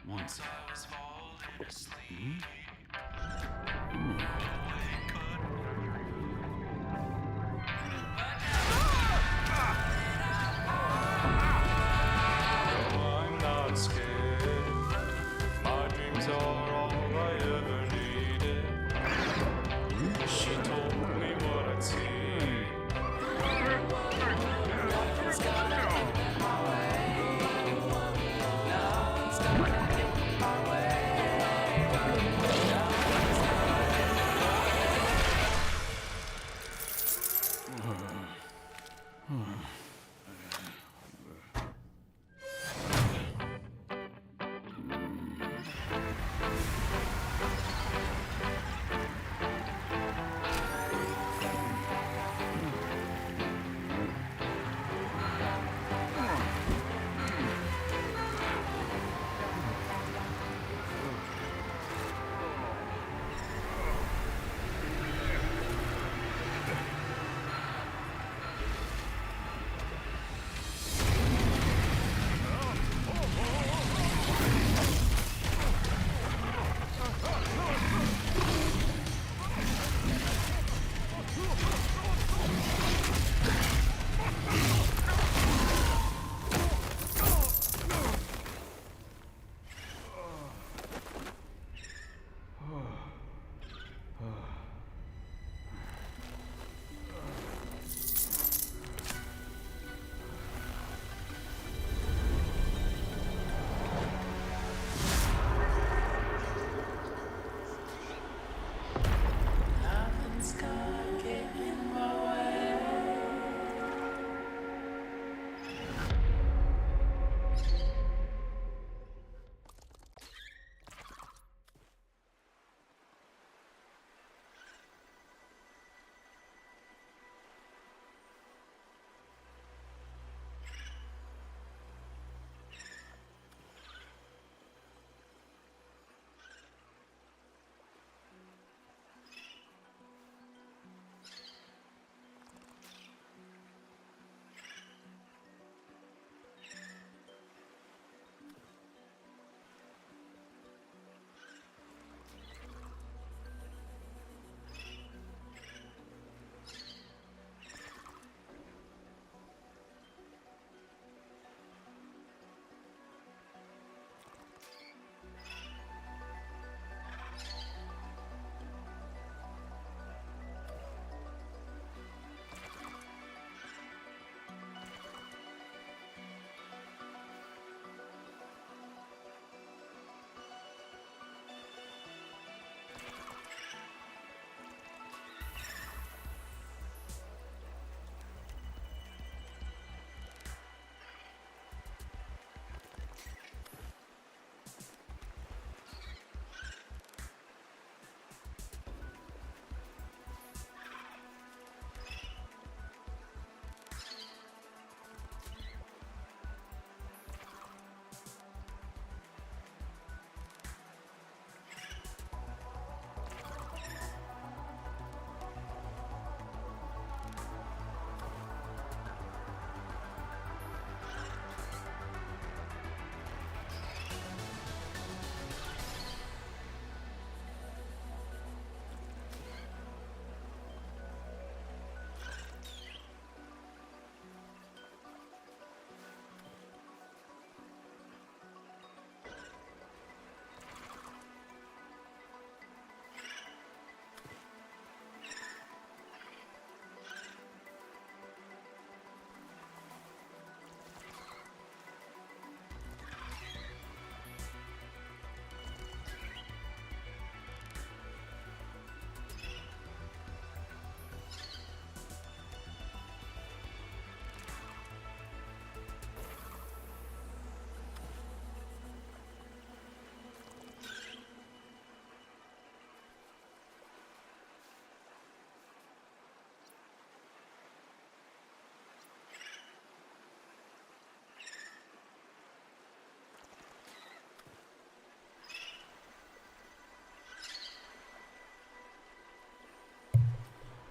Once I was falling asleep. I'm not scared. My dreams are all I ever needed. She told me what I'd see.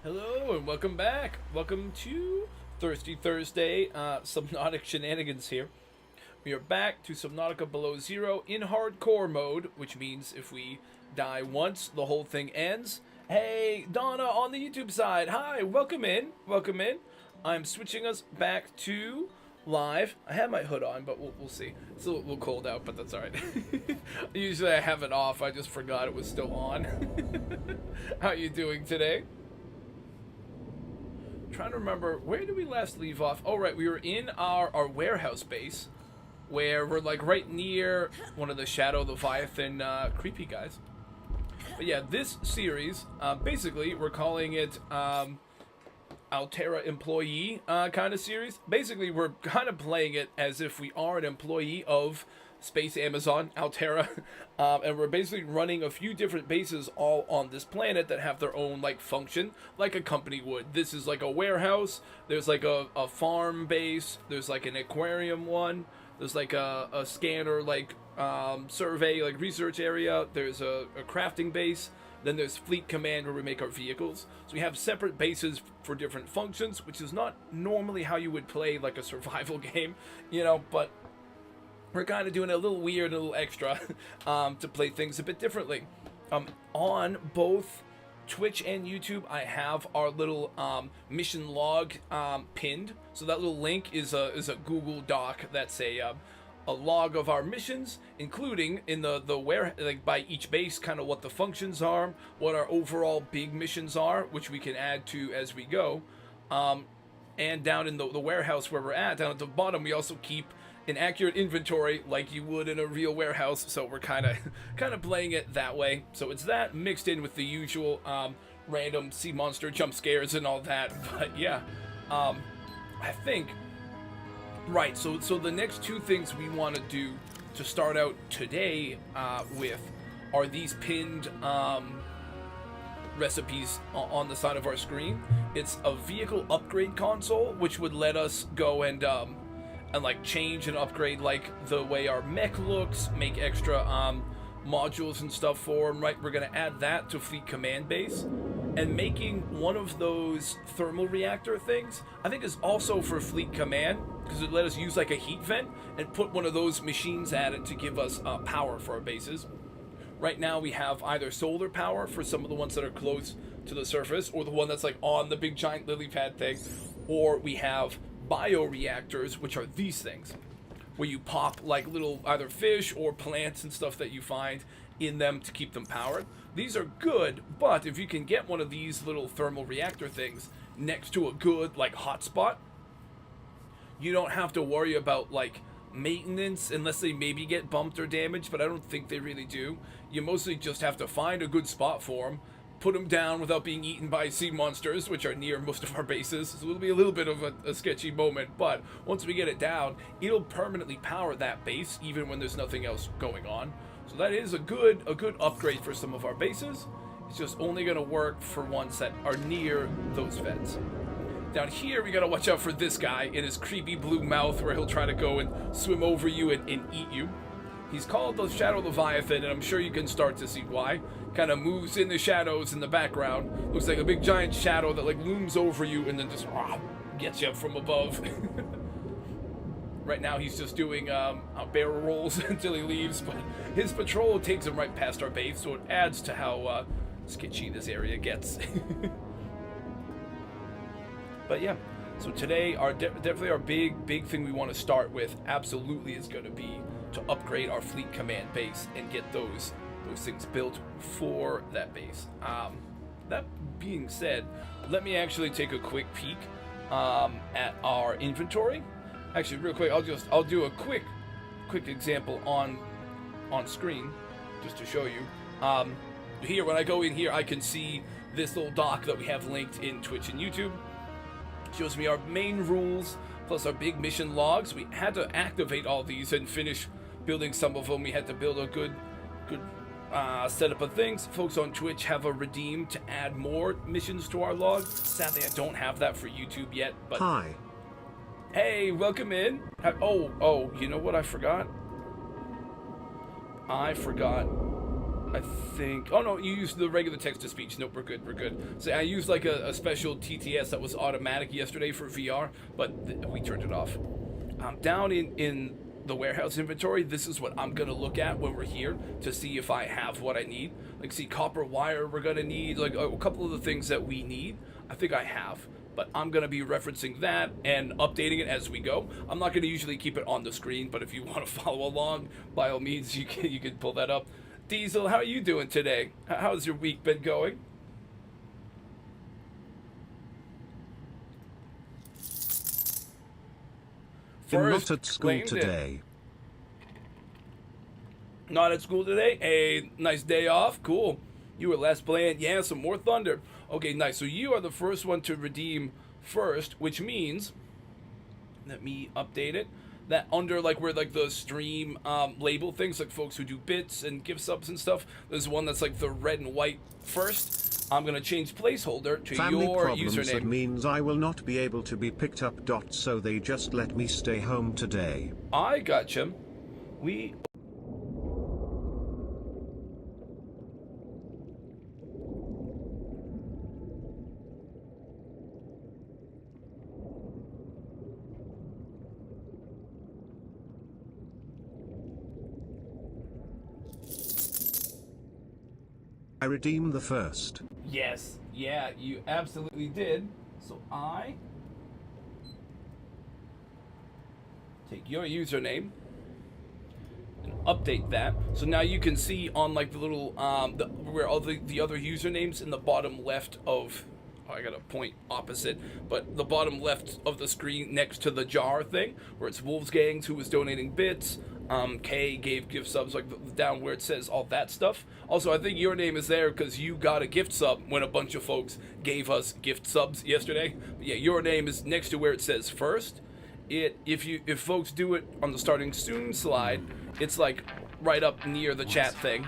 Hello and welcome back. Welcome to Thirsty Thursday. Subnautic Shenanigans here. We are back to Subnautica Below Zero in hardcore mode, which means if we die once, the whole thing ends. Hey, Donna on the YouTube side. Hi, welcome in. Welcome in. I'm switching us back to live. I have my hood on, but we'll see. It's a little cold out, but that's alright. Usually I have it off. I just forgot it was still on. How you doing today? Trying to remember, where did we last leave off? Oh, right, we were in our warehouse base, where we're like right near one of the Shadow Leviathan creepy guys. But yeah, this series, basically, we're calling it Alterra Employee kind of series. Basically, we're kind of playing it as if we are an employee of Space Amazon, Alterra, and we're basically running a few different bases all on this planet that have their own like function, like a company would. This is like a warehouse, there's like a farm base, there's like an aquarium one, there's like a scanner like survey like research area, there's a crafting base, then there's Fleet Command where we make our vehicles. So we have separate bases for different functions, which is not normally how you would play like a survival game, you know, but we're kind of doing a little weird, a little extra to play things a bit differently. On both Twitch and YouTube, I have our little mission log pinned. So that little link is a Google Doc that's a log of our missions, including in the where like by each base, kind of what the functions are, what our overall big missions are, which we can add to as we go. And down in the warehouse where we're at, down at the bottom, we also keep an accurate inventory like you would in a real warehouse, so we're kind of playing it that way. So it's that mixed in with the usual random sea monster jump scares and all that. But yeah, I think right. So the next two things we want to do to start out today with are these pinned recipes on the side of our screen. It's a vehicle upgrade console, which would let us go and like change and upgrade like the way our mech looks, make extra modules and stuff for them, right? We're gonna add that to Fleet Command Base, and making one of those thermal reactor things I think is also for Fleet Command, because it let us use like a heat vent and put one of those machines at it to give us power for our bases. Right now we have either solar power for some of the ones that are close to the surface, or the one that's like on the big giant lily pad thing, or we have bioreactors, which are these things where you pop like little either fish or plants and stuff that you find in them to keep them powered. These are good, but if you can get one of these little thermal reactor things next to a good like hotspot, you don't have to worry about like maintenance unless they maybe get bumped or damaged, but I don't think they really do. You mostly just have to find a good spot for them, put them down without being eaten by sea monsters, which are near most of our bases. So it'll be a little bit of a sketchy moment, but once we get it down, it'll permanently power that base even when there's nothing else going on. So that is a good upgrade for some of our bases. It's just only going to work for ones that are near those vents. Down here, we got to watch out for this guy in his creepy blue mouth where he'll try to go and swim over you and eat you. He's called the Shadow Leviathan, and I'm sure you can start to see why. Kind of moves in the shadows in the background. Looks like a big giant shadow that like looms over you and then just gets you from above. Right now he's just doing barrel rolls until he leaves, but his patrol takes him right past our base, so it adds to how sketchy this area gets. But yeah, so today definitely our big thing we want to start with absolutely is going to be to upgrade our Fleet Command base and get those things built for that base. That being said, let me actually take a quick peek at our inventory. Actually, real quick, I'll do a quick example on screen just to show you. Here, when I go in here, I can see this little doc that we have linked in Twitch and YouTube. Shows me our main rules plus our big mission logs. We had to activate all these and finish building some of them. We had to build a good setup of things. Folks on Twitch have a redeem to add more missions to our log. Sadly, I don't have that for YouTube yet. But hi. Hey, welcome in. Oh, you know what I forgot? I think... Oh, no, you used the regular text-to-speech. Nope, we're good. So I used, like, a special TTS that was automatic yesterday for VR, but we turned it off. Down in the warehouse inventory, this is what I'm gonna look at when we're here to see if I have what I need. Like, see, copper wire we're gonna need, like a couple of the things that we need, I think I have. But I'm gonna be referencing that and updating it as we go. I'm not gonna usually keep it on the screen, but if you want to follow along, by all means, you can pull that up. Diesel, how are you doing today? How's your week been going? Not at school today. Not at school today? A nice day off? Cool. You were last playing. Yeah, some more thunder. Okay, nice. So you are the first one to redeem first, which means, let me update it, that under like where like the stream label things, like folks who do bits and gift subs and stuff, there's one that's like the red and white first. I'm gonna change placeholder to Family your problems, username. that means I will not be able to be picked up. So they just let me stay home today. I gotcha. I redeemed the first. Yes, yeah, you absolutely did. So I take your username and update that. So now you can see on like the little where all the other usernames in the bottom left of, oh, I got a point opposite, but the bottom left of the screen next to the jar thing where it's Wolves Gangs who was donating bits. Kay gave gift subs, like down where it says all that stuff. Also, I think your name is there because you got a gift sub when a bunch of folks gave us gift subs yesterday. But yeah, your name is next to where it says first. If folks do it on the starting soon slide, it's like right up near the chat thing.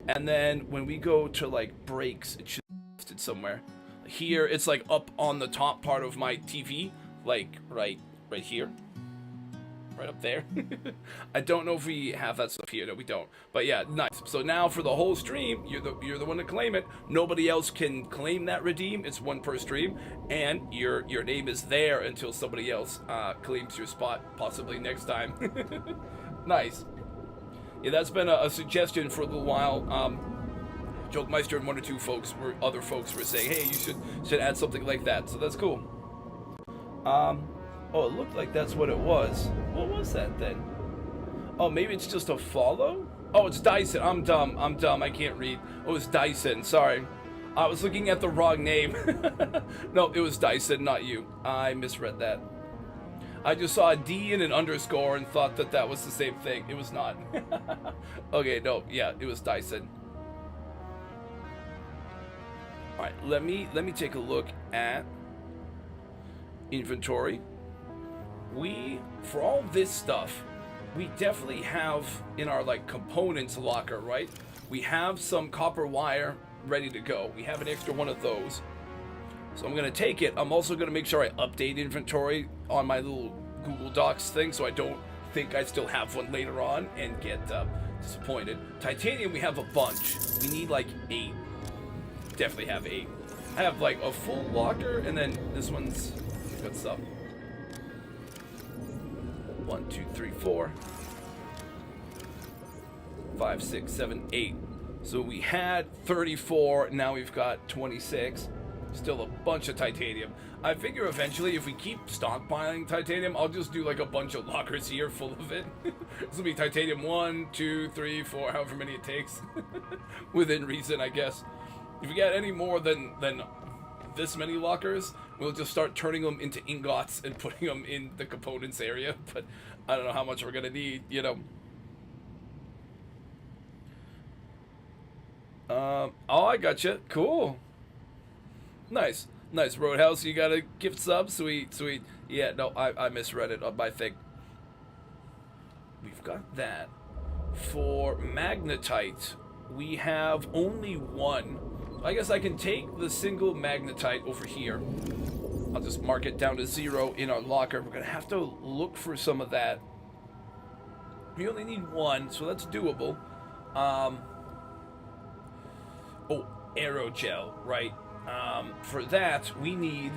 And then when we go to like breaks, it should be listed somewhere. Here, it's like up on the top part of my TV, like right here. Right up there. I don't know if we have that stuff here. No, we don't. But yeah, nice. So now for the whole stream, you're the one to claim it. Nobody else can claim that redeem. It's one per stream, and your name is there until somebody else claims your spot, possibly next time. Nice. Yeah, that's been a suggestion for a little while. Jokemeister and one or two other folks were saying, hey, you should add something like that. So that's cool. Oh, it looked like that's what it was. What was that then? Oh, maybe it's just a follow? Oh, it's Dyson. I'm dumb. I can't read. Oh, it's Dyson. Sorry. I was looking at the wrong name. No, it was Dyson, not you. I misread that. I just saw a D and an underscore and thought that was the same thing. It was not. Okay, no. Yeah, it was Dyson. All right, let me take a look at inventory. For all this stuff, we definitely have in our like components locker, right? We have some copper wire ready to go. We have an extra one of those. So I'm gonna take it. I'm also gonna make sure I update inventory on my little Google Docs thing so I don't think I still have one later on and get disappointed. Titanium, we have a bunch. We need like 8. Definitely have 8. I have like a full locker, and then this one's what's up. 1, 2, 3, 4, 5, 6, 7, 8. So we had 34, now we've got 26. Still a bunch of titanium. I figure eventually if we keep stockpiling titanium, I'll just do like a bunch of lockers here full of it. This will be titanium 1, 2, 3, 4, however many it takes. Within reason, I guess. If we get any more than this many lockers, we'll just start turning them into ingots and putting them in the components area, but I don't know how much we're gonna need, you know. Oh, I gotcha. Cool. Nice. Roadhouse, you got a gift sub? Sweet. Yeah, no, I misread it on my thing. We've got that. For magnetite, we have only one. I guess I can take the single magnetite over here. I'll just mark it down to 0 in our locker. We're gonna have to look for some of that. We only need one, so that's doable. Oh, aerogel, right? For that, we need...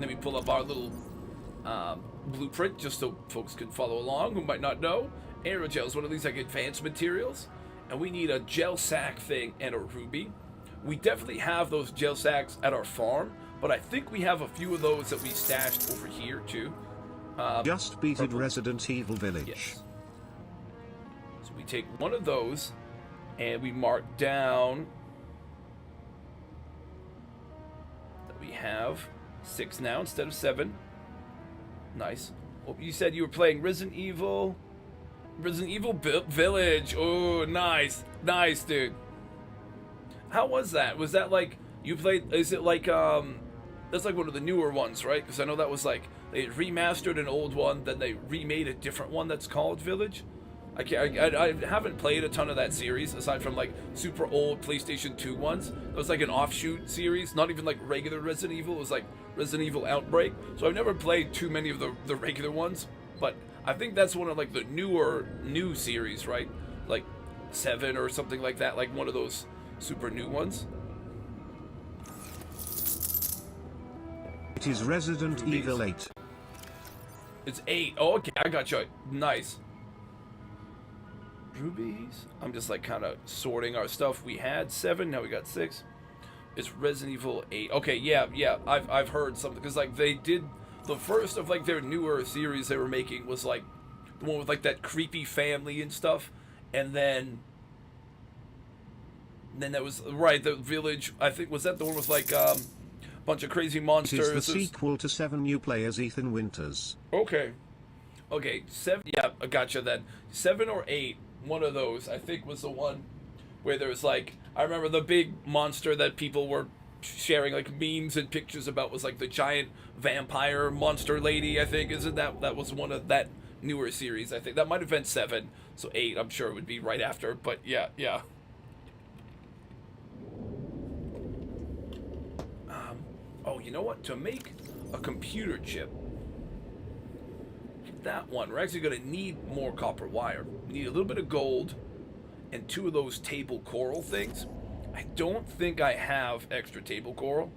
Let me pull up our little blueprint, just so folks can follow along who might not know. Aerogel is one of these like advanced materials, and we need a gel sack thing and a ruby. We definitely have those gel sacks at our farm, but I think we have a few of those that we stashed over here too. Just beated Resident Evil Village. Yes. So we take one of those, and we mark down that we have 6 now instead of 7. Nice. Oh, you said you were playing Resident Evil Village. Oh, nice. Nice, dude. How was that? Was that like you played? Is it like that's like one of the newer ones, right? Because I know that was like they remastered an old one, then they remade a different one that's called Village. I haven't played a ton of that series aside from like super old PlayStation 2 ones. It was like an offshoot series, not even like regular Resident Evil. It was like Resident Evil Outbreak. So I've never played too many of the regular ones, but I think that's one of like the new series, right? Like 7 or something like that, like one of those super new ones. It is Resident Evil 8. It's 8. Oh, okay, I got you. Nice. Rubies. I'm just like kind of sorting our stuff. We had 7, now we got 6. It's Resident Evil 8. Okay, yeah. I've heard something because like they did the first of like their newer series they were making was like the one with like that creepy family and stuff, and then that was right. The Village. I think was that the one with like bunch of crazy monsters. It is the sequel to 7 New Players Ethan Winters. Okay, 7. Yeah, I gotcha. Then 7 or 8. One of those I think was the one where there was like I remember the big monster that people were sharing like memes and pictures about was like the giant vampire monster lady. I think isn't that was one of that newer series. I think that might have been 7. So 8 I'm sure would be right after. But yeah. Oh, you know what? To make a computer chip, that one, we're actually going to need more copper wire. We need a little bit of gold and 2 of those table coral things. I don't think I have extra table coral.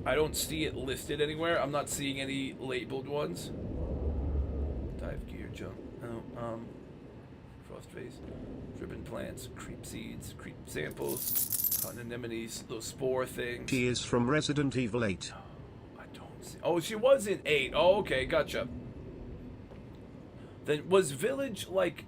I don't see it listed anywhere. I'm not seeing any labeled ones. Dive gear, jump. Oh, frost face, driven plants, creep seeds, creep samples. Anemones, those spore things. She is from Resident Evil 8. I don't see. Oh, she was in 8. Oh, okay, gotcha. Then was Village like?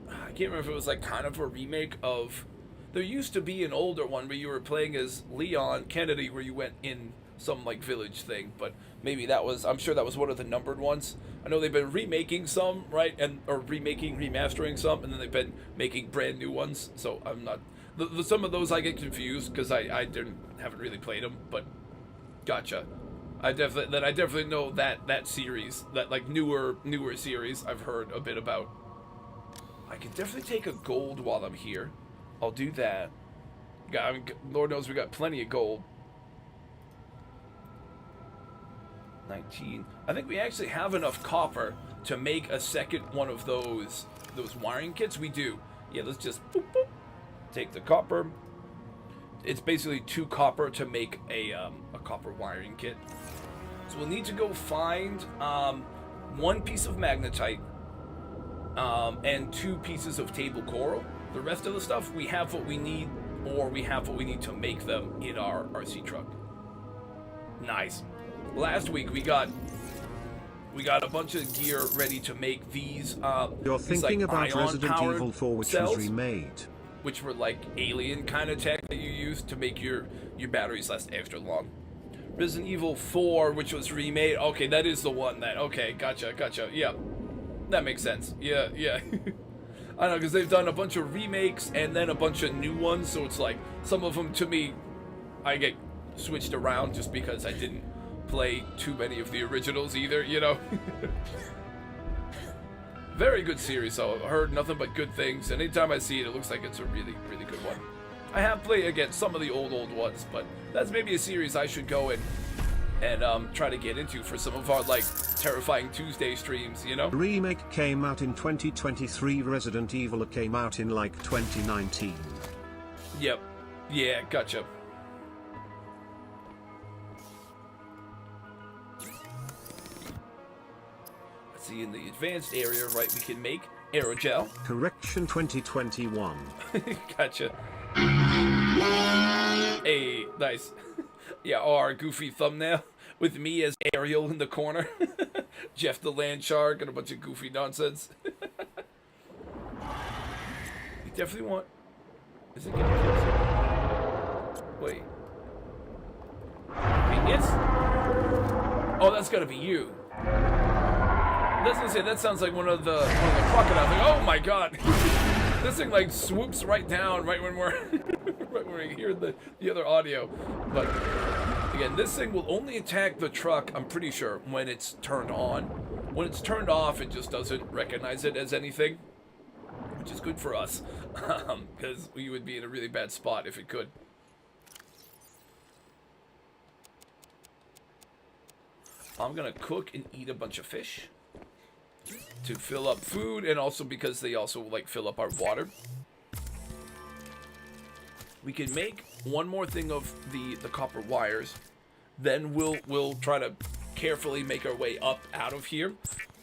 I can't remember if it was like kind of a remake of. There used to be an older one where you were playing as Leon Kennedy, where you went in some like village thing, but maybe that was. I'm sure that was one of the numbered ones. I know they've been remaking some, right, or remastering some, and then they've been making brand new ones. So I'm not. Some of those I get confused because I haven't really played them, but gotcha. I definitely know that series, that like newer series I've heard a bit about. I can definitely take a gold while I'm here. I'll do that. Lord knows we got plenty of gold. 19. I think we actually have enough copper to make a second one of those wiring kits. We do. Yeah, let's just boop, boop. Take the copper. It's basically 2 copper to make a copper wiring kit. So we'll need to go find 1 piece of magnetite and 2 pieces of table coral. The rest of the stuff we have what we need, or we have what we need to make them in our RC truck. Nice. Last week we got a bunch of gear ready to make these. You're thinking like about Resident Evil 4, which cells, was remade. which were like alien kind of tech that you used to make your batteries last extra long. Resident Evil 4, which was remade. Okay, that is the one that. Okay, gotcha. Yeah, that makes sense. Yeah. I know, because they've done a bunch of remakes and then a bunch of new ones, so it's like some of them to me, I get switched around just because I didn't play too many of the originals either, you know. Very good series, though. I heard nothing but good things, and anytime I see it, it looks like it's a really, really good one. I have played against some of the old ones, but that's maybe a series I should go and try to get into for some of our, like, Terrifying Tuesday streams, you know? The remake came out in 2023, Resident Evil came out in, like, 2019. Yep. Yeah, gotcha. See, in the advanced area, right, we can make aerogel. Correction 2021. Gotcha. Hey, nice. Yeah, our goofy thumbnail with me as Ariel in the corner. Jeff the land shark and a bunch of goofy nonsense. You definitely want... Is it getting closer? Wait. It's... Oh, that's gotta be you. I was gonna say, that sounds like one of the crocodiles. Like, oh my god! This thing like swoops right down right when we're right when we hear the other audio. But again, this thing will only attack the truck, I'm pretty sure, when it's turned on. When it's turned off, it just doesn't recognize it as anything, which is good for us, because we would be in a really bad spot if it could. I'm gonna cook and eat a bunch of fish to fill up food, and also because they also like fill up our water. We can make one more thing of the copper wires, then we'll try to carefully make our way up out of here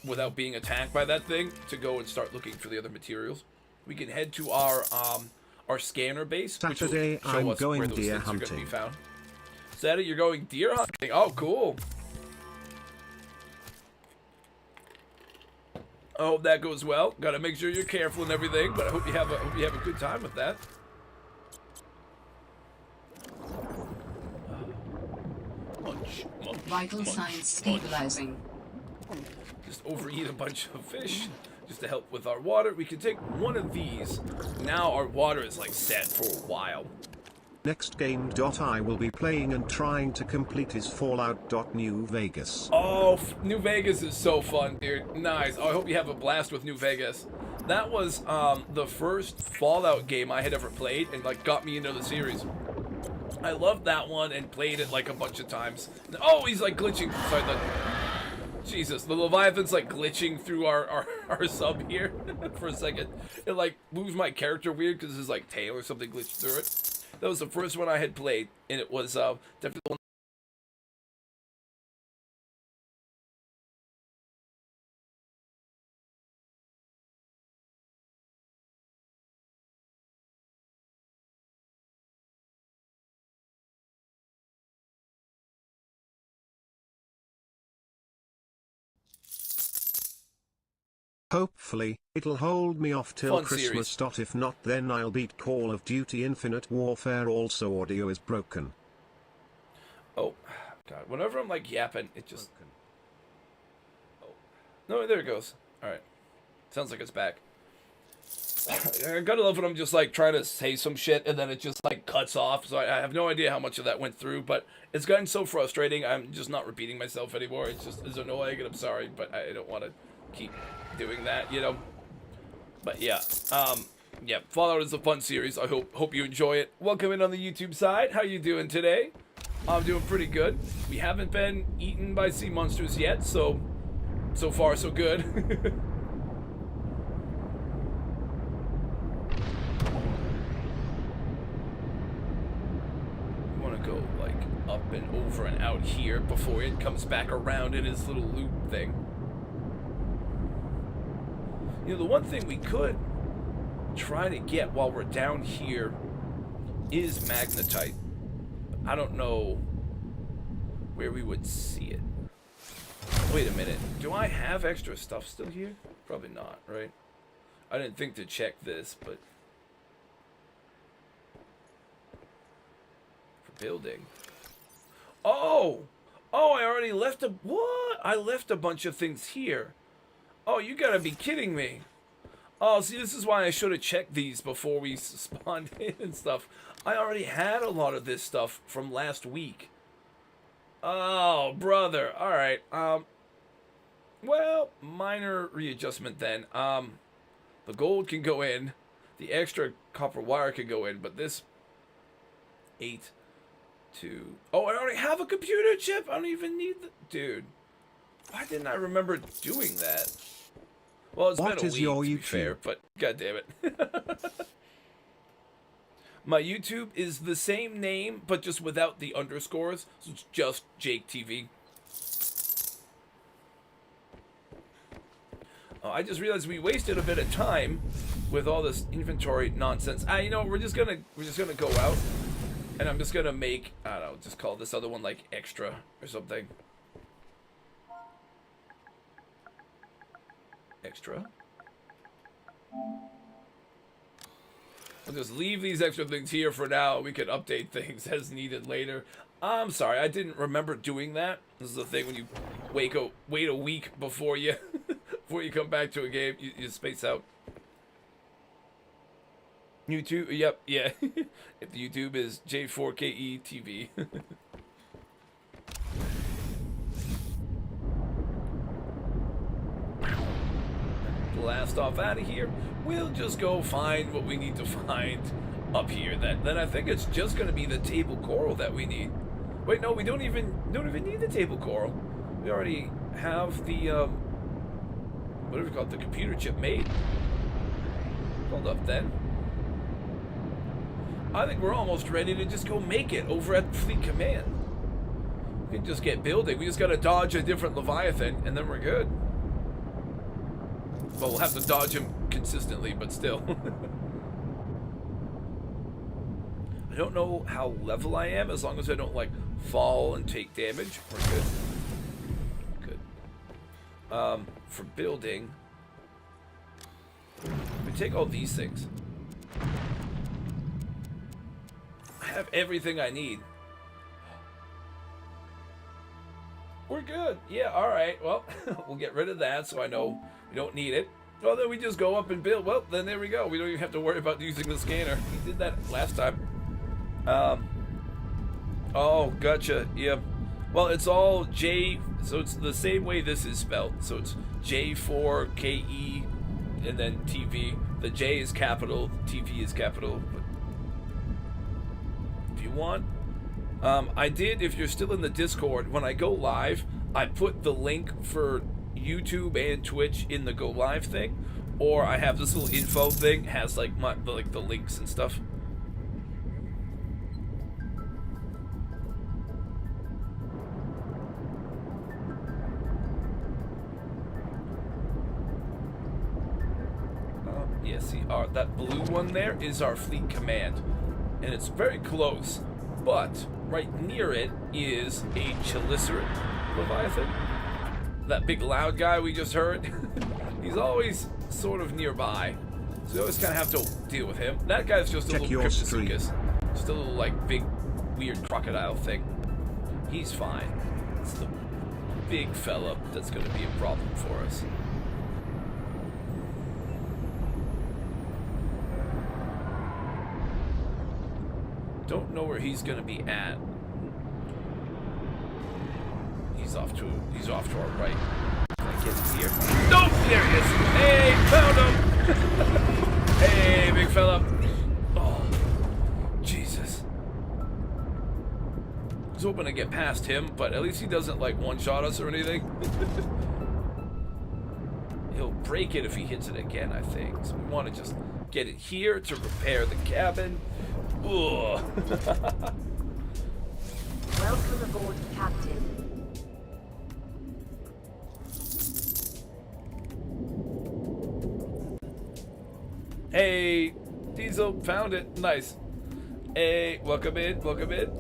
without being attacked by that thing to go and start looking for the other materials. We can head to our scanner base, Saturday, which will show I'm us going where those deer things are going to be hunting. found. Saturday, you're going deer hunting. Oh, cool. I hope that goes well. Gotta make sure you're careful and everything, but I hope you have a good time with that. Munch, munch, Vital munch, signs munch. stabilizing. Just overeat a bunch of fish just to help with our water. We can take one of these. Now our water is like set for a while. Next game. I will be playing and trying to complete his Fallout. New Vegas. Oh, New Vegas is so fun, dude. Nice. Oh, I hope you have a blast with New Vegas. That was the first Fallout game I had ever played and like got me into the series. I loved that one and played it like a bunch of times. Oh, he's like glitching. Sorry, Jesus, the Leviathan's like glitching through our sub here for a second. It like moves my character weird because his like tail or something glitched through it. That was the first one I had played, and it was definitely one. Hopefully, it'll hold me off till Fun Christmas. series. If not, then I'll beat Call of Duty Infinite Warfare. Also, audio is broken. Oh, God. Whenever I'm like yapping, it just... Oh. No, there it goes. Alright. Sounds like it's back. I gotta love when I'm just like trying to say some shit and then it just like cuts off. So I have no idea how much of that went through, but it's gotten so frustrating. I'm just not repeating myself anymore. It's annoying and I'm sorry, but I don't want to keep doing that, you know. But yeah, yeah, Fallout is a fun series. I hope you enjoy it. Welcome in on the YouTube side. How you doing today? I'm doing pretty good. We haven't been eaten by sea monsters yet, so far so good. We want to go like up and over and out here before it comes back around in his little loop thing. You know, the one thing we could try to get while we're down here is magnetite. I don't know where we would see it. Wait a minute. Do I have extra stuff still here? Probably not, right? I didn't think to check this, but... For building. Oh! Oh, I already left a... What? I left a bunch of things here. Oh, you gotta be kidding me. Oh, see, this is why I should have checked these before we spawned in and stuff. I already had a lot of this stuff from last week. Oh, brother. Alright, well, minor readjustment then. The gold can go in. The extra copper wire can go in, but this... 8, 2... Oh, I already have a computer chip! I don't even need the... Dude. Why didn't I remember doing that? Well, it's What been a is week, your to be YouTube? fair, but god damn it. My YouTube is the same name, but just without the underscores, so it's just Jake TV. I just realized we wasted a bit of time with all this inventory nonsense. You know, we're just gonna go out, and I'm just gonna make, I don't know, just call this other one like extra or something. Extra. I'll just leave these extra things here for now. We can update things as needed later. I'm sorry, I didn't remember doing that. This is the thing when you wait a week before you before you come back to a game, you space out. YouTube, yep, yeah. If the YouTube is J4KE TV. Blast off out of here. We'll just go find what we need to find up here. Then I think it's just gonna be the table coral that we need. Wait, no, we don't even need the table coral. We already have the whatever you call it, the computer chip made. Hold up then. I think we're almost ready to just go make it over at Fleet Command. We can just get building. We just gotta dodge a different Leviathan and then we're good. Well, we'll have to dodge him consistently, but still. I don't know how level I am, as long as I don't, like, fall and take damage. We're good. Good. For building, we take all these things. I have everything I need. We're good. Yeah, alright. Well, we'll get rid of that so I know we don't need it. Well, then we just go up and build. Well, then there we go. We don't even have to worry about using the scanner. We did that last time. Oh, gotcha. Yeah. Well, it's all J, so it's the same way this is spelled. So it's J4KE and then TV. The J is capital, TV is capital. But if you want, I did, if you're still in the Discord, when I go live, I put the link for YouTube and Twitch in the go live thing, or I have this little info thing, has like the links and stuff. Yeah, see, that blue one there is our Fleet Command, and it's very close, but right near it is a Chelicerate Leviathan. That big loud guy we just heard, he's always sort of nearby, so we always kind of have to deal with him. That guy's just a little Cryptosuchus, just a little like big weird crocodile thing. He's fine. It's the big fella that's going to be a problem for us. Don't know where he's going to be at. He's off to our right. Can I get here? Nope, there he is. Hey, found him. Hey, big fella. Oh, Jesus. I was hoping to get past him, but at least he doesn't like one-shot us or anything. He'll break it if he hits it again, I think. So we want to just get it here to repair the cabin. Ugh. Welcome aboard, Captain. Hey, Diesel, found it. Nice. Hey, welcome in, welcome in.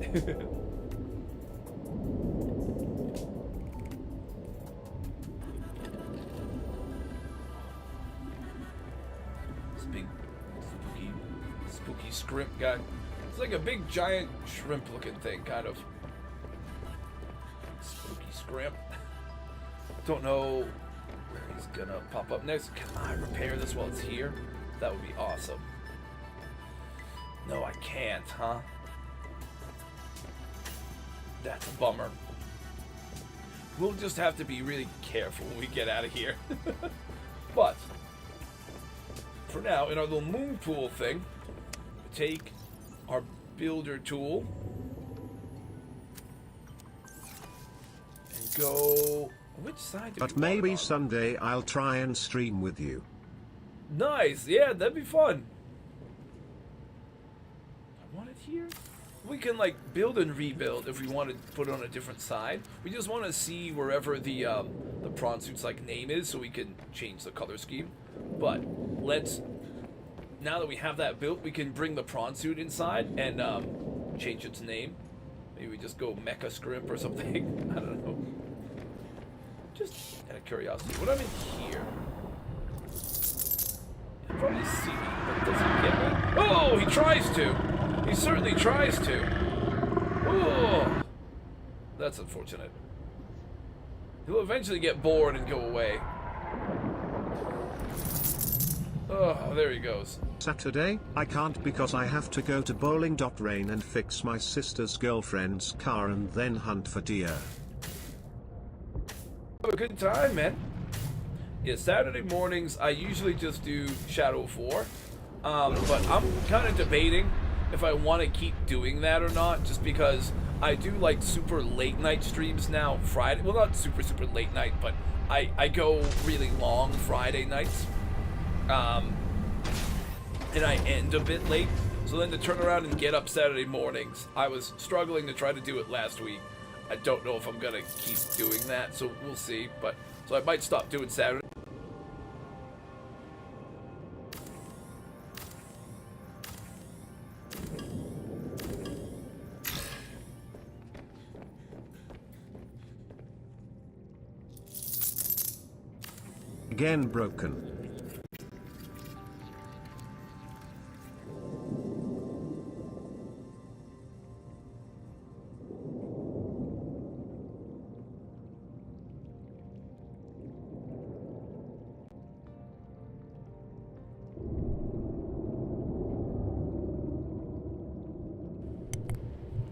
This big, spooky scrimp guy. It's like a big, giant, shrimp-looking thing, kind of. Spooky scrimp. Don't know where he's gonna pop up next. Can I repair this while it's here? That would be awesome. No, I can't, huh? That's a bummer. We'll just have to be really careful when we get out of here. But, for now, in our little moon pool thing, we take our builder tool and go... Which side do But we want it maybe on? someday I'll try and stream with you. Nice, yeah, that'd be fun. I want it here. We can like build and rebuild if we want to put it on a different side. We just want to see wherever the prawn suit's like name is, so we can change the color scheme. But now that we have that built, we can bring the prawn suit inside and change its name. Maybe we just go Mecha Scrimp or something. I don't know. Just out of curiosity, what I'm in here? He'll probably see me, but does he get me? Oh, he tries to. He certainly tries to. Oh, that's unfortunate. He'll eventually get bored and go away. Oh, there he goes. Saturday, I can't because I have to go to bowling.rain and fix my sister's girlfriend's car and then hunt for deer. Have a good time, man. Yeah, Saturday mornings I usually just do Shadow 4. But I'm kind of debating if I want to keep doing that or not, just because I do like super late night streams now Friday. Well, not super late night, but I go really long Friday nights. And I end a bit late. So then to turn around and get up Saturday mornings, I was struggling to try to do it last week. I don't know if I'm gonna keep doing that, so we'll see. But so I might stop doing Saturday. Again broken.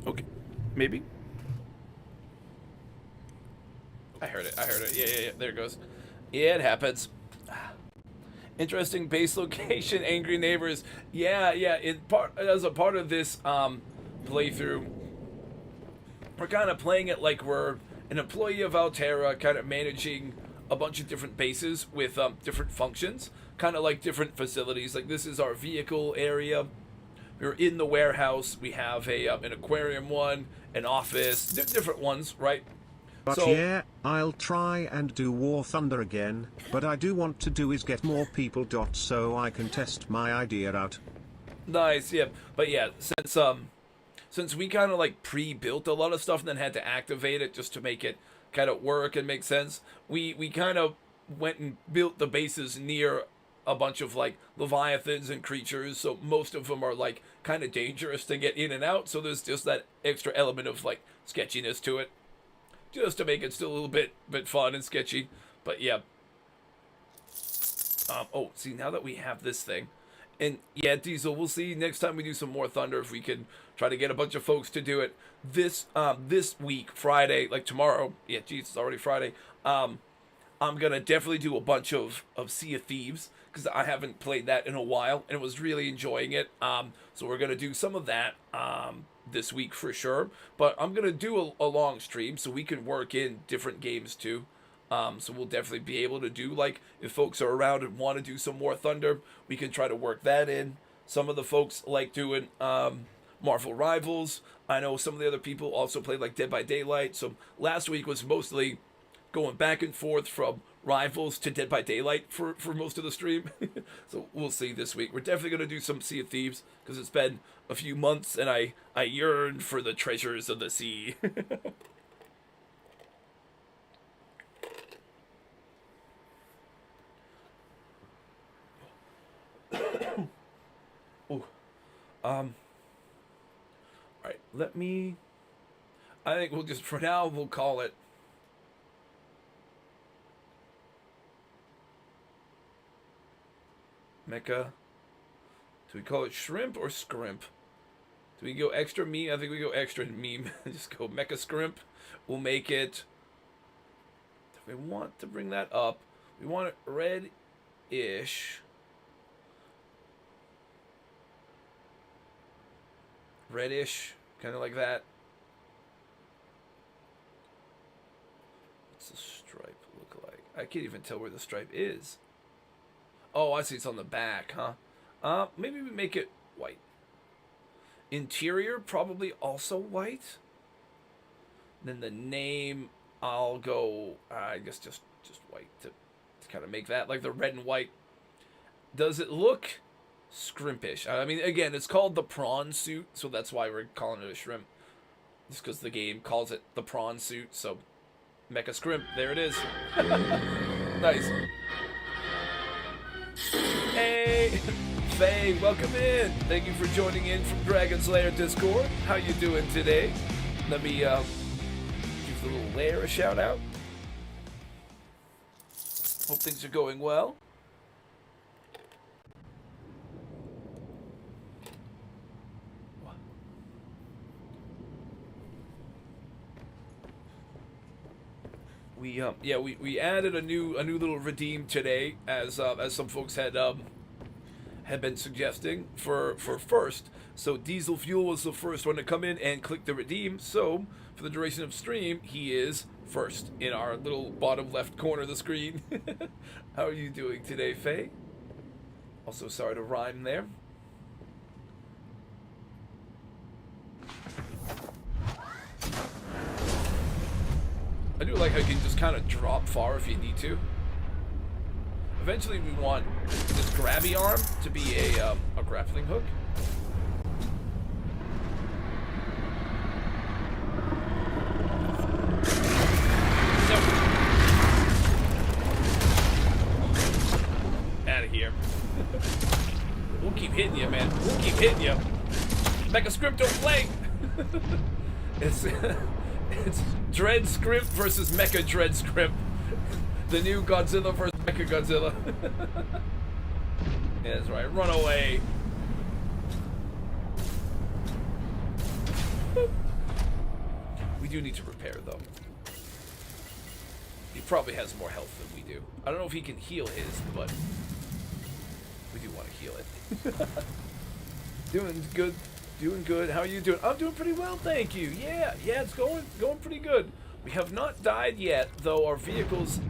Okay, maybe. I heard it. Yeah. There it goes. Yeah, it happens. Interesting base location, angry neighbors. Yeah. As a part of this playthrough, we're kind of playing it like we're an employee of Alterra, kind of managing a bunch of different bases with different functions, kind of like different facilities. Like this is our vehicle area. We're in the warehouse. We have an aquarium one, an office, different ones, right? But So, yeah, I'll try and do War Thunder again, but I do want to do is get more people. So I can test my idea out. nice, yeah. But yeah, since we kind of like pre-built a lot of stuff and then had to activate it just to make it kind of work and make sense, we kind of went and built the bases near a bunch of like leviathans and creatures, so most of them are like kind of dangerous to get in and out, so there's just that extra element of like sketchiness to it, just to make it still a little bit fun and sketchy. But yeah. Oh, see, now that we have this thing, and yeah, Diesel, we'll see next time we do some more Thunder if we can try to get a bunch of folks to do it this week, Friday, like tomorrow. Yeah, geez, it's already Friday. I'm gonna definitely do a bunch of Sea of Thieves, because I haven't played that in a while and was really enjoying it. So we're gonna do some of that this week for sure. But I'm gonna do a long stream so we can work in different games too. So we'll definitely be able to do, like, if folks are around and want to do some more Thunder, we can try to work that in. Some of the folks like doing Marvel Rivals. I know some of the other people also play like Dead by Daylight. So last week was mostly going back and forth from Rivals to Dead by Daylight for most of the stream. So we'll see this week. We're definitely going to do some Sea of Thieves because it's been a few months and I yearn for the treasures of the sea. Oh, alright, I think we'll just, for now, we'll call it Mecha. Do we call it Shrimp or Scrimp? Do we go extra meme? I think we go extra meme. Just go Mecha Scrimp. We'll make it, if we want to bring that up, we want it red-ish. Reddish, kind of like that. What's the stripe look like? I can't even tell where the stripe is. Oh, I see, it's on the back, huh? Maybe we make it white. Interior, probably also white. Then the name, I'll go, I guess just just white to kind of make that like the red and white. Does it look scrimpish? I mean, again, it's called the prawn suit, so that's why we're calling it a shrimp. Just because the game calls it the prawn suit, so Mecha Scrimp, there it is. Nice. Hey, Faye, welcome in. Thank you for joining in from Dragon Slayer Discord. How you doing today? Let me give the little lair a shout out. Hope things are going well. We added a new little redeem today, as some folks had been suggesting for first. So Diesel Fuel was the first one to come in and click the redeem. So for the duration of stream, he is first in our little bottom left corner of the screen. How are you doing today, Faye? Also sorry to rhyme there. I do like how you can just kind of drop far if you need to. Eventually we want this grabby arm to be a grappling hook. Out of here. We'll keep hitting you, man. We'll keep hitting you. Mecha Scrimp don't play. It's Dread Scrimp versus Mecha Dread Scrimp. The new Godzilla versus Mecha Godzilla. Yeah, that's right. Run away. We do need to repair, though. He probably has more health than we do. I don't know if he can heal his, but we do want to heal it. Doing good. Doing good. How are you doing? I'm doing pretty well, thank you. Yeah, it's going pretty good. We have not died yet, though our vehicles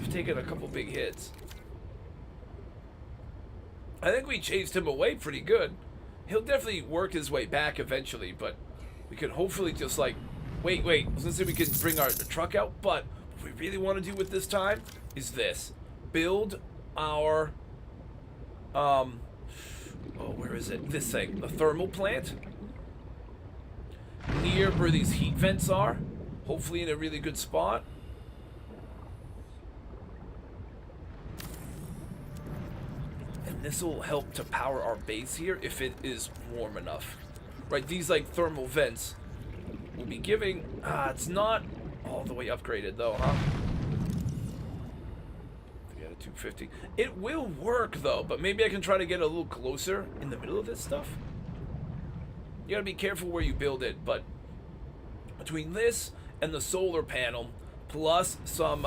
have taken a couple big hits. I think we chased him away pretty good. He'll definitely work his way back eventually, but we could hopefully just like wait. I was gonna say we could bring the truck out, but what we really want to do with this time is this: build our oh, where is it? This thing, the thermal plant, near where these heat vents are. Hopefully in a really good spot. And this will help to power our base here if it is warm enough. Right, these like thermal vents will be giving, it's not all the way upgraded though, huh? 250. It will work though, but maybe I can try to get a little closer in the middle of this stuff. You gotta be careful where you build it, but between this and the solar panel, plus some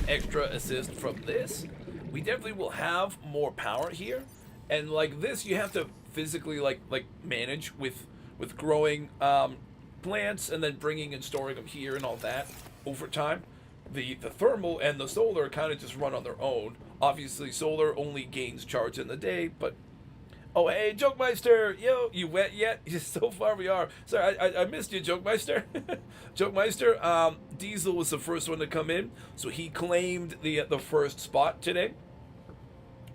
extra assist from this, we definitely will have more power here. And like this, you have to physically like manage with growing plants and then bringing and storing them here and all that over time. The thermal and the solar kind of just run on their own. Obviously, solar only gains charge in the day, but... Oh, hey, Jokemeister! Yo, you wet yet? So far we are. Sorry, I missed you, Jokemeister. Jokemeister, Diesel was the first one to come in, so he claimed the first spot today.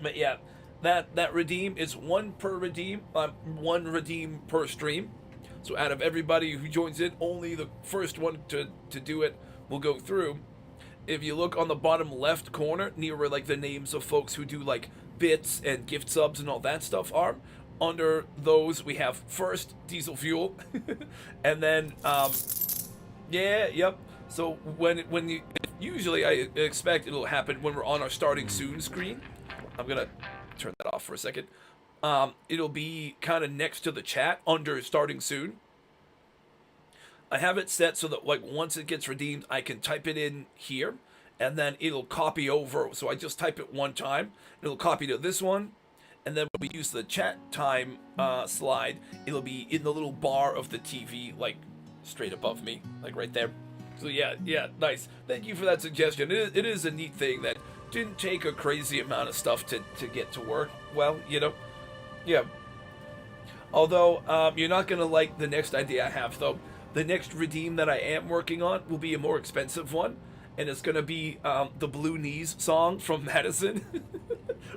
But yeah, that redeem is one per redeem, one redeem per stream. So out of everybody who joins in, only the first one to do it will go through. If you look on the bottom left corner, near where like the names of folks who do like bits and gift subs and all that stuff are, under those we have first Diesel Fuel, and then So when you usually I expect it'll happen when we're on our starting soon screen. I'm gonna turn that off for a second. It'll be kind of next to the chat under starting soon. I have it set so that like once it gets redeemed, I can type it in here, and then it'll copy over. So I just type it one time, it'll copy to this one, and then when we use the chat time slide, it'll be in the little bar of the TV, like straight above me, like right there. So yeah, nice. Thank you for that suggestion. It is a neat thing that didn't take a crazy amount of stuff to get to work. Well, you know, yeah. Although you're not gonna like the next idea I have though. The next redeem that I am working on will be a more expensive one, and it's gonna be the Blue Knees song from Madison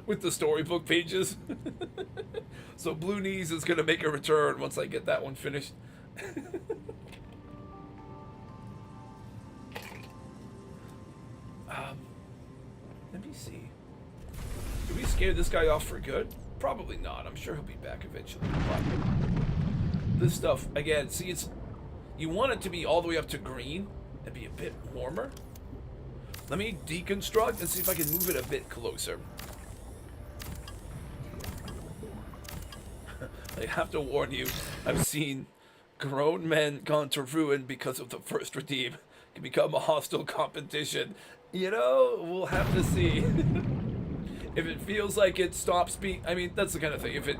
with the storybook pages. So Blue Knees is gonna make a return once I get that one finished. Let me see. Did we scare this guy off for good? Probably not. I'm sure he'll be back eventually. But this stuff, again, see, it's, you want it to be all the way up to green and be a bit warmer. Let me deconstruct and see if I can move it a bit closer. I have to warn you, I've seen grown men gone to ruin because of the first redeem. It can become a hostile competition. You know, we'll have to see. If it feels like it stops being, I mean, that's the kind of thing. If it,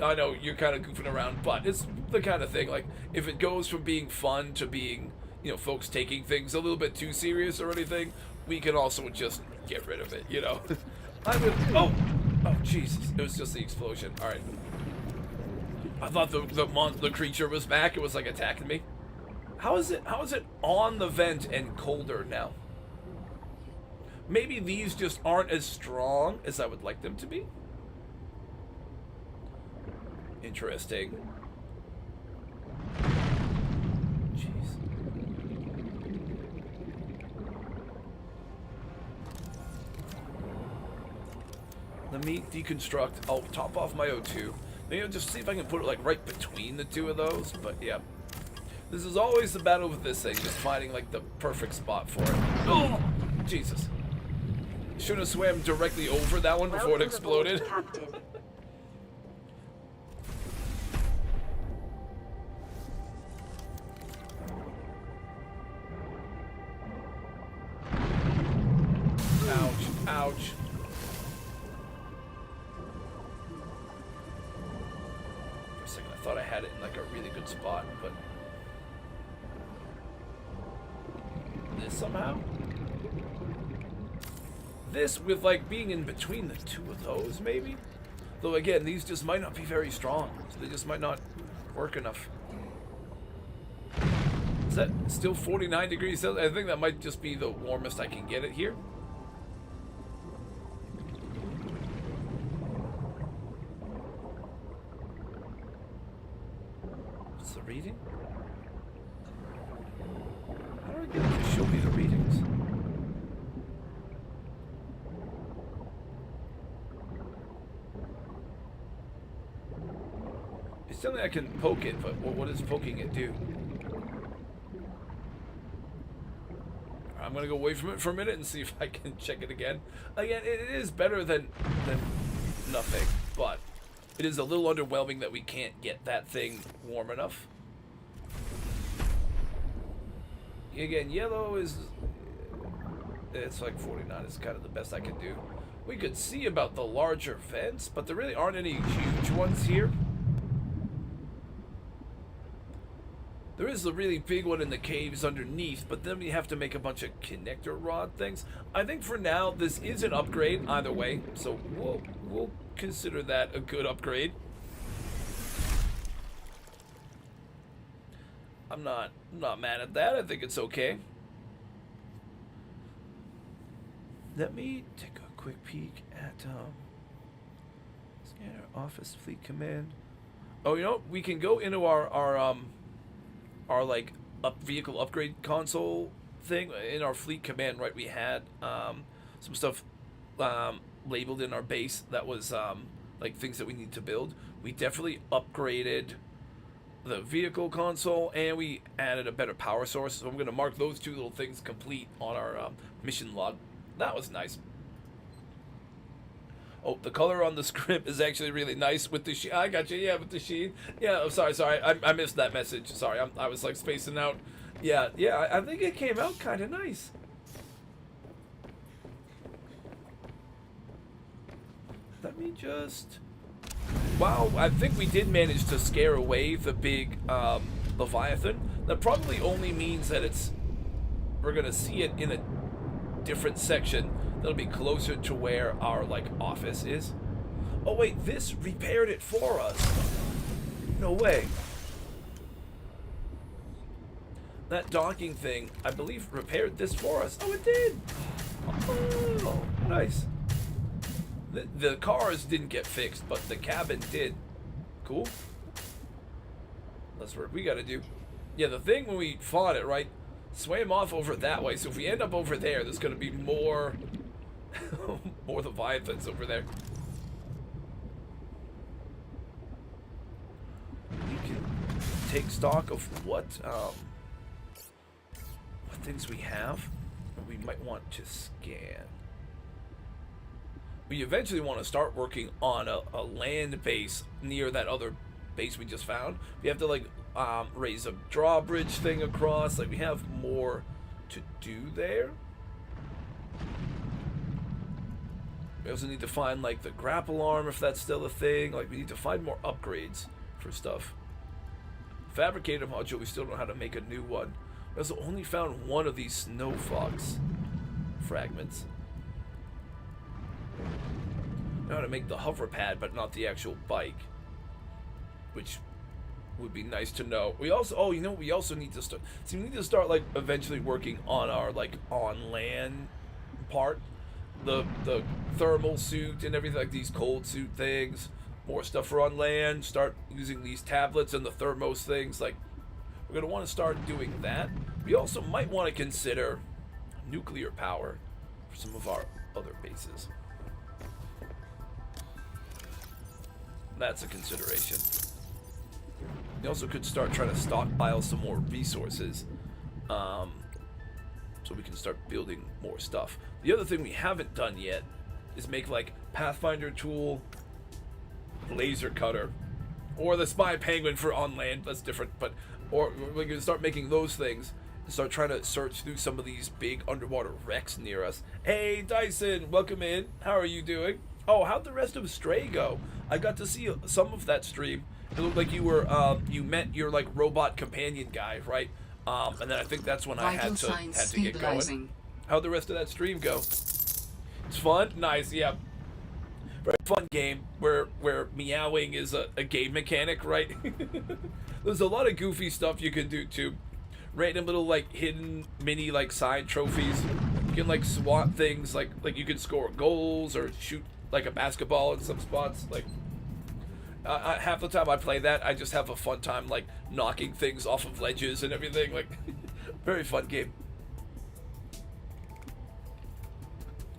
I know you're kind of goofing around, but it's the kind of thing, like, if it goes from being fun to being, you know, folks taking things a little bit too serious or anything, we can also just get rid of it, you know? Oh, Jesus, it was just the explosion. All right. I thought the creature was back. It was, like, attacking me. How is it on the vent and colder now? Maybe these just aren't as strong as I would like them to be. Interesting. Jeez. Let me deconstruct. I'll top off my O2. Maybe I'll just see if I can put it like right between the two of those. But yeah. This is always the battle with this thing, just finding like the perfect spot for it. Oh! Jesus. Should have swam directly over that one before it exploded. Ouch, ouch. For a second I thought I had it in like a really good spot, but this somehow? This with like being in between the two of those, maybe? Though again, these just might not be very strong, so they just might not work enough. Is that still 49 degrees Celsius? I think that might just be the warmest I can get it here. What's the reading? How do I get it to show me the readings? It's something I can poke it, but what does poking it do? I'm gonna go away from it for a minute and see if I can check it again. Again, it is better than nothing, but it is a little underwhelming that we can't get that thing warm enough. Again, yellow is, it's like 49 is kind of the best I can do. We could see about the larger vents, but there really aren't any huge ones here. There is a really big one in the caves underneath, but then we have to make a bunch of connector rod things. I think for now, this is an upgrade either way, so we'll consider that a good upgrade. I'm not mad at that. I think it's okay. Let me take a quick peek at scanner office fleet command. Oh, you know, we can go into our like vehicle upgrade console thing in our fleet command, right? We had some stuff labeled in our base that was like things that we need to build. We definitely upgraded the vehicle console and we added a better power source, so I'm going to mark those two little things complete on our mission log. That was nice. Oh, the color on the script is actually really nice with the sheen. I got you, yeah, with the sheen. Yeah, I'm sorry, I missed that message. Sorry, I was like spacing out. Yeah, I think it came out kind of nice. Let me just... Wow, I think we did manage to scare away the big Leviathan. That probably only means that we're gonna see it in a different section that'll be closer to where our like office is. Oh wait, this repaired it for us. No way. that docking thing, I believe, repaired this for us. Oh, it did. Oh, nice. The cars didn't get fixed, but the cabin did. Cool. That's what we gotta do. Yeah, the thing when we fought it, right, swam off over that way. So if we end up over there, there's gonna be more, more Leviathans over there. We can take stock of what things we have, and we might want to scan. We eventually want to start working on a land base near that other base we just found. We have to like raise a drawbridge thing across. Like we have more to do there. We also need to find like the grapple arm if that's still a thing. Like we need to find more upgrades for stuff. Fabricator module, we still don't know how to make a new one. We also only found one of these snow fox fragments. I know how to make the hover pad, but not the actual bike, which would be nice to know. We also, oh, you know, we also need to start. So we need to start like eventually working on our like on land part, the thermal suit and everything, like these cold suit things. More stuff for on land. Start using these tablets and the thermos things. Like we're gonna want to start doing that. We also might want to consider nuclear power for some of our other bases. That's a consideration. We also could start trying to stockpile some more resources, so we can start building more stuff. The other thing we haven't done yet is make like Pathfinder tool, laser cutter, or the spy penguin for on land. That's different, but or we can start making those things and start trying to search through some of these big underwater wrecks near us. Hey Dyson, welcome in. How are you doing? Oh, how'd the rest of Stray go? I got to see some of that stream. It looked like you were you met your like robot companion guy, right? And then I think that's when I had to get going. How'd the rest of that stream go? It's fun, nice, yeah. Very fun game where meowing is a game mechanic, right? There's a lot of goofy stuff you can do too. Random little like hidden mini like side trophies. You can like swat things, like you can score goals or shoot like a basketball in some spots. Like half the time I play that, I just have a fun time like knocking things off of ledges and everything. Like very fun game.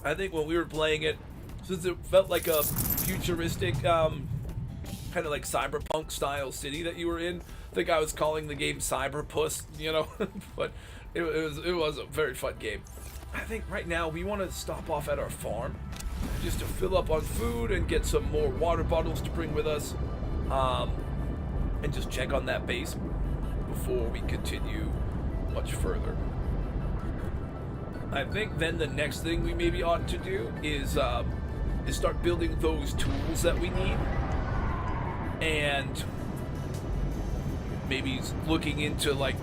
I think when we were playing it, since it felt like a futuristic kind of like cyberpunk style city that you were in, I think I was calling the game Cyberpuss, you know. But it was a very fun game. I think right now we want to stop off at our farm just to fill up on food and get some more water bottles to bring with us, and just check on that base before we continue much further. I think then the next thing we maybe ought to do is start building those tools that we need, and maybe looking into like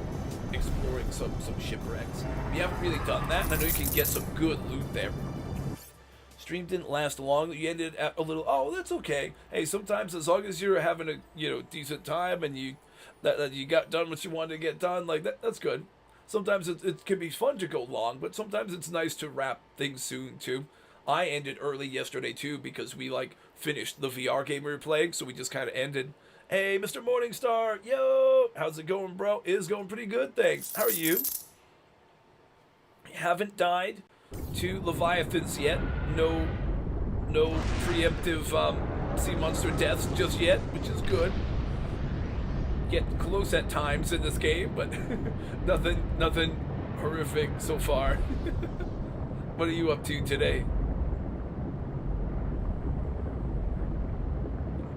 exploring some shipwrecks. We haven't really done that, and I know you can get some good loot there. Stream didn't last long. You ended at a little. Oh, that's okay. Hey, sometimes as long as you're having a decent time and you got done what you wanted to get done, like that's good. Sometimes it can be fun to go long, but sometimes it's nice to wrap things soon too. I ended early yesterday too because we like finished the VR game we were playing, so we just kind of ended. Hey, Mr. Morningstar, yo, how's it going, bro? It's going pretty good, thanks. How are you? Haven't died to Leviathans yet. No preemptive sea monster deaths just yet, which is good. Get close at times in this game, but nothing horrific so far. What are you up to today?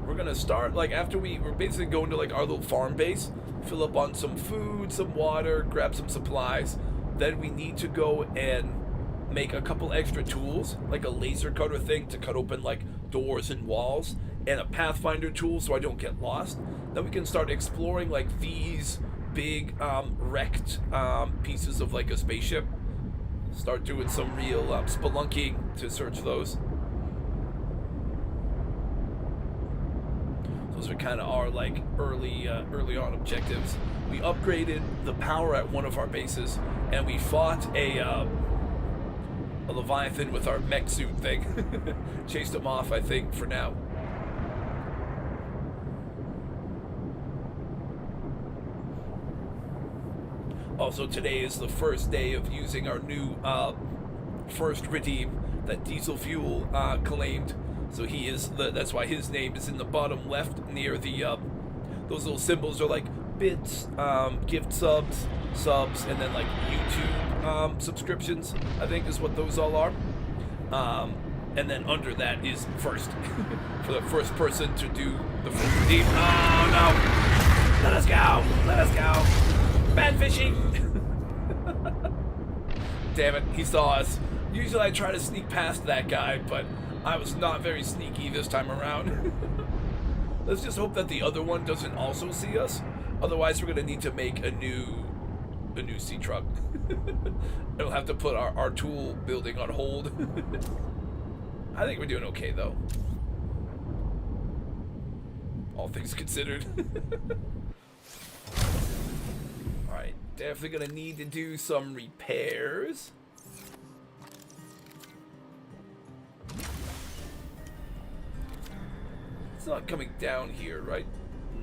We're gonna start like after we're basically going to like our little farm base, fill up on some food, some water, grab some supplies. Then we need to go and make a couple extra tools, like a laser cutter thing to cut open like doors and walls, and a Pathfinder tool so I don't get lost. Then we can start exploring like these big wrecked pieces of like a spaceship. Start doing some real spelunking to search those. So Those are kind of our like early on objectives. We upgraded the power at one of our bases, and we fought a Leviathan with our mech suit thing. Chased him off, I think, for now. Also, today is the first day of using our new first redeem that Diesel Fuel claimed. So he is that's why his name is in the bottom left near the those little symbols are like bits, gift subs, and then like YouTube subscriptions, I think is what those all are. And then under that is first for the first person to do the first redeem. Oh no! Let us go! Let us go! Bad fishing! Damn it, he saw us. Usually I try to sneak past that guy, but I was not very sneaky this time around. Let's just hope that the other one doesn't also see us. Otherwise, we're gonna need to make a new sea truck. We'll have to put our tool building on hold. I think we're doing okay though. All things considered. Alright, definitely gonna need to do some repairs. It's not coming down here, right?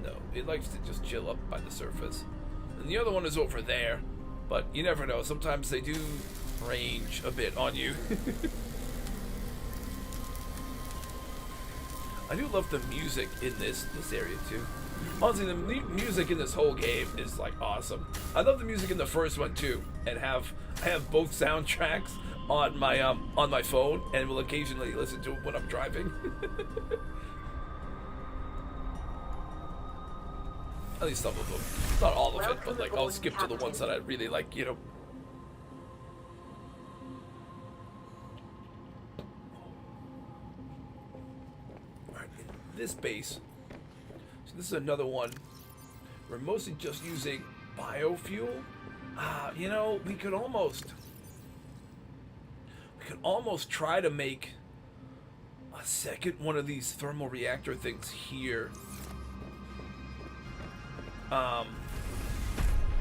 No, it likes to just chill up by the surface. And the other one is over there, but you never know. Sometimes they do range a bit on you. I do love the music in this area too. Honestly, the music in this whole game is like awesome. I love the music in the first one too, and I have both soundtracks on my phone, and will occasionally listen to it when I'm driving. At least some of them, not all of it, but like I'll skip to the ones that I really like, you know. Alright, in this base, so this is another one. We're mostly just using biofuel. You know, we could almost try to make a second one of these thermal reactor things here.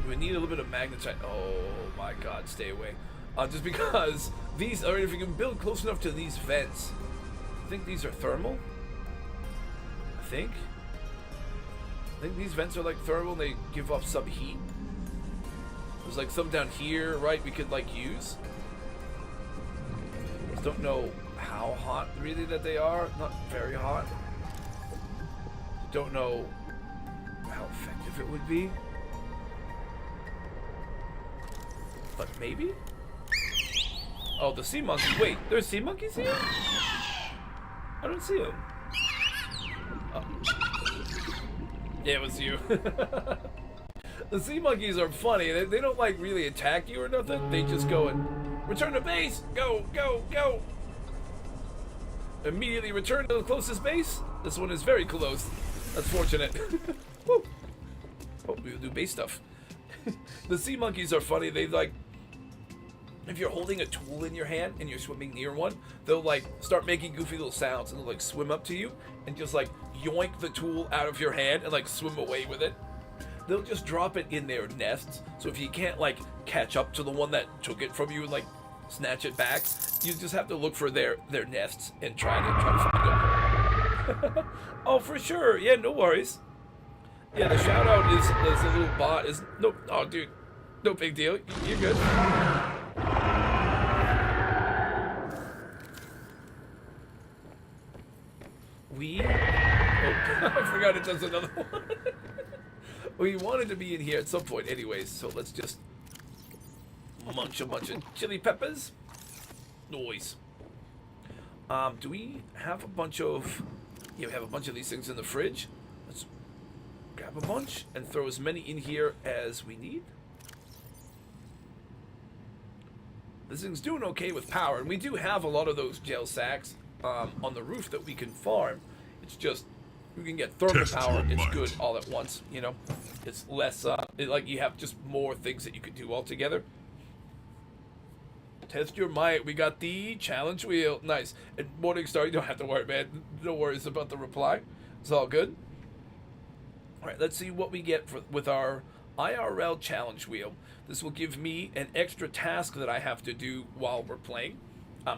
We need a little bit of magnetite. Oh my god, stay away. Just because these are, if you can build close enough to these vents, I think these are thermal. I think these vents are like thermal. They give off some heat. There's like some down here, right? We could like use. Just don't know how hot really that they are. Not very hot. Don't know how effective it would be. But maybe? Oh, the sea monkeys. Wait, there's sea monkeys here? I don't see them. Oh. Yeah, it was you. The sea monkeys are funny. They don't like really attack you or nothing. They just go and return to base. Go, go, go. Immediately return to the closest base. This one is very close. That's fortunate. Woo. Oh, we'll do base stuff. The sea monkeys are funny. They like, if you're holding a tool in your hand and you're swimming near one, they'll like start making goofy little sounds and they'll like swim up to you and just like yoink the tool out of your hand and like swim away with it. They'll just drop it in their nests. So if you can't like catch up to the one that took it from you and like snatch it back, you just have to look for their nests and try to find them. Oh, for sure. Yeah, no worries. Yeah, the shout out is a little bot. Is no, oh, dude, no big deal. You're good. I forgot it does another one. We wanted to be in here at some point, anyways. So let's just munch a bunch of chili peppers. Noise. Do we have a bunch of? Yeah, we have a bunch of these things in the fridge. Let's grab a bunch and throw as many in here as we need. This thing's doing okay with power, and we do have a lot of those gel sacks on the roof that we can farm. It's just we can get thermal power. It's good all at once, you know. It's less like you have just more things that you could do all together. Test your might. We got the challenge wheel. Nice. And Morningstar, you don't have to worry, man. No worries about the reply. It's all good. All right, let's see what we get with our IRL challenge wheel. This will give me an extra task that I have to do while we're playing.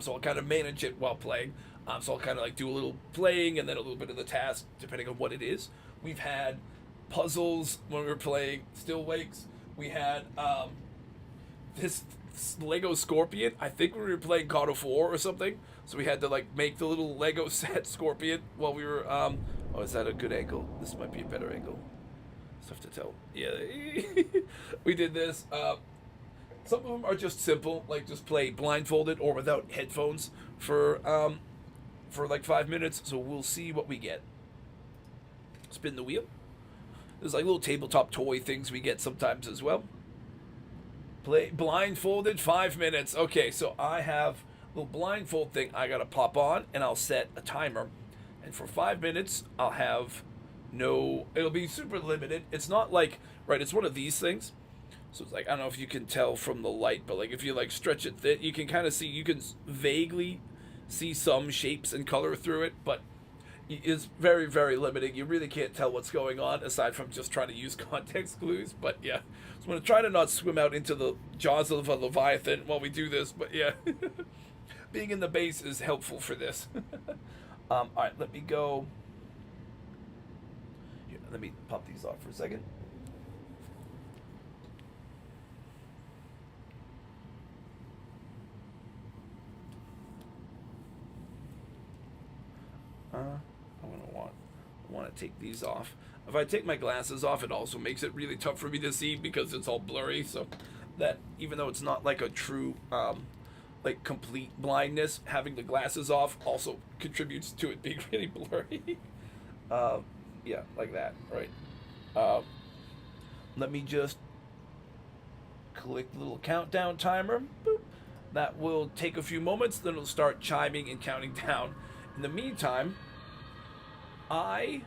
So I'll kind of manage it while playing. So I'll kind of like do a little playing and then a little bit of the task, depending on what it is. We've had puzzles when we were playing Still Wakes. We had this Lego Scorpion. I think we were playing God of War or something. So we had to like make the little Lego set Scorpion while we were. Oh, is that a good angle? This might be a better angle. It's tough to tell. Yeah, we did this. Some of them are just simple, like just play blindfolded or without headphones for like 5 minutes. So we'll see what we get. Spin the wheel. There's like little tabletop toy things we get sometimes as well. Play blindfolded 5 minutes. Okay, so I have a little blindfold thing I gotta pop on, and I'll set a timer. And for 5 minutes, I'll have no. It'll be super limited. It's not like it's one of these things. So it's like, I don't know if you can tell from the light, but like if you like stretch it thin, you can kind of see, you can vaguely see some shapes and color through it, but it's very, very limiting. You really can't tell what's going on aside from just trying to use context clues. But yeah, so I'm going to try to not swim out into the jaws of a Leviathan while we do this. But yeah, being in the base is helpful for this. All right, let me go. Here, let me pop these off for a second. I want to take these off. If I take my glasses off, it also makes it really tough for me to see because it's all blurry. So that even though it's not like a true like complete blindness, having the glasses off also contributes to it being really blurry. Yeah, like that, right? Let me just click the little countdown timer. Boop. That will take a few moments, then it'll start chiming and counting down. In the meantime, I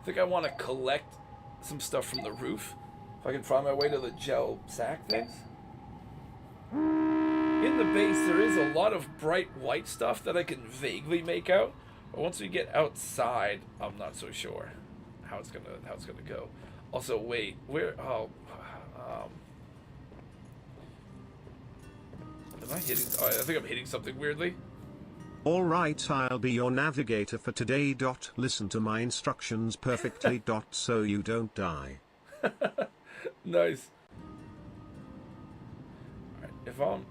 think I want to collect some stuff from the roof. If I can find my way to the gel sack things. In the base, there is a lot of bright white stuff that I can vaguely make out. But once we get outside, I'm not so sure how it's gonna go. Also, wait, where? Oh, am I hitting? Oh, I think I'm hitting something weirdly. Alright, I'll be your navigator for today. Listen to my instructions perfectly. So you don't die. Nice. Alright,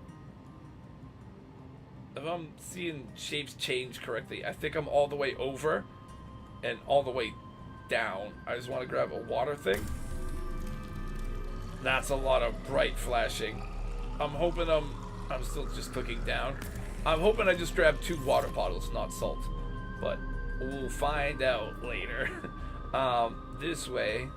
if I'm seeing shapes change correctly, I think I'm all the way over and all the way down. I just want to grab a water thing. That's a lot of bright flashing. I'm hoping I'm still just clicking down. I'm hoping I just grabbed 2 water bottles, not salt. But we'll find out later. This way.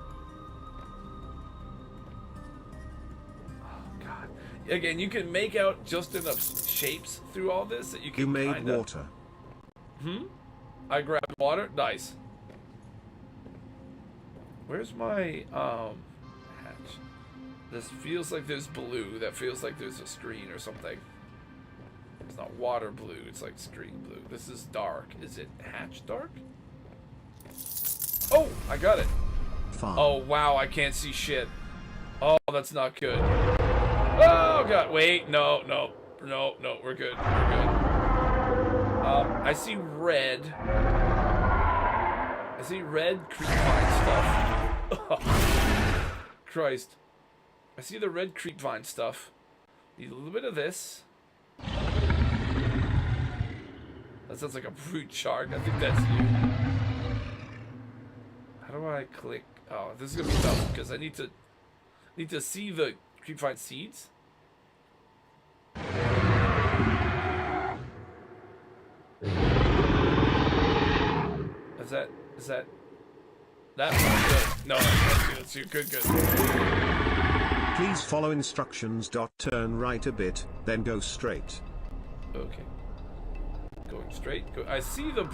Oh, God. Again, you can make out just enough shapes through all this that you can. You made water. I grabbed water? Nice. Where's my, hatch? This feels like there's blue. That feels like there's a screen or something. It's not water blue, it's like screen blue. This is dark. Is it hatch dark? Oh, I got it. Fine. Oh, wow, I can't see shit. Oh, that's not good. Oh, God, wait, no, we're good, I see red. I see red creepvine stuff. Christ. I see the red creepvine stuff. Need a little bit of this. That sounds like a brute shark. I think that's you. How do I click? Oh, this is gonna be tough because I need to see the creepvine seeds. Is that good? No, that's you. Good. Please follow instructions. Turn right a bit, then go straight. Okay. Going straight. I see the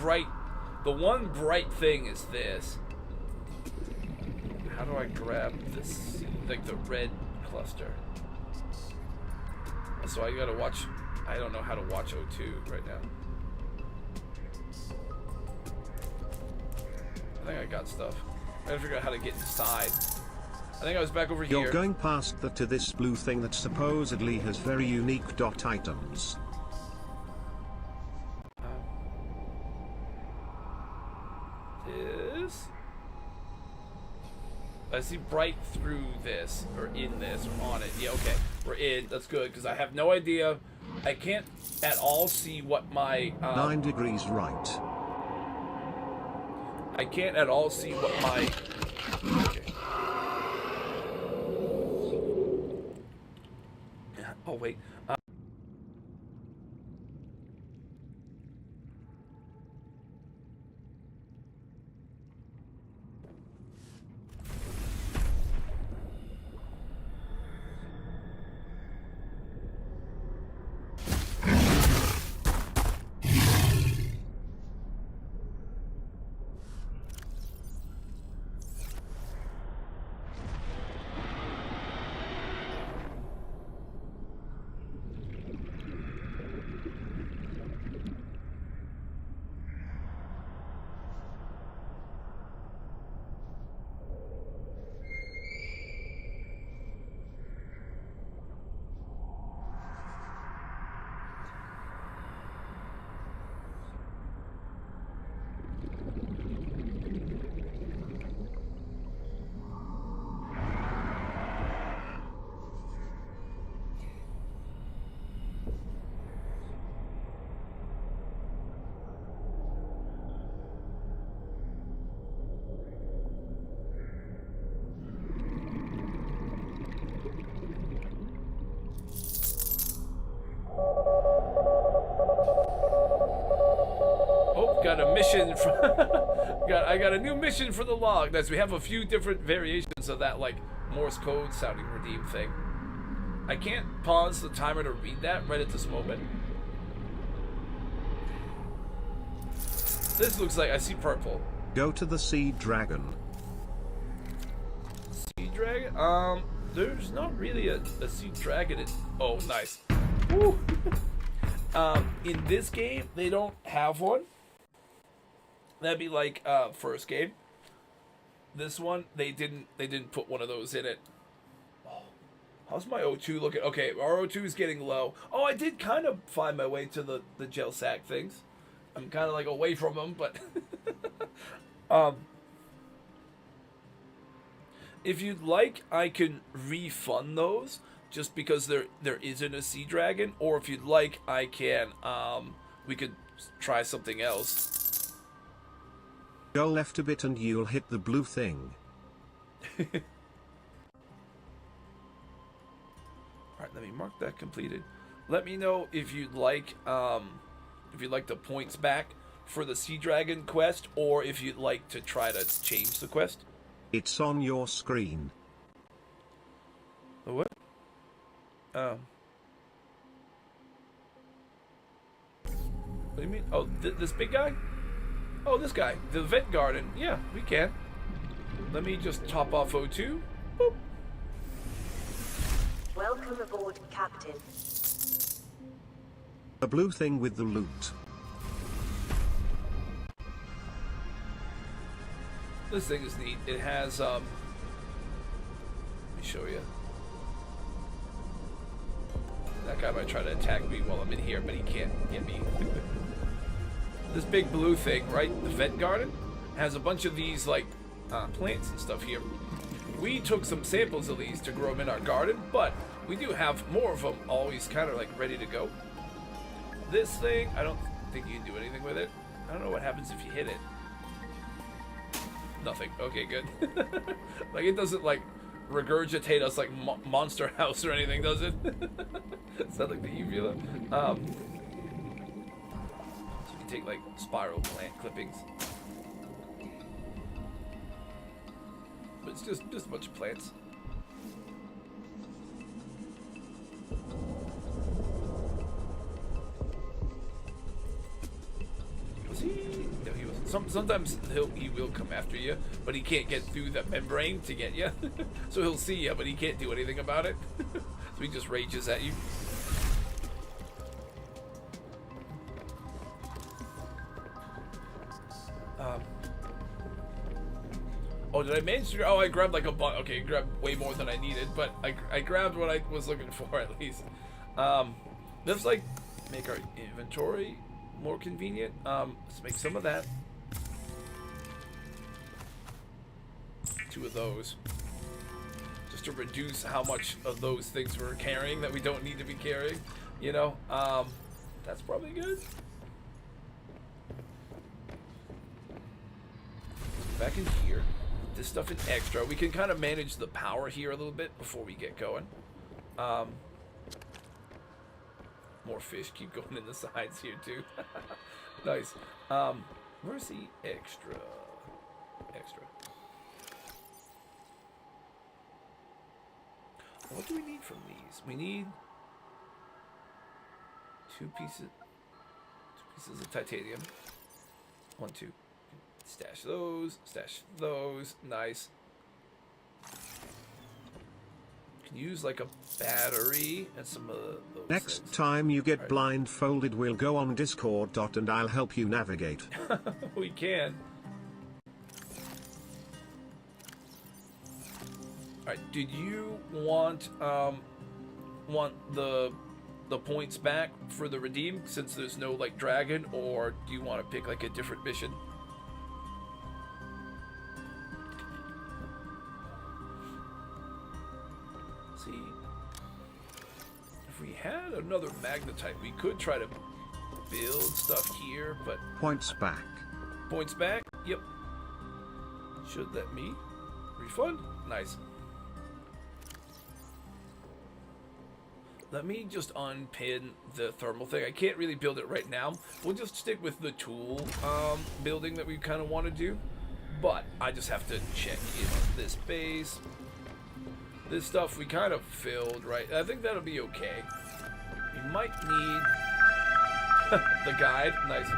one bright thing is this. How do I grab this, like the red cluster? So I gotta watch, I don't know how to watch O2 right now. I think I got stuff. I gotta figure out how to get inside. I think I was back over here. You're going past to this blue thing that supposedly has very unique dot items. This? I see bright through this, or in this, or on it. Yeah, okay. We're in. That's good, because I have no idea. I can't at all see what my... 9 degrees right. I can't at all see what my... Okay. Oh, wait. Got a mission for I got a new mission for the log. That's we have a few different variations of that like Morse code sounding redeem thing. I can't pause the timer to read that right at this moment. This looks like I see purple. Go to the sea dragon. Sea dragon? There's not really a sea dragon. Oh, nice. Woo. In this game, they don't have one. That'd be like first game. This one, they didn't put one of those in it. Oh, how's my O2 looking? Okay, our O2 is getting low. Oh, I did kind of find my way to the gel sack things. I'm kind of like away from them, but if you'd like, I can refund those just because there isn't a sea dragon, or if you'd like, I can we could try something else. Go left a bit and you'll hit the blue thing. Alright, let me mark that completed. Let me know if you'd like the points back for the Sea Dragon quest, or if you'd like to try to change the quest. It's on your screen. The what? What do you mean? Oh, this big guy? Oh, this guy. The vet garden. Yeah, we can. Let me just top off O2. Boop. Welcome aboard, Captain. The blue thing with the loot. This thing is neat. It has, let me show you. That guy might try to attack me while I'm in here, but he can't get me. This big blue thing, right? The vet garden has a bunch of these like plants and stuff here. We took some samples of these to grow them in our garden, but we do have more of them always kind of like ready to go. This thing, I don't think you can do anything with it. I don't know what happens if you hit it. Nothing. Okay, good. Like it doesn't like regurgitate us like Monster House or anything, does it? It's not like the uvula. Take like spiral plant clippings, but it's just a bunch of plants. Was he? No, he wasn't. Sometimes he will come after you, but he can't get through the membrane to get you. So he'll see you, but he can't do anything about it. So he just rages at you. Oh Oh, did I manage to? Oh, I grabbed like a bunch. Okay, I grabbed way more than I needed, but I grabbed what I was looking for at least. Let's like make our inventory more convenient. Let's make some of that. 2 of those. Just to reduce how much of those things we're carrying that we don't need to be carrying. You know, that's probably good. Back in here. This stuff in extra. We can kind of manage the power here a little bit before we get going. More fish keep going in the sides here too. Nice. Where's the extra? Extra. What do we need from these? We need 2 pieces of titanium. 1, 2. Stash those. Nice. Can use like a battery and some of those Next things. time you get blindfolded, we'll go on Discord. And I'll help you navigate. We can. Alright, did you want the points back for the redeem since there's no like dragon, or do you want to pick like a different mission? See, if we had another magnetite, we could try to build stuff here, but Points back. points back. Yep. Should let me refund. Nice. Let me just unpin the thermal thing. I can't really build it right now. We'll just stick with the tool building that we kind of want to do. But I just have to check in on this base. This stuff we kind of filled, right? I think that'll be okay. We might need the guide. Nice.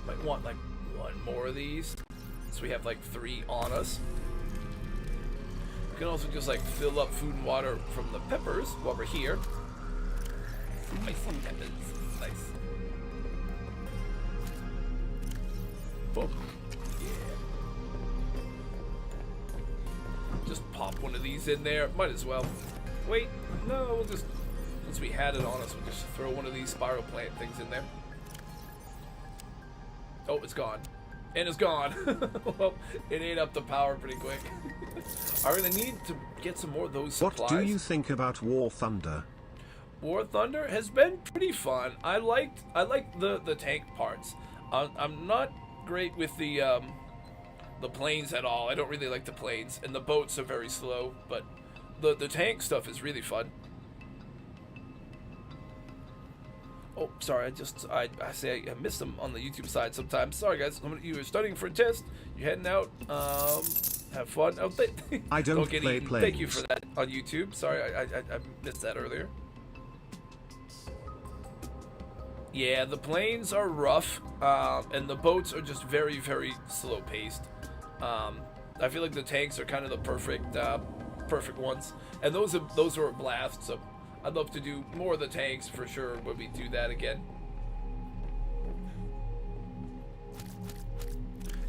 Might want like 1 more of these. So we have like 3 on us. We can also just like fill up food and water from the peppers while we're here. Spicy peppers. Nice. Boom. Yeah. Just pop one of these in there. Might as well. Wait, no, we'll just, since we had it on us, we'll just throw one of these spiral plant things in there. Oh, it's gone. And it's gone. Well, it ate up the power pretty quick. Are we gonna need to get some more of those supplies? What do you think about War Thunder? War Thunder has been pretty fun. I liked the tank parts. I'm not great with the planes at all. I don't really like the planes, and the boats are very slow. But the tank stuff is really fun. Oh, sorry. I say I miss them on the YouTube side sometimes. Sorry, guys. You were studying for a test. You're heading out. Have fun. Oh, I don't get play eaten. planes. Thank you for that on YouTube. Sorry, I missed that earlier. Yeah, the planes are rough, and the boats are just very, very slow paced. I feel like the tanks are kind of the perfect ones, and those are a blast. So I'd love to do more of the tanks for sure when we do that again.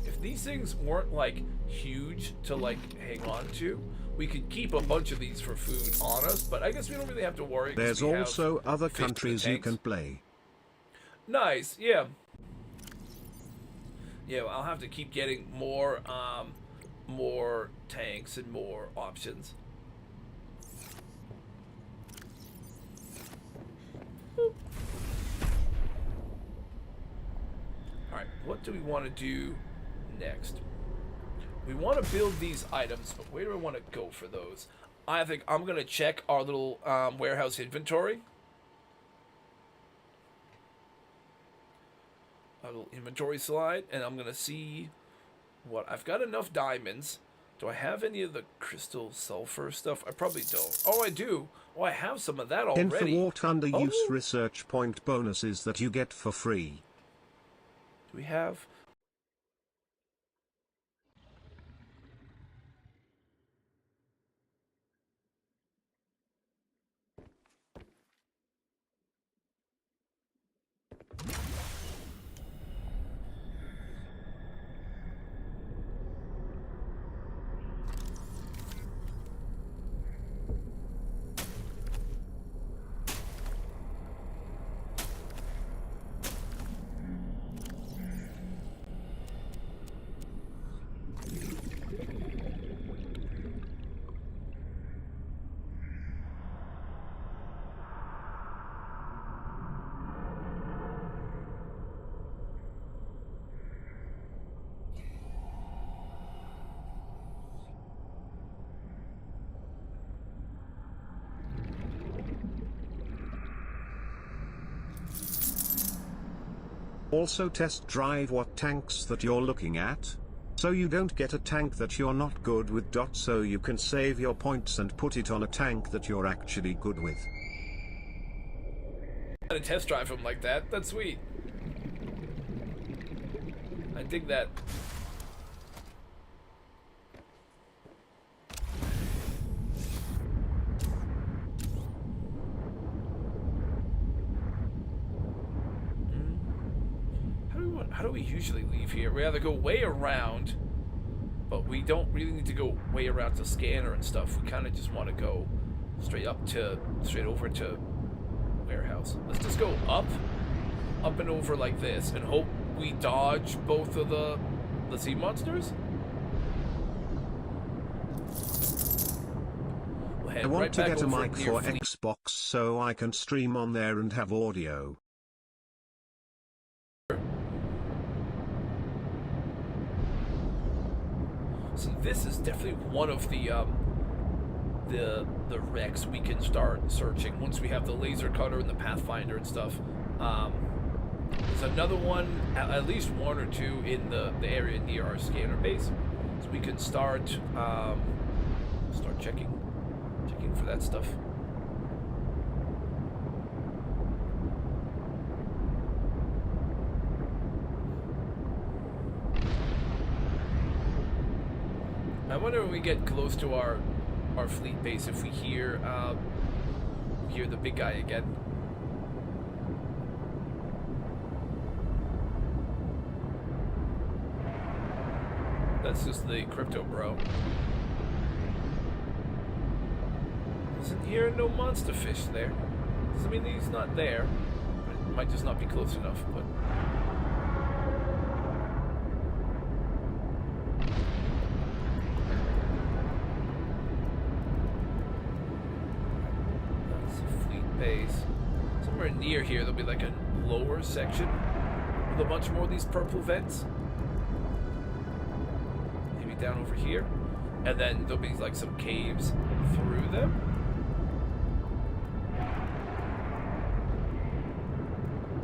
If these things weren't like huge to like hang on to, we could keep a bunch of these for food on us, but I guess we don't really have to worry. There's we have also other fish in the countries you tanks. can play. Nice, yeah. Yeah, I'll have to keep getting more tanks and more options. Alright, what do we want to do next? We want to build these items, but where do I want to go for those? I think I'm going to check our little warehouse inventory. A little inventory slide, and I'm going to see what... I've got enough diamonds. Do I have any of the crystal sulfur stuff? I probably don't. Oh, I do. Oh, I have some of that already. In War Thunder use Oh. research point bonuses that you get for free. Do we have... Also test drive what tanks that you're looking at. So you don't get a tank that you're not good with. So you can save your points and put it on a tank that you're actually good with. Gotta test drive them like that. That's sweet. I dig that. How do we usually leave here? We either go way around, but we don't really need to go way around to scanner and stuff. We kind of just want to go straight over to warehouse. Let's just go up and over like this, and hope we dodge both of the sea monsters. We'll head I want right to back get a over mic near for Fleet. Xbox so I can stream on there and have audio. So this is definitely one of the wrecks we can start searching once we have the laser cutter and the pathfinder and stuff. There's another one, at least one or two in the area near our scanner base, so we can start checking for that stuff. I wonder when we get close to our fleet base if we hear the big guy again. That's just the crypto bro. Isn't here no monster fish there? Doesn't mean that he's not there. It might just not be close enough, but. Base. Somewhere near here there'll be like a lower section with a bunch more of these purple vents. Maybe down over here. And then there'll be like some caves through them.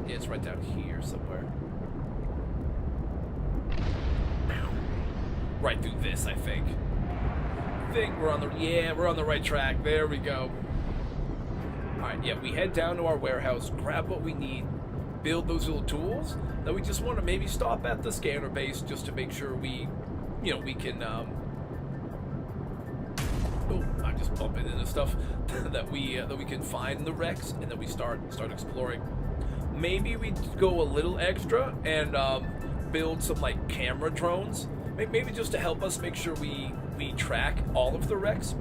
Yeah, it's right down here somewhere. Right through this, I think. We're on the right track. There we go. Alright, yeah, we head down to our warehouse, grab what we need, build those little tools. Then we just want to maybe stop at the scanner base just to make sure we can, oh, I'm just bumping into stuff that we can find in the wrecks, and then we start exploring. Maybe we go a little extra and build some like camera drones, maybe just to help us make sure we track all of the wrecks.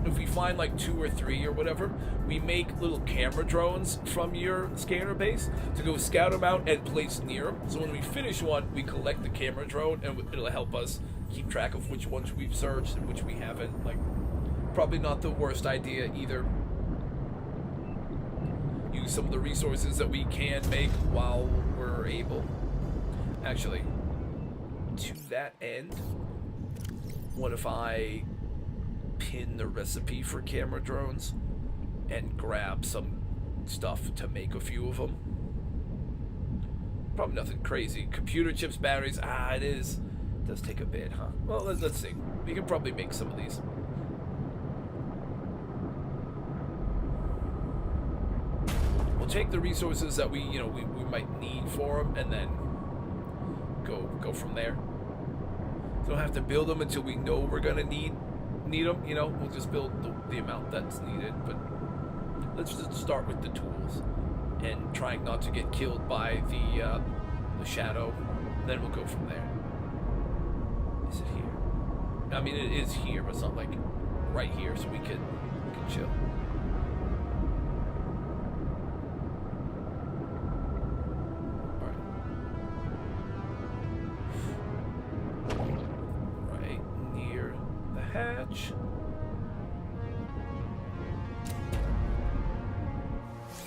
If we find like 2 or 3 or whatever, we make little camera drones from your scanner base to go scout them out and place near them. So when we finish one, we collect the camera drone, and it'll help us keep track of which ones we've searched and which we haven't. Like, probably not the worst idea either. Use some of the resources that we can make while we're able. Actually, to that end, what if I pin the recipe for camera drones and grab some stuff to make a few of them? Probably nothing crazy. Computer chips, batteries, it does take a bit, huh? Well, let's see. We can probably make some of these. We'll take the resources that we might need for them, and then go from there. So don't have to build them until we know we're gonna need them, we'll just build the amount that's needed. But let's just start with the tools and trying not to get killed by the shadow. Then we'll go from there. Is it here? I mean, it is here, but it's not like right here, so we can chill. Right near the hatch.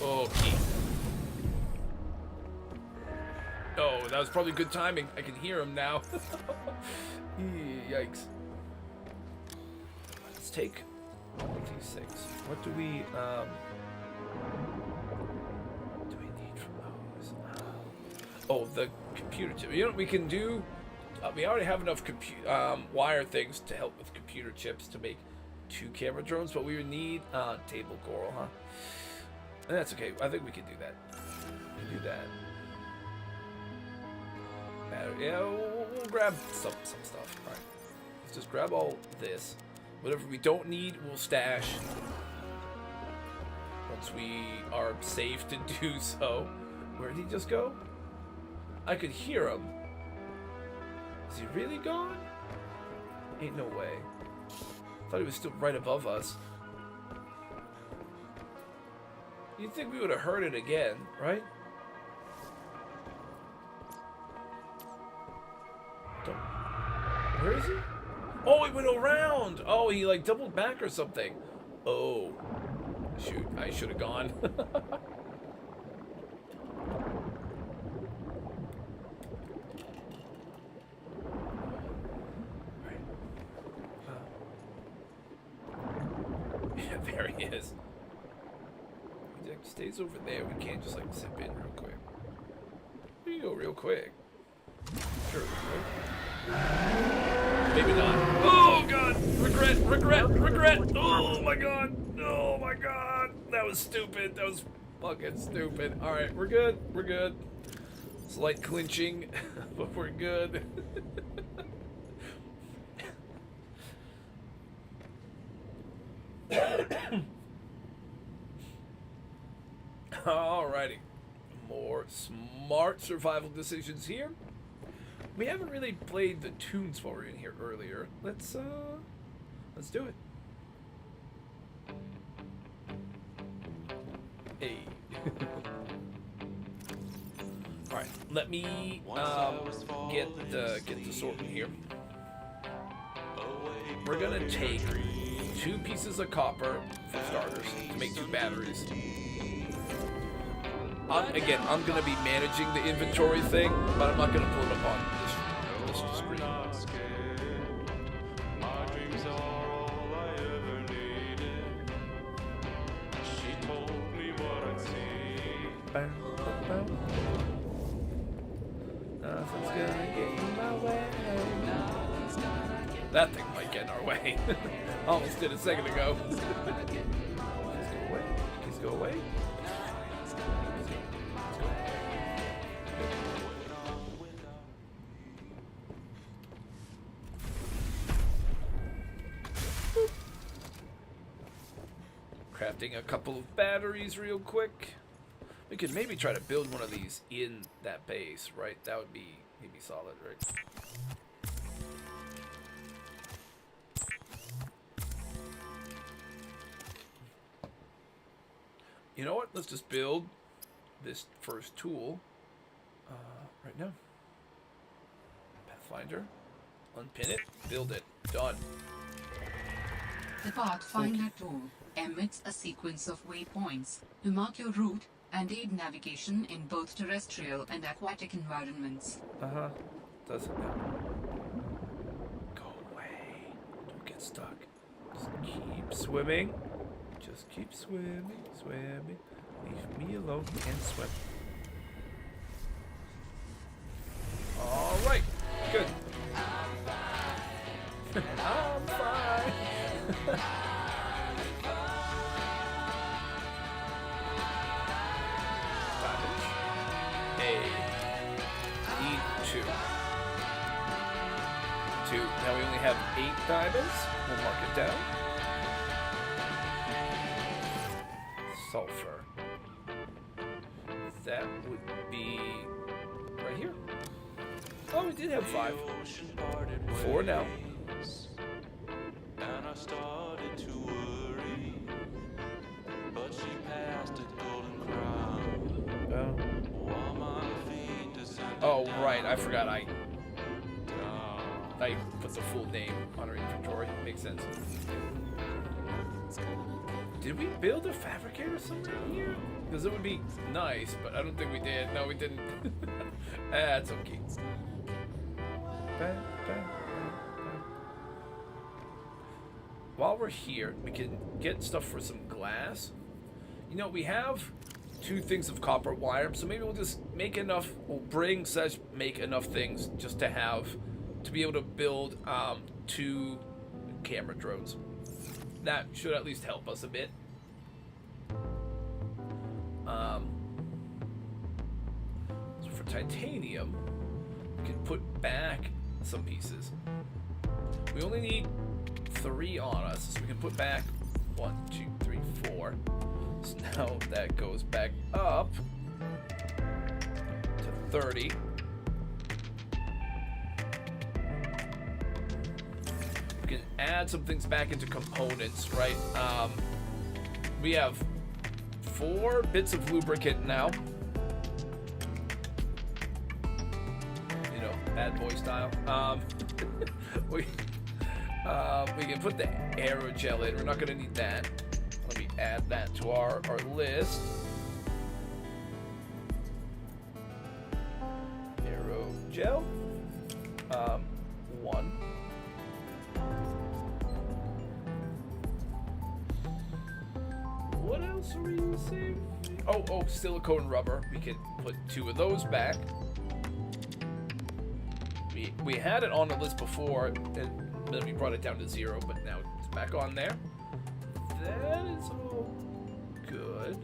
Okay. Oh, that was probably good timing. I can hear him now. Yikes. Let's take T6. What do we need from those? Oh, the computer chip. You know what we can do? We already have enough wire things to help with computer chips to make 2 camera drones, but we would need table coral, huh? And that's okay. I think we can do that. We can do that. Yeah, we'll grab some stuff. All right. Let's just grab all this. Whatever we don't need, we'll stash. Once we are safe to do so. Where did he just go? I could hear him. Is he really gone? Ain't no way. Thought he was still right above us. You'd think we would have heard it again, right? Where is he? Oh, he went around! Oh, he like doubled back or something. Oh. Shoot, I should have gone. Yeah, there he is. He stays over there. We can't just like zip in real quick. We can go real quick. Sure, right? Maybe not. Oh god! Regret! Oh my god! Oh my god! That was stupid. That was fucking stupid. Alright, we're good. We're good. Slight clinching, but we're good. Alrighty. More smart survival decisions here. We haven't really played the tunes while we were in here earlier. Let's do it. Hey. Alright, let me get the sorting here. We're gonna take 2 pieces of copper for starters to make 2 batteries. Again, I'm gonna be managing the inventory thing, but I'm not gonna pull it up on this screen. My dreams are all I ever needed. She told me what I'd see. Nothing's gonna get in my way. That thing might get in our way. Almost did a second ago. Please go away. Crafting a couple of batteries real quick. We could maybe try to build one of these in that base, right? That would be maybe solid, right? You know what? Let's just build this first tool right now. Pathfinder. Unpin it. Build it. Done. The Pathfinder tool emits a sequence of waypoints to mark your route and aid navigation in both terrestrial and aquatic environments. Does it now? Go away. Don't get stuck. Just keep swimming. Just keep swimming. Leave me alone and swim. Alright. Good. I'm fine. Need 2. Now we only have 8 diamonds. We'll mark it down. Sulfur. That would be right here. Oh, we did have 5. 4 now. And I started to worry, but she passed a golden crown. Oh, right. I forgot. I put the full name on our inventory. Makes sense. Did we build a fabricator somewhere here? Because it would be nice, but I don't think we did. No, we didn't. That's okay. While we're here, we can get stuff for some glass. You know, we have 2 things of copper wire, so maybe we'll just make enough, we'll bring slash make enough things just to have, to be able to build 2 camera drones. That should at least help us a bit. So for titanium, we can put back some pieces. We only need 3 on us, so we can put back 1, 2, 3, 4. So now that goes back up to 30. We can add some things back into components, right? We have 4 bits of lubricant now. You know, bad boy style. We can put the aerogel in. We're not going to need that. Let me add that to our list. Aerogel. 1. What else are we using? Oh, silicone rubber. We can put 2 of those back. We had it on the list before, and then we brought it down to 0, but now it's back on there. That is all good.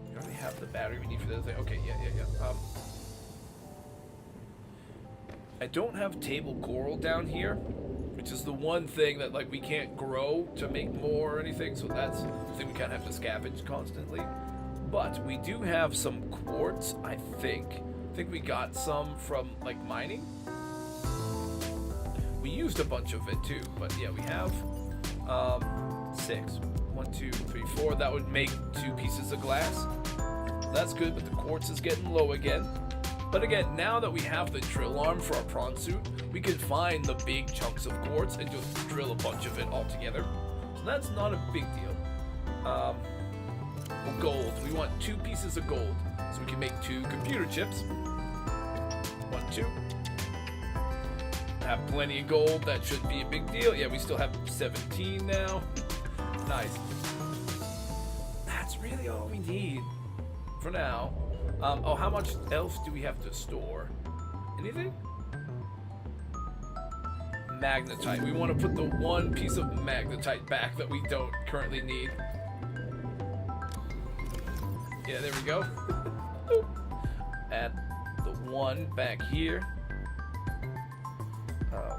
We already have the battery we need for the other thing. Okay, yeah. I don't have table coral down here, which is the one thing that like we can't grow to make more or anything, so that's the thing we kind of have to scavenge constantly. But we do have some quartz, I think. I think we got some from like mining. We used a bunch of it too, but yeah, we have 6. 1, 2, 3, 4. That would make 2 pieces of glass. That's good, but the quartz is getting low again. But again, now that we have the drill arm for our prawn suit, we can find the big chunks of quartz and just drill a bunch of it all together. So that's not a big deal. Gold. We want 2 pieces of gold, so we can make 2 computer chips. 1, 2. Have plenty of gold. That should be a big deal. Yeah, we still have 17 now. Nice. That's really all we need for now. Oh, how much else do we have to store? Anything? Magnetite. We want to put the 1 piece of magnetite back that we don't currently need. Yeah, there we go. Add the 1 back here.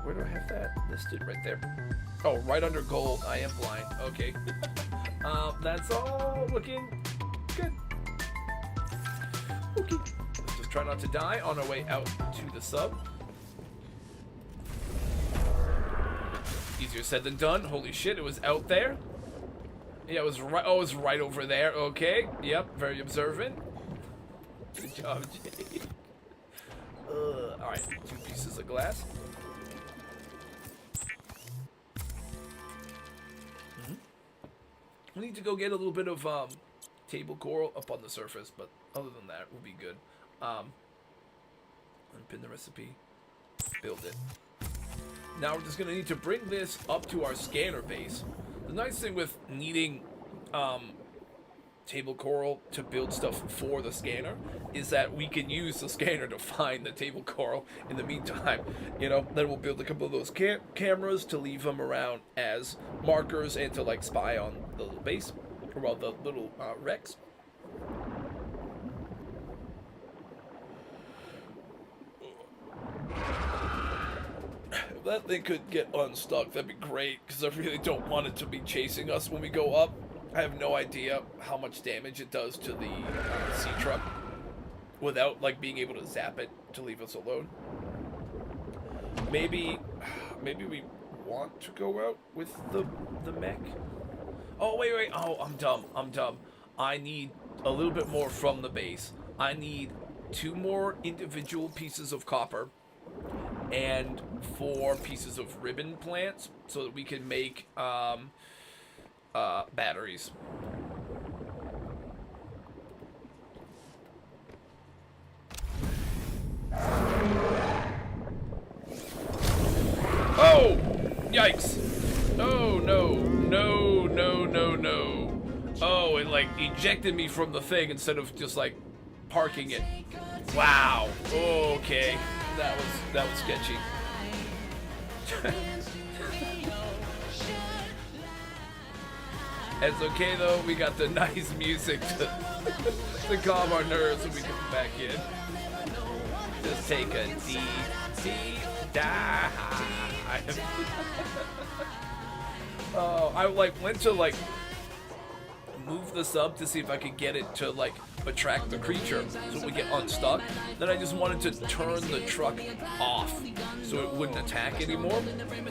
Where do I have that listed? Right there. Oh, right under gold. I am blind. Okay. That's all looking good. Okay. Let's just try not to die on our way out to the sub. Easier said than done. Holy shit, it was out there. Yeah, it was right. Oh, it was right over there. Okay. Yep. Very observant. Good job, Jake. All right. 2 pieces of glass. We need to go get a little bit of table coral up on the surface, but other than that, we'll be good. Unpin the recipe. Build it. Now we're just gonna need to bring this up to our scanner base. The nice thing with needing table coral to build stuff for the scanner is that we can use the scanner to find the table coral in the meantime. You know, then we'll build a couple of those cameras to leave them around as markers and to like spy on the little base, or well, the little wrecks. If that thing could get unstuck, that'd be great, because I really don't want it to be chasing us when we go up. I have no idea how much damage it does to the sea truck without like being able to zap it to leave us alone. Maybe we want to go out with the mech. Oh wait. Oh, I'm dumb. I need a little bit more from the base. I need 2 more individual pieces of copper and 4 pieces of ribbon plants so that we can make batteries. Oh! Yikes! Oh no. like ejected me from the thing instead of just like parking it. Wow. Okay. That was sketchy. It's okay though, we got the nice music to calm our nerves when we come back in. Just take a deep dive. Oh, I like went to like move the sub to see if I could get it to like attract the creature so we get unstuck. Then I just wanted to turn the truck off so it wouldn't attack anymore,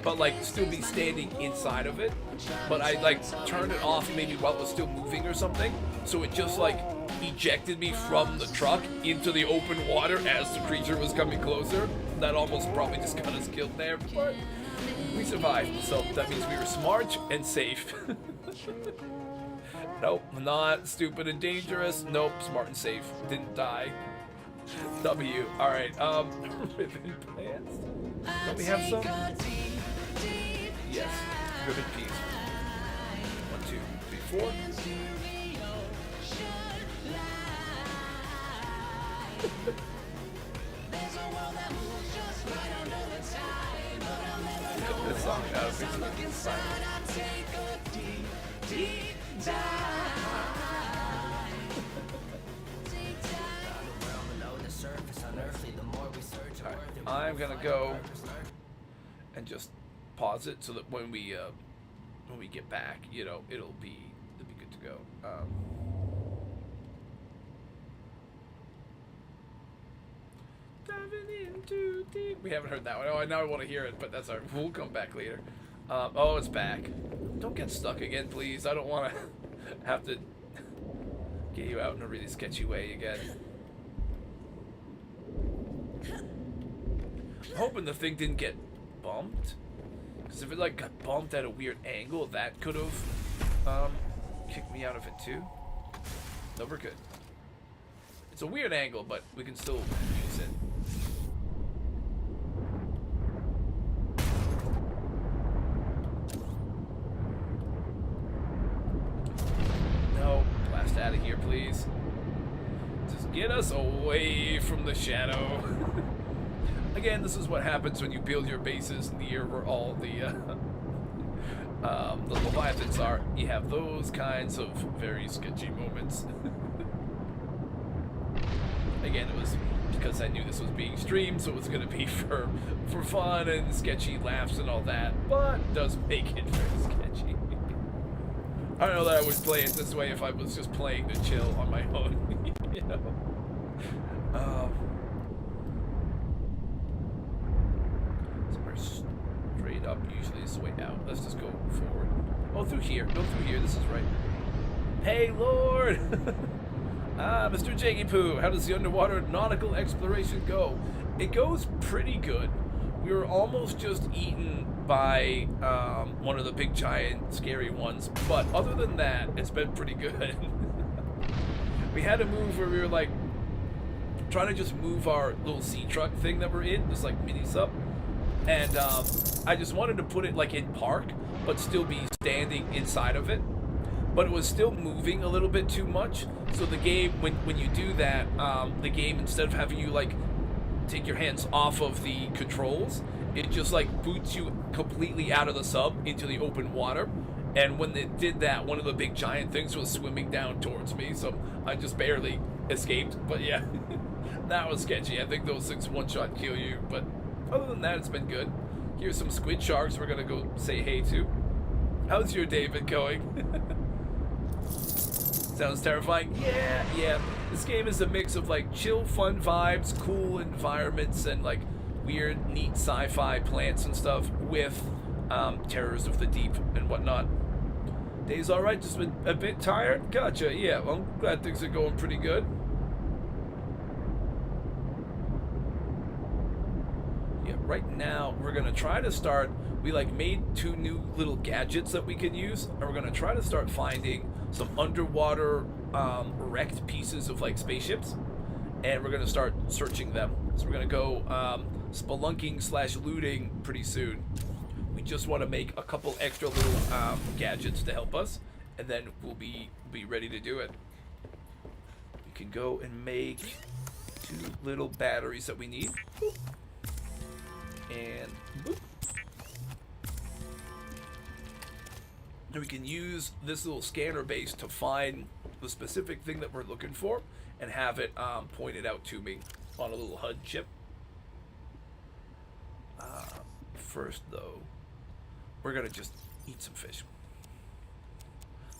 but like still be standing inside of it. But I like turned it off maybe while it was still moving or something, so it just like ejected me from the truck into the open water as the creature was coming closer. That almost probably just got us killed there, but we survived, so that means we were smart and safe. Nope, not stupid and dangerous. Nope, smart and safe. Didn't die. W. Alright, ribbon plants. Don't we have some? Yes, ribbon peas. 1, 2, 3, 4. This song, I don't think so. I'm gonna go and just pause it so that when we get back, you know, it'll be good to go. Diving in too deep. We haven't heard that one. Oh, now I want to hear it, but that's alright. We'll come back later. Oh, it's back. Don't get stuck again, please. I don't want to have to get you out in a really sketchy way again. I'm hoping the thing didn't get bumped, because if it like got bumped at a weird angle, that could have kicked me out of it too. No, we're good. It's a weird angle, but we can still use it. No, blast out of here, please. Just get us away from the shadow. Again, this is what happens when you build your bases near where all the Leviathans are. You have those kinds of very sketchy moments. Again, it was because I knew this was being streamed, so it was going to be for fun and sketchy laughs and all that, but it does make it very sketchy. I don't know that I would play it this way if I was just playing to chill on my own, you know? Somewhere straight up usually is the way out. Let's just go forward. Oh, through here. Go through here. This is right. Hey, Lord! Ah, Mr. Jaggy Poo, how does the underwater nautical exploration go? It goes pretty good. We were almost just eaten by one of the big giant scary ones, but other than that, it's been pretty good. We had a move where we were like trying to just move our little sea truck thing that we're in, this like mini sub, and I just wanted to put it like in park, but still be standing inside of it. But it was still moving a little bit too much, so the game, when you do that, the game, instead of having you like take your hands off of the controls, it just like boots you completely out of the sub into the open water. And when it did that, one of the big giant things was swimming down towards me, so I just barely escaped. But yeah, that was sketchy. I think those things one-shot kill you, but other than that, it's been good. Here's some squid sharks we're gonna go say hey to. How's your day been going? Sounds terrifying. Yeah. This game is a mix of like chill, fun vibes, cool environments, and like weird, neat sci-fi plants and stuff with terrors of the deep and whatnot. Day's alright, just been a bit tired? Gotcha, yeah, well, I'm glad things are going pretty good. Yeah, right now, we're gonna try to start, we like made 2 new little gadgets that we can use, and we're gonna try to start finding some underwater wrecked pieces of like spaceships, and we're gonna start searching them. So we're gonna go spelunking / looting pretty soon. We just want to make a couple extra little gadgets to help us, and then we'll be ready to do it. We can go and make 2 little batteries that we need. Boop. And boop. And we can use this little scanner base to find the specific thing that we're looking for and have it pointed out to me on a little HUD chip. First, though, we're gonna just eat some fish.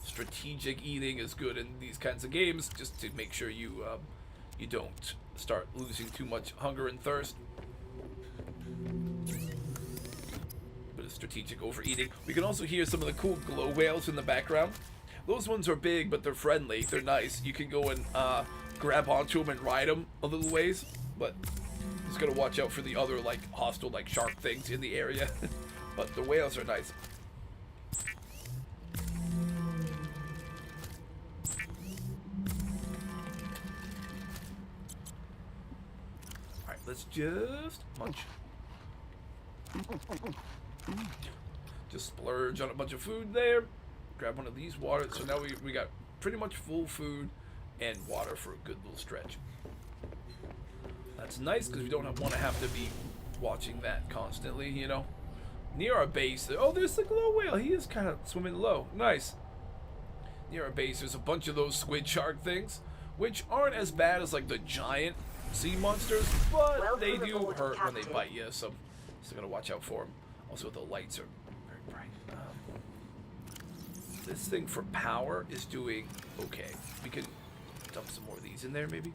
Strategic eating is good in these kinds of games, just to make sure you you don't start losing too much hunger and thirst. Bit of strategic overeating. We can also hear some of the cool glow whales in the background. Those ones are big, but they're friendly. They're nice. You can go and grab onto them and ride them a little ways, but just gotta watch out for the other like hostile like shark things in the area. But the whales are nice. Alright, let's just munch. Just splurge on a bunch of food there. Grab one of these waters. So now we got pretty much full food and water for a good little stretch. That's nice because we don't want to have to be watching that constantly, you know. Near our base, oh, there's the glow whale. He is kind of swimming low. Nice. Near our base, there's a bunch of those squid shark things, which aren't as bad as like the giant sea monsters, but they do hurt when they bite you, so still gotta watch out for them. Also, the lights are very bright. This thing for power is doing okay. We can dump some more of these in there, maybe.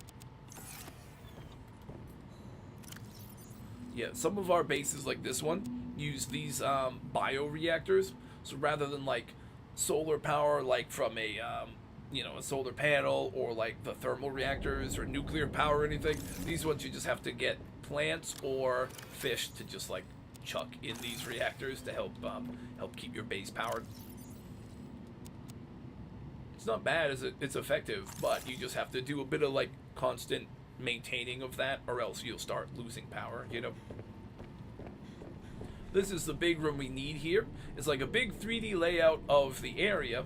Yeah, some of our bases like this one use these bioreactors. So rather than like solar power, like from a you know, a solar panel or like the thermal reactors or nuclear power or anything, these ones you just have to get plants or fish to just like chuck in these reactors to help keep your base powered. It's not bad, it's effective, but you just have to do a bit of like constant maintaining of that, or else you'll start losing power, you know. This is the big room we need here. It's like a big 3D layout of the area,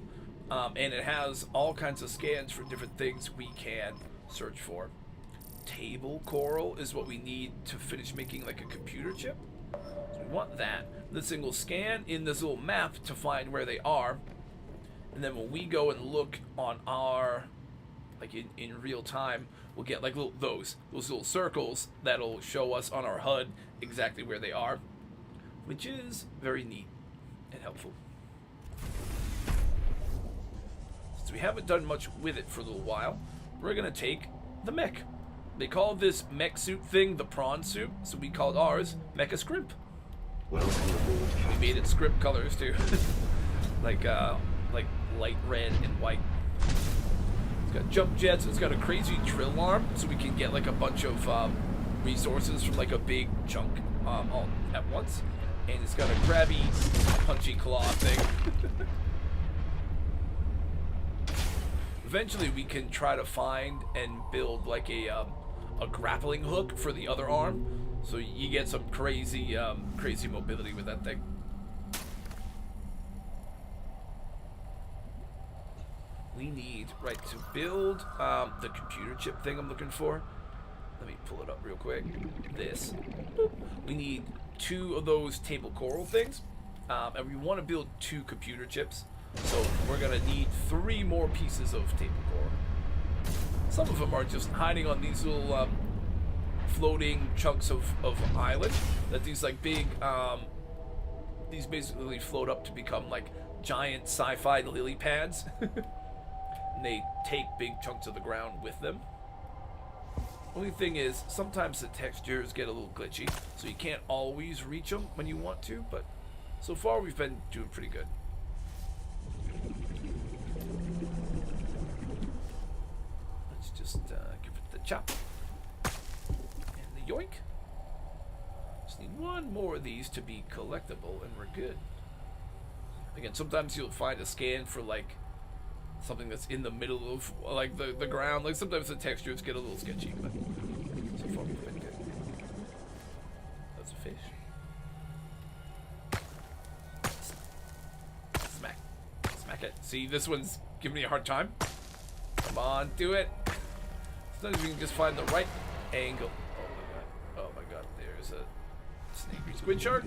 and it has all kinds of scans for different things we can search for. Table coral is what we need to finish making like a computer chip. So we want that. This thing will scan in this little map to find where they are, and then when we go and look on our, like in real time, we'll get like those little circles that'll show us on our HUD exactly where they are, which is very neat and helpful. Since we haven't done much with it for a little while, we're gonna take the mech. They call this mech suit thing the prawn suit, so we called ours Mecha Scrimp. Welcome aboard. We made it Scrimp colors too, like light red and white. It's got jump jets. It's got a crazy drill arm, so we can get like a bunch of resources from like a big chunk all at once. And it's got a grabby, punchy claw thing. Eventually, we can try to find and build like a grappling hook for the other arm, so you get some crazy mobility with that thing. We need, right, to build the computer chip thing I'm looking for. Let me pull it up real quick. This. Boop. We need 2 of those table coral things. And we want to build 2 computer chips. So we're going to need 3 more pieces of table coral. Some of them are just hiding on these little floating chunks of island. That these like big, these basically float up to become like giant sci-fi lily pads. And they take big chunks of the ground with them. Only thing is, sometimes the textures get a little glitchy, so you can't always reach them when you want to, but so far we've been doing pretty good. Let's just give it the chop. And the yoink. Just need 1 more of these to be collectible, and we're good. Again, sometimes you'll find a scan for like something that's in the middle of like the ground. Like sometimes the textures get a little sketchy, but so far we've been good. That's a fish. Smack. Smack. attack it. See, this one's giving me a hard time. Come on, do it. Sometimes we can just find the right angle. Oh my god, there's a snake squid shark.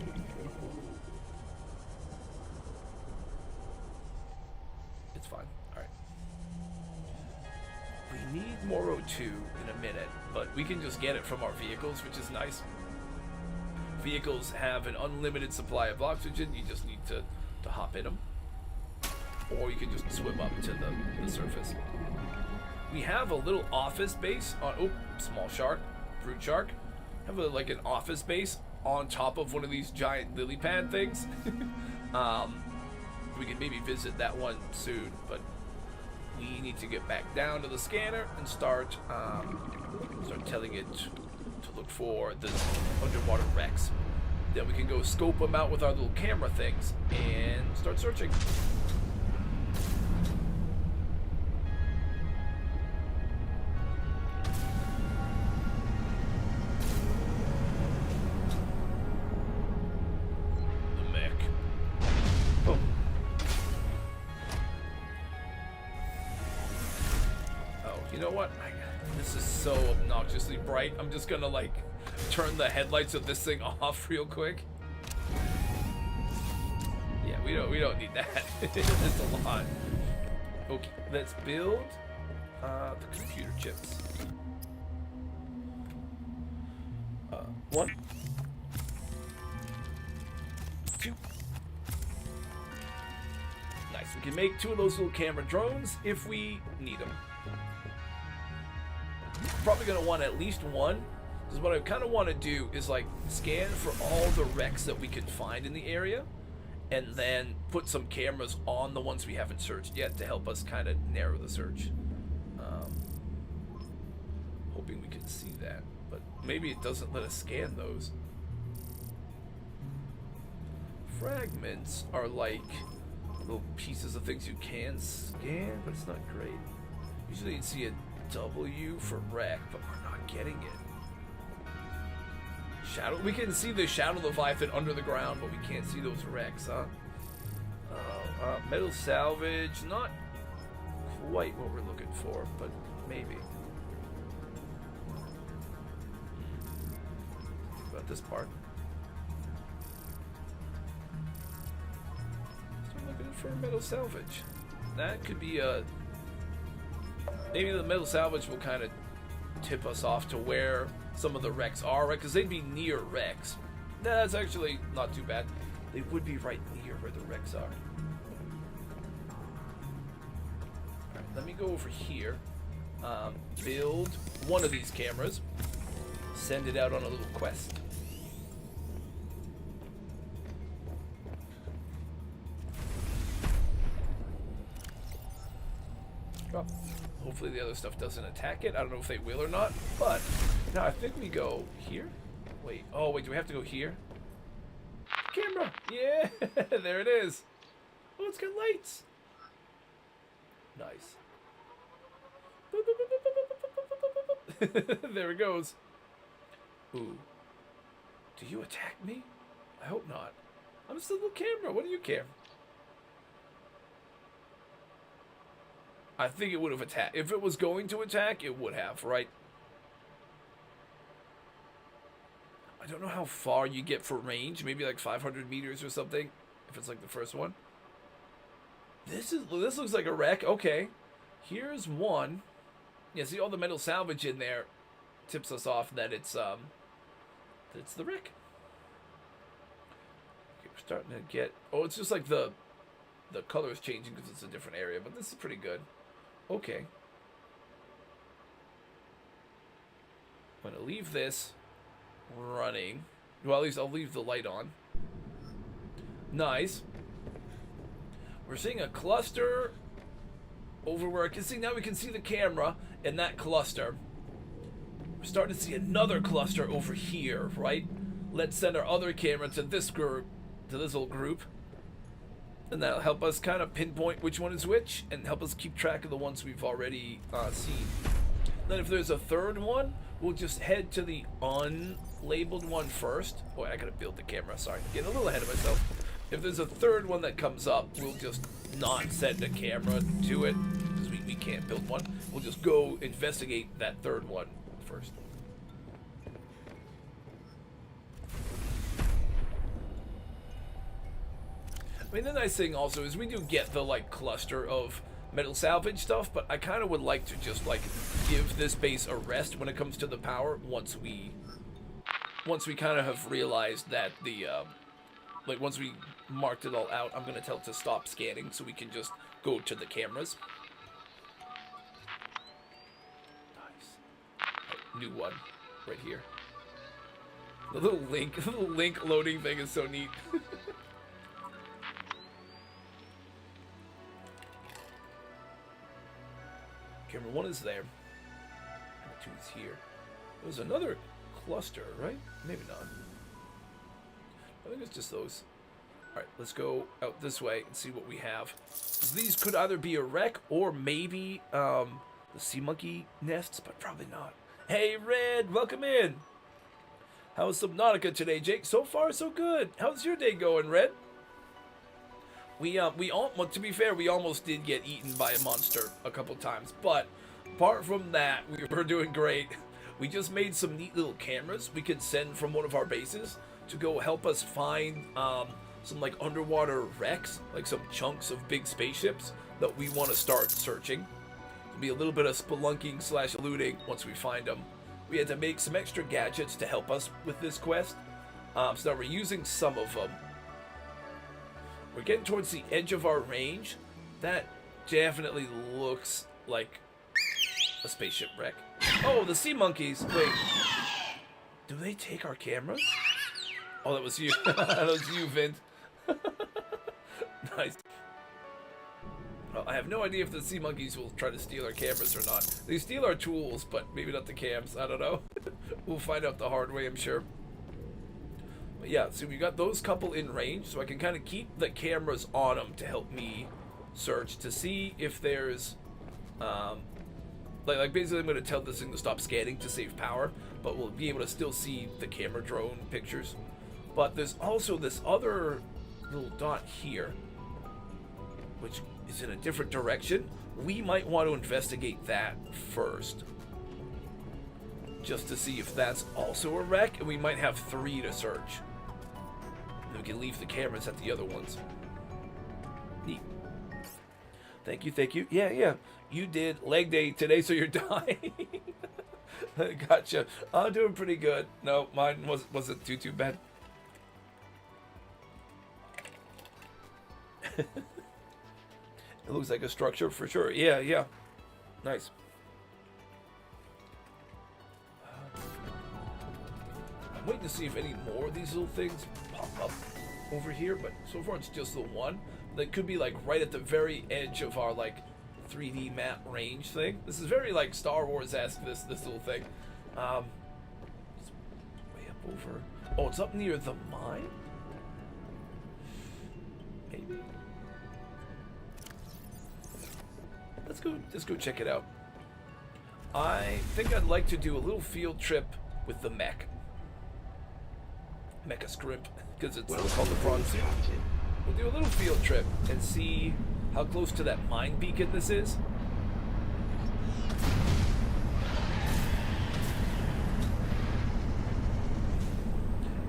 It's fine. Alright. We need more O2 in a minute, but we can just get it from our vehicles, which is nice. Vehicles have an unlimited supply of oxygen. You just need to hop in them. Or you can just swim up to the surface. We have a little office base on... Oh, small shark. Brute shark. Have like an office base on top of one of these giant lily pad things. We can maybe visit that one soon, but we need to get back down to the scanner and start telling it to look for the underwater wrecks. Then we can go scope them out with our little camera things and start searching. The mech. Oh. Oh, you know what? This is so obnoxiously bright. I'm just gonna like turn the headlights of this thing off real quick. Yeah, we don't need that. It's a lot. Okay, let's build the computer chips. One, two. Nice. We can make 2 of those little camera drones if we need them. Probably gonna want at least one, because what I kind of want to do is like scan for all the wrecks that we can find in the area, and then put some cameras on the ones we haven't searched yet to help us kind of narrow the search. Hoping we can see that, but maybe it doesn't let us scan those. Fragments are like little pieces of things you can scan, but it's not great. Usually you'd see a W for wreck, but we're not getting it. Shadow, we can see the Shadow Leviathan under the ground, but we can't see those wrecks, huh? Metal salvage, not quite what we're looking for, but maybe. What about this part? Still looking for metal salvage. That could be a... Maybe the metal salvage will kind of tip us off to where some of the wrecks are, right? Because they'd be near wrecks. That's actually not too bad. They would be right near where the wrecks are. Alright, let me go over here. Build one of these cameras. Send it out on a little quest. Drop. Hopefully the other stuff doesn't attack it. I don't know if they will or not, but now I think we go here. Wait, oh wait, do we have to go here? Camera! Yeah, there it is. Oh, it's got lights. Nice. There it goes. Ooh. Do you attack me? I hope not. I'm just a little camera. What do you care? I think it would have attacked. If it was going to attack, it would have, right? I don't know how far you get for range. Maybe like 500 meters or something. If it's like the first one. This looks like a wreck. Okay. Here's one. Yeah, see all the metal salvage in there tips us off that it's the wreck. Okay, we're starting to get... Oh, it's just like the color is changing because it's a different area, but this is pretty good. Okay. I'm going to leave this running. Well, at least I'll leave the light on. Nice. We're seeing a cluster over where I can see. Now we can see the camera in that cluster. We're starting to see another cluster over here, right? Let's send our other camera to this group, to this little group. And that'll help us kind of pinpoint which one is which and help us keep track of the ones we've already seen. Then if there's a third one, we'll just head to the unlabeled one first. Boy, I gotta build the camera. Sorry, getting a little ahead of myself. if there's a third one that comes up, we'll just not send a camera to it, because we can't build one. We'll just go investigate that third one first. I mean, the nice thing also is we do get the, like, cluster of metal salvage stuff, but I kind of would like to just, like, give this base a rest when it comes to the power once we kind of have realized that the, like, once we marked it all out, I'm going to tell it to stop scanning so we can just go to the cameras. Nice. Right, new one right here. The little link loading thing is so neat. Camera 1 is there. Camera 2 is here. There's another cluster, right? Maybe not. I think it's just those. Alright, let's go out this way and see what we have. These could either be a wreck or maybe the sea monkey nests, but probably not. Hey, Red, welcome in. How's Subnautica today, Jake? So far, so good. How's your day going, Red? Well, to be fair, we almost did get eaten by a monster a couple times, but apart from that, we were doing great. We just made some neat little cameras we could send from one of our bases to go help us find some like underwater wrecks, like some chunks of big spaceships that we want to start searching. It'll be a little bit of spelunking / looting once we find them. We had to make some extra gadgets to help us with this quest, so that we're using some of them. We're getting towards the edge of our range. That definitely looks like a spaceship wreck. Oh, the sea monkeys. Wait. Do they take our cameras? Oh, that was you. That was you, Vint. Nice. Well, I have no idea if the sea monkeys will try to steal our cameras or not. They steal our tools, but maybe not the cams. I don't know. We'll find out the hard way, I'm sure. But yeah, so we got those couple in range, so I can kind of keep the cameras on them to help me search to see if there's, like basically I'm going to tell this thing to stop scanning to save power, but we'll be able to still see the camera drone pictures. But there's also this other little dot here, which is in a different direction. We might want to investigate that first, just to see if that's also a wreck, and we might have 3 to search. And we can leave the cameras at the other ones. Neat. Thank you, thank you. Yeah. You did leg day today, so you're dying. Gotcha. I'm doing pretty good. No, mine wasn't too bad. It looks like a structure for sure. Yeah. Nice. I'm waiting to see if any more of these little things pop up over here, but so far it's just the one. That could be like right at the very edge of our like 3D map range thing. This is very like Star Wars-esque, this little thing. It's way up over. Oh, it's up near the mine? Maybe. Let's go check it out. I think I'd like to do a little field trip with the mech. Mecha Scrimp, because it's called the prawn suit. We'll do a little field trip and see how close to that mine beacon this is.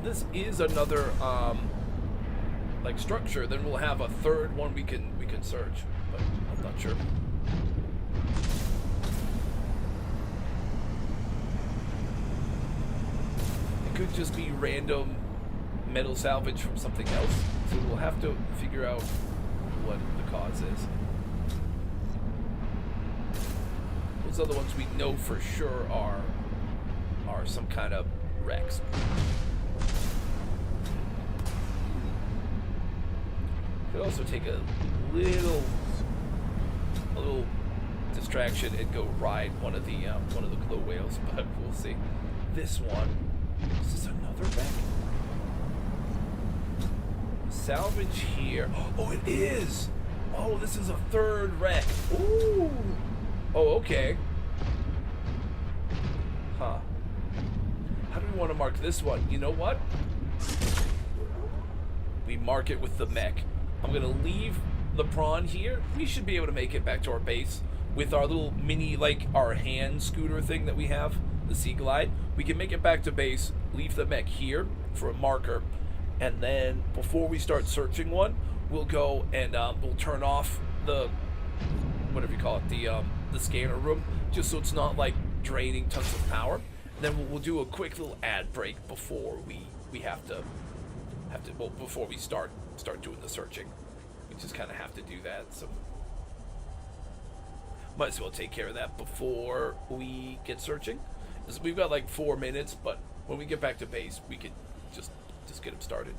This is another like structure. Then we'll have a third one we can search, but I'm not sure. It could just be random metal salvage from something else, so we'll have to figure out what the cause is. Those other ones we know for sure are some kind of wrecks. Could also take a little distraction and go ride one of the glow whales, but we'll see. This one, is this another wreck? Salvage here. Oh, it is. Oh, this is a third wreck. Ooh. Oh, okay. Huh. How do we want to mark this one? You know what? we mark it with the mech. I'm gonna leave the prawn here. We should be able to make it back to our base with our little mini, like, our hand scooter thing that we have, the Sea Glide. We can make it back to base, leave the mech here for a marker, and then before we start searching one, we'll go and we'll turn off the, whatever you call it, the scanner room, just so it's not like draining tons of power. And then we'll do a quick little ad break before we have to well, before we start doing the searching. We just kind of have to do that, so might as well take care of that before we get searching. We've got like 4 minutes, but when we get back to base, we could just get them started.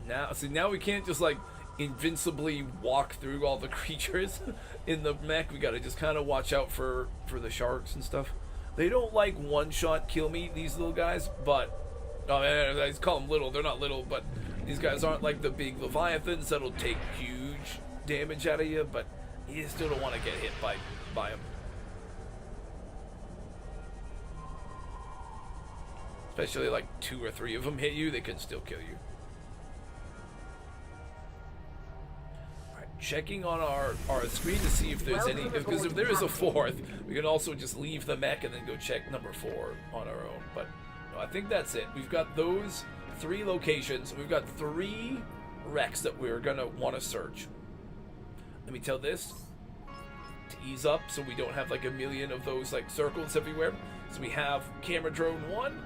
Now we can't just like invincibly walk through all the creatures in the mech. We gotta just kind of watch out for the sharks and stuff. They don't like one-shot kill me, these little guys, but I just call them little. They're not little, but these guys aren't like the big leviathans that'll take huge damage out of you, but you still don't want to get hit by them. Especially like 2 or 3 of them hit you, they can still kill you. Checking on our screen to see if there's any, because if there is a 4th, we can also just leave the mech and then go check number 4 on our own. But no, I think that's it. We've got those 3 locations. We've got 3 wrecks that we're gonna want to search. Let me tell this to ease up so we don't have like a million of those like circles everywhere. So we have camera drone 1,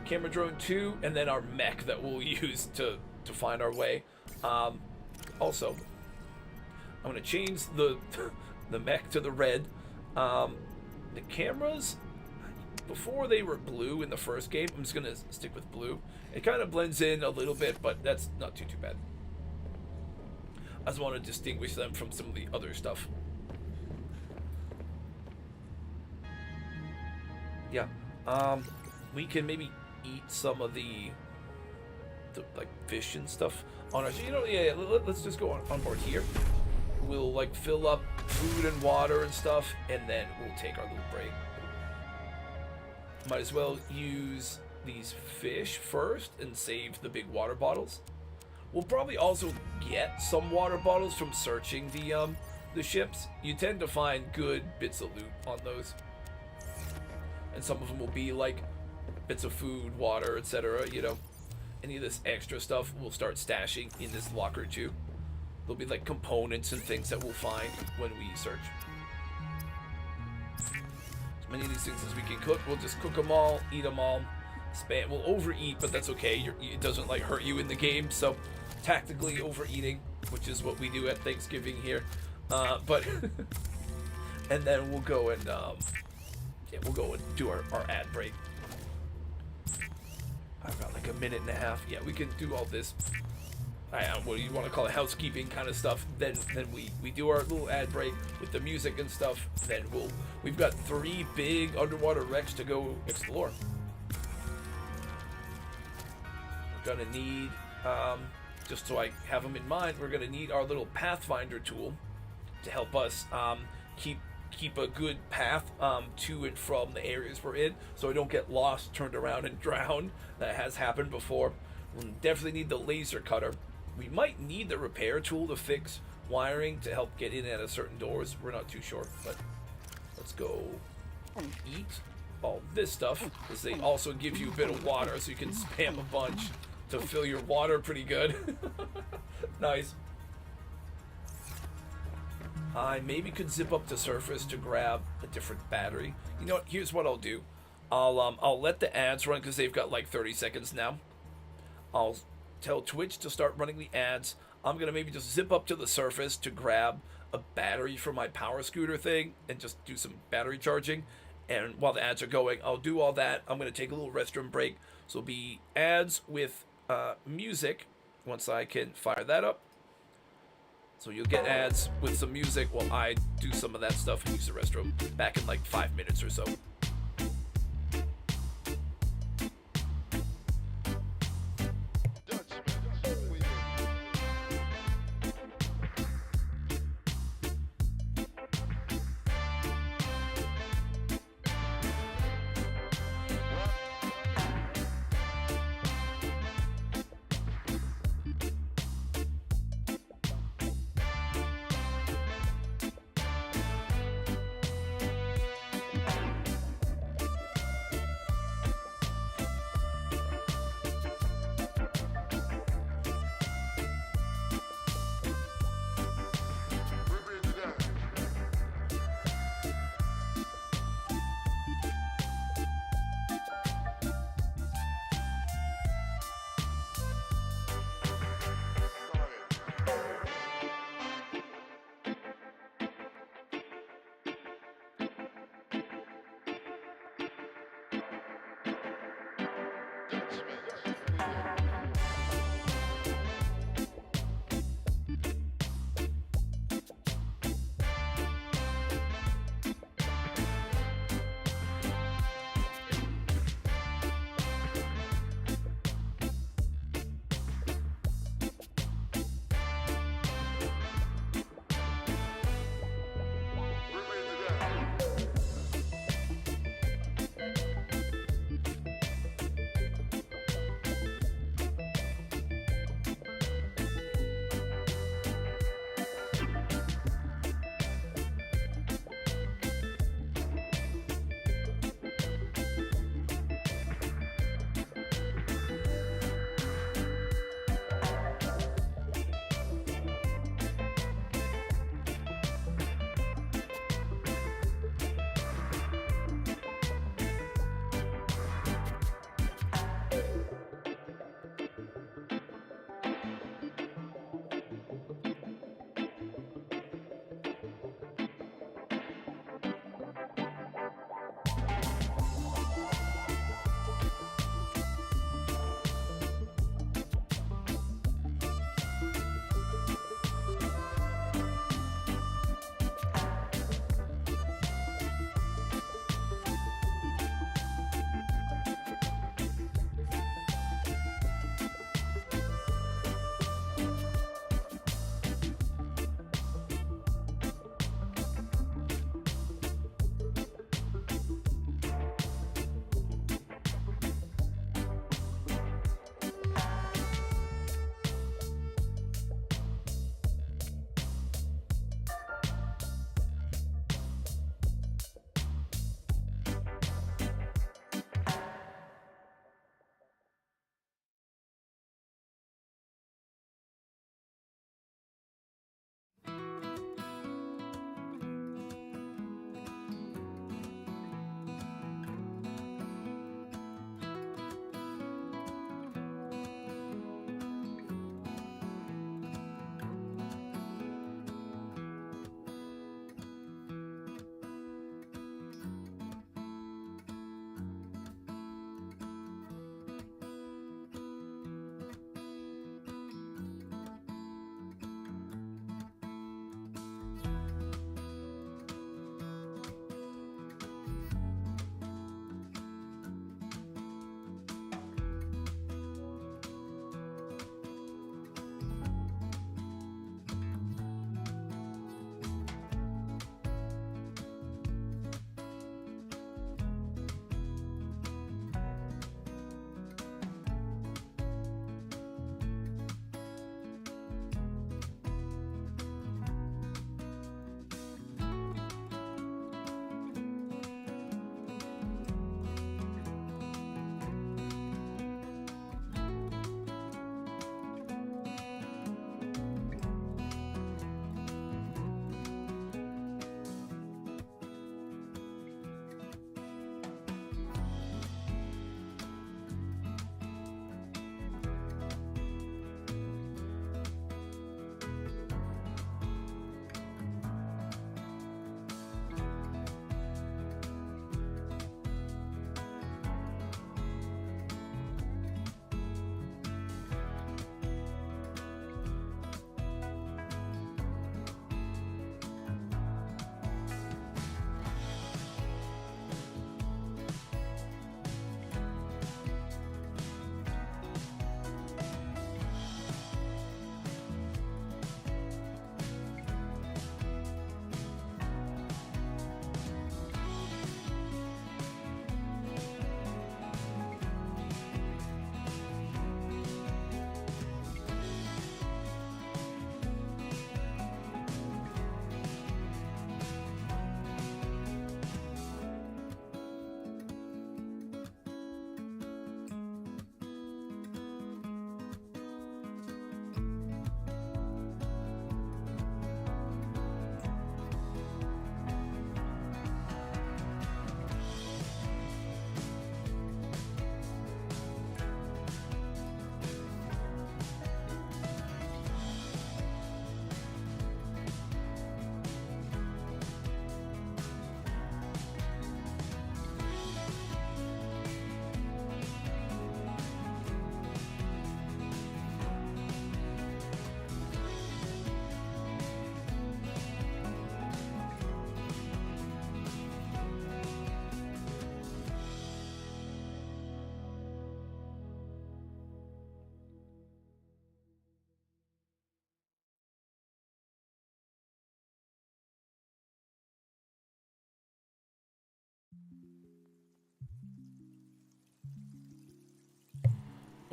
camera drone 2, and then our mech that we'll use to find our way. Also, I'm gonna change the mech to the red. The cameras, before they were blue in the first game, I'm just gonna stick with blue. It kind of blends in a little bit, but that's not too bad. I just want to distinguish them from some of the other stuff. Yeah, we can maybe eat some of the like fish and stuff on our. You know, yeah. Let's just go on board here. We'll like fill up food and water and stuff, and then we'll take our little break. Might as well use these fish first and save the big water bottles. We'll probably also get some water bottles from searching the ships. You tend to find good bits of loot on those, and some of them will be like bits of food, water, etc. You know, any of this extra stuff we'll start stashing in this locker too. There'll be like components and things that we'll find when we search. As many of these things as we can cook, we'll just cook them all, eat them all. We'll overeat, but that's okay. It doesn't like hurt you in the game. So tactically overeating, which is what we do at Thanksgiving here. But and then we'll go and we'll go and do our ad break. I've got like a minute and a half. Yeah, we can do all this. What do you want to call it, housekeeping kind of stuff. Then we do our little ad break with the music and stuff. Then we've got 3 big underwater wrecks to go explore. We're gonna need, just so I have them in mind, we're gonna need our little Pathfinder tool to help us keep a good path to and from the areas we're in, so we don't get lost, turned around, and drowned. That has happened before. We'll definitely need the laser cutter. We might need the repair tool to fix wiring to help get in and out of certain doors. We're not too sure, but let's go eat all this stuff, because they also give you a bit of water, so you can spam a bunch to fill your water pretty good. Nice. I maybe could zip up to surface to grab a different battery. You know what? Here's what I'll do. I'll let the ads run because they've got like 30 seconds now. I'll tell Twitch to start running the ads. I'm gonna maybe just zip up to the surface to grab a battery for my power scooter thing and just do some battery charging. And while the ads are going, I'll do all that. I'm gonna take a little restroom break. So it'll be ads with music once I can fire that up. So you'll get ads with some music while I do some of that stuff and use the restroom. Back in like 5 minutes or so.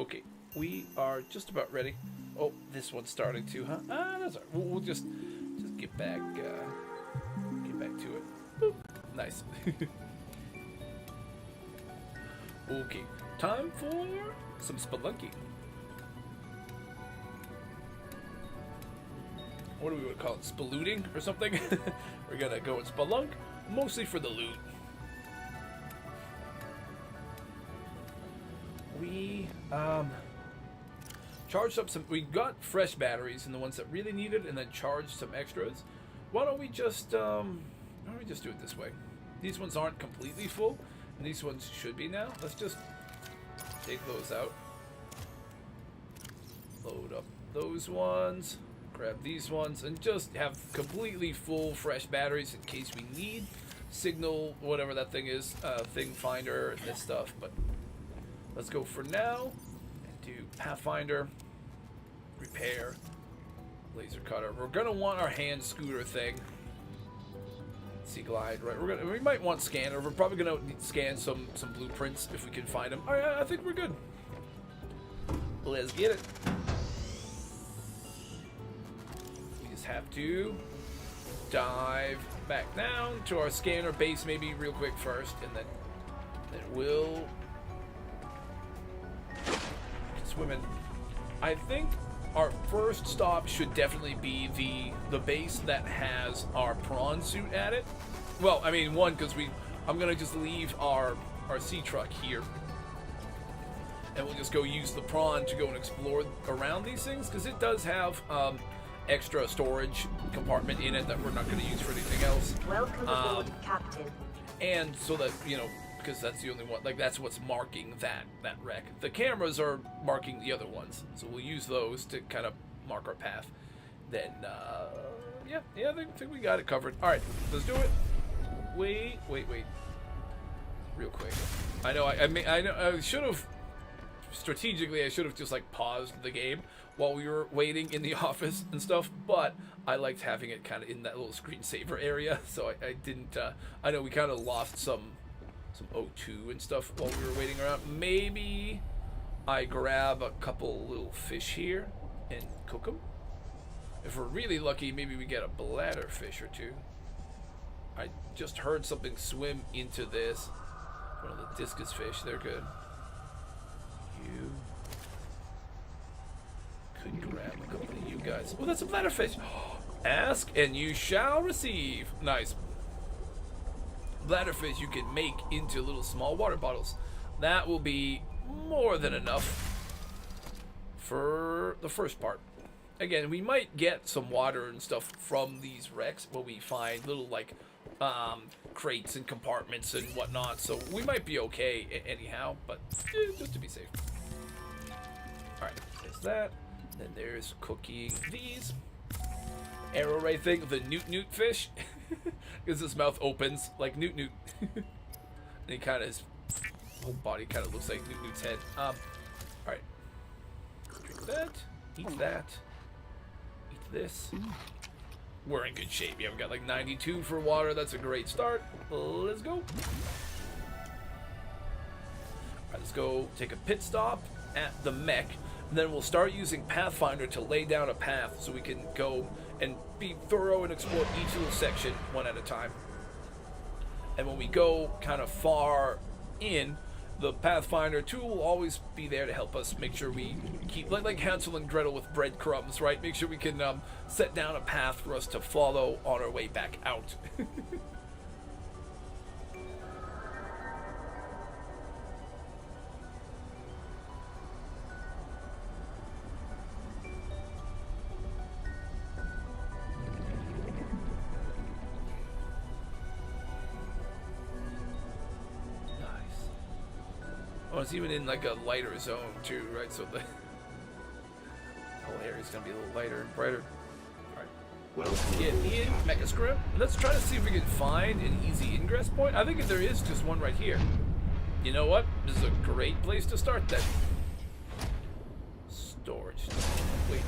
Okay, we are just about ready. Oh, this one's starting to, huh? Ah, that's all right. We'll just get back to it. Boop. Nice. Okay, time for some spelunking. What do we want to call it? Spelooting or something? We're gonna go and spelunk, mostly for the loot. We charged up some. We got fresh batteries and the ones that really needed, and then charged some extras. Why don't we just do it this way? These ones aren't completely full, and these ones should be now. Let's just take those out. Load up those ones. Grab these ones and just have completely full fresh batteries in case we need signal, whatever that thing is, thing finder and this stuff. But let's go for now and do Pathfinder, repair, laser cutter. We're gonna want our hand scooter thing. Sea glide, right? We might want scanner. We're probably gonna scan some blueprints if we can find them. All right, I think we're good. Let's get it. Have to dive back down to our scanner base maybe real quick first, and then we'll swimming. I think our first stop should definitely be the base that has our prawn suit at it. Well, I mean, one, because I'm gonna just leave our sea truck here, and we'll just go use the prawn to go and explore around these things, because it does have extra storage compartment in it that we're not going to use for anything else. Welcome aboard, Captain. And so that, you know, because that's the only one, like, that's what's marking that wreck. The cameras are marking the other ones, so we'll use those to kind of mark our path. Then, yeah, I think we got it covered. All right, let's do it. Wait. Real quick. I know, I should have, strategically, I should have just, like, paused the game while we were waiting in the office and stuff, but I liked having it kind of in that little screensaver area, so I didn't, I know we kind of lost some O2 and stuff while we were waiting around. Maybe I grab a couple little fish here and cook them. If we're really lucky, maybe we get a bladderfish or two. I just heard something swim into this. One of the discus fish, they're good. You could grab a couple of you guys. Oh, that's a bladderfish. Ask and you shall receive. Nice. Bladderfish you can make into little small water bottles. That will be more than enough for the first part. Again, we might get some water and stuff from these wrecks where we find little, like, crates and compartments and whatnot, so we might be okay anyhow, but just to be safe. Alright, there's that. Then there's cooking these. Arrow ray thing, the newt fish. Because his mouth opens like newt. And he kind of, his whole body kind of looks like Newt's head. Alright. Drink that. Eat that. Eat this. We're in good shape. Yeah, we got like 92 for water. That's a great start. Let's go. Alright, let's go take a pit stop at the mech. And then we'll start using Pathfinder to lay down a path so we can go and be thorough and explore each little section one at a time. And when we go kind of far in, the Pathfinder tool will always be there to help us make sure we keep, like Hansel and Gretel with breadcrumbs, right? Make sure we can set down a path for us to follow on our way back out. Oh, it's even in like a lighter zone too, right? So the whole area's gonna be a little lighter and brighter. Alright. Well, get in Mecha Scrim. Let's try to see if we can find an easy ingress point. I think there is just one right here. You know what? This is a great place to start then. Storage. Wait,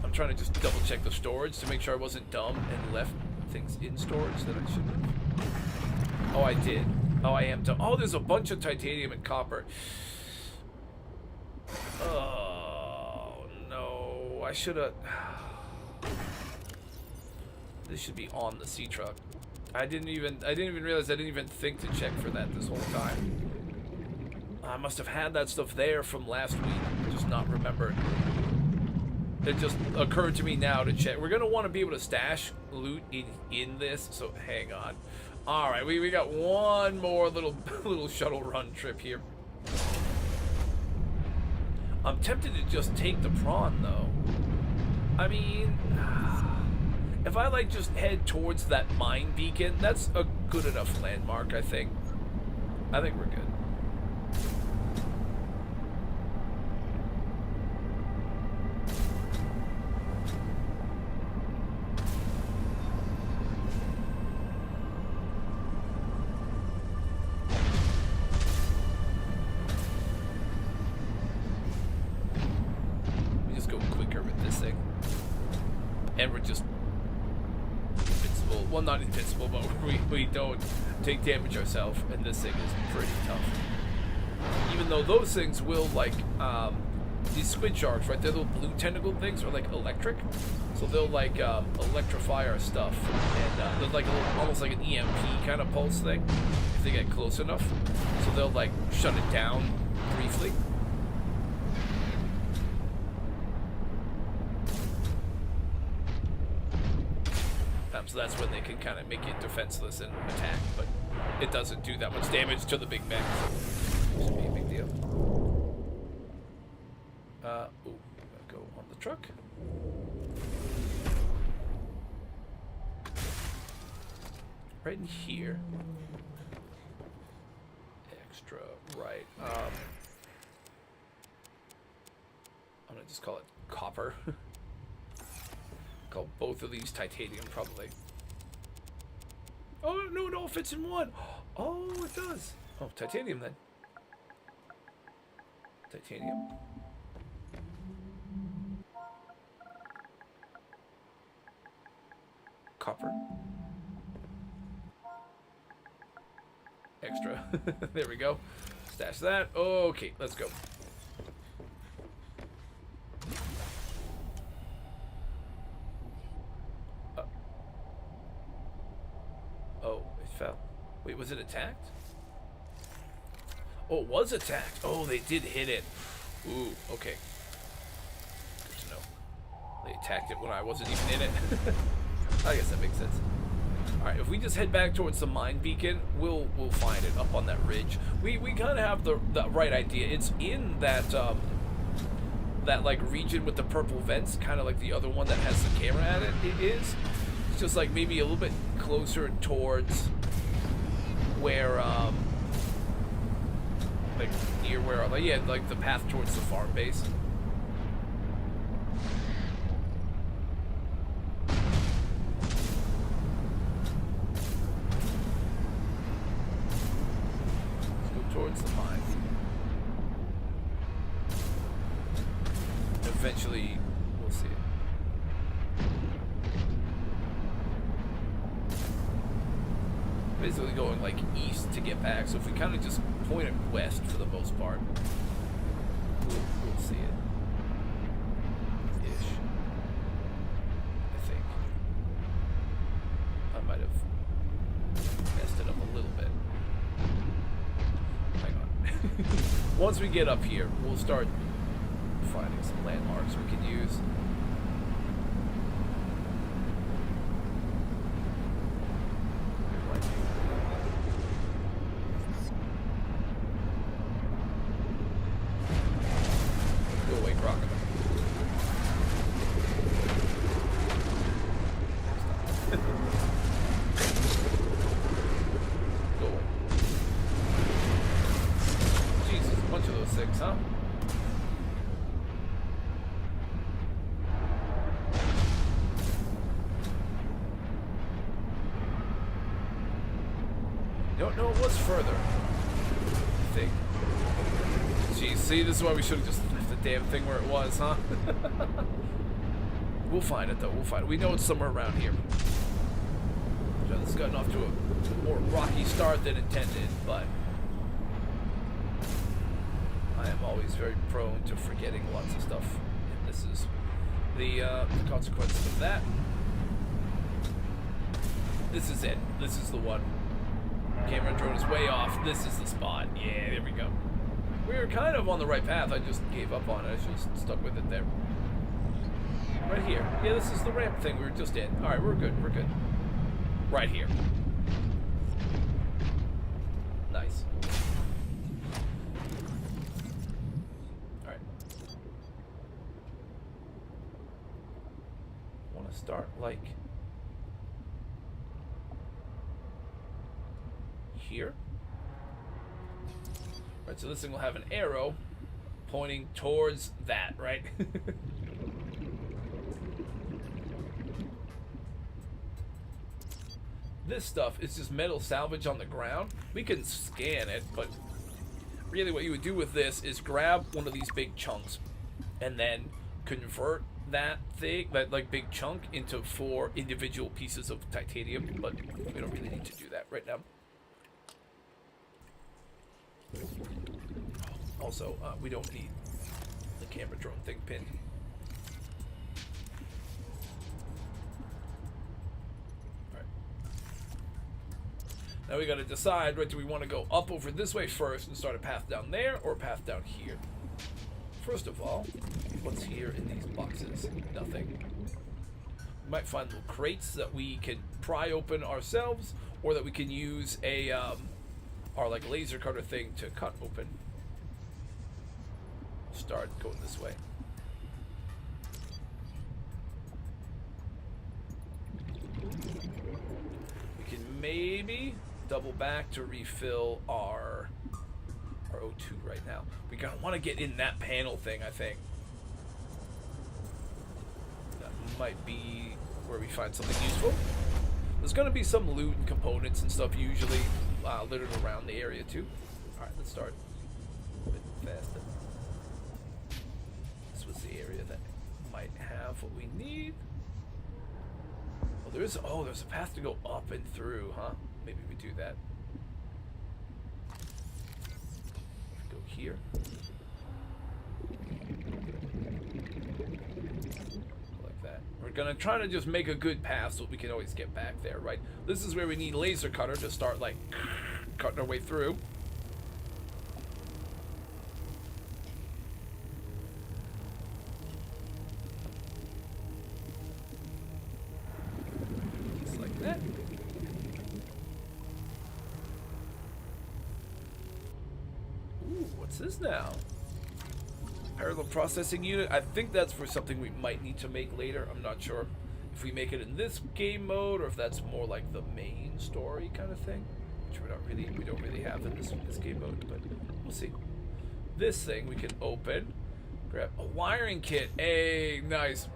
I'm trying to just double check the storage to make sure I wasn't dumb and left things in storage that I shouldn't have. Oh, I did. Oh, I am dumb. Oh, there's a bunch of titanium and copper. Oh no! I should have. This should be on the sea truck. I didn't even realize. I didn't even think to check for that this whole time. I must have had that stuff there from last week, just not remembered. It just occurred to me now to check. We're gonna want to be able to stash loot in this, so hang on. All right, we got one more little shuttle run trip here. I'm tempted to just take the prawn though. I mean, if I like just head towards that mine beacon, that's a good enough landmark, I think. I think we're good. And we're just invincible. Well, not invincible, but we don't take damage ourselves, and this thing is pretty tough. Even though those things will, like, these squid sharks, right, their little blue tentacle things are, like, electric. So they'll, like, electrify our stuff. And there's, like, a little, almost like an EMP kind of pulse thing, if they get close enough. So they'll, like, shut it down briefly. So that's when they can kind of make you defenseless and attack, but it doesn't do that much damage to the big mech, so it should be a big deal. Ooh, I'm gonna go on the truck. Right in here. Extra, right. I'm gonna just call it copper. Call both of these titanium, probably. Oh, no, it all fits in one. Oh, it does. Oh, titanium, then. Titanium. Copper. Extra. There we go. Stash that. Okay, let's go. Wait, was it attacked? Oh, it was attacked. Oh, they did hit it. Ooh, okay. Good to know. They attacked it when I wasn't even in it. I guess that makes sense. Alright, if we just head back towards the mine beacon, we'll find it up on that ridge. We kind of have the right idea. It's in that that like region with the purple vents, kind of like the other one that has the camera at it. It is. It's just like maybe a little bit closer towards where like near where, like, yeah, like the path towards the farm base. Let's go towards the mine. Eventually we'll see it. Basically going like east to get back, so if we kind of just point it west for the most part, we'll see it. Ish. I think. I might have messed it up a little bit. Hang on. Once we get up here, we'll start finding some landmarks we can use. No, it was further. I think. Geez, see, this is why we should have just left the damn thing where it was, huh? We'll find it, though. We'll find it. We know it's somewhere around here. This has gotten off to a more rocky start than intended, but I am I'm always very prone to forgetting lots of stuff. And this is the consequence of that. This is it. This is the one. Camera drone is way off. This is the spot. Yeah, there we go. We were kind of on the right path. I just gave up on it. I just stuck with it there. Right here. Yeah, this is the ramp thing we were just in. Alright, we're good. We're good. Right here. Nice. Alright. Want to start like here. Right, so this thing will have an arrow pointing towards that, right? This stuff is just metal salvage on the ground. We can scan it, but really what you would do with this is grab one of these big chunks and then convert that thing, that like big chunk, into 4 individual pieces of titanium, but we don't really need to do that right now. Also, we don't need the camera drone thing pinned. Alright. Now we gotta decide, right, do we want to go up over this way first and start a path down there, or a path down here? First of all, what's here in these boxes? Nothing. We might find little crates that we can pry open ourselves, or that we can use a, our like laser cutter thing to cut open. Start going this way. We can maybe double back to refill our O2 right now. We gotta want to get in that panel thing, I think. That might be where we find something useful. There's gonna be some loot and components and stuff usually littered around the area too. Alright, let's start a bit faster. This was the area that might have what we need. Oh, there's a path to go up and through, huh? Maybe we do that. Go here. Like that. We're gonna try to just make a good path so we can always get back there, right? This is where we need laser cutter to start like cutting our way through. Just like that. Ooh, what's this now? Parallel processing unit. I think that's for something we might need to make later. I'm not sure if we make it in this game mode or if that's more like the main story kind of thing, which we don't really have in this game mode, but we'll see. This thing we can open, grab a wiring kit. Hey, nice.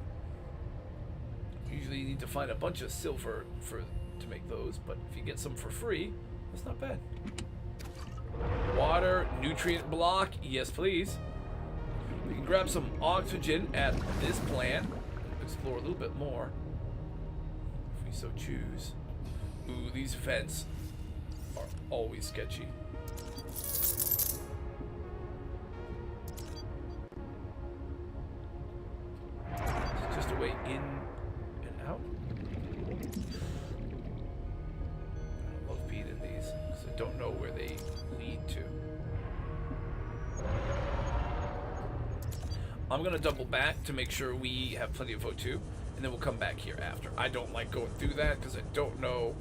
Usually you need to find a bunch of silver to make those, but if you get some for free, that's not bad. Water, nutrient block, yes please. We can grab some oxygen at this plant, explore a little bit more, if we so choose. Ooh, these vents are always sketchy. It's just a way in and out. I love peeing in these, because I don't know where they lead to. I'm going to double back to make sure we have plenty of O2, and then we'll come back here after. I don't like going through that because I don't know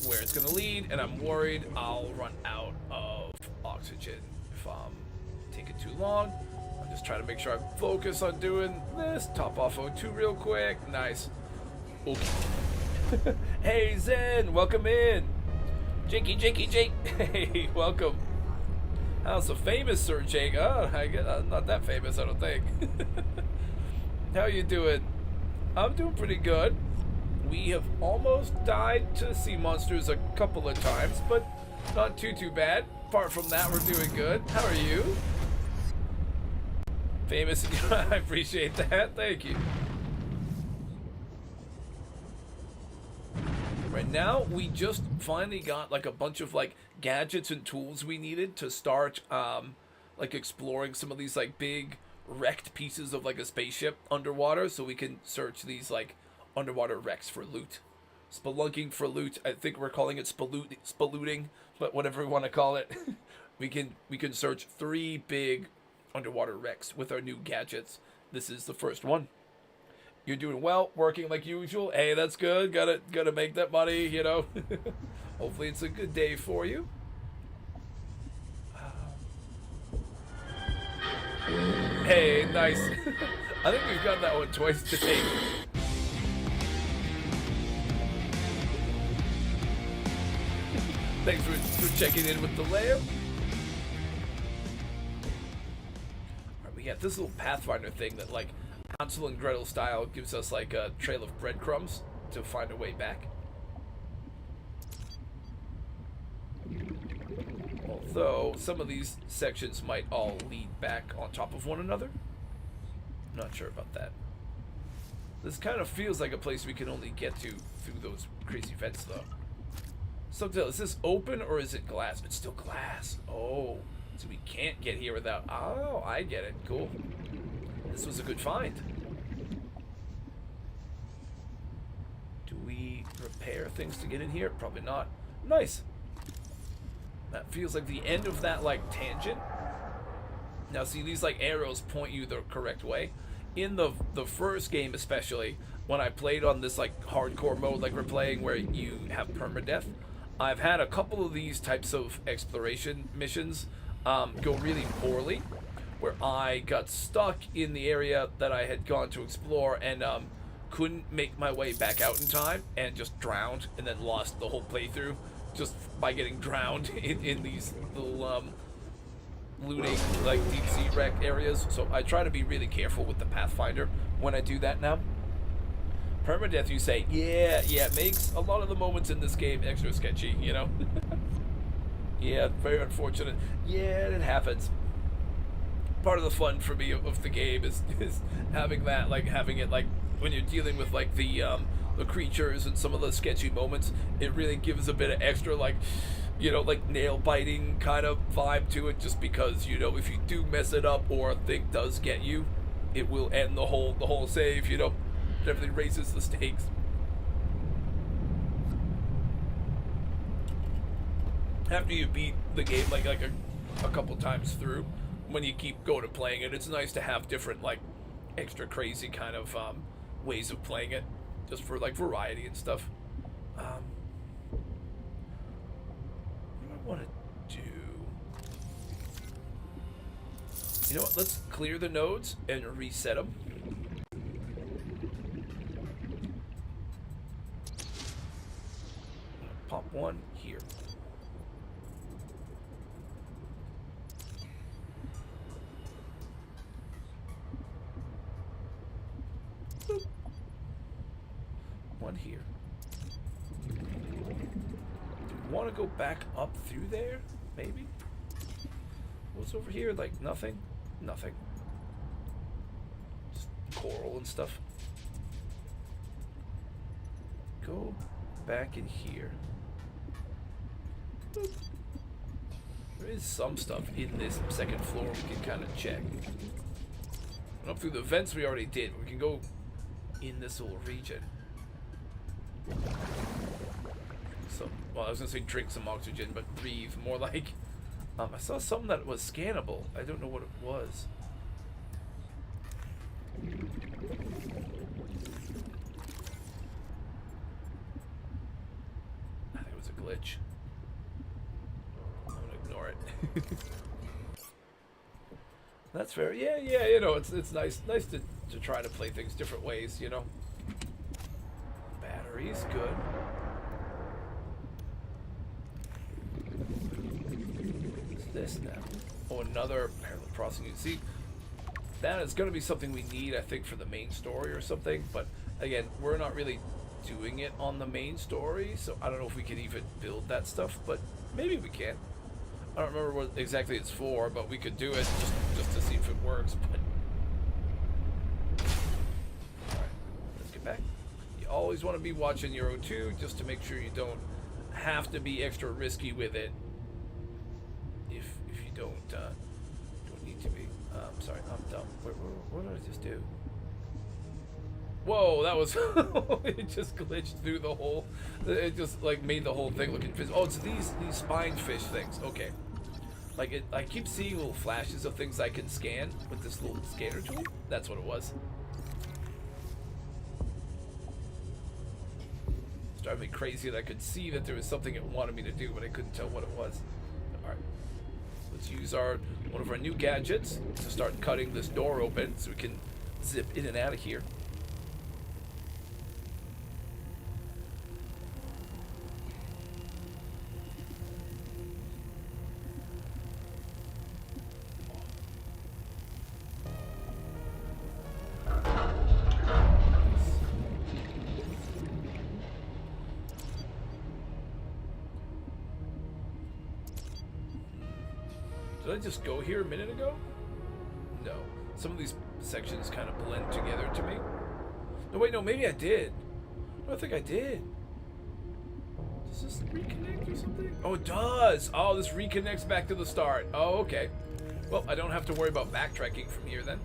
where it's going to lead, and I'm worried I'll run out of oxygen if I'm taking too long. I'm just trying to make sure I focus on doing this. Top off O2 real quick. Nice. Okay. Hey, Zen, welcome in. Jakey. Hey, welcome. How's the famous Sir Jake? Oh, I guess I'm not that famous, I don't think. How you doing? I'm doing pretty good. We have almost died to sea monsters a couple of times, but not too bad. Apart from that, we're doing good. How are you? Famous, I appreciate that. Thank you. Right now, we just finally got like a bunch of like gadgets and tools we needed to start like exploring some of these like big wrecked pieces of like a spaceship underwater, so we can search these like underwater wrecks for loot. Spelunking for loot. I think we're calling it spelooting, but whatever we want to call it. we can search 3 big underwater wrecks with our new gadgets. This is the first one. You're doing well, working like usual. Hey, that's good. Gotta make that money, you know. Hopefully it's a good day for you. Hey, nice. I think we've got that one twice today. Thanks for checking in with the lamb. Alright, we got this little Pathfinder thing that, like, Hansel and Gretel style, gives us, like, a trail of breadcrumbs to find a way back. Although, some of these sections might all lead back on top of one another. Not sure about that. This kind of feels like a place we can only get to through those crazy vents, though. Subtitle, is this open or is it glass? It's still glass. Oh, so we can't get here without... Oh, I get it. Cool. This was a good find. Do we repair things to get in here? Probably not. Nice. That feels like the end of that, like, tangent. Now, see, these, like, arrows point you the correct way. In the first game, especially, when I played on this, like, hardcore mode like we're playing where you have permadeath, I've had a couple of these types of exploration missions go really poorly, where I got stuck in the area that I had gone to explore and couldn't make my way back out in time and just drowned and then lost the whole playthrough just by getting drowned in these little looting, like, deep sea wreck areas. So I try to be really careful with the Pathfinder when I do that now. Permadeath, you say, yeah, it makes a lot of the moments in this game extra sketchy, you know? Yeah, very unfortunate. Yeah, it happens. Part of the fun for me of the game is having that, like, having it, like, when you're dealing with, like, the creatures and some of the sketchy moments, it really gives a bit of extra, like, you know, like, nail-biting kind of vibe to it, just because, you know, if you do mess it up or a thing does get you, it will end the whole save, you know? Definitely raises the stakes. After you beat the game like a couple times through, when you keep going and playing it, it's nice to have different, like, extra crazy kind of ways of playing it, just for, like, variety and stuff. What do I want to do? You know what? Let's clear the nodes and reset them. Pop one here. Boop. One here. Do we want to go back up through there? Maybe? What's over here? Like, nothing? Nothing. Just coral and stuff. Go back in here. Boop. There is some stuff in this second floor we can kind of check. Up through the vents we already did. We can go in this little region. So, well, I was gonna say drink some oxygen, but breathe. More like, I saw something that was scannable. I don't know what it was. I think it was a glitch. I'm gonna ignore it. That's fair. Yeah, you know, it's nice to try to play things different ways, you know. Batteries, good. What's this now? Oh, another parallel crossing. You see, that is going to be something we need, I think, for the main story or something. But again, we're not really doing it on the main story, so I don't know if we can even build that stuff. But maybe we can. I don't remember what exactly it's for, but we could do it just to see if it works. But alright, let's get back. You always want to be watching your O2 just to make sure you don't have to be extra risky with it don't need to be. Sorry, I'm dumb. What did I just do? Whoa, that was it just glitched through the whole. It just like made the whole thing look invisible. Oh, it's these spine fish things. Okay, like I keep seeing little flashes of things I can scan with this little scanner tool. That's what it was. It's driving me crazy that I could see that there was something it wanted me to do, but I couldn't tell what it was. All right, let's use one of our new gadgets to start cutting this door open so we can zip in and out of here. Did I just go here a minute ago? No. Some of these sections kind of blend together to me. No, wait, no, maybe I did. No, I think I did. Does this reconnect or something? Oh, it does! Oh, this reconnects back to the start. Oh, okay. Well, I don't have to worry about backtracking from here then.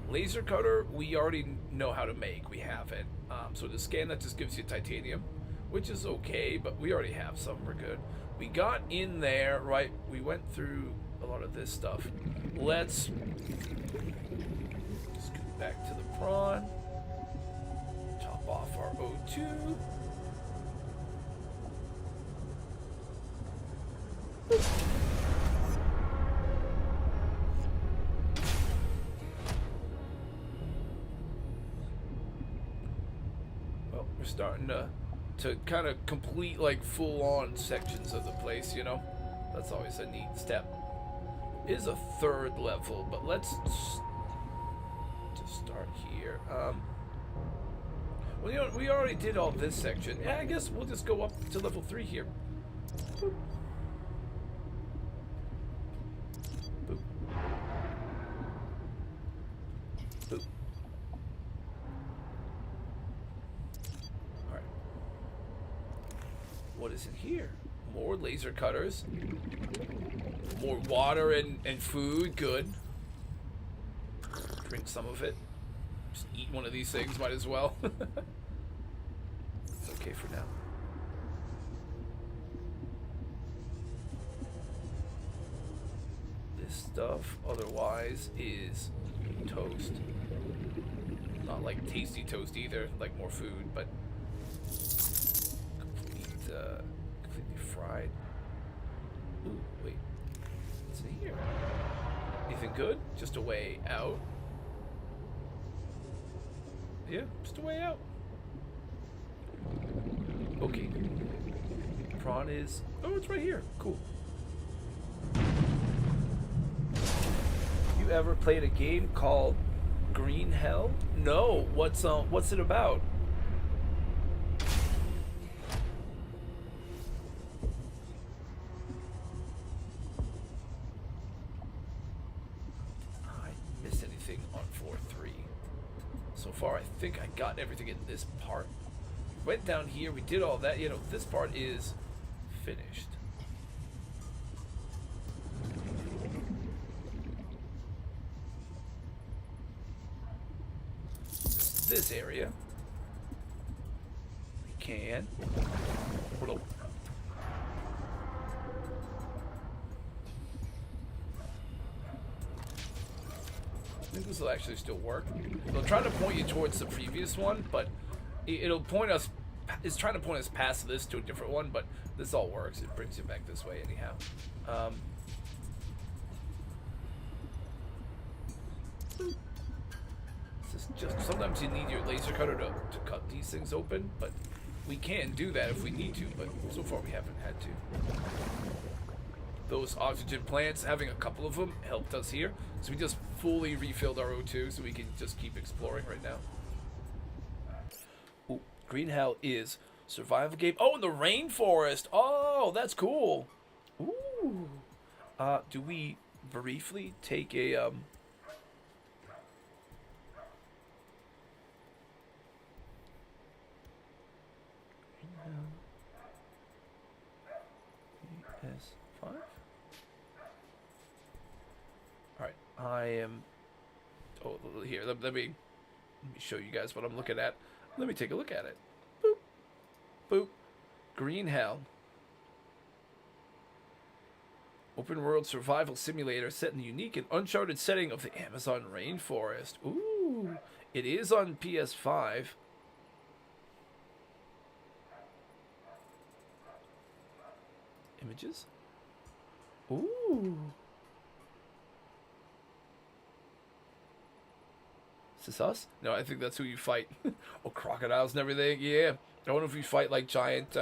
Laser cutter, we already know how to make. We have it. So the scan, that just gives you titanium, which is okay, but we already have some. We're good. We got in there, right? We went through a lot of this stuff. Let's scoot back to the prawn. Top off our O2. Well, we're starting to kind of complete like full-on sections of the place, you know? That's always a neat step. Is a third level, but let's just start here. Well, you know, we already did all this section. Yeah, I guess we'll just go up to level 3 here. Boop. Boop. Boop. All right. What is in here? More laser cutters. More water and food. Good. Drink some of it. Just eat one of these things. Might as well. It's okay for now. This stuff otherwise is toast. Not like tasty toast either. Like more food, but completely fried. Ooh, wait. What's in here? Anything good? Just a way out. Yeah, just a way out. Okay. Prawn is... Oh, it's right here. Cool. You ever played a game called Green Hell? No. What's it about? So far, I think I got everything in this part. We went down here, we did all that. You know, this part is finished. This area. We can. Hold on. I think this will actually still work. It'll try to point you towards the previous one, but it'll point us. It's trying to point us past this to a different one, but this all works. It brings you back this way anyhow. This is just sometimes you need your laser cutter to cut these things open, but we can do that if we need to. But so far we haven't had to. Those oxygen plants, having a couple of them helped us here. So we just fully refilled our O2 so we can just keep exploring right now. Ooh, Green Hell is survival game. Oh, in the rainforest. Oh, that's cool. Ooh. Do we briefly take a Green Hell ES5? I am. Oh, here. Let me show you guys what I'm looking at. Let me take a look at it. Boop, boop. Green Hell. Open world survival simulator set in the unique and uncharted setting of the Amazon rainforest. Ooh, it is on PS5. Images. Ooh. Is this us? No, I think that's who you fight. Oh, crocodiles and everything. Yeah. I wonder if you fight like giant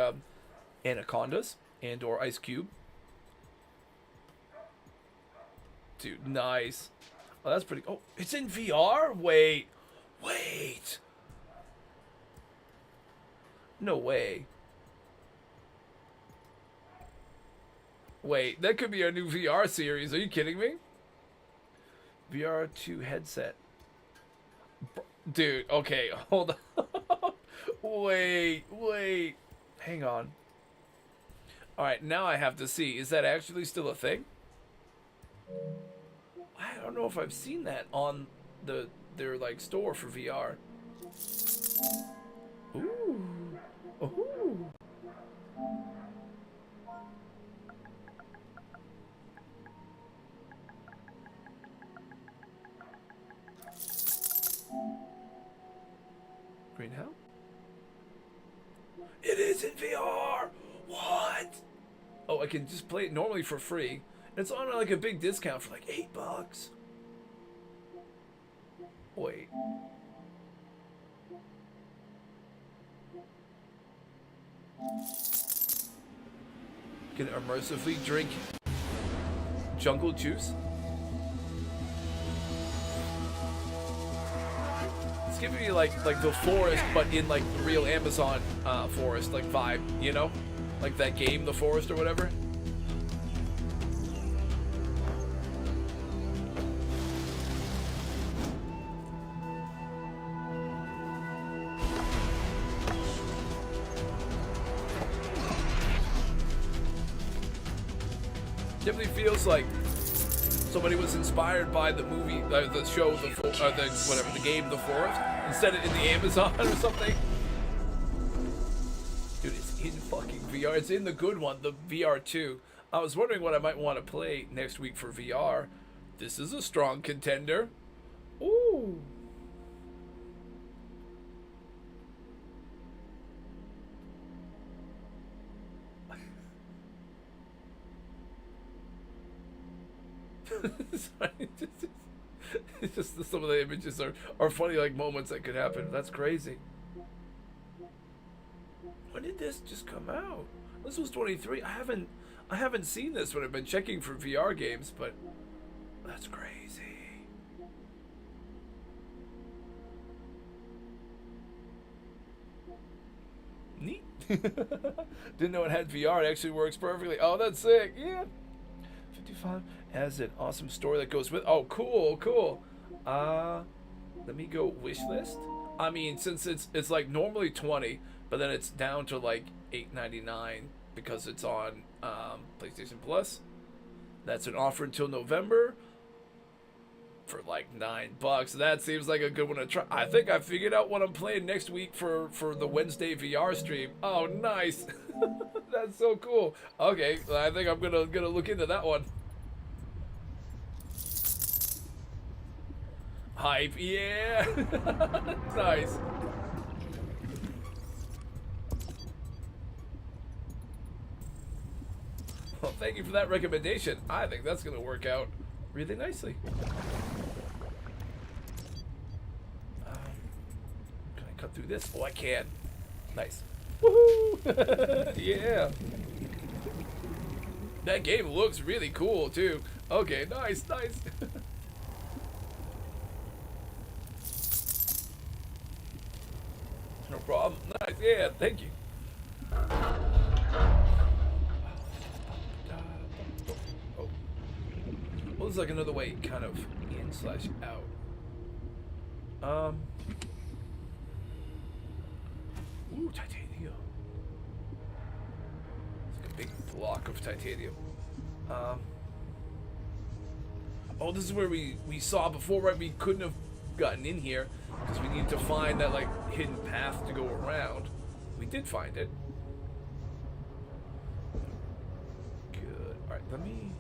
anacondas and or Ice Cube. Dude, nice. Oh, that's pretty. Oh, it's in VR? Wait. Wait. No way. Wait, that could be our new VR series. Are you kidding me? VR2 headset. Dude, okay, hold on. Wait. Hang on. Alright, now I have to see. Is that actually still a thing? I don't know if I've seen that on their like store for VR. Ooh. Ooh. Green Hell? It is in VR! What? Oh, I can just play it normally for free. It's on like a big discount for like $8. Wait. Can immersively drink jungle juice? It's giving me like the forest, but in like the real Amazon forest like vibe, you know, like that game, The Forest or whatever. Definitely feels like somebody was inspired by the movie, the show, the game, The Forest, and set it in the Amazon or something. Dude, it's in fucking VR. It's in the good one, the VR2. I was wondering what I might want to play next week for VR. This is a strong contender. Ooh. Sorry, it's just some of the images are funny, like moments that could happen. That's crazy. When did this just come out? This was 23. I haven't seen this when I've been checking for VR games, but that's crazy. Neat. Didn't know it had VR. It actually works perfectly. Oh, that's sick. Yeah. 55 has an awesome story that goes with. Oh, cool. Let me go wish list. I mean, since it's like normally 20, but then it's down to like $8.99 because it's on PlayStation Plus. That's an offer until November for like $9. That seems like a good one to try. I think I figured out what I'm playing next week for the Wednesday VR stream. Oh, nice. That's so cool. Okay, I think I'm gonna look into that one. Hype, yeah. Nice. Well, thank you for that recommendation. I think that's gonna work out really nicely. Can I cut through this? Oh, I can. Nice. Woohoo! Yeah. That game looks really cool too. Okay, nice. No problem. Nice. Yeah, thank you. Oh. Well, there's like another way, kind of in/out. Ooh, titanium. It's like a big block of titanium. Oh, this is where we saw before, right? We couldn't have gotten in here because we needed to find that like hidden path to go around. We did find it. Good. All right, let me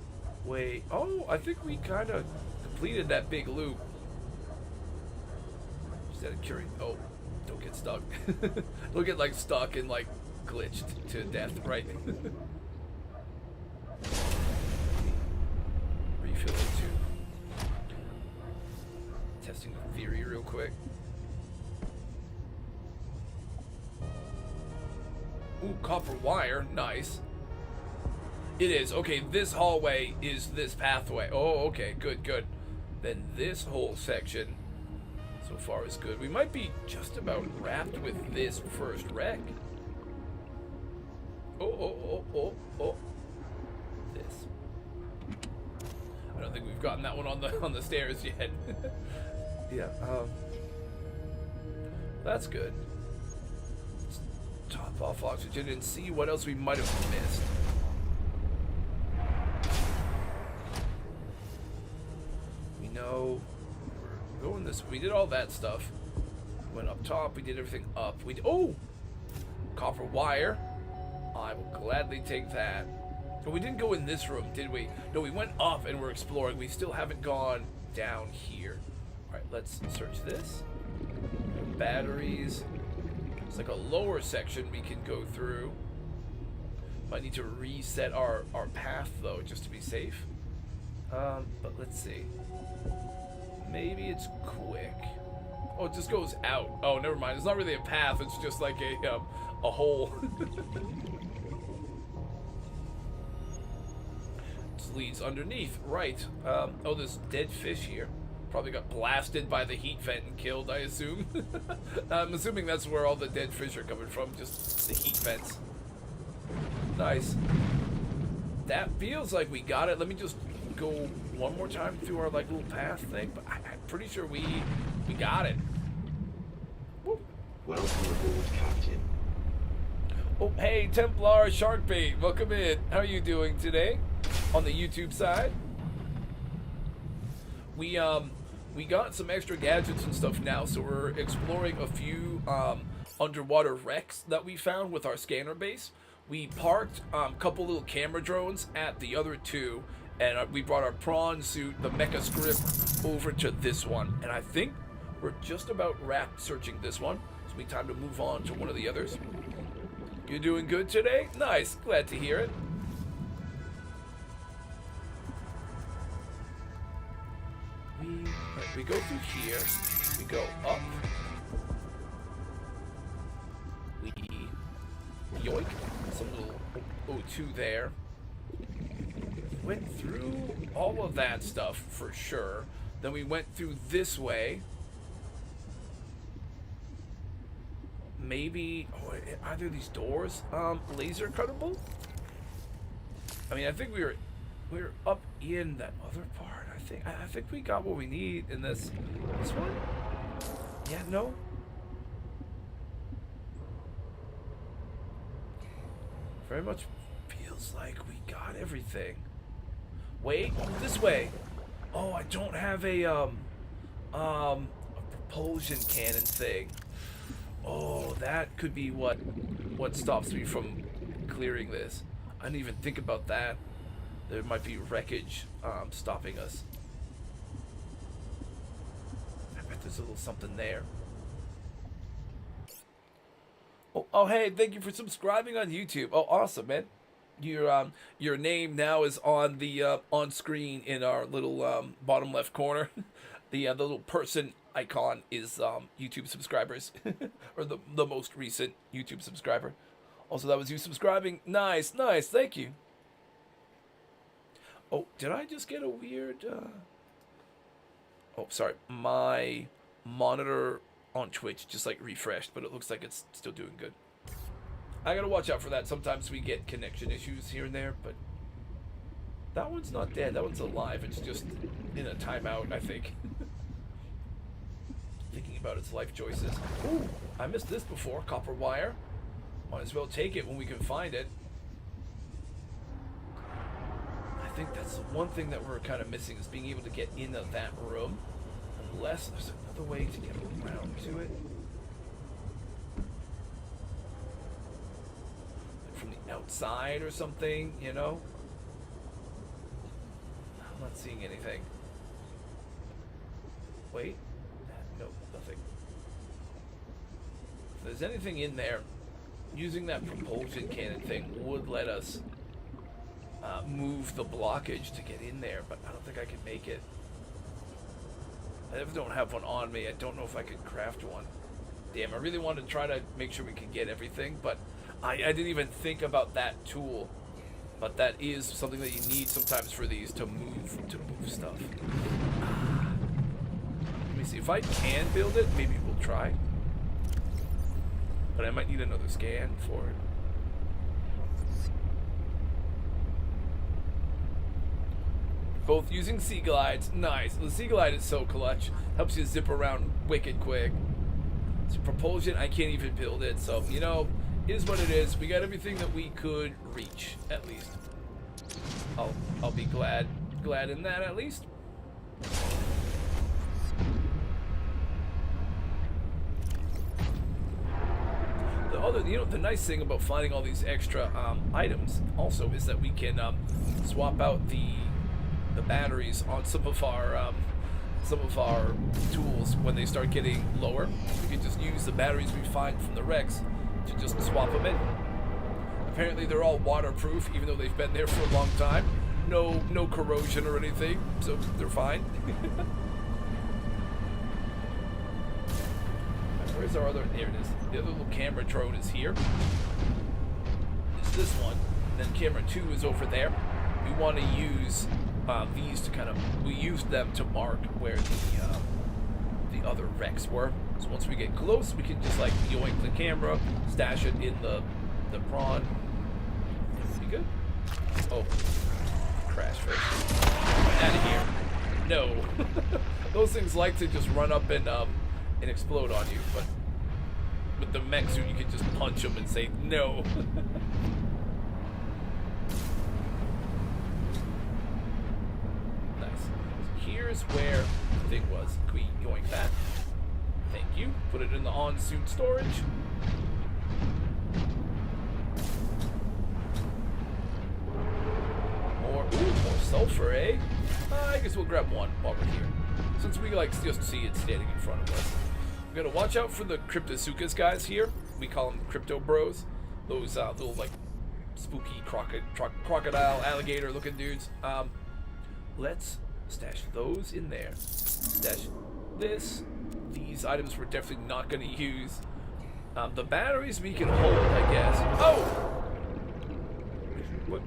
wait. Oh, I think we kind of completed that big loop. Just out of curiosity. Oh, don't get stuck. Don't get like stuck and like glitched to death, right? Refill it too. Testing the theory real quick. Ooh, copper wire. Nice. It is. Okay, this hallway is this pathway. Oh, okay. Good, good. Then this whole section so far is good. We might be just about wrapped with this first wreck. Oh. This. I don't think we've gotten that one on the stairs yet. Yeah, that's good. Let's top off oxygen and see what else we might have missed. We know we're going this. We did all that stuff. Went up top. We did everything up. Oh, copper wire. I will gladly take that. But we didn't go in this room, did we? No, we went up and we're exploring. We still haven't gone down here. All right, let's search this. Batteries. It's like a lower section we can go through. Might need to reset our path though, just to be safe. But let's see. Maybe it's quick. Oh, it just goes out. Oh, never mind. It's not really a path. It's just like a hole. Leads underneath, right? Oh, there's dead fish here. Probably got blasted by the heat vent and killed, I assume. I'm assuming that's where all the dead fish are coming from, just the heat vents. Nice. That feels like we got it. Let me just go one more time through our like little path thing, but I'm pretty sure we got it. Woo. Welcome aboard, Captain. Oh, hey, Templar Sharkbait, welcome in. How are you doing today? On the YouTube side, we got some extra gadgets and stuff now, so we're exploring a few underwater wrecks that we found with our scanner base. We parked a couple little camera drones at the other two, and we brought our prawn suit, the mecha script, over to this one. And I think we're just about wrapped searching this one, so we time to move on to one of the others. You doing good today? Nice, glad to hear it. We go through here, we go up, we yoink, some little O2 there, went through all of that stuff for sure, then we went through this way, maybe, are there these doors, laser cuttable? I mean, I think we were up in that other part. I think we got what we need in this one. Yeah, no. Very much feels like we got everything. Wait, this way. Oh, I don't have a propulsion cannon thing. Oh, that could be what stops me from clearing this. I didn't even think about that. There might be wreckage stopping us. I bet there's a little something there. Oh, hey, thank you for subscribing on YouTube. Oh, awesome, man. Your name now is on the on screen in our little bottom left corner. The little person icon is YouTube subscribers, or the most recent YouTube subscriber. Also, that was you subscribing. Nice, thank you. Oh, did I just get a weird... Oh, sorry. My monitor on Twitch just, like, refreshed, but it looks like it's still doing good. I gotta watch out for that. Sometimes we get connection issues here and there, but... That one's not dead. That one's alive. It's just in a timeout, I think. Thinking about its life choices. Ooh, I missed this before. Copper wire. Might as well take it when we can find it. I think that's the one thing that we're kind of missing is being able to get into that room. Unless there's another way to get around to it. Like from the outside or something, you know? I'm not seeing anything. Wait. No, nothing. If there's anything in there, using that propulsion cannon thing would let us move the blockage to get in there, but I don't think I can make it. I don't have one on me. I don't know if I could craft one. Damn, I really wanted to try to make sure we could get everything, but I didn't even think about that tool. But that is something that you need sometimes for these to move stuff. Let me see. If I can build it, maybe we'll try. But I might need another scan for it. Both using sea glides. Nice. The sea glide is so clutch. Helps you zip around wicked quick. So propulsion, I can't even build it. So, you know, it is what it is. We got everything that we could reach, at least. I'll be glad in that, at least. The nice thing about finding all these extra items also is that we can swap out the batteries on some of our tools when they start getting lower. We can just use the batteries we find from the wrecks to just swap them in. Apparently they're all waterproof, even though they've been there for a long time. No corrosion or anything, so they're fine. Where's our other? There it is. The other little camera drone is here. It's this one. And then camera 2 is over there. We want to use these to we used them to mark where the other wrecks were. So once we get close, we can just like yoink the camera, stash it in the prawn. Pretty good. Oh, crash fish. Out of here. No. Those things like to just run up and explode on you, but with the mech suit you can just punch them and say no. Nice. So here's where the thing was. Can we yoink that? Thank you. Put it in the on-suit storage. More sulfur, eh? I guess we'll grab one while we're here, since we just see it standing in front of us. We gotta watch out for the Cryptosuchus guys here. We call them Crypto Bros. Those little like spooky crocodile, alligator looking dudes. Let's stash those in there. Stash this. These items we're definitely not gonna use. The batteries we can hold, I guess. Oh! What?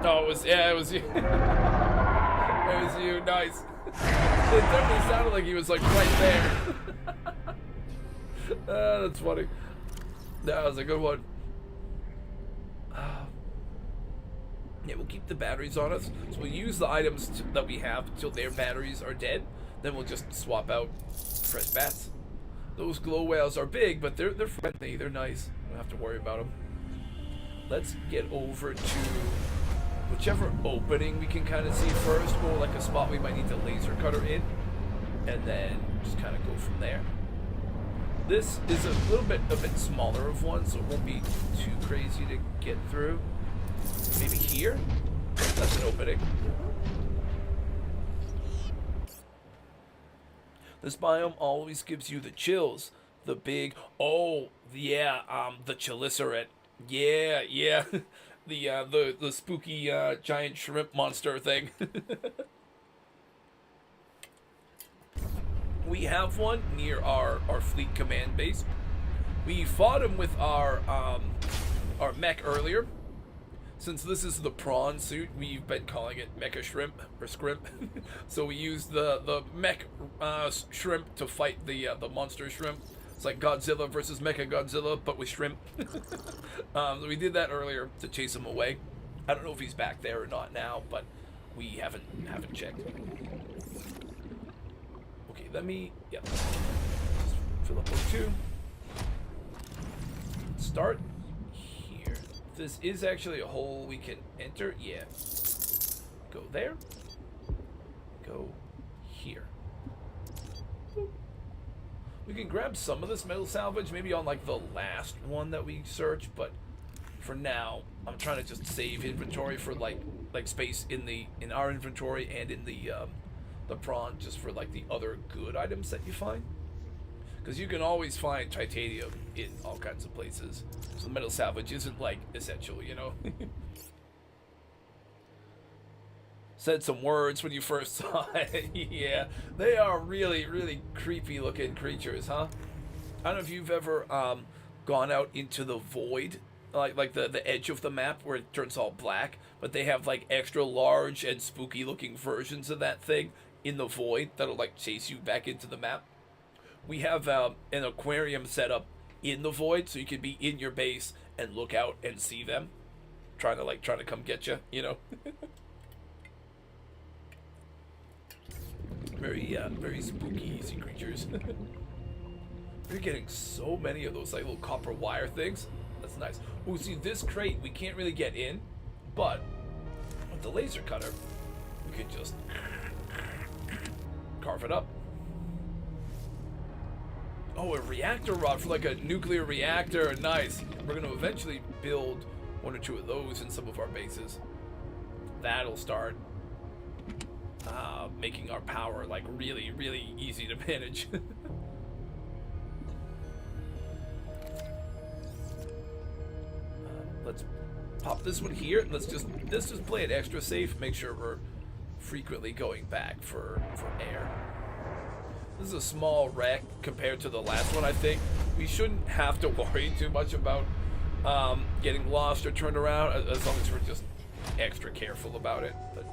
Oh, it was you. It was you. Nice. It definitely sounded like he was like right there. That's funny. That was a good one. Yeah, we'll keep the batteries on us. So we'll use the items that we have until their batteries are dead. Then we'll just swap out fresh bats. Those glow whales are big, but they're friendly. They're nice. We don't have to worry about them. Let's get over to whichever opening we can kind of see first, or like a spot we might need the laser cutter in, and then just kind of go from there. This is a bit smaller of one, so it won't be too crazy to get through. Maybe here? That's an opening. This biome always gives you the chills. The big, oh yeah, the chelicerae. Yeah. The spooky giant shrimp monster thing. We have one near our fleet command base. We fought him with our mech earlier. Since this is the prawn suit, we've been calling it mecha shrimp or scrimp. So we used the mech shrimp to fight the monster shrimp. It's like Godzilla versus Mecha Godzilla, but with shrimp. So we did that earlier to chase him away. I don't know if he's back there or not now, but we haven't checked. Okay, just fill up O2. Start here. This is actually a hole we can enter. Yeah. Go there. Go here. We can grab some of this metal salvage, maybe on like the last one that we search, but for now, I'm trying to just save inventory for like space in our inventory and in the prawn, just for like the other good items that you find. Because you can always find titanium in all kinds of places. So the metal salvage isn't like essential, you know? Said some words when you first saw it. Yeah, they are really, really creepy looking creatures, huh? I don't know if you've ever gone out into the void, like the edge of the map where it turns all black, but they have like extra large and spooky looking versions of that thing in the void that'll like chase you back into the map. We have an aquarium set up in the void, so you can be in your base and look out and see them trying to come get you, you know. Very spooky sea creatures. We're getting so many of those like little copper wire things. That's nice. Oh, see, this crate we can't really get in, but with the laser cutter, we could just carve it up. Oh, a reactor rod for like a nuclear reactor. Nice. We're going to eventually build one or two of those in some of our bases. That'll start making our power like really, really easy to manage. Let's pop this one here. Let's just play it extra safe. Make sure we're frequently going back for air. This is a small wreck compared to the last one. I think we shouldn't have to worry too much about getting lost or turned around, as long as we're just extra careful about it. But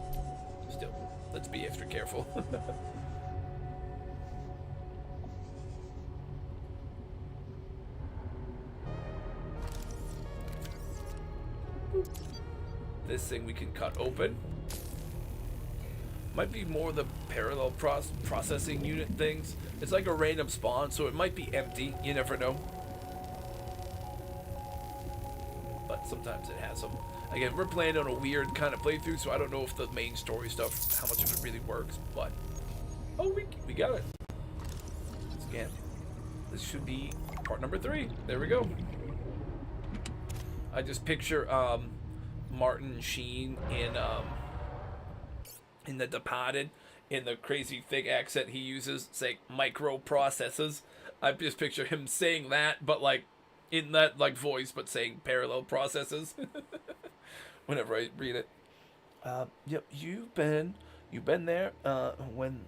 still, let's be extra careful. This thing we can cut open. Might be more the parallel processing unit things. It's like a random spawn, so it might be empty. You never know. But sometimes it has them. Again, we're playing on a weird kind of playthrough, so I don't know if the main story stuff, how much of it really works. But oh, we got it. Again, this should be part number 3. There we go. I just picture Martin Sheen in The Departed, in the crazy thick accent he uses, saying microprocessors. I just picture him saying that, but like in that like voice, but saying parallel processes. Whenever I read it. Yep, you've been there when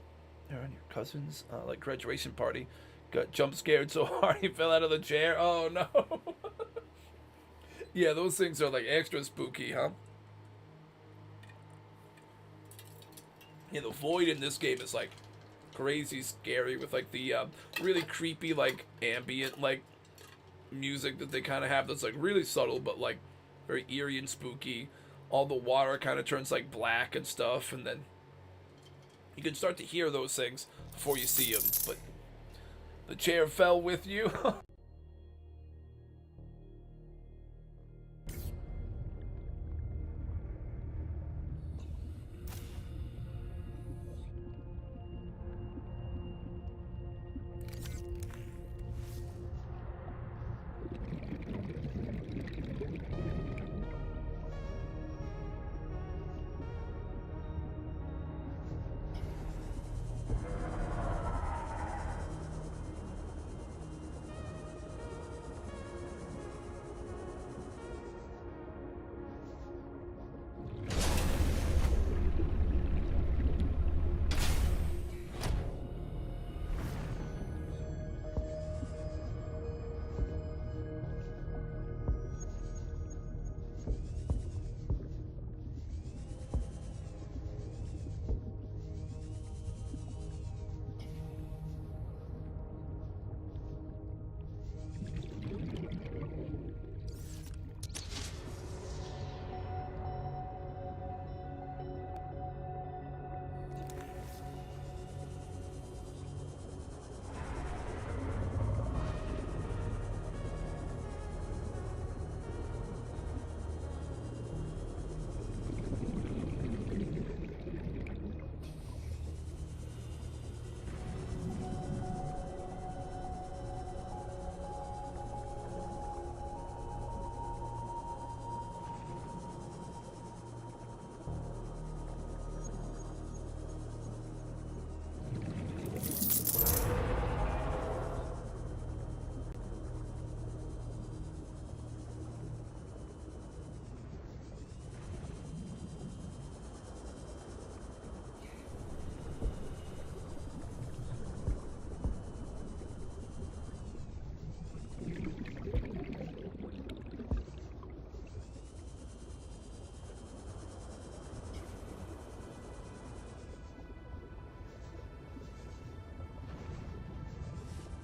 her and your cousin's like graduation party got jump scared so hard he fell out of the chair. Oh no. Yeah, those things are like extra spooky, huh? Yeah, the void in this game is like crazy scary with like the really creepy like ambient like music that they kind of have that's like really subtle but like very eerie and spooky. All the water kind of turns like black and stuff, and then you can start to hear those things before you see them. But the chair fell with you.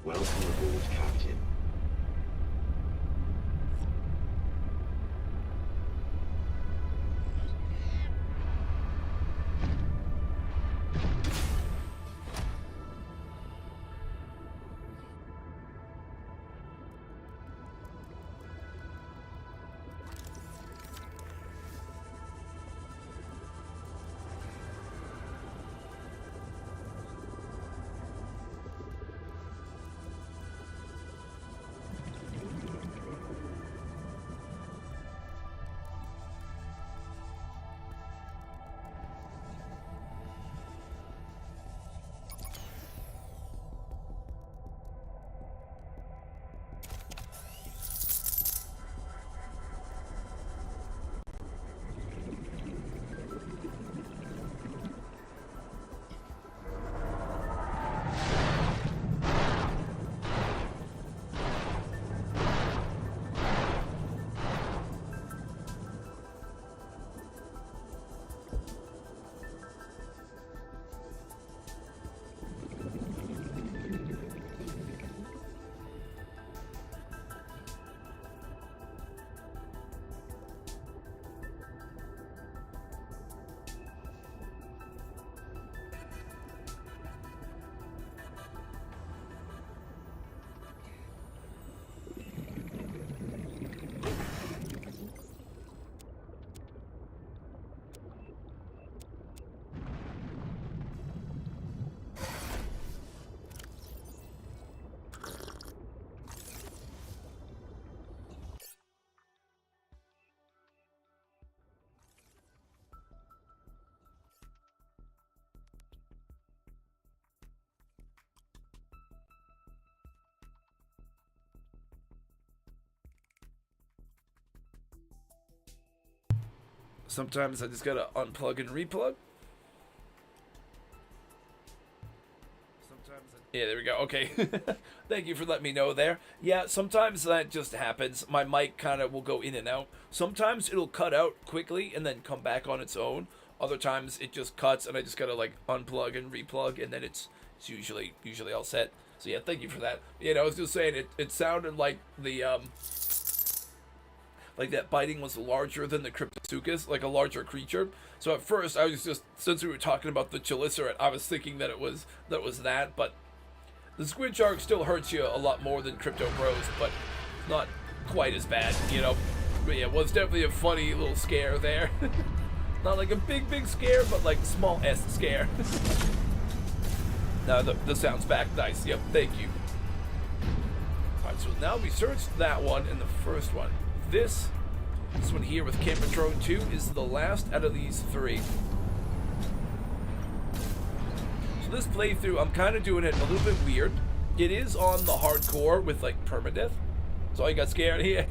Welcome aboard, Captain. Sometimes I just gotta unplug and replug. Yeah, there we go. Okay. Thank you for letting me know there. Yeah, sometimes that just happens. My mic kind of will go in and out. Sometimes it'll cut out quickly and then come back on its own. Other times it just cuts and I just gotta like unplug and replug, and then it's usually all set. So yeah, thank you for that. You know, I was just saying it sounded like the like that biting was larger than the Cryptosuchus, like a larger creature. So at first I was just, since we were talking about the Chelicerate, I was thinking that it was that, but the squid shark still hurts you a lot more than Crypto Bros, but not quite as bad, you know. But yeah, it was definitely a funny little scare there. Not like a big scare, but like small S scare. Now the sound's back nice. Yep, thank you. Alright, so now we searched that one and the first one. This one here with Campertrone 2 is the last out of these three. So this playthrough, I'm kind of doing it a little bit weird. It is on the hardcore with like permadeath. So I got scared here.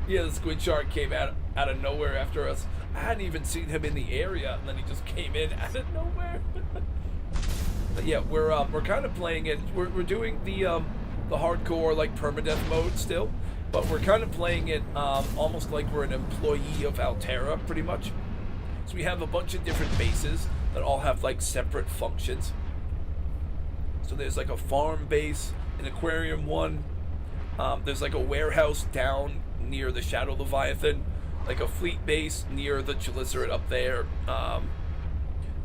Yeah, the squid shark came out of nowhere after us. I hadn't even seen him in the area, and then he just came in out of nowhere. But yeah, we're kind of playing it. We're doing the hardcore like permadeath mode still. But we're kind of playing it almost like we're an employee of Alterra, pretty much. So we have a bunch of different bases that all have like separate functions. So there's like a farm base, an aquarium one. There's like a warehouse down near the Shadow Leviathan, like a fleet base near the Chelicerate up there,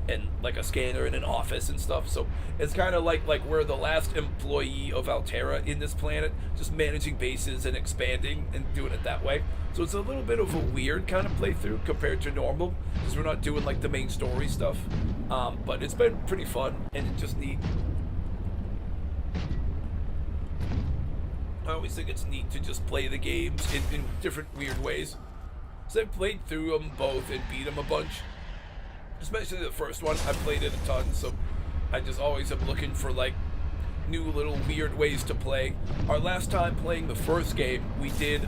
and like a scanner and an office and stuff. So it's kind of like we're the last employee of Alterra in this planet, just managing bases and expanding and doing it that way. So it's a little bit of a weird kind of playthrough compared to normal, because we're not doing like the main story stuff. But it's been pretty fun and it's just neat. I always think it's neat to just play the games in different weird ways. So I've played through them both and beat them a bunch. Especially the first one, I played it a ton, so I just always am looking for like new little weird ways to play. Our last time playing the first game, we did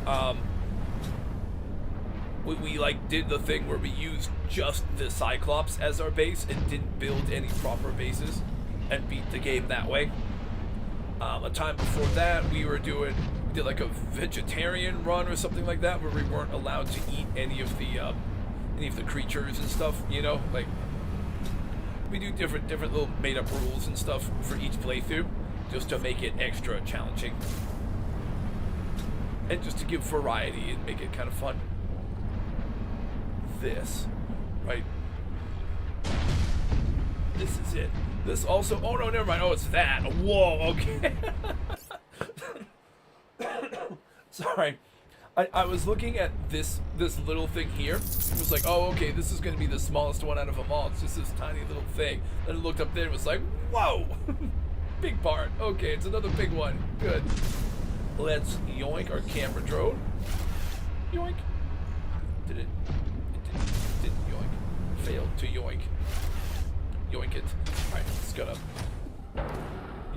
we like did the thing where we used just the Cyclops as our base and didn't build any proper bases and beat the game that way. A time before that, we did like a vegetarian run or something like that, where we weren't allowed to eat any of the creatures and stuff, you know, like we do different little made up rules and stuff for each playthrough. just to make it extra challenging. And just to give variety and make it kind of fun. This, right? This is it. This also, oh no, never mind. Oh, it's that. Whoa, okay. Sorry. I was looking at this little thing here. It was like, oh, okay, this is going to be the smallest one out of them all. It's just this tiny little thing. Then I looked up there and was like, whoa! Big part. Okay, it's another big one. Good. Let's yoink our camera drone. Yoink. Did it? It didn't yoink. Failed to yoink. Yoink it. Alright, it's gonna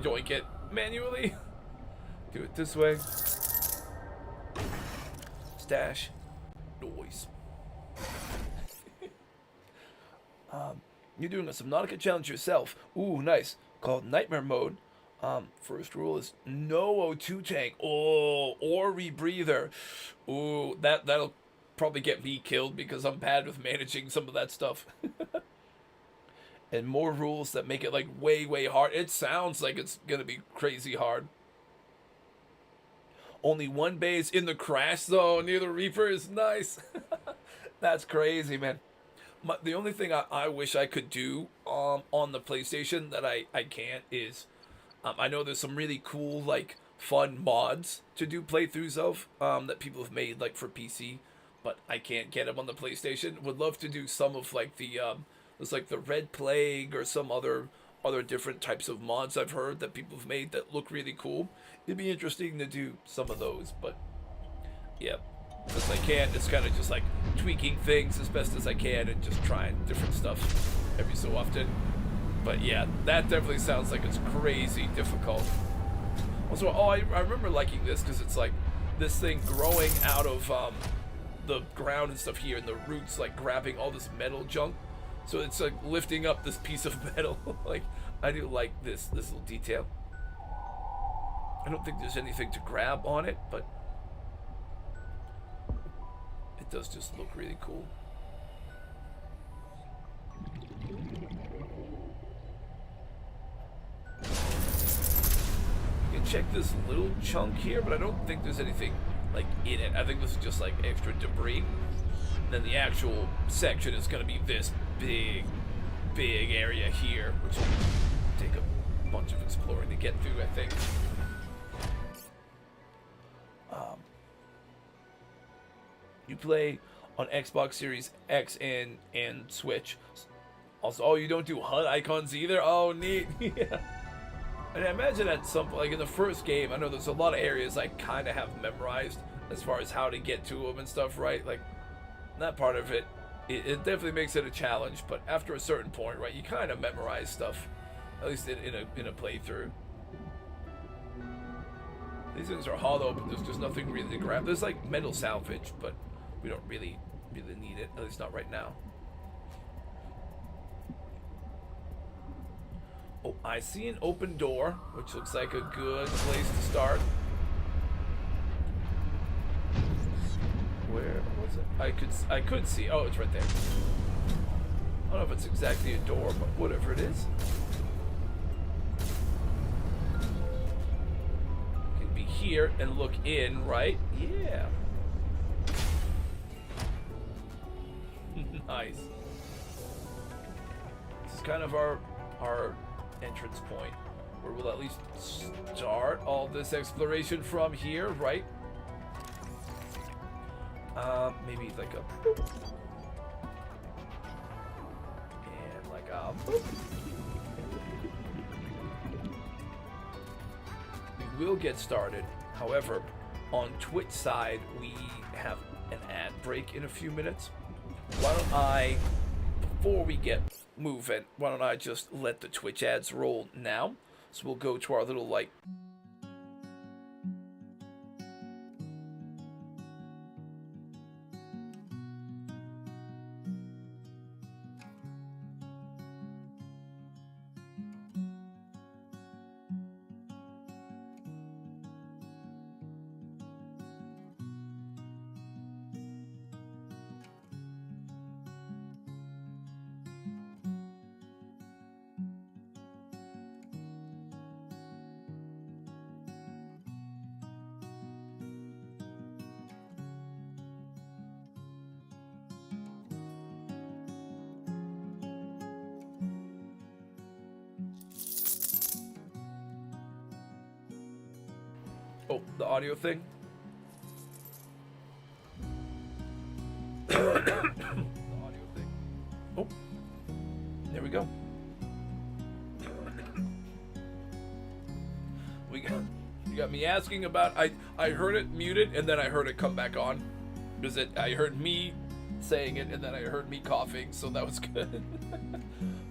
yoink it manually. Do it this way. Stash. Noise. You're doing a Subnautica challenge yourself. Ooh, nice. Called Nightmare Mode. First rule is no O2 tank. Oh, or rebreather. Ooh, that'll probably get me killed because I'm bad with managing some of that stuff. And more rules that make it like way hard. It sounds like it's gonna be crazy hard. Only one base in the crash zone near the Reaper is nice. That's crazy, man. The only thing I wish I could do on the PlayStation that I can't is I know there's some really cool like fun mods to do playthroughs of that people have made like for PC, but I can't get them on the PlayStation. Would love to do some of like the there's like the Red Plague or some other different types of mods I've heard that people have made that look really cool. It'd be interesting to do some of those, but yeah, since I can't, it's kind of just like tweaking things as best as I can and just trying different stuff every so often. But yeah, that definitely sounds like it's crazy difficult. Also, I remember liking this because it's like this thing growing out of the ground and stuff here, and the roots like grabbing all this metal junk. So it's like lifting up this piece of metal. Like, I do like this little detail. I don't think there's anything to grab on it, but it does just look really cool. You can check this little chunk here, but I don't think there's anything like in it. I think this is just like extra debris. And then the actual section is going to be this big area here, which will take a bunch of exploring to get through, I think. You play on Xbox Series X and Switch. Also, oh, you don't do HUD icons either? Oh, neat. Yeah. And I imagine at some point, like in the first game, I know there's a lot of areas I kind of have memorized as far as how to get to them and stuff, right? Like, that part of it, it definitely makes it a challenge, but after a certain point, right, you kind of memorize stuff, at least in a playthrough. These things are hollow, but there's just nothing really to grab. There's like metal salvage, but we don't really need it, at least not right now. Oh, I see an open door, which looks like a good place to start. Where was it? I could see. Oh, it's right there. I don't know if it's exactly a door, but whatever it is. You can be here and look in, right? Yeah. Nice. This is kind of our entrance point, where we'll at least start all this exploration from here, right? Maybe like a boop. And like a boop. We will get started. However, on Twitch side, we have an ad break in a few minutes. Why don't I, before we get moving, why don't I just let the Twitch ads roll now? So we'll go to our little like Oh, the audio thing. The audio thing. Oh, there we go. You got me asking about. I heard it muted and then I heard it come back on. I heard me saying it and then I heard me coughing, so that was good.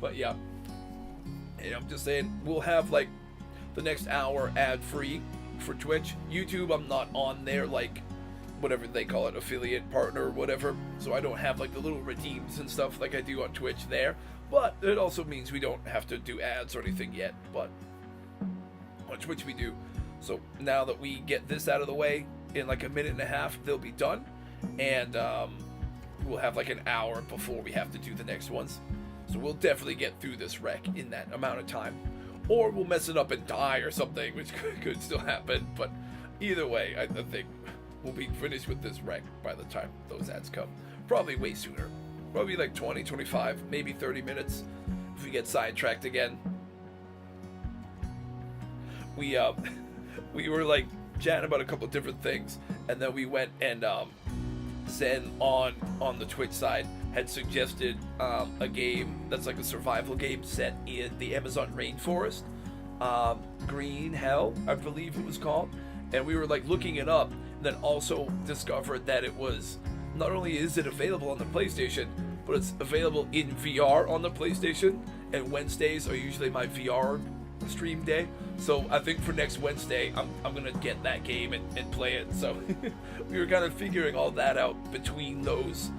But yeah, and I'm just saying we'll have like the next hour ad free for Twitch. YouTube, I'm not on there, like whatever they call it, affiliate partner or whatever, so I don't have like the little redeems and stuff like I do on Twitch there. But it also means we don't have to do ads or anything yet, but on Twitch we do. So now that we get this out of the way, in like a minute and a half they'll be done, and we'll have like an hour before we have to do the next ones. So we'll definitely get through this wreck in that amount of time, or we'll mess it up and die or something, which could still happen. But either way, I think we'll be finished with this wreck by the time those ads come. Probably way sooner, probably like 20, 25, maybe 30 minutes if we get sidetracked again. We were like chatting about a couple of different things, and then we went and Zen on the Twitch side had suggested a game that's like a survival game set in the Amazon rainforest, Green Hell, I believe it was called, and we were like looking it up, and then also discovered that it was, not only is it available on the PlayStation, but it's available in VR on the PlayStation, and Wednesdays are usually my VR stream day. So I think for next Wednesday, I'm gonna get that game and play it. So we were kind of figuring all that out between those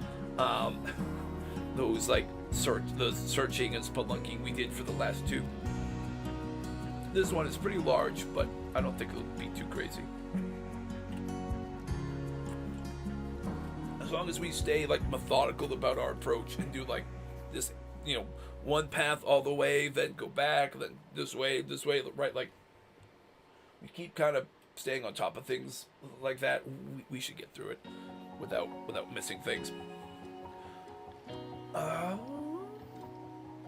like the searching and spelunking we did for the last two. This one is pretty large, but I don't think it'll be too crazy. As long as we stay like methodical about our approach and do like this, you know, one path all the way, then go back, then this way, right? Like we keep kind of staying on top of things like that. We should get through it without missing things.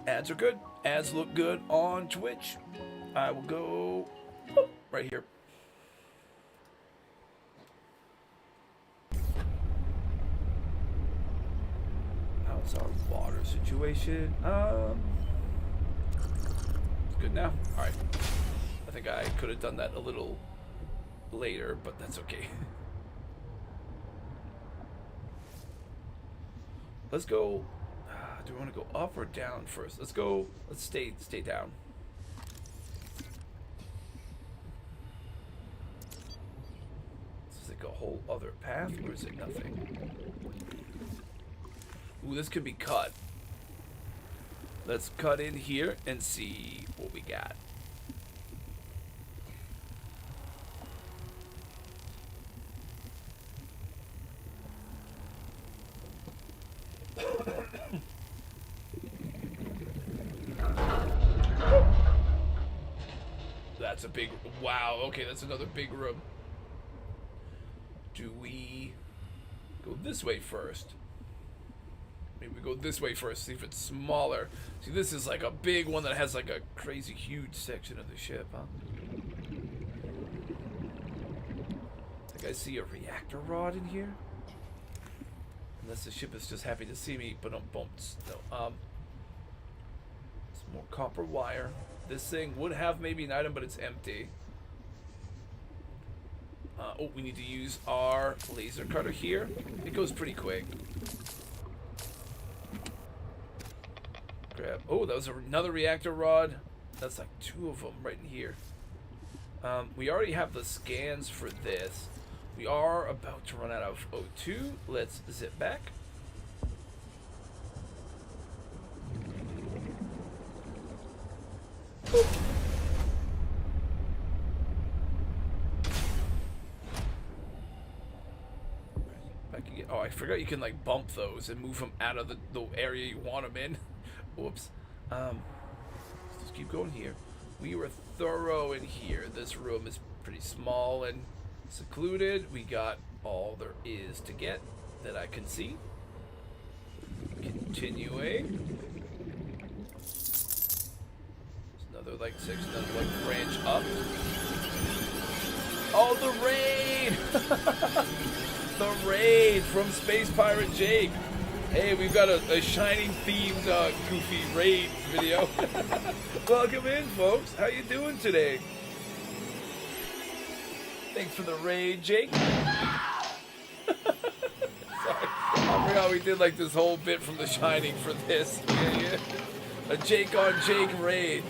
Ads are good. Ads look good on Twitch. I will go right here. How's our water situation? It's good now. All right. I think I could have done that a little later, but that's okay. Let's go. Do we want to go up or down first? Let's go. Let's stay down. Is it like a whole other path, or is it nothing? Ooh, this could be cut. Let's cut in here and see what we got. That's a big, wow, okay, that's another big room. Do we go this way first? Maybe we go this way first, see if it's smaller. See, this is like a big one that has like a crazy huge section of the ship, huh? I think I see a reactor rod in here. Unless the ship is just happy to see me, but don't bumps. No, some more copper wire. This thing would have maybe an item, but it's empty. Oh, we need to use our laser cutter here. It goes pretty quick. Grab. Oh, that was another reactor rod. That's like two of them right in here. We already have the scans for this. We are about to run out of O2. Let's zip back. Back again. Oh, I forgot you can like bump those and move them out of the area you want them in. Whoops. Let's just keep going here. We were thorough in here. This room is pretty small and secluded. We got all there is to get that I can see. Continuing. There's another like section, another like branch up. Oh, the raid! The raid from Space Pirate Jake. Hey, we've got a Shining themed goofy raid video. Welcome in, folks. How you doing today? Thanks for the raid, Jake. Sorry, I forgot we did like this whole bit from The Shining for this. Yeah. A Jake on Jake raid.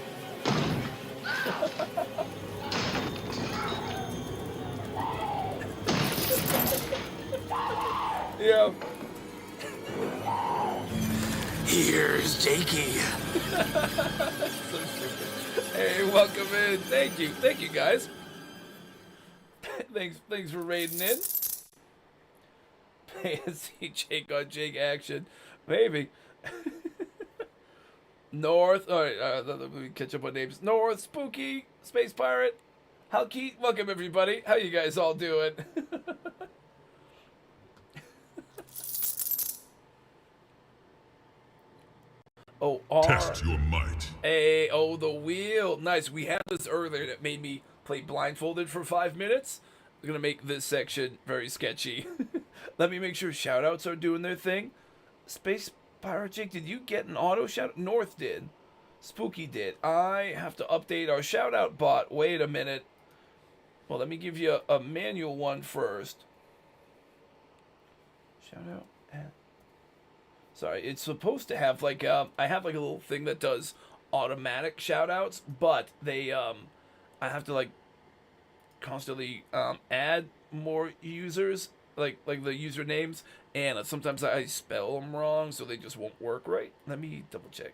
Yeah. Here's Jakey. So stupid. Hey, welcome in. Thank you, guys. thanks for raiding in. See Jake on Jake action, maybe. North. All right, let me catch up on names. North, Spooky, Space Pirate, Halkeet. Welcome everybody. How you guys all doing? Oh, Test your might. Hey, oh, the wheel. Nice. We had this earlier that made me play blindfolded for 5 minutes. I'm going to make this section very sketchy. Let me make sure shoutouts are doing their thing. Space Pirate Jake, did you get an auto shout? North did. Spooky did. I have to update our shoutout bot. Wait a minute. Well, let me give you a manual one first. Shoutout. Sorry, it's supposed to have like I have like a little thing that does automatic shoutouts, but they I have to like constantly add more users, like the usernames, and sometimes I spell them wrong, so they just won't work right. Let me double check.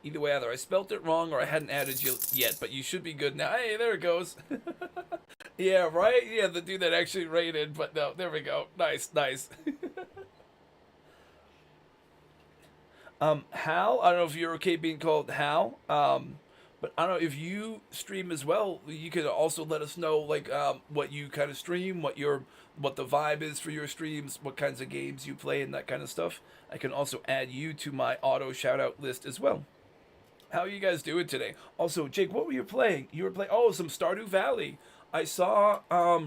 Either way, either I spelt it wrong or I hadn't added you yet, but you should be good now. Hey, there it goes. Yeah, right? Yeah, the dude that actually rated, but no, there we go. Nice. Hal, I don't know if you're okay being called Hal, but I don't know if you stream as well. You could also let us know like what you kind of stream, what the vibe is for your streams, what kinds of games you play, and that kind of stuff. I can also add you to my auto shout out list as well. How are you guys doing today? Also, Jake, what were you playing? You were playing some Stardew Valley. I saw a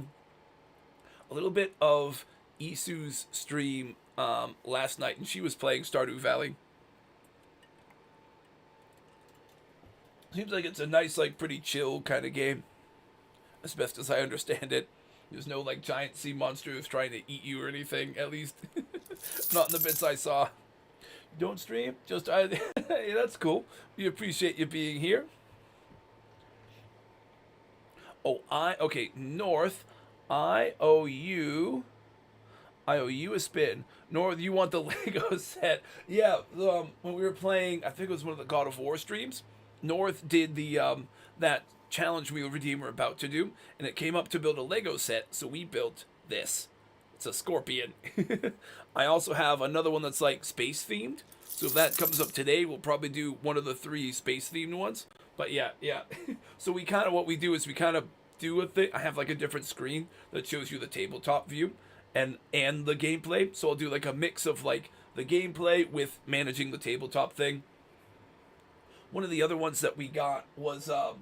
little bit of Isu's stream last night, and she was playing Stardew Valley. Seems like it's a nice, like, pretty chill kind of game, as best as I understand it. There's no, like, giant sea monsters trying to eat you or anything, at least. Not in the bits I saw. Don't stream? Just, yeah, that's cool. We appreciate you being here. Oh, okay, North, I owe you a spin. North, you want the Lego set. Yeah, when we were playing, I think it was one of the God of War streams, North did the that challenge we were about to do, and it came up to build a Lego set, so we built this. It's a scorpion. I also have another one that's like space themed, so if that comes up today, we'll probably do one of the 3 space themed ones. But yeah. So we kind of, what we do is we kind of do a thing. I have like a different screen that shows you the tabletop view and the gameplay. So I'll do like a mix of like the gameplay with managing the tabletop thing. One of the other ones that we got was a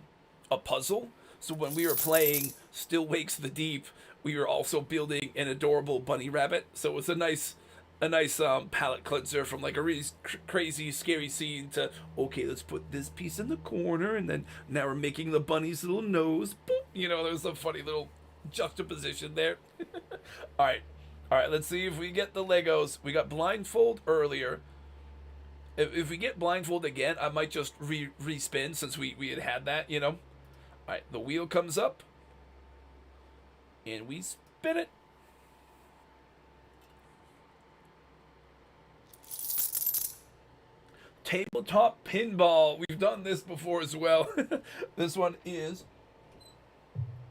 puzzle. So when we were playing Still Wakes the Deep, we were also building an adorable bunny rabbit. So it was a nice palette cleanser from like a really crazy, scary scene to, okay, let's put this piece in the corner, and then now we're making the bunny's little nose. Boop. You know, there's a funny little juxtaposition there. All right, let's see if we get the Legos. We got blindfold earlier. If we get blindfold again, I might just respin since we had that, you know. All right, the wheel comes up, and we spin it. Tabletop pinball. We've done this before as well. This one it's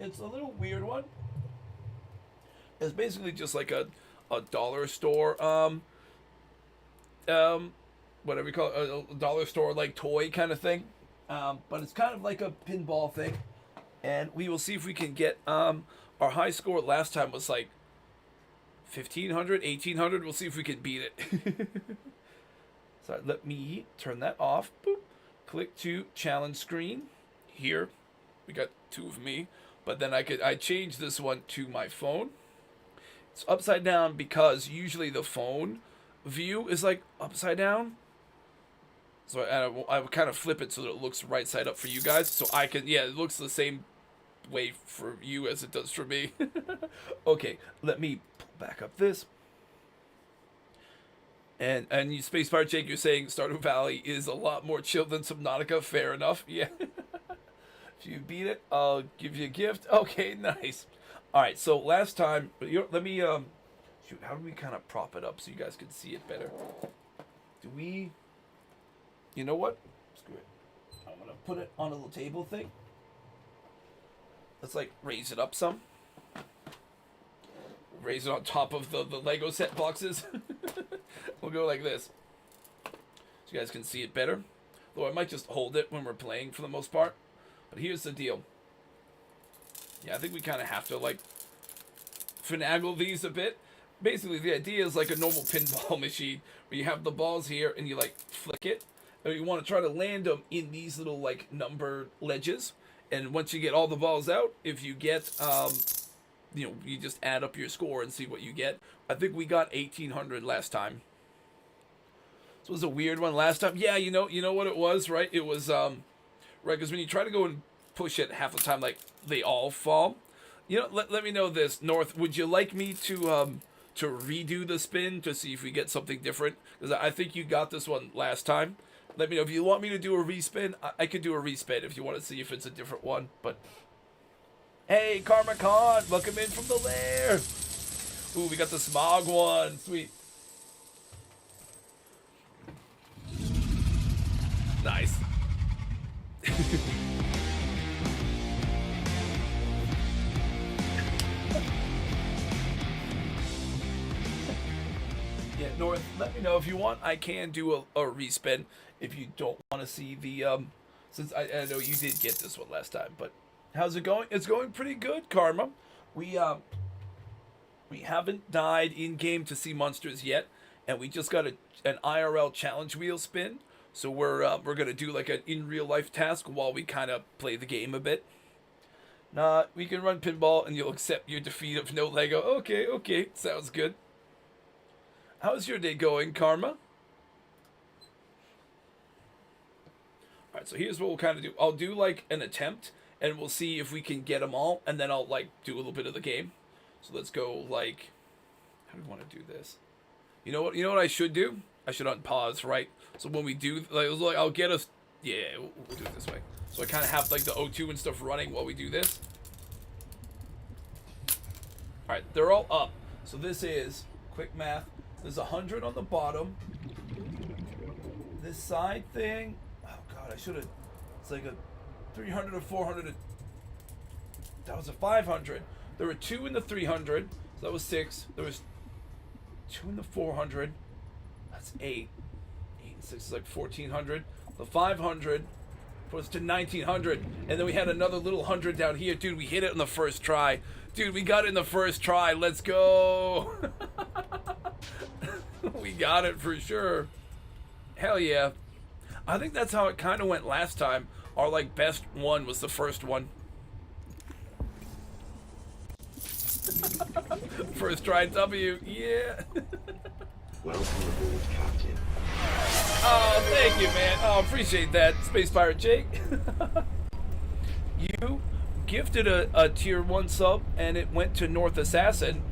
a little weird one. It's basically just like a dollar store, whatever you call it, a dollar store like toy kind of thing. But it's kind of like a pinball thing. And we will see if we can get, our high score last time was like 1,500, 1,800. We'll see if we can beat it. So let me turn that off. Boop. Click to challenge screen. Here We got two of me, but then I changed this one to my phone. It's upside down because usually the phone view is like upside down. So I would kind of flip it so that it looks right side up for you guys. So I can, yeah, it looks the same way for you as it does for me. Okay, let me pull back up this. And you, Spacebar Jake, you're saying Stardew Valley is a lot more chill than Subnautica. Fair enough. Yeah. If you beat it, I'll give you a gift. Okay, nice. All right, so last time, let me shoot. How do we kind of prop it up so you guys can see it better? Do we? You know what? Screw it. I'm gonna put it on a little table thing. Let's like raise it up some. Raise it on top of the Lego set boxes. We'll go like this, so you guys can see it better. Though I might just hold it when we're playing for the most part. But here's the deal. Yeah, I think we kind of have to like finagle these a bit. Basically, the idea is like a normal pinball machine where you have the balls here and you like flick it. And you want to try to land them in these little like number ledges. And once you get all the balls out, if you get, you know, you just add up your score and see what you get. I think we got 1,800 last time. So it was a weird one last time. Yeah, you know what it was, right? It was, right, because when you try to go and push it half the time, like, they all fall. You know, let me know this, North. Would you like me to redo the spin to see if we get something different? Because I think you got this one last time. Let me know if you want me to do a respin. I could do a respin if you want to see if it's a different one. But hey, Karma Khan, welcome in from the lair. Ooh, we got the smog one. Sweet. Nice. Yeah, North, let me know if you want. I can do a respin if you don't want to see the, since I know you did get this one last time, but how's it going? It's going pretty good, Karma. We haven't died in game to see monsters yet, and we just got an IRL challenge wheel spin, so we're gonna do like an in real life task while we kind of play the game a bit. Nah, we can run pinball and you'll accept your defeat of no Lego. Okay, sounds good. How's your day going, Karma? Alright, so here's what we'll kind of do. I'll do like an attempt, and we'll see if we can get them all, and then I'll like do a little bit of the game. So let's go like, how do we want to do this? You know what I should do? I should unpause, right? So when we do, like I'll get us, yeah, we'll do it this way. So I kind of have like the O2 and stuff running while we do this. Alright, they're all up. So this is, quick math, there's 100 on the bottom. This side thing, oh god, I should have, it's like a 300 or 400, that was a 500. There were 2 in the 300, so that was 6. There was 2 in the 400, that's 8. 8 and 6 is like 1,400. The 500 was to 1,900, and then we had another little 100 down here. Dude, we hit it on the first try. Dude, we got it in the first try. Let's go. We got it for sure. Hell yeah. I think that's how it kind of went last time. Our like best one was the first one. First try W, yeah. Welcome aboard, Captain. Oh, thank you, man. Oh, appreciate that, Space Pirate Jake. You gifted a tier 1 sub, and it went to North Assassin.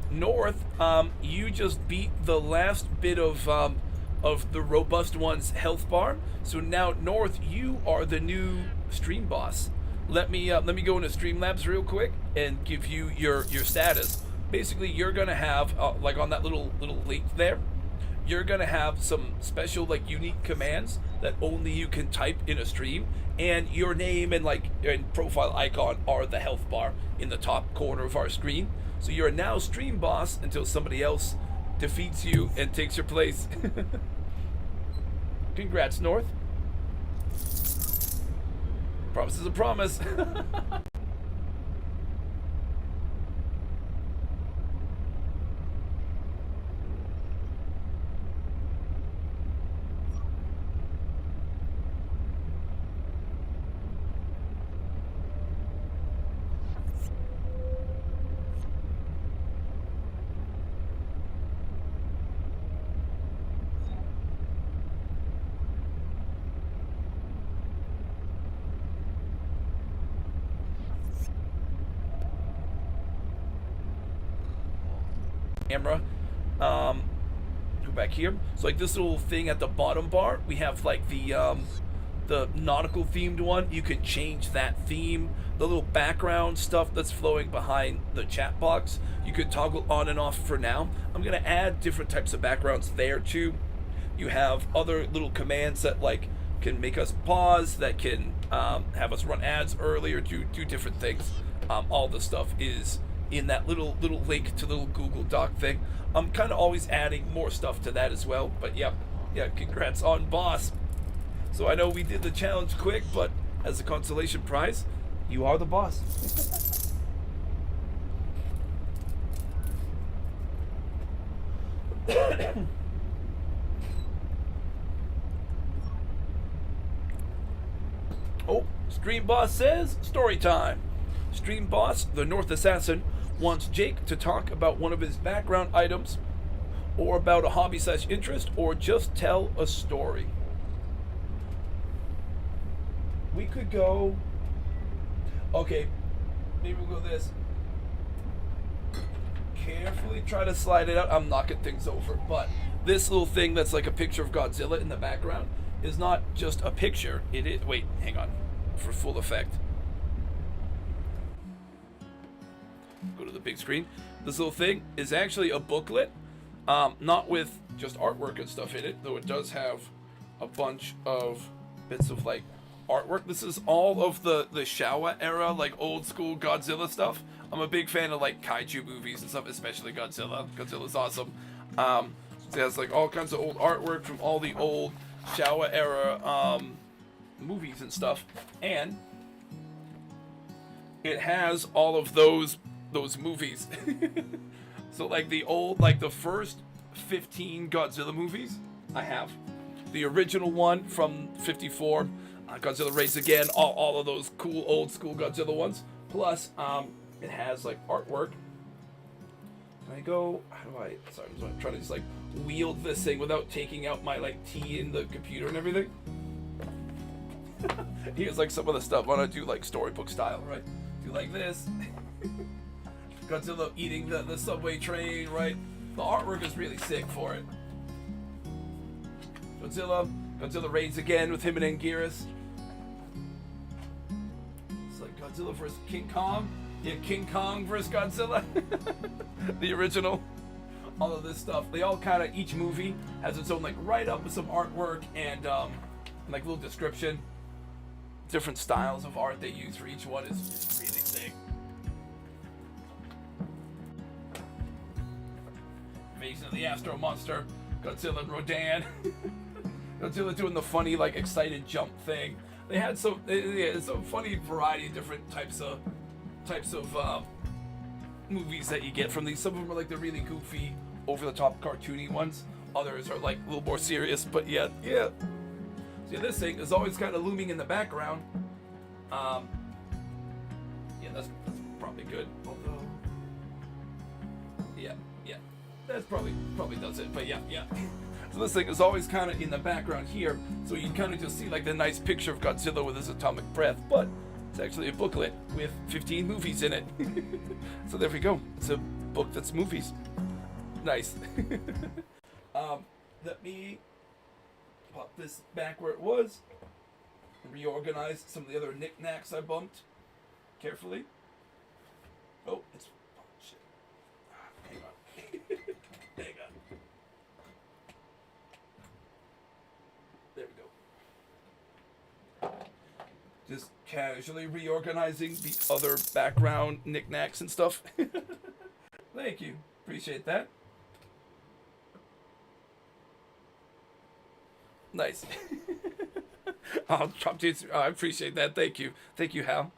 North, you just beat the last bit of the Robust One's health bar. So now, North, you are the new stream boss. Let me go into Streamlabs real quick and give you your status. Basically, you're gonna have like on that little link there, you're gonna have some special like unique commands that only you can type in a stream, and your name and like and profile icon are the health bar in the top corner of our screen. So you're now stream boss until somebody else defeats you and takes your place. Congrats, North. Promise is a promise. camera. Go back here. So like this little thing at the bottom bar, we have like the nautical themed one. You can change that theme. The little background stuff that's flowing behind the chat box, you could toggle on and off for now. I'm gonna add different types of backgrounds there too. You have other little commands that like can make us pause, that can have us run ads early or do different things. All the stuff is in that little link to the little Google Doc thing. I'm kind of always adding more stuff to that as well. But yeah, congrats on boss. So I know we did the challenge quick, but as a consolation prize, you are the boss. Oh, Stream Boss says, story time. Stream Boss, the North Assassin, wants Jake to talk about one of his background items, or about a hobby/interest, or just tell a story. We could go... Okay, maybe we'll go this. Carefully try to slide it out. I'm knocking things over, but this little thing that's like a picture of Godzilla in the background is not just a picture. It is... Wait, hang on. For full effect. Go to the big screen. This little thing is actually a booklet, not with just artwork and stuff in it, though it does have a bunch of bits of like artwork. This is all of the Showa era, like old school Godzilla stuff. I'm a big fan of like kaiju movies and stuff, especially Godzilla. Godzilla's awesome. It has like all kinds of old artwork from all the old Showa era movies and stuff, and it has all of those movies. So like the old, like the first 15 Godzilla movies I have, the original one from 54, Godzilla Raids Again, all of those cool old school Godzilla ones, plus it has like artwork. Can I go, how do I, sorry, I'm trying to just like wield this thing without taking out my like T in the computer and everything. Here's like some of the stuff. Why don't I do like storybook style, right? Do like this. Godzilla eating the subway train, right? The artwork is really sick for it. Godzilla Raids Again with him and Anguirus. It's like Godzilla versus King Kong. Yeah, King Kong versus Godzilla. The original. All of this stuff. They all kind of, each movie has its own like write-up with some artwork and like little description. Different styles of art they use for each one is really sick. Invasion of the Astro Monster, Godzilla and Rodan. Godzilla doing the funny, like, excited jump thing. They had some funny variety of different types of movies that you get from these. Some of them are like the really goofy, over-the-top, cartoony ones. Others are like a little more serious, but yeah. See, this thing is always kind of looming in the background. Yeah, that's probably good. Although, yeah, that's probably does it. But yeah. So this thing is always kind of in the background here, so you kind of just see like the nice picture of Godzilla with his atomic breath, but it's actually a booklet with 15 movies in it. So there we go. It's a book that's movies. Nice. Let me pop this back where it was. Reorganize some of the other knickknacks I bumped carefully. Oh, it's... Oh, shit. Hang on. Hang on. There we go. Just casually reorganizing the other background knickknacks and stuff. Thank you. Appreciate that. Nice. I appreciate that. Thank you, Hal.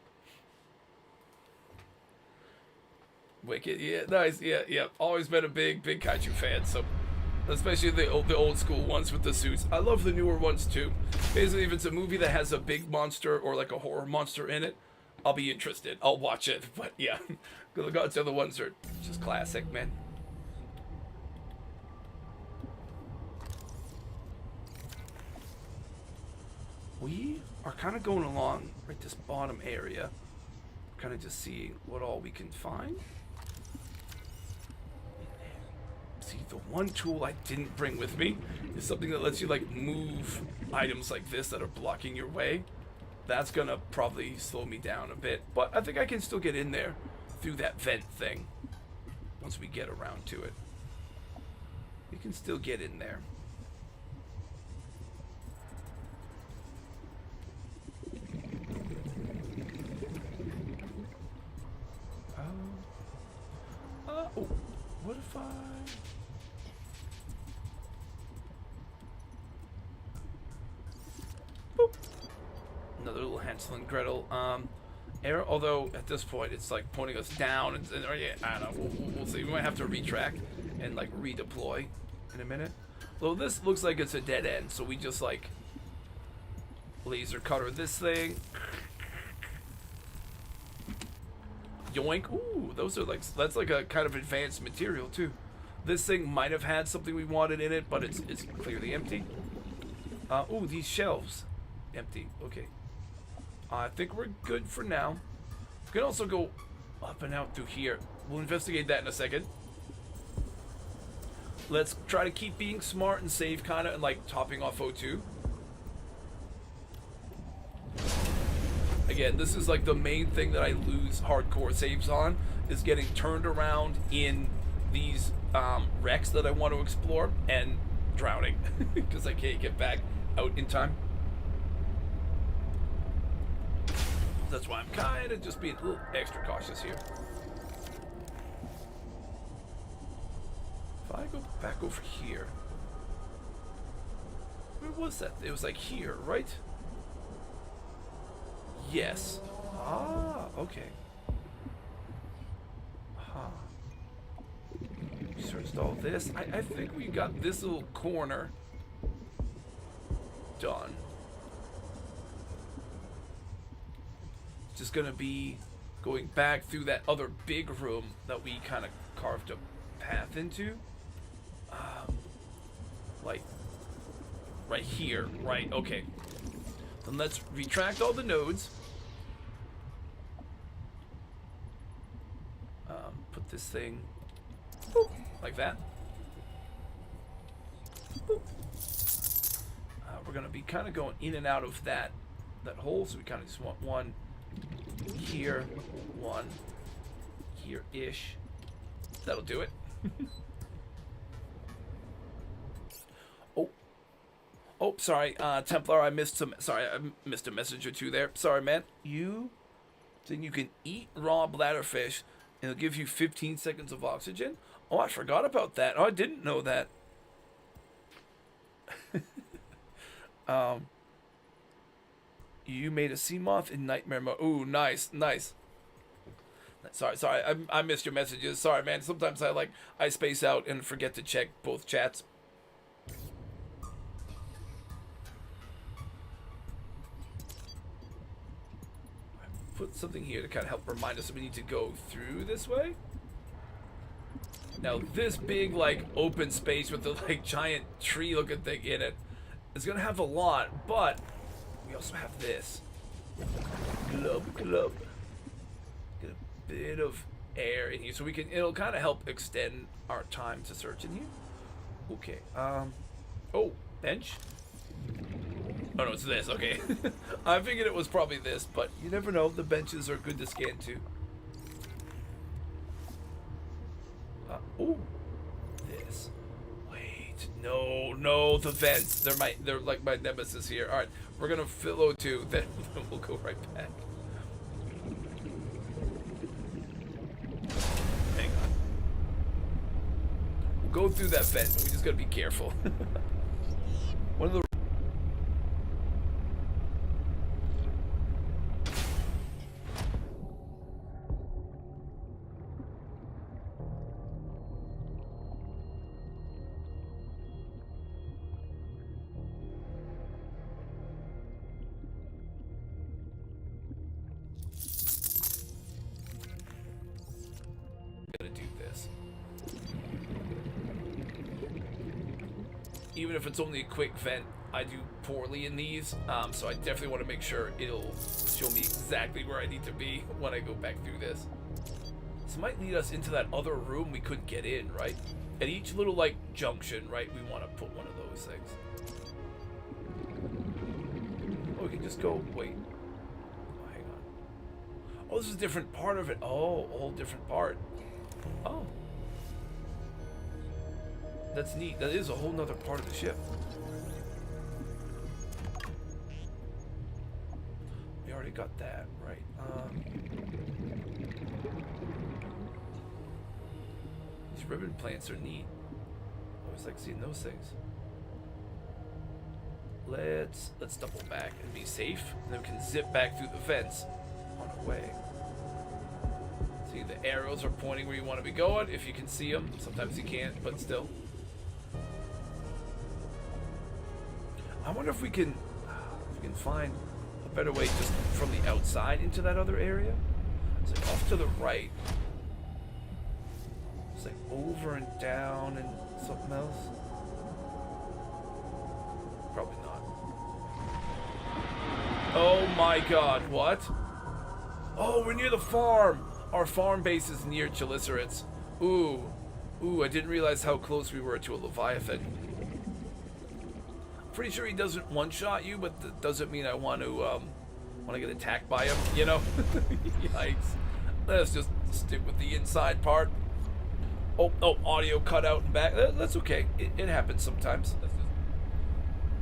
Wicked, yeah, nice, yeah. Always been a big kaiju fan. So, especially the old school ones with the suits. I love the newer ones too. Basically, if it's a movie that has a big monster or like a horror monster in it, I'll be interested. I'll watch it. But yeah, the Godzilla ones are just classic, man. We are kind of going along right this bottom area, kind of just seeing what all we can find. The one tool I didn't bring with me is something that lets you like move items like this that are blocking your way. That's gonna probably slow me down a bit, but I think I can still get in there through that vent thing once we get around to it. You can still get in there. Oh, what if I... Boop. Another little Hansel and Gretel error, although at this point it's like pointing us down and or, yeah, I don't know, we'll see. We might have to retrack and like redeploy in a minute. Though this looks like it's a dead end, so we just like laser cutter this thing. Yoink. Ooh, those are like, that's like a kind of advanced material too. This thing might have had something we wanted in it, but it's clearly empty. Ooh, these shelves. Empty. Okay. I think we're good for now. We can also go up and out through here. We'll investigate that in a second. Let's try to keep being smart and save kind of and like topping off O2. Again, this is like the main thing that I lose hardcore saves on, is getting turned around in these wrecks that I want to explore and drowning because I can't get back out in time. That's why I'm kind of just being a little extra cautious here. If I go back over here, where was that? It was like here, right? Yes. Ah, okay. Huh. Searched all this. I think we got this little corner done. Just gonna be going back through that other big room that we kind of carved a path into. Like right here, right? Okay. Then let's retract all the nodes. Put this thing boop, like that. Boop. We're gonna be kind of going in and out of that hole, so we kind of just want one here, one here-ish. That'll do it. Oh, sorry, Templar, I missed a message or two there. Sorry, man. You can eat raw bladderfish, and it'll give you 15 seconds of oxygen? Oh, I forgot about that. Oh, I didn't know that. You made a sea moth in nightmare mode. Ooh, nice. Sorry, I missed your messages. Sorry, man. Sometimes I space out and forget to check both chats. Put something here to kind of help remind us that we need to go through this way. Now this big like open space with the like giant tree looking thing in it is gonna have a lot, but we also have this glub. Get a bit of air in here so we can, it'll kind of help extend our time to search in here. Okay, oh, bench. Oh no, it's this, okay. I figured it was probably this, but you never know, the benches are good to scan too. Oh, this. Wait, no, the vents. They're like my nemesis here. Alright, we're gonna fill O2, then we'll go right back. Hang on. We'll go through that vent, but we just gotta be careful. One of the even if it's only a quick vent, I do poorly in these, so I definitely want to make sure it'll show me exactly where I need to be when I go back through this. This might lead us into that other room we couldn't get in, right? at each little like junction, right, we want to put one of those things. Oh, we can just go, wait. Oh, hang on. Oh, this is a different part of it. Oh, a whole different part. Oh. That's neat. That is a whole nother part of the ship. We already got that, right? These ribbon plants are neat. I always like seeing those things. Let's double back and be safe, and then we can zip back through the vents on our way. See, the arrows are pointing where you want to be going, if you can see them. Sometimes you can't, but still. I wonder if we can find a better way just from the outside into that other area. It's like off to the right. It's like over and down and something else. Probably not. Oh my god, what? Oh, we're near the farm! Our farm base is near Chelicerates. Ooh, I didn't realize how close we were to a Leviathan. Pretty sure he doesn't one-shot you, but that doesn't mean I want to get attacked by him, you know? Yikes. Let's just stick with the inside part. Oh, audio cut out and back. That's okay. It happens sometimes.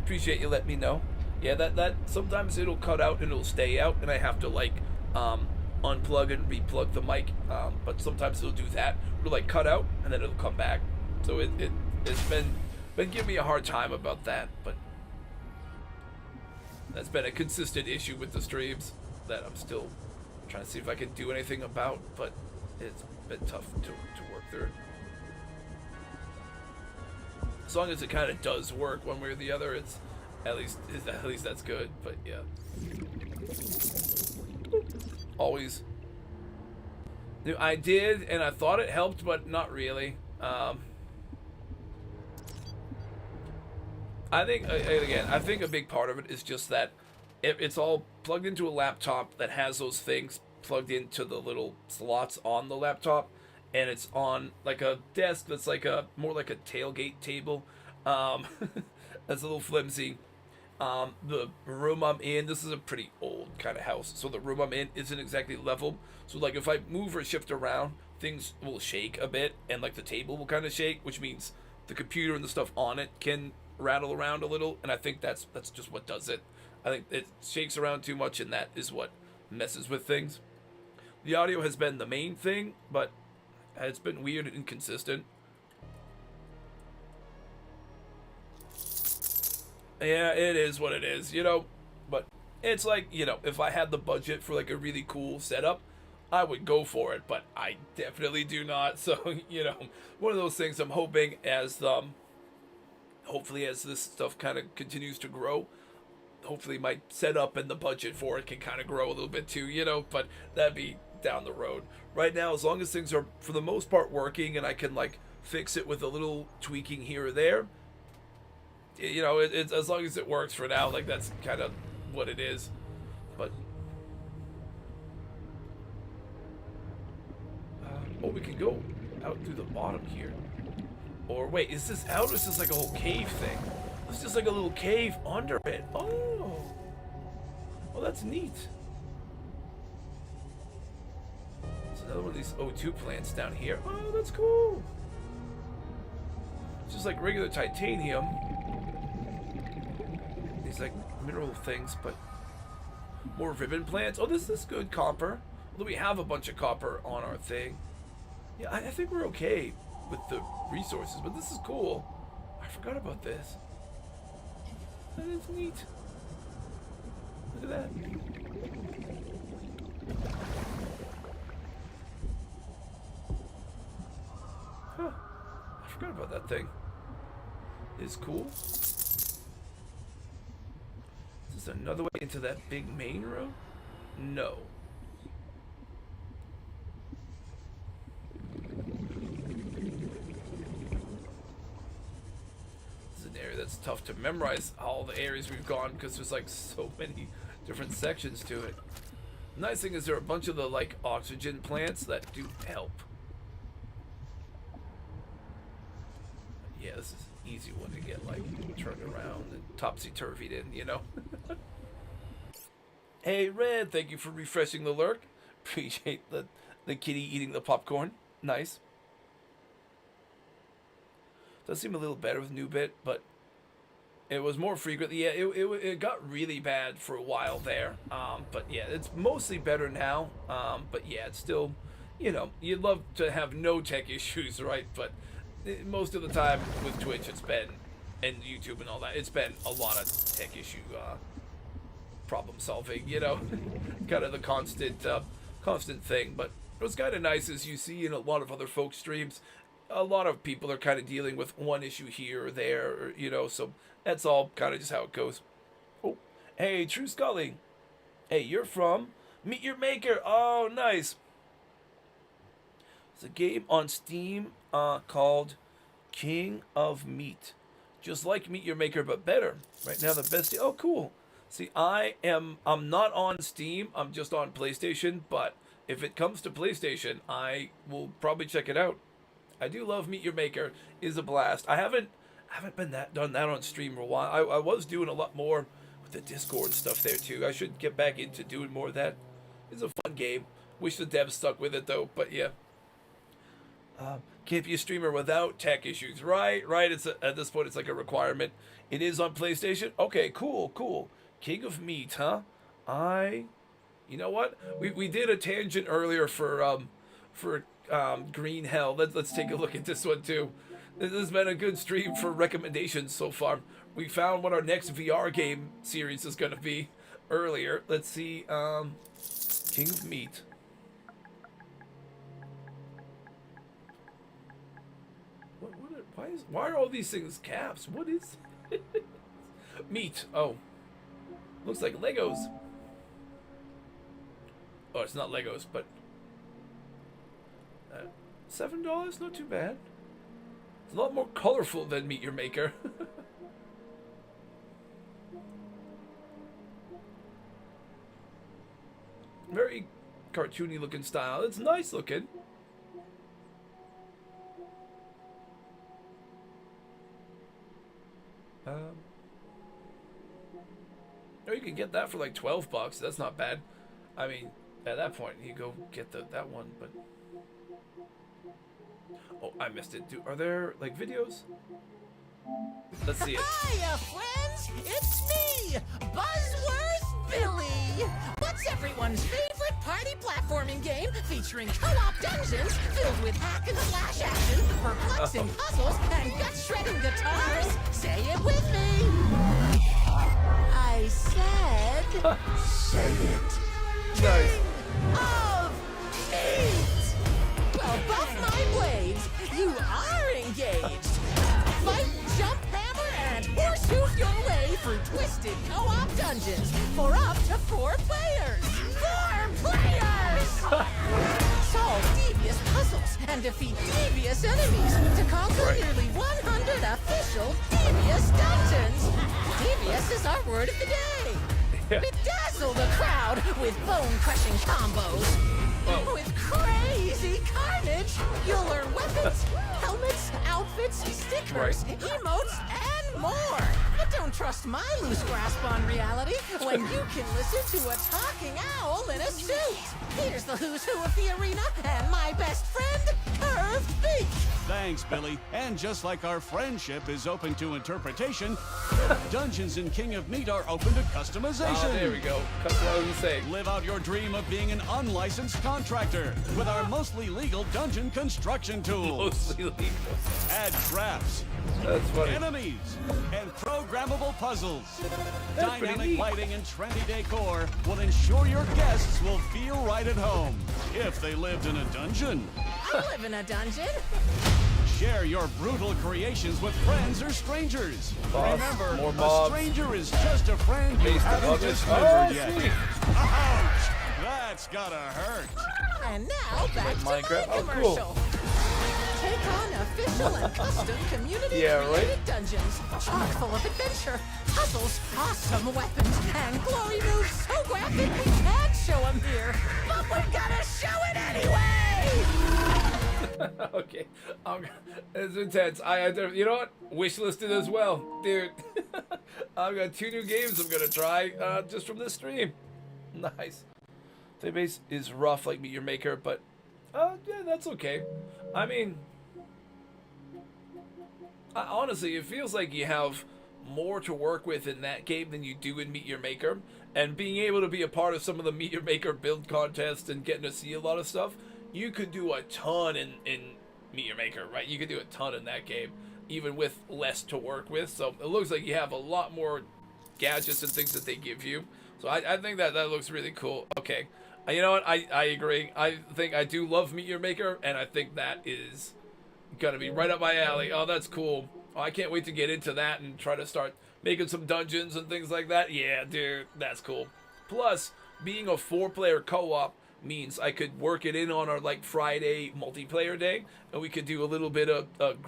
Appreciate you letting me know. Yeah, that sometimes it'll cut out and it'll stay out, and I have to like unplug and replug the mic. But sometimes it'll do that. It'll like cut out and then it'll come back. So it's been giving me a hard time about that, but that's been a consistent issue with the streams that I'm still trying to see if I can do anything about, but it's been tough to work through. As long as it kind of does work one way or the other, it's at least that's good. But yeah, always. I did, and I thought it helped, but not really. I think, again, I think a big part of it is just that it's all plugged into a laptop that has those things plugged into the little slots on the laptop, and it's on like a desk that's like more like a tailgate table. That's a little flimsy. The room I'm in, this is a pretty old kind of house, so the room I'm in isn't exactly level. So like if I move or shift around, things will shake a bit, and like the table will kind of shake, which means the computer and the stuff on it can rattle around a little, and I think that's just what does it. I think it shakes around too much, and that is what messes with things. The audio has been the main thing, but it's been weird and inconsistent. Yeah, it is what it is, you know, but it's like, you know, if I had the budget for like a really cool setup, I would go for it, but I definitely do not. So, you know, one of those things I'm hoping hopefully as this stuff kind of continues to grow, hopefully my setup and the budget for it can kind of grow a little bit too, you know, but that'd be down the road. Right now, as long as things are for the most part working and I can like fix it with a little tweaking here or there, you know, it's as long as it works for now, like that's kind of what it is. But we can go out through the bottom here. Or wait, is this out or is this like a whole cave thing? It's just like a little cave under it. Oh, that's neat. There's another one of these O2 plants down here. Oh, that's cool. It's just like regular titanium. These like mineral things, but more ribbon plants. Oh, this is good copper. Although we have a bunch of copper on our thing. Yeah, I think we're okay with the resources, but this is cool. I forgot about this. That is neat. Look at that. Huh. I forgot about that thing. It's cool. Is this another way into that big main room? No. That's tough to memorize all the areas we've gone because there's like so many different sections to it. The nice thing is there are a bunch of the like oxygen plants that do help. yeah, this is an easy one to get like turned around and topsy-turvied in, you know. Hey Red, thank you for refreshing the lurk. Appreciate the kitty eating the popcorn. Nice. Does seem a little better with new bit, but it was more frequent. Yeah, it got really bad for a while there. But yeah, it's mostly better now. But yeah, it's still, you know, you'd love to have no tech issues, right? But most of the time with Twitch, it's been, and YouTube and all that, it's been a lot of tech issue problem solving, you know, kind of the constant thing. But what's kind of nice is you see in a lot of other folks' streams, a lot of people are kind of dealing with one issue here or there, or, you know, so that's all kind of just how it goes. Oh, hey, True Scully. Hey, you're from Meet Your Maker. Oh, nice. It's a game on Steam called King of Meat. Just like Meet Your Maker, but better. Right now, the best. Oh, cool. See, I'm not on Steam. I'm just on PlayStation. But if it comes to PlayStation, I will probably check it out. I do love Meet Your Maker. Is a blast. I haven't been done that on stream for a while. I was doing a lot more with the Discord stuff there too. I should get back into doing more of that. It's a fun game. Wish the devs stuck with it though. But yeah. Can't be a streamer without tech issues, right? It's at this point, it's like a requirement. It is on PlayStation. Okay, cool. King of Meat, huh? You know what? We did a tangent earlier for Green Hell. Let's take a look at this one too. This has been a good stream for recommendations so far. We found what our next VR game series is going to be earlier. Let's see. King of Meat. Why are all these things caps? What is meat? Oh, looks like Legos. Oh, it's not Legos, but $7, not too bad. It's a lot more colorful than Meet Your Maker. Very cartoony looking style. It's nice looking. Oh, you can get that for like $12. That's not bad. I mean, at that point, you go get that one. But oh, I missed it. Are there like videos? Let's see it. Hiya, friends! It's me, Buzzworth Billy! What's everyone's favorite party platforming game featuring co-op dungeons filled with hack and slash action, perplexing puzzles, and gut-shredding guitars? Say it with me! I said... say it. Nice. Of meat! Well, buff my blades, you are engaged! Fight, jump, hammer, and horseshoe your way through twisted co-op dungeons for up to 4 players! 4 players! Solve devious puzzles and defeat devious enemies to conquer nearly 100 official devious dungeons! Devious is our word of the day! Bedazzle the crowd with bone-crushing combos! With crazy carnage, you'll learn weapons, helmets, outfits, stickers, emotes, and more. But don't trust my loose grasp on reality when you can listen to a talking owl in a suit. Here's the who's who of the arena and my best friend, Curved Beak. Thanks, Billy. And just like our friendship is open to interpretation, Dungeons in King of Meat are open to customization. Oh, there we go. Customization. Live out your dream of being an unlicensed contractor with our mostly legal dungeon construction tools. Mostly legal. Add traps, That's funny. enemies, and programmable puzzles. That's pretty Dynamic neat. lighting and trendy decor will ensure your guests will feel right at home if they lived in a dungeon. I live in a dungeon. Share your brutal creations with friends or strangers. Boss, Remember, more a mobs. stranger is just a friend you Based on haven't others. discovered Oh, yet. sweet. Ouch! That's gotta hurt. And now back to my Minecraft? Oh, cool. commercial. Take on official and custom community Yeah, created right? dungeons, chock full of adventure, puzzles, awesome weapons, and glory moves so graphic we can't show them here. But we've gotta show it anyway! Okay, it's intense. You know what? Wishlisted as well, dude. I've got 2 new games I'm gonna try just from this stream. Nice. Database is rough like Meet Your Maker, but yeah, that's okay. I mean, honestly, it feels like you have more to work with in that game than you do in Meet Your Maker. And being able to be a part of some of the Meet Your Maker build contests and getting to see a lot of stuff, you could do a ton in Meet Your Maker, right? You could do a ton in that game, even with less to work with. So it looks like you have a lot more gadgets and things that they give you. So I think that looks really cool. Okay. You know what? I agree. I think I do love Meet Your Maker, and I think that is going to be right up my alley. Oh, that's cool. Oh, I can't wait to get into that and try to start making some dungeons and things like that. Yeah, dude, that's cool. Plus, being a 4-player co-op means I could work it in on our like Friday multiplayer day, and we could do a little bit of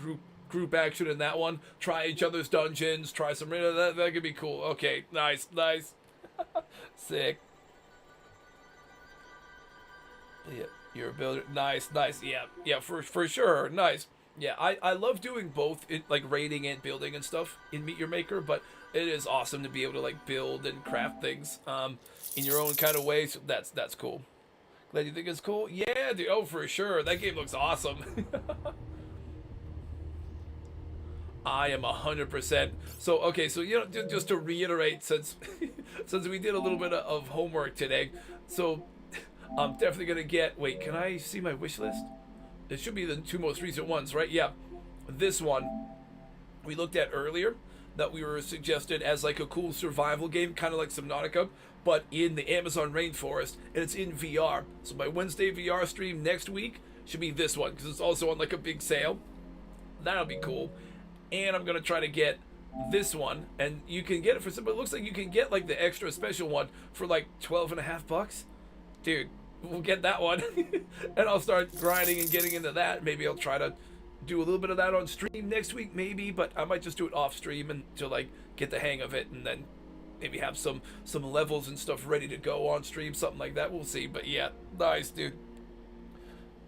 group action in that one. Try each other's dungeons. Try some that could be cool. Okay, nice. Sick. Yeah, you're a builder. Nice. Yeah, for sure. Nice. Yeah, I love doing both, like raiding and building and stuff in Meet Your Maker, but it is awesome to be able to like build and craft things in your own kind of way. So that's cool. Glad you think it's cool. Yeah, dude. Oh, for sure. That game looks awesome. I am 100%. So okay, so you know, just to reiterate, since we did a little bit of homework today, so I'm definitely gonna get. Wait, can I see my wish list? It should be the 2 most recent ones, right? Yeah, this one we looked at earlier that we were suggested as like a cool survival game, kind of like Subnautica, but in the Amazon rainforest, and it's in VR. So my Wednesday VR stream next week should be this one because it's also on like a big sale. That'll be cool. And I'm gonna try to get this one, and you can get it for some. But it looks like you can get like the extra special one for like $12.50, dude. We'll get that one, and I'll start grinding and getting into that. Maybe I'll try to do a little bit of that on stream next week, maybe. But I might just do it off stream and to like get the hang of it, and then maybe have some levels and stuff ready to go on stream, something like that. We'll see. But yeah, nice, dude.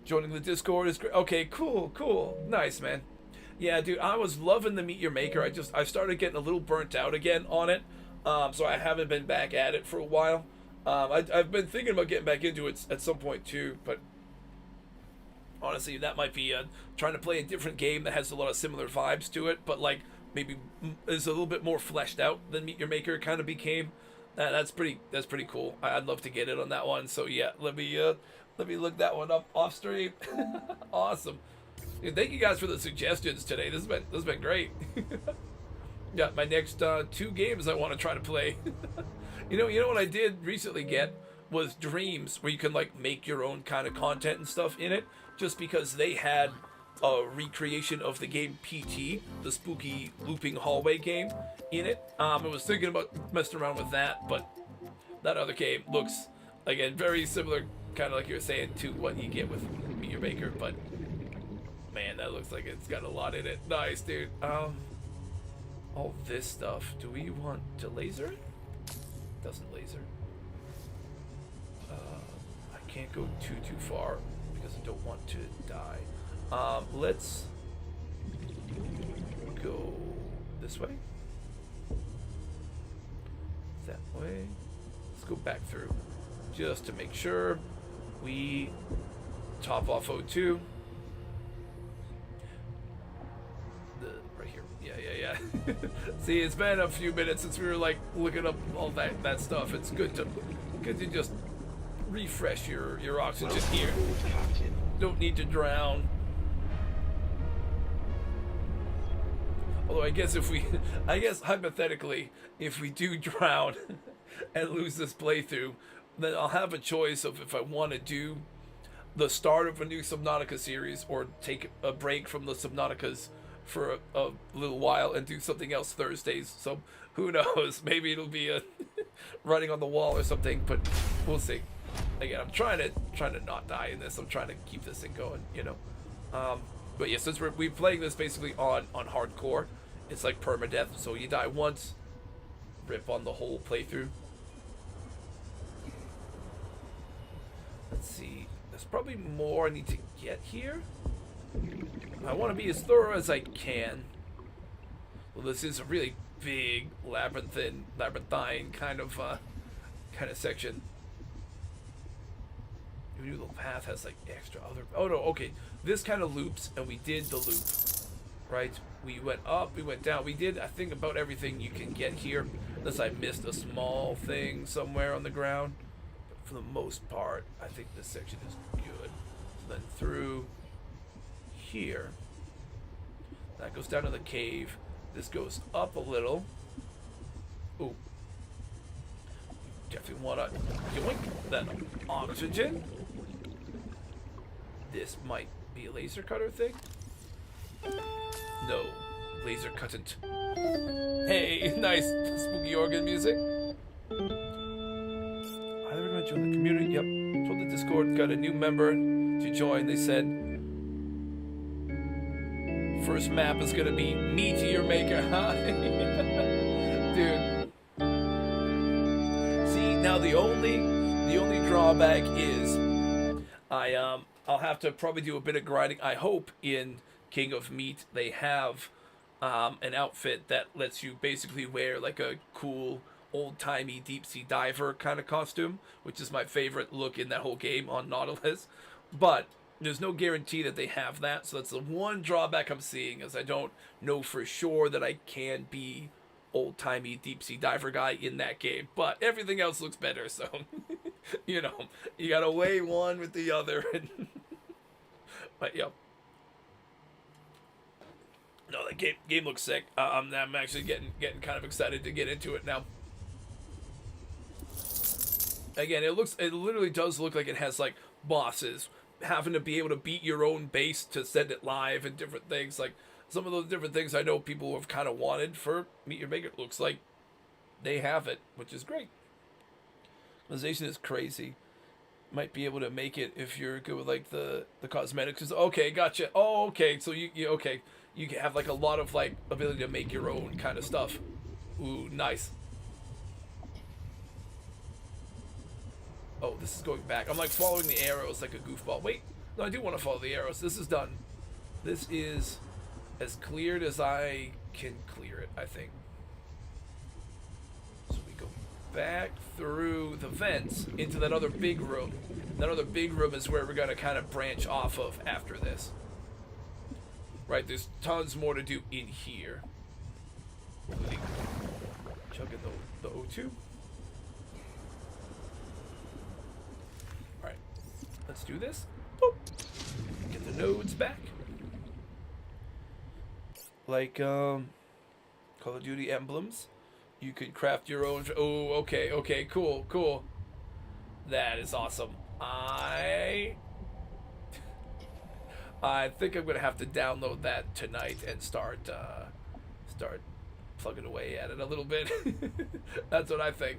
Joining the Discord is great. Okay, cool, nice, man. Yeah, dude, I was loving the Meet Your Maker. I started getting a little burnt out again on it, so I haven't been back at it for a while. I've been thinking about getting back into it at some point too, but honestly, that might be trying to play a different game that has a lot of similar vibes to it, but like maybe is a little bit more fleshed out than Meet Your Maker kind of became. That's pretty cool. I'd love to get it on that one. So yeah, let me look that one up off stream. Awesome. Dude, thank you guys for the suggestions today. This has been great. Yeah, my next 2 games I want to try to play. You know what I did recently get was Dreams, where you can like make your own kind of content and stuff in it, just because they had a recreation of the game PT, the spooky looping hallway game, in it. I was thinking about messing around with that, but that other game looks, again, very similar, kind of like you were saying, to what you get with Meet Your Maker, but man, that looks like it's got a lot in it. Nice, dude. All this stuff, do we want to laser it? Doesn't laser. I can't go too far because I don't want to die. Let's go this way. That way. Let's go back through just to make sure we top off O2. Right here. Yeah. See, it's been a few minutes since we were like looking up all that stuff. It's good to just refresh your oxygen here. Don't need to drown. Although I guess hypothetically, if we do drown and lose this playthrough, then I'll have a choice of if I want to do the start of a new Subnautica series or take a break from the Subnauticas for a little while and do something else Thursdays. So who knows? Maybe it'll be a writing on the wall or something, but we'll see. Again, I'm trying to not die in this. I'm trying to keep this thing going, you know. But yeah, since we're playing this basically on hardcore, it's like permadeath. So you die once, rip on the whole playthrough. Let's see. There's probably more I need to get here. I want to be as thorough as I can. Well, this is a really big labyrinthine kind of section. Your new little path has like extra other. Oh no, okay. This kind of loops, and we did the loop, right? We went up, we went down. We did, I think, about everything you can get here, unless I missed a small thing somewhere on the ground. But for the most part, I think this section is good. So then through here, that goes down to the cave. This goes up a little. Ooh. Definitely want to yoink that oxygen. This might be a laser cutter thing. No, laser cuttant. Hey, nice spooky organ music. I recommend join the community. Yep, told the Discord got a new member to join. They said first map is gonna be Meteor Maker. Dude. See, now the only drawback is I'll have to probably do a bit of grinding. I hope in King of Meat they have an outfit that lets you basically wear like a cool old-timey deep sea diver kind of costume, which is my favorite look in that whole game on Nautilus. But there's no guarantee that they have that, so that's the one drawback I'm seeing, is I don't know for sure that I can be old-timey deep sea diver guy in that game. But everything else looks better, so you know, you gotta weigh one with the other. But yeah. No, that game looks sick. I'm actually getting kind of excited to get into it now. Again, it literally does look like it has like bosses, having to be able to beat your own base to send it live and different things. Like some of those different things I know people have kind of wanted for Meet Your Maker. It looks like they have it, which is great. Customization is crazy. Might be able to make it if you're good with like the cosmetics. Okay, gotcha. Oh, okay. So you okay. You can have like a lot of like ability to make your own kind of stuff. Ooh, nice. Oh, this is going back. I'm like following the arrows like a goofball. Wait, no, I do want to follow the arrows. This is done. This is as cleared as I can clear it, I think. So we go back through the vents into that other big room. That other big room is where we're going to kind of branch off of after this. Right, there's tons more to do in here. Including chugging the O2. Alright, let's do this. Boop. Get the nodes back. Like, Call of Duty emblems. You could craft your own. Oh, okay, cool. That is awesome. I think I'm gonna have to download that tonight and start plugging away at it a little bit. That's what I think.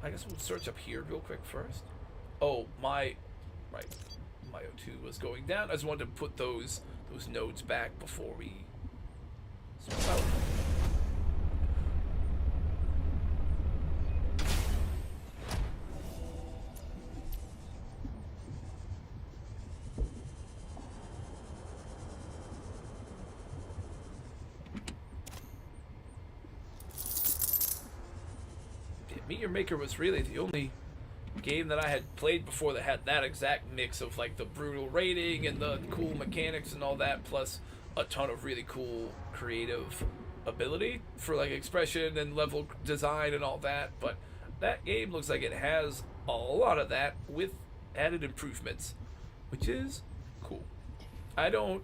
I guess we'll search up here real quick first. Oh, my O2 was going down. I just wanted to put those nodes back before we swap out. Meet Your Maker was really the only game that I had played before that had that exact mix of like the brutal rating and the cool mechanics and all that, plus a ton of really cool creative ability for like expression and level design and all that. But that game looks like it has a lot of that with added improvements, which is cool. I don't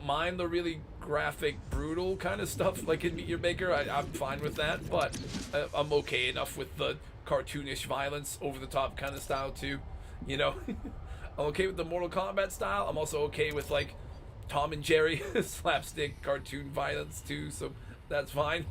mind the really graphic, brutal kind of stuff like in Meet Your Maker. I'm fine with that, but I'm okay enough with the cartoonish violence, over-the-top kind of style too. You know, I'm okay with the Mortal Kombat style. I'm also okay with like Tom and Jerry slapstick cartoon violence too, so that's fine.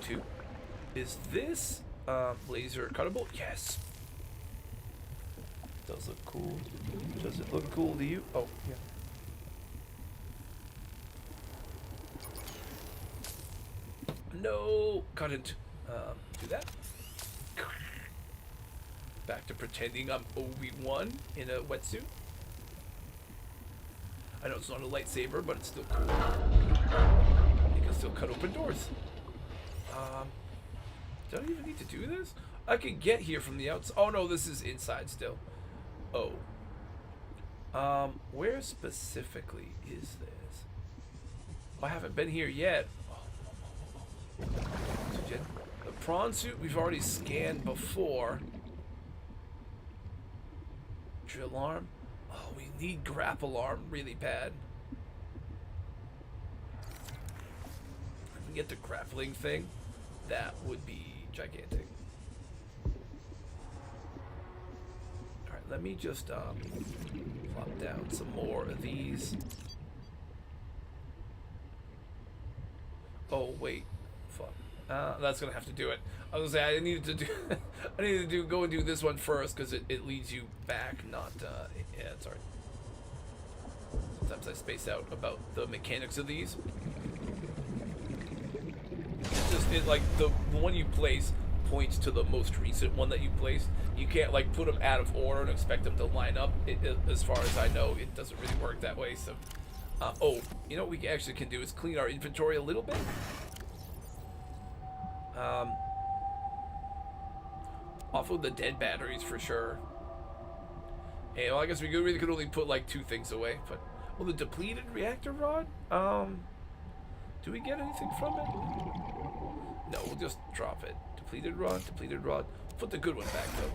O2. Is this laser cuttable? Yes. Does look cool. Does it look cool to you? Oh, yeah. No, couldn't do that. Back to pretending I'm Obi-Wan in a wetsuit. I know it's not a lightsaber, but it's still cool. You can still cut open doors. Do I even need to do this? I can get here from the outside. Oh no, this is inside still. Oh. Where specifically is this? Oh, I haven't been here yet. The prawn suit we've already scanned before. Drill arm. Oh, we need grapple arm really bad. If we get the grappling thing, that would be gigantic. Alright, let me just plop down some more of these. Oh wait, fuck. That's gonna have to do it. I was gonna say I needed to do I needed to go and do this one first because it leads you back, not yeah, it's alright. Sometimes I space out about the mechanics of these. It's just like the one you place points to the most recent one that you placed. You can't like put them out of order and expect them to line up. As far as I know, it doesn't really work that way. So, oh, you know what we actually can do is clean our inventory a little bit. Offload the dead batteries for sure. Hey, well, I guess we really could only put like 2 things away. But well, the depleted reactor rod. Do we get anything from it? No, we'll just drop it. Depleted rod, depleted rod. Put the good one back though.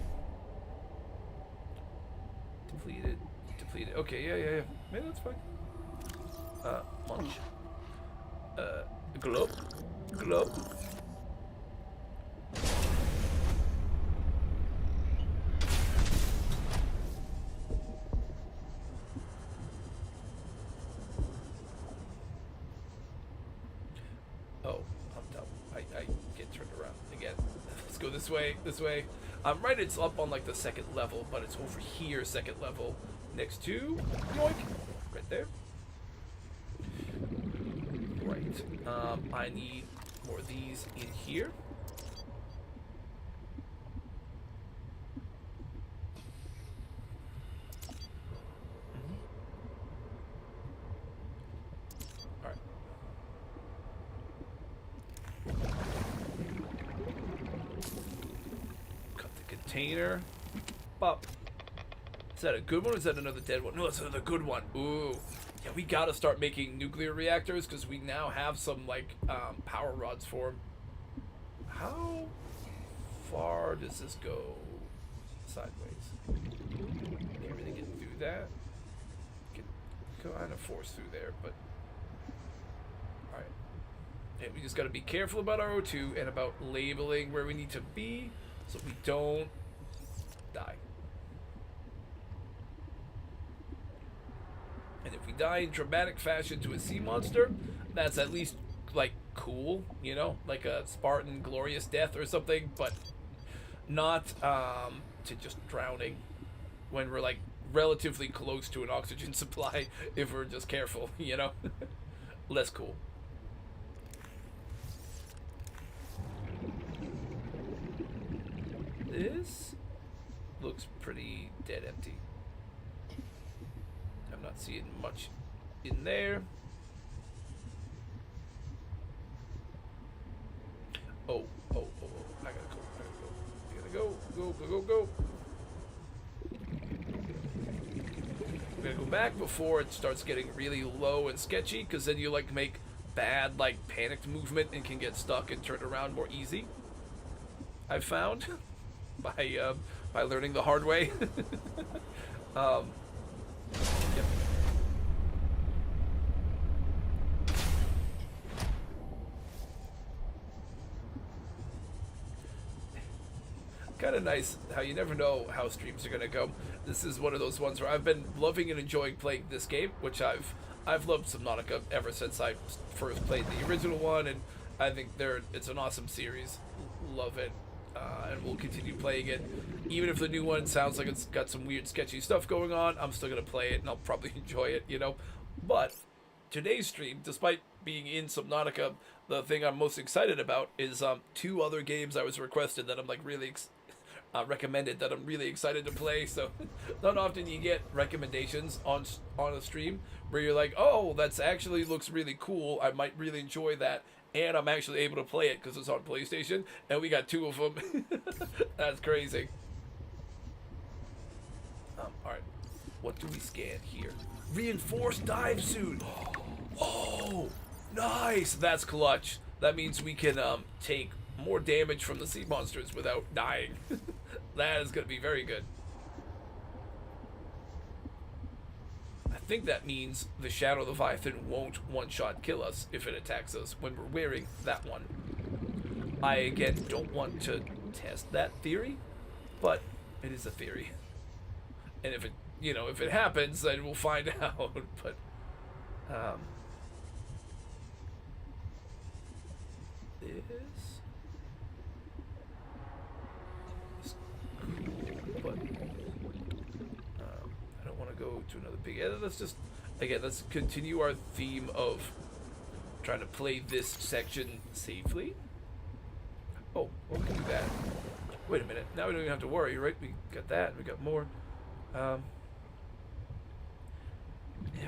Depleted, depleted. Okay, yeah. Maybe that's fine. Munch. Globe, globe. Oh, I'm dumb. I get turned around again. Let's go this way, this way. I'm right, it's up on like the 2nd level, but it's over here, 2nd level, next to yoink, right there. Right. I need more of these in here. All right. Cut the container. Pop. Is that a good one or is that another dead one? No, that's another good one. Ooh. Yeah, we gotta start making nuclear reactors because we now have some like power rods for them. How far does this go sideways? Can't really get through that. Can kind of force through there, but all right. And we just gotta be careful about our O2 and about labeling where we need to be so we don't die. And if we die in dramatic fashion to a sea monster, that's at least, like, cool, you know? Like a Spartan glorious death or something, but not to just drowning when we're, like, relatively close to an oxygen supply if we're just careful, you know? Less cool. This looks pretty dead empty. I'm not seeing much in there. Oh, I gotta go. Go. I'm gonna go back before it starts getting really low and sketchy, because then you like make bad like panicked movement and can get stuck and turn around more easy. I've found by learning the hard way. Yep. Kind of nice how you never know how streams are gonna go. This is one of those ones where I've been loving and enjoying playing this game, which I've loved Subnautica ever since I first played the original one, and I think it's an awesome series. Love it. And we'll continue playing it. Even if the new one sounds like it's got some weird, sketchy stuff going on, I'm still going to play it, and I'll probably enjoy it, you know? But today's stream, despite being in Subnautica, the thing I'm most excited about is 2 other games I was requested that I'm like really recommended that I'm really excited to play. So not often you get recommendations on a stream where you're like, oh, that's actually looks really cool, I might really enjoy that, and I'm actually able to play it because it's on PlayStation, and we got 2 of them. That's crazy. Alright, what do we scan here? Reinforced dive suit. Oh, nice. That's clutch. That means we can take more damage from the sea monsters without dying. That is going to be very good. I think that means the Shadow Leviathan won't one-shot kill us if it attacks us when we're wearing that one. I, again, don't want to test that theory, but it is a theory. And if it, you know, if it happens, then we'll find out. But, this is cool, but I don't want to go to another big. Let's just, again, let's continue our theme of trying to play this section safely. Oh, well, we can do that. Wait a minute. Now we don't even have to worry, right? We got that. We got more. Yeah,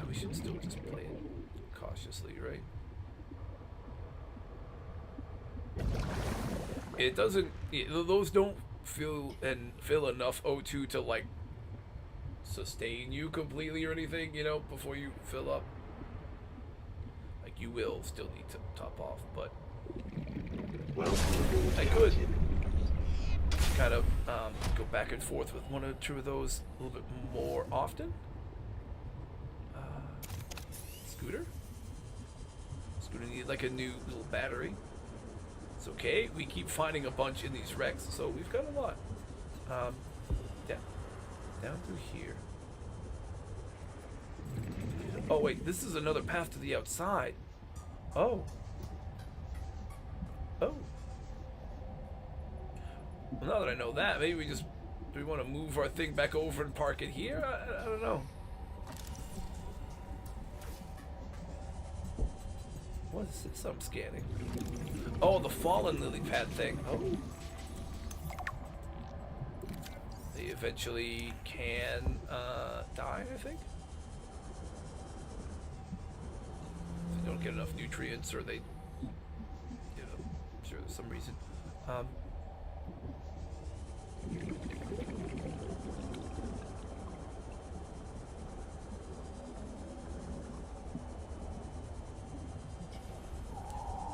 we should still just play it cautiously, right? It doesn't. Those don't fill enough O2 to like sustain you completely or anything, you know, before you fill up. Like you will still need to top off, but I could kind of go back and forth with 1 or 2 of those a little bit more often. Scooter need like a new little battery. It's okay, we keep finding a bunch in these wrecks, so we've got a lot. Down through here. Oh wait, this is another path to the outside. Oh. Well, now that I know that, maybe do we want to move our thing back over and park it here? I don't know. What is this I'm scanning? Oh, the fallen lily pad thing. Oh. They eventually can die, I think. If they don't get enough nutrients, or they, you know, I'm sure there's some reason.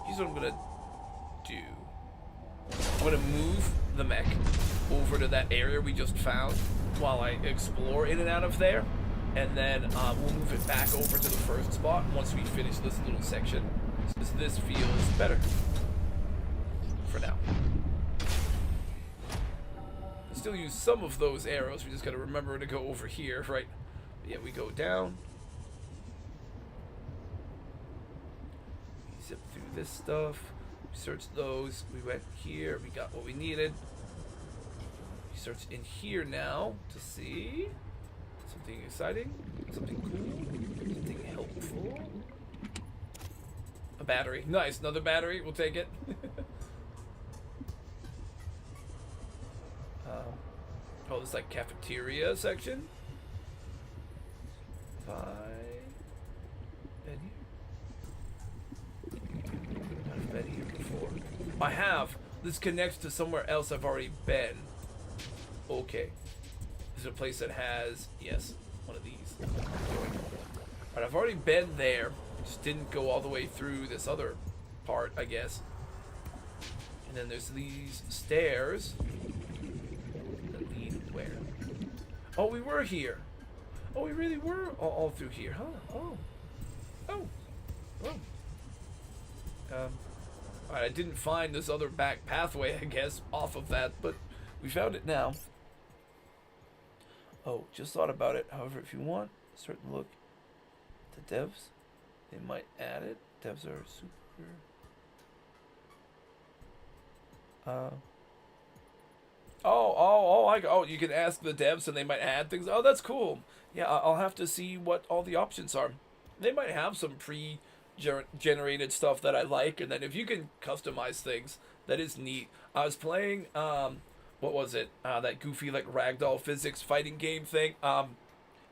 Here's what I'm gonna do. I'm gonna move the mech over to that area we just found while I explore in and out of there, and then we'll move it back over to the first spot once we finish this little section, since this feels better for now. Still use some of those arrows, we just gotta remember to go over here, right? But yeah, we go down. We zip through this stuff. We searched those. We went here. We got what we needed. We search in here now to see something exciting, something cool, something helpful. A battery. Nice, another battery. We'll take it. Oh, this is like cafeteria section. Have I been here? I've been here before. I have. This connects to somewhere else I've already been. Okay. This is a place that has, yes, one of these. Alright, I've already been there. Just didn't go all the way through this other part, I guess. And then there's these stairs. Where? Oh, we were here. Oh, we really were all through here, huh? Oh. Alright, I didn't find this other back pathway, I guess, off of that, but we found it now. Oh, just thought about it. However, if you want a certain look, the devs, they might add it. Devs are super You can ask the devs and they might add things. Oh, that's cool. Yeah, I'll have to see what all the options are. They might have some pre-generated stuff that I like, and then if you can customize things, that is neat. I was playing, what was it? That goofy, like, ragdoll physics fighting game thing.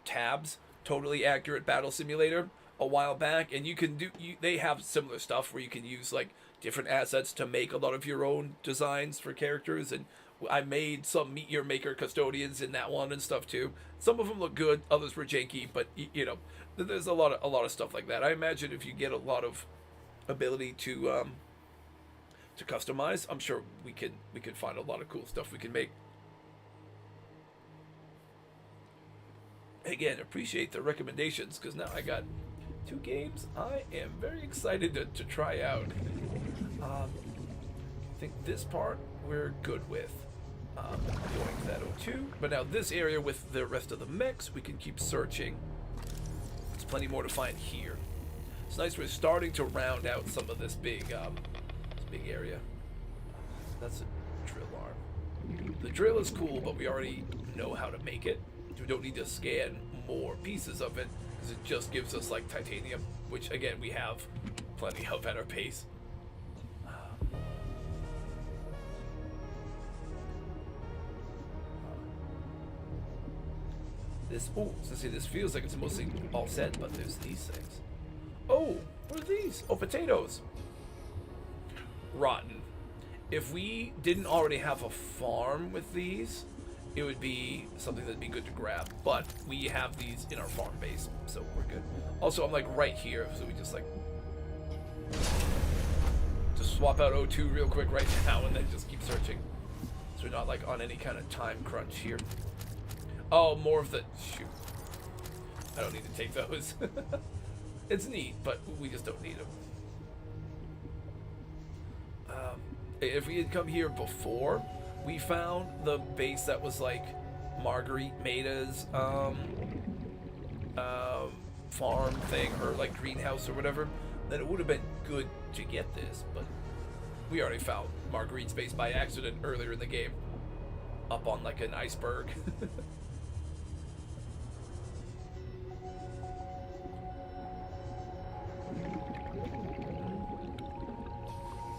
Tabs, totally accurate battle simulator, a while back, and you can do, they have similar stuff where you can use, like, different assets to make a lot of your own designs for characters, and I made some Meteor Maker custodians in that one and stuff too. Some of them look good, others were janky, but you know, there's a lot of stuff like that. I imagine if you get a lot of ability to customize, I'm sure we can find a lot of cool stuff we can make. Again, appreciate the recommendations, because now I got 2 games I am very excited to try out. I think this part we're good with. Going to that O2, but now this area with the rest of the mechs, we can keep searching. There's plenty more to find here. It's nice we're starting to round out some of this big area. That's a drill arm. The drill is cool, but we already know how to make it. We don't need to scan more pieces of it, because it just gives us like titanium, which again we have plenty of at our pace. This feels like it's mostly all set, but there's these things. Oh, what are these? Oh, potatoes. Rotten. If we didn't already have a farm with these, it would be something that'd be good to grab. But we have these in our farm base, so we're good. Also, I'm like right here, so we just like swap out O2 real quick right now, and then just keep searching. So we're not like on any kind of time crunch here. Oh, more of the... Shoot. I don't need to take those. It's neat, but we just don't need them. If we had come here before, we found the base that was like Marguerite Maida's farm thing, or like greenhouse or whatever, then it would have been good to get this, but we already found Marguerite's base by accident earlier in the game. Up on like an iceberg.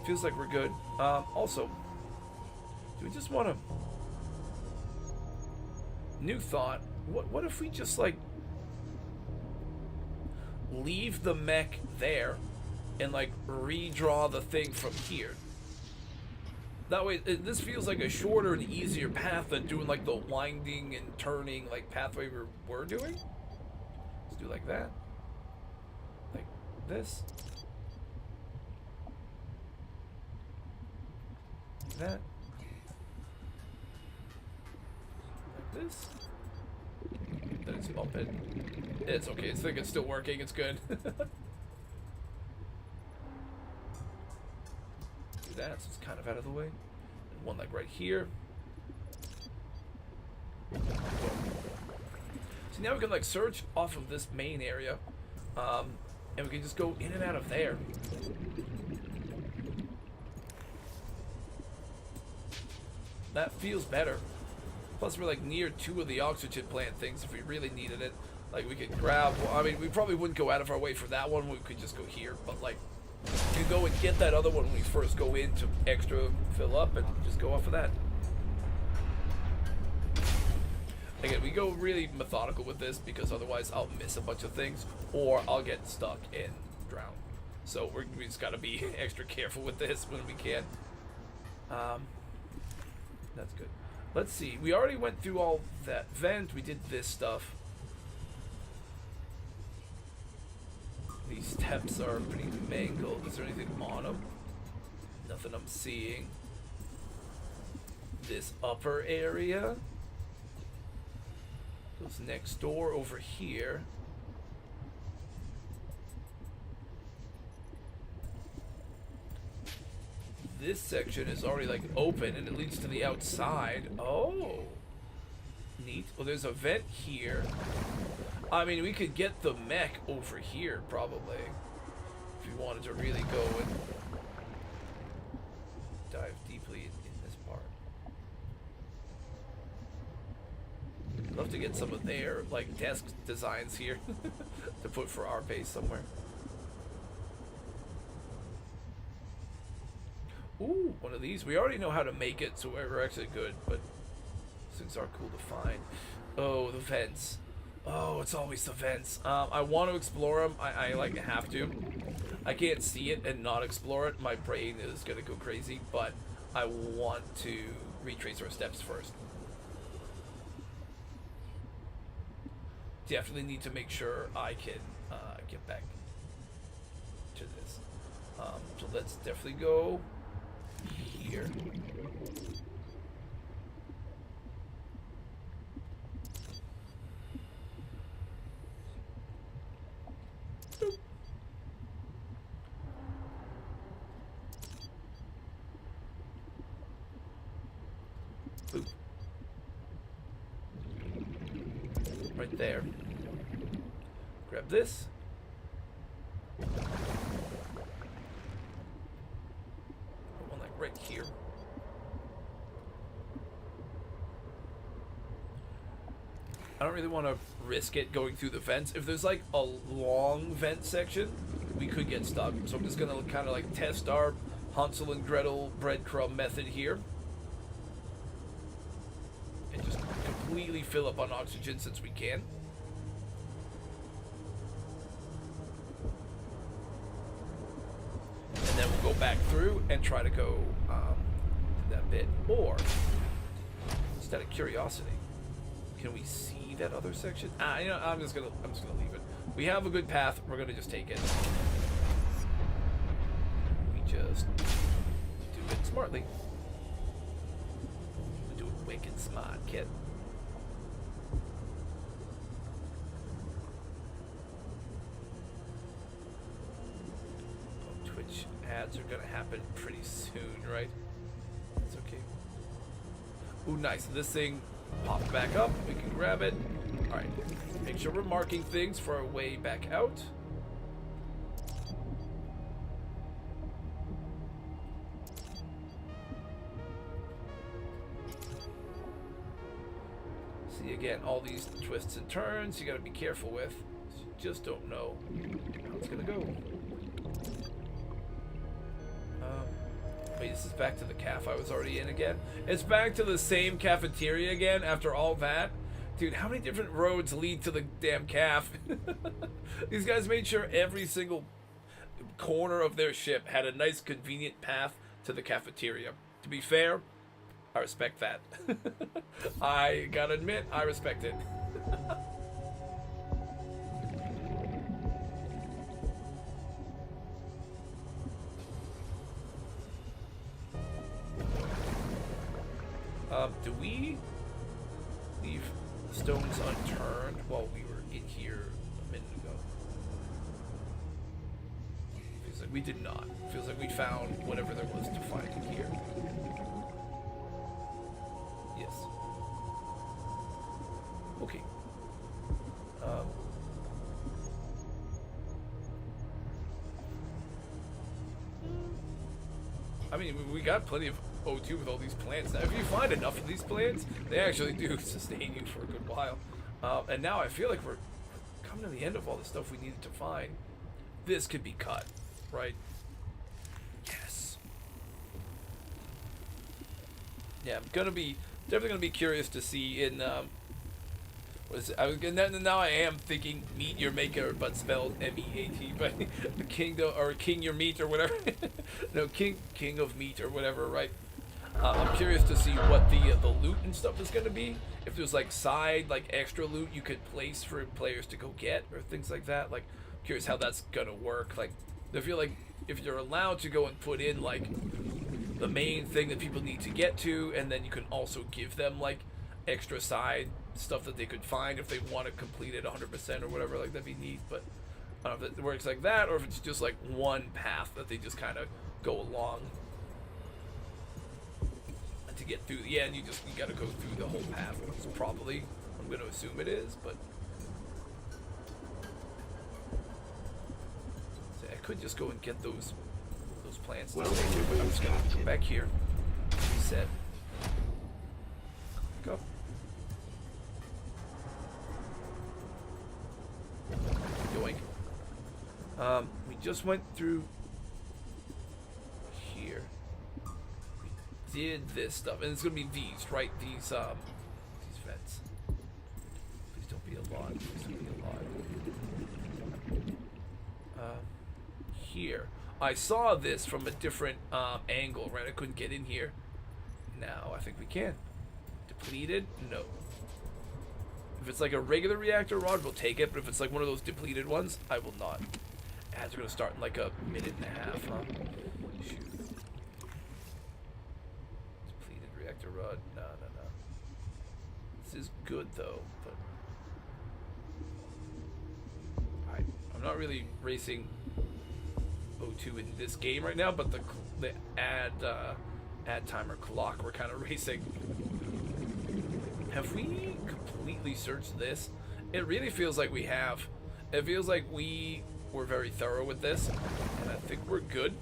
Feels like we're good. Also, do we just want to... New thought. What if we just, like, leave the mech there and, like, redraw the thing from here? That way, this feels like a shorter and easier path than doing, like, the winding and turning, like, pathway we're doing. Let's do like that. Like this. That. Like this. Then it's open. It's okay. It's like it's still working. It's good. Do that, so it's kind of out of the way. And one like right here. So now we can like search off of this main area, and we can just go in and out of there. That feels better. Plus, we're like near 2 of the oxygen plant things if we really needed it. Like, we could grab... Well, I mean, we probably wouldn't go out of our way for that one. We could just go here. But, like, you go and get that other one when we first go in to extra fill up and just go off of that. Again, we go really methodical with this because otherwise I'll miss a bunch of things or I'll get stuck and drown. So we just got to be extra careful with this when we can. That's good. Let's see. We already went through all that vent. We did this stuff. These steps are pretty mangled. Is there anything on them? Nothing I'm seeing. This upper area goes next door over here. This section is already like open and it leads to the outside. Oh, neat. Well, there's a vent here. I mean, we could get the mech over here probably if we wanted to really go and dive deeply Love to get some of their like desk designs here to put for our base somewhere. Ooh, one of these. We already know how to make it, so we're actually good, but these things are cool to find. Oh, the vents. Oh, it's always the vents. I want to explore them. I like have to. I can't see it and not explore it. My brain is gonna go crazy, but I want to retrace our steps first. Definitely need to make sure I can get back to this. So let's definitely go here. Boop. Boop. Right there. Grab this. One like right here. I don't really want to risk it going through the vents. If there's like a long vent section, we could get stuck. So I'm just gonna kind of like test our Hansel and Gretel breadcrumb method here. And just completely fill up on oxygen since we can. And then we'll go back through and try to go that bit. Or, just out of curiosity, can we see that other section? You know, I'm just gonna leave it. We have a good path. We're gonna just take it. We just do it smartly. We do it wicked smart, kid. Oh, Twitch ads are gonna happen pretty soon, right? It's okay. Ooh, nice. This thing pops back up. We can grab it. All right. Make sure we're marking things for our way back out. See, again, all these twists and turns you gotta be careful with. You just don't know how it's gonna go. Wait, this is back to the caf I was already in again? It's back to the same cafeteria again after all that? Dude, how many different roads lead to the damn caf? These guys made sure every single corner of their ship had a nice convenient path to the cafeteria. To be fair, I respect that. I gotta admit, I respect it. Do we leave stones unturned while we were in here a minute ago? Feels like we did not. Feels like we found whatever there was to find in here. Yes. Okay. I mean, we got plenty of O2 with all these plants. Now, if you find enough of these plants, they actually do sustain you for a good while. And now I feel like we're coming to the end of all the stuff we needed to find. This could be cut, right? Yes. Yeah, I'm definitely gonna be curious to see in what is it? Now I am thinking meat your maker, but spelled M-E-A-T, but king your meat or whatever. No, king of meat or whatever, right? I'm curious to see what the loot and stuff is gonna be. If there's like extra loot you could place for players to go get or things like that. Like, I'm curious how that's gonna work. Like, I feel like if you're allowed to go and put in like the main thing that people need to get to, and then you can also give them like extra side stuff that they could find if they want to complete it 100% or whatever. Like, that'd be neat. But I don't know if it works like that or if it's just like one path that they just kind of go along. To get through the end, you gotta go through the whole path. It's probably, I'm gonna assume it is, but see, I could just go and get those plants. Well, but I'm just gonna come back here, reset, go. We just went through here. We did this stuff, and it's gonna be these, right? These vents. Please don't be a lot. Please don't be a lot. Here. I saw this from a different angle, right? I couldn't get in here. Now I think we can. Depleted? No. If it's like a regular reactor rod, we'll take it, but if it's like one of those depleted ones, I will not. Ads are gonna start in like a minute and a half, huh? Shoot. Depleted reactor rod. No. This is good though, but I'm not really racing O2 in this game right now, but the ad timer clock we're kind of racing. Have we completely searched this? It really feels like we have. It feels like we were very thorough with this, and I think we're good.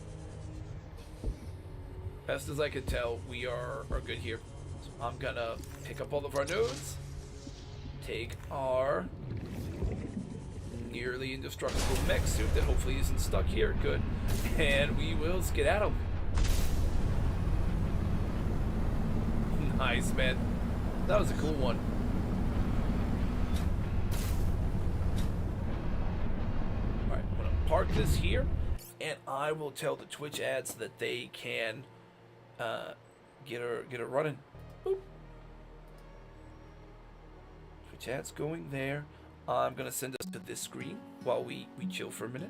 Best as I can tell, we are good here. So I'm gonna pick up all of our nodes, take our nearly indestructible mech suit that hopefully isn't stuck here, good, and we will skedaddle. Nice, man. That was a cool one. Alright, I'm gonna park this here, and I will tell the Twitch ads that they can get her running. Boop. Twitch ads going there. I'm gonna send us to this screen while we chill for a minute.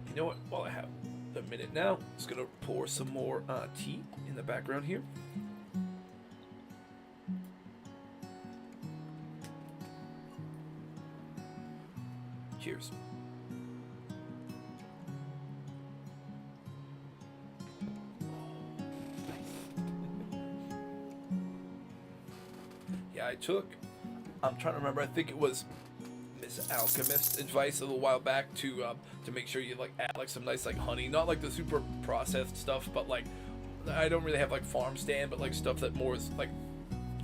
You know what? While I have a minute now, I'm just gonna pour some more tea in the background here. Cheers. Yeah, I'm trying to remember, I think it was Miss Alchemist advice a little while back to make sure you like add like some nice like honey, not like the super processed stuff, but like I don't really have like farm stand, but like stuff that more is like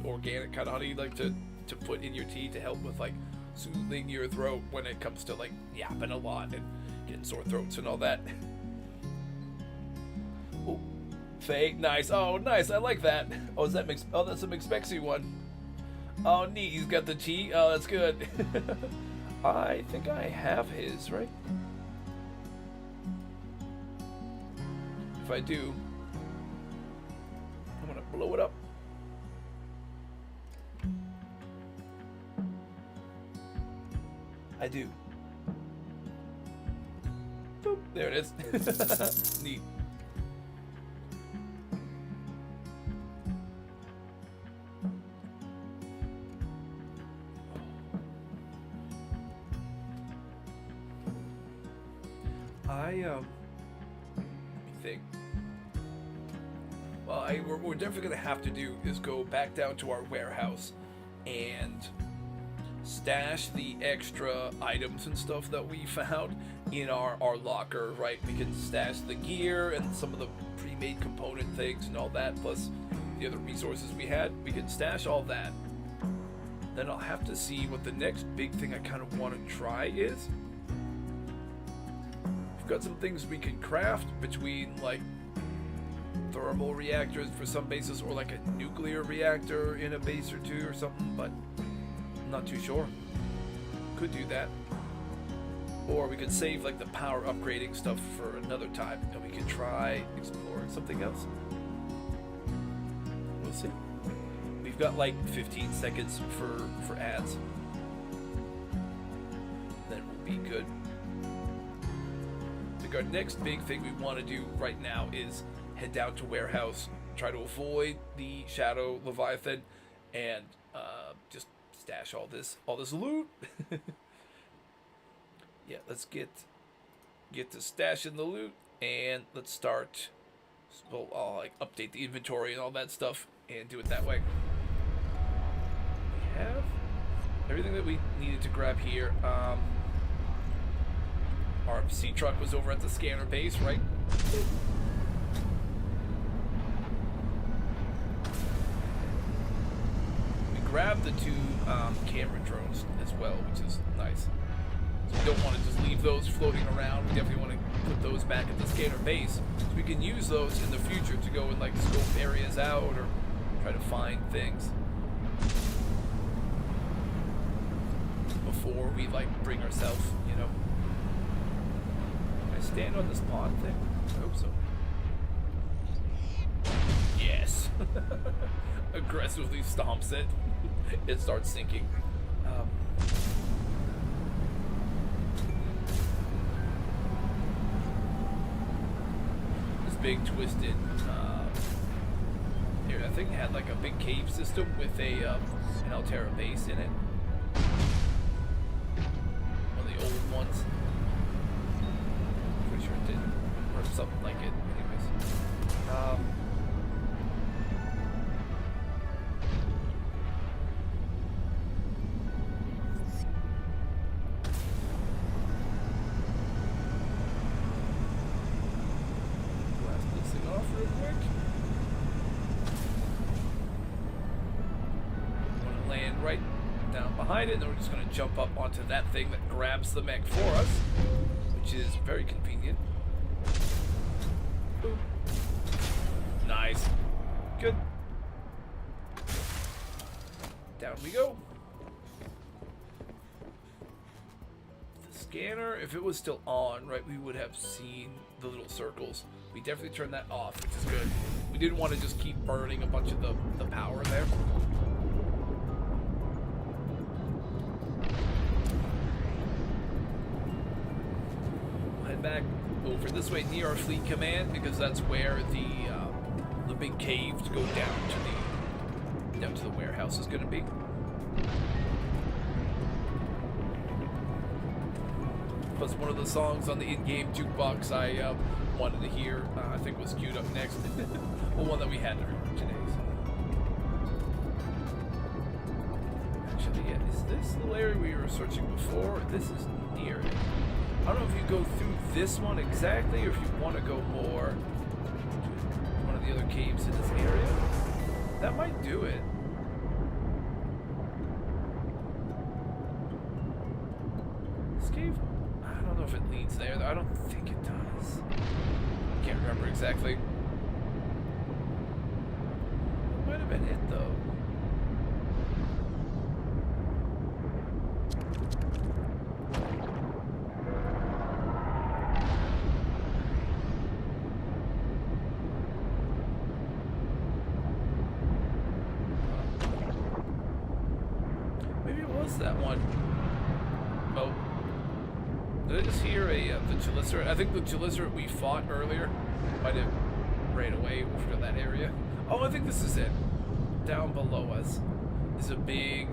organic kind of honey, like to put in your tea to help with like soothing your throat when it comes to like yapping a lot and getting sore throats and all that. Oh, Faye, nice. Oh, nice. I like that. Oh, is that mix? Oh, that's a McSpexy one. Oh, neat. He's got the tea. Oh, that's good. I think I have his, right? If I do, I'm gonna blow it up. I do. Boop, there it is. Neat. Think. Well, what we're definitely gonna have to do is go back down to our warehouse and stash the extra items and stuff that we found in our locker, right? We can stash the gear and some of the pre-made component things and all that, plus the other resources we had. We can stash all that. Then I'll have to see what the next big thing I kind of want to try is. We've got some things we can craft between like thermal reactors for some bases or like a nuclear reactor in a base or two or something, but I'm not too sure. Could do that. Or we could save like the power upgrading stuff for another time and we could try exploring something else. We'll see. We've got like 15 seconds for ads. Then we'll be good. Our next big thing we want to do right now is head down to warehouse, try to avoid the Shadow Leviathan, and just stash all this loot. Yeah, let's get to stashing the loot, and let's start. So I'll like update the inventory and all that stuff, and do it that way. We have everything that we needed to grab here. Our sea truck was over at the scanner base, right? We grabbed the 2 camera drones as well, which is nice. So we don't want to just leave those floating around. We definitely want to put those back at the scanner base, so we can use those in the future to go and like scope areas out or try to find things before we like bring ourselves, you know. Can I stand on this pond thing? I hope so. Yes. Aggressively stomps it. It starts sinking. This big twisted here, I think it had like a big cave system with a an Alterra base in it. One of the old ones. Pretty sure it did, or something like it. Anyways, blast this thing off real quick. Want to land right down behind it, and then we're just going to jump up onto that thing that grabs the mech for us, which is very convenient. Boop. Nice. Good. Down we go. The scanner, if it was still on, right, we would have seen the little circles. We definitely turned that off, which is good. We didn't want to just keep burning a bunch of the power there. Back over this way near our fleet command, because that's where the big cave to go down to the warehouse is going to be. Plus one of the songs on the in-game jukebox I wanted to hear, I think was queued up next. Well, one that we had today. So. Actually, yeah, is this the area we were searching before? This is near it. I don't know if you go through this one exactly, or if you want to go more to one of the other caves in this area. That might do it. This cave, I don't know if it leads there, though. I don't think it does. Can't remember exactly. It might have been it, though. That one. Oh. Did I just hear the Chalicerate? I think the Chalicerate we fought earlier might have ran away over that area. Oh, I think this is it. Down below us is a big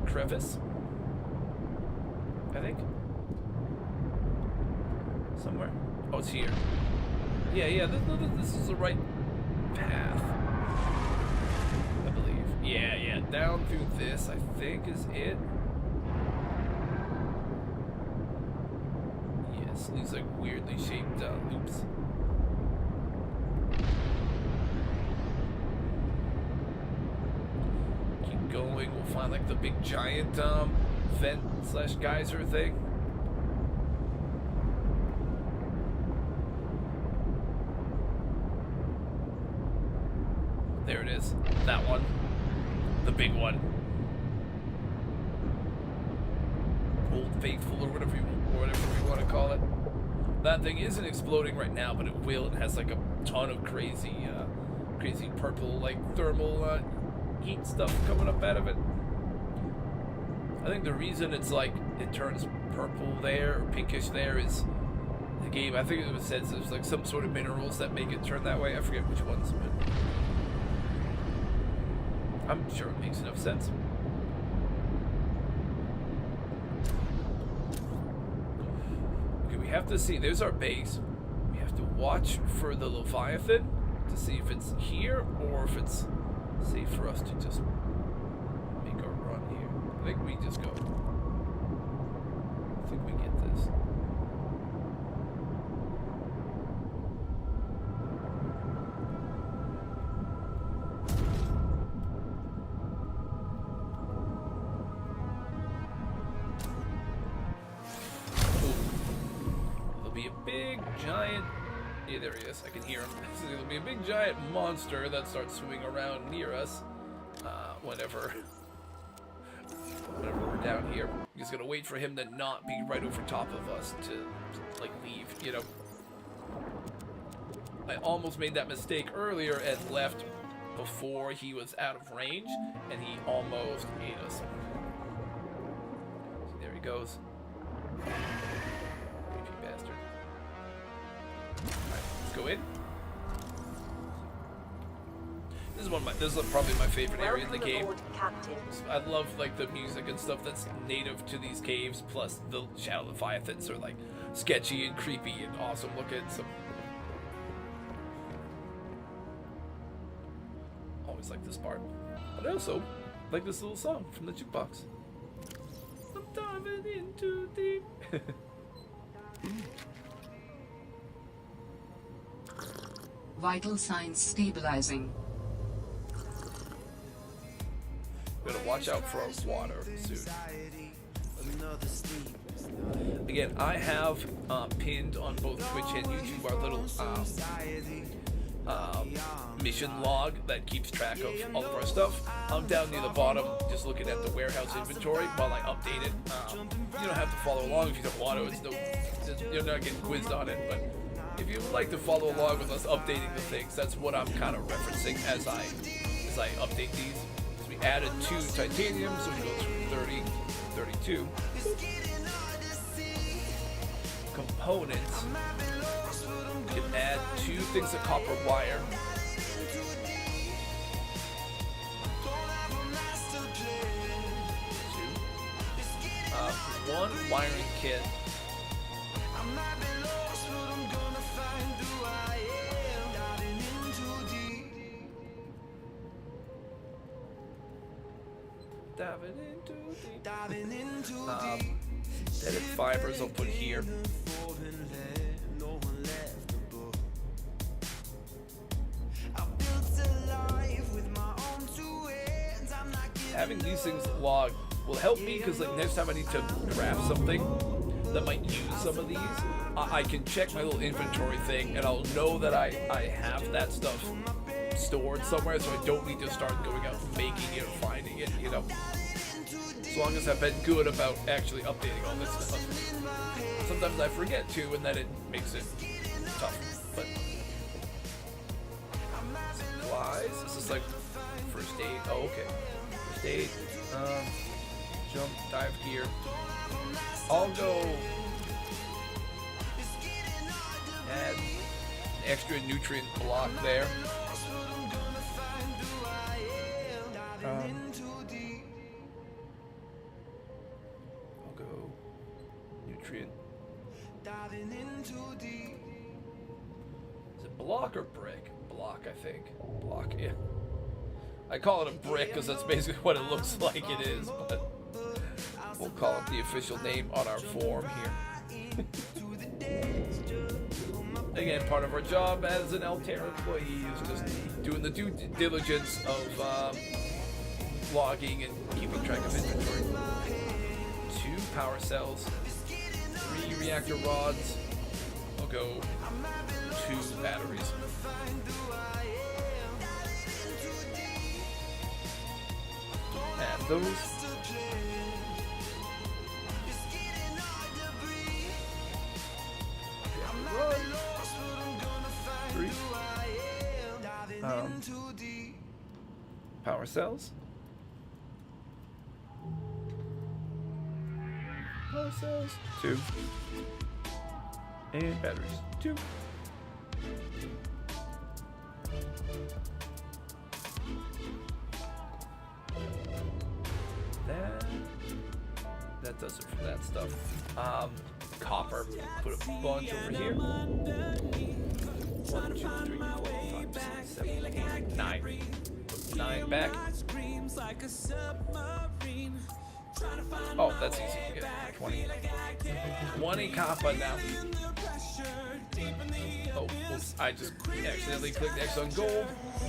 crevice. I think. Somewhere. Oh, it's here. Yeah, this is the right path. I believe. Yeah, down through this, I think, is it. Yes, these like weirdly shaped loops. Keep going, we'll find like the big giant vent / geyser thing. There it is. That one. The big one. Old Faithful or whatever we want to call it. That thing isn't exploding right now, but it will. It has like a ton of crazy purple like thermal heat stuff coming up out of it. I think the reason it's like it turns purple there or pinkish there is the game. I think it says there's like some sort of minerals that make it turn that way. I forget which ones, but I'm sure it makes enough sense. Okay, we have to see. There's our base. We have to watch for the Leviathan to see if it's here or if it's safe for us to just make our run here. I think we just go. I think we get this. big giant. Yeah, there he is. I can hear him. So there'll be a big giant monster that starts swimming around near us. Whenever we're down here, he's gonna wait for him to not be right over top of us to like leave. You know. I almost made that mistake earlier and left before he was out of range, and he almost ate us. So there he goes. Creepy bastard. Alright, let's go in. This is probably my favorite area in the game. Captain. I love like the music and stuff that's native to these caves, plus the Shadow Leviathans are like sketchy and creepy and awesome looking. So like this part, but I also like this little song from the jukebox. I'm diving in too deep. Vital signs stabilizing. We're gonna watch out for our water soon. Again, I have pinned on both Twitch and YouTube our little mission log that keeps track of all of our stuff. I'm down near the bottom just looking at the warehouse inventory while I update it. You don't have to follow along if you don't want to. You're not getting quizzed on it, but if you would like to follow along with us updating the things, that's what I'm kind of referencing as I update these. So we added 2 titanium, so we go through 30, 32. Components. You can add 2 things of copper wire. 1 wiring kit. Diving into deep. Deaded fibers I'll put here. Having these things logged will help me because like next time I need to craft something that might use some of these, I can check my little inventory thing and I'll know that I have that stuff stored somewhere, so I don't need to start going out and making it or finding it, you know. As long as I've been good about actually updating all this stuff. Sometimes I forget to, and then it makes it tough. But supplies. This is like first aid. Oh, okay. First aid. Jump, dive gear. I'll go add an extra nutrient block there. I'll go nutrient. Is it block or brick? Block, I think. Block, yeah. I call it a brick because that's basically what it looks like it is, but we'll call it the official name on our form here. Again, part of our job as an Alterra employee is just doing the due diligence of logging and keeping track of inventory. 2 power cells, 3 reactor rods. I'll go 2 batteries. Add those. 3 power cells. Power cells. 2 and batteries. 2. That does it for that stuff. Copper. Put a bunch over here. 1, 2, 3, 4, 5, 6, 7, 8, 9. Put 9 back. Oh, that's easy to get. 20. 20 copper now. Oh, oops. I just accidentally clicked X on gold.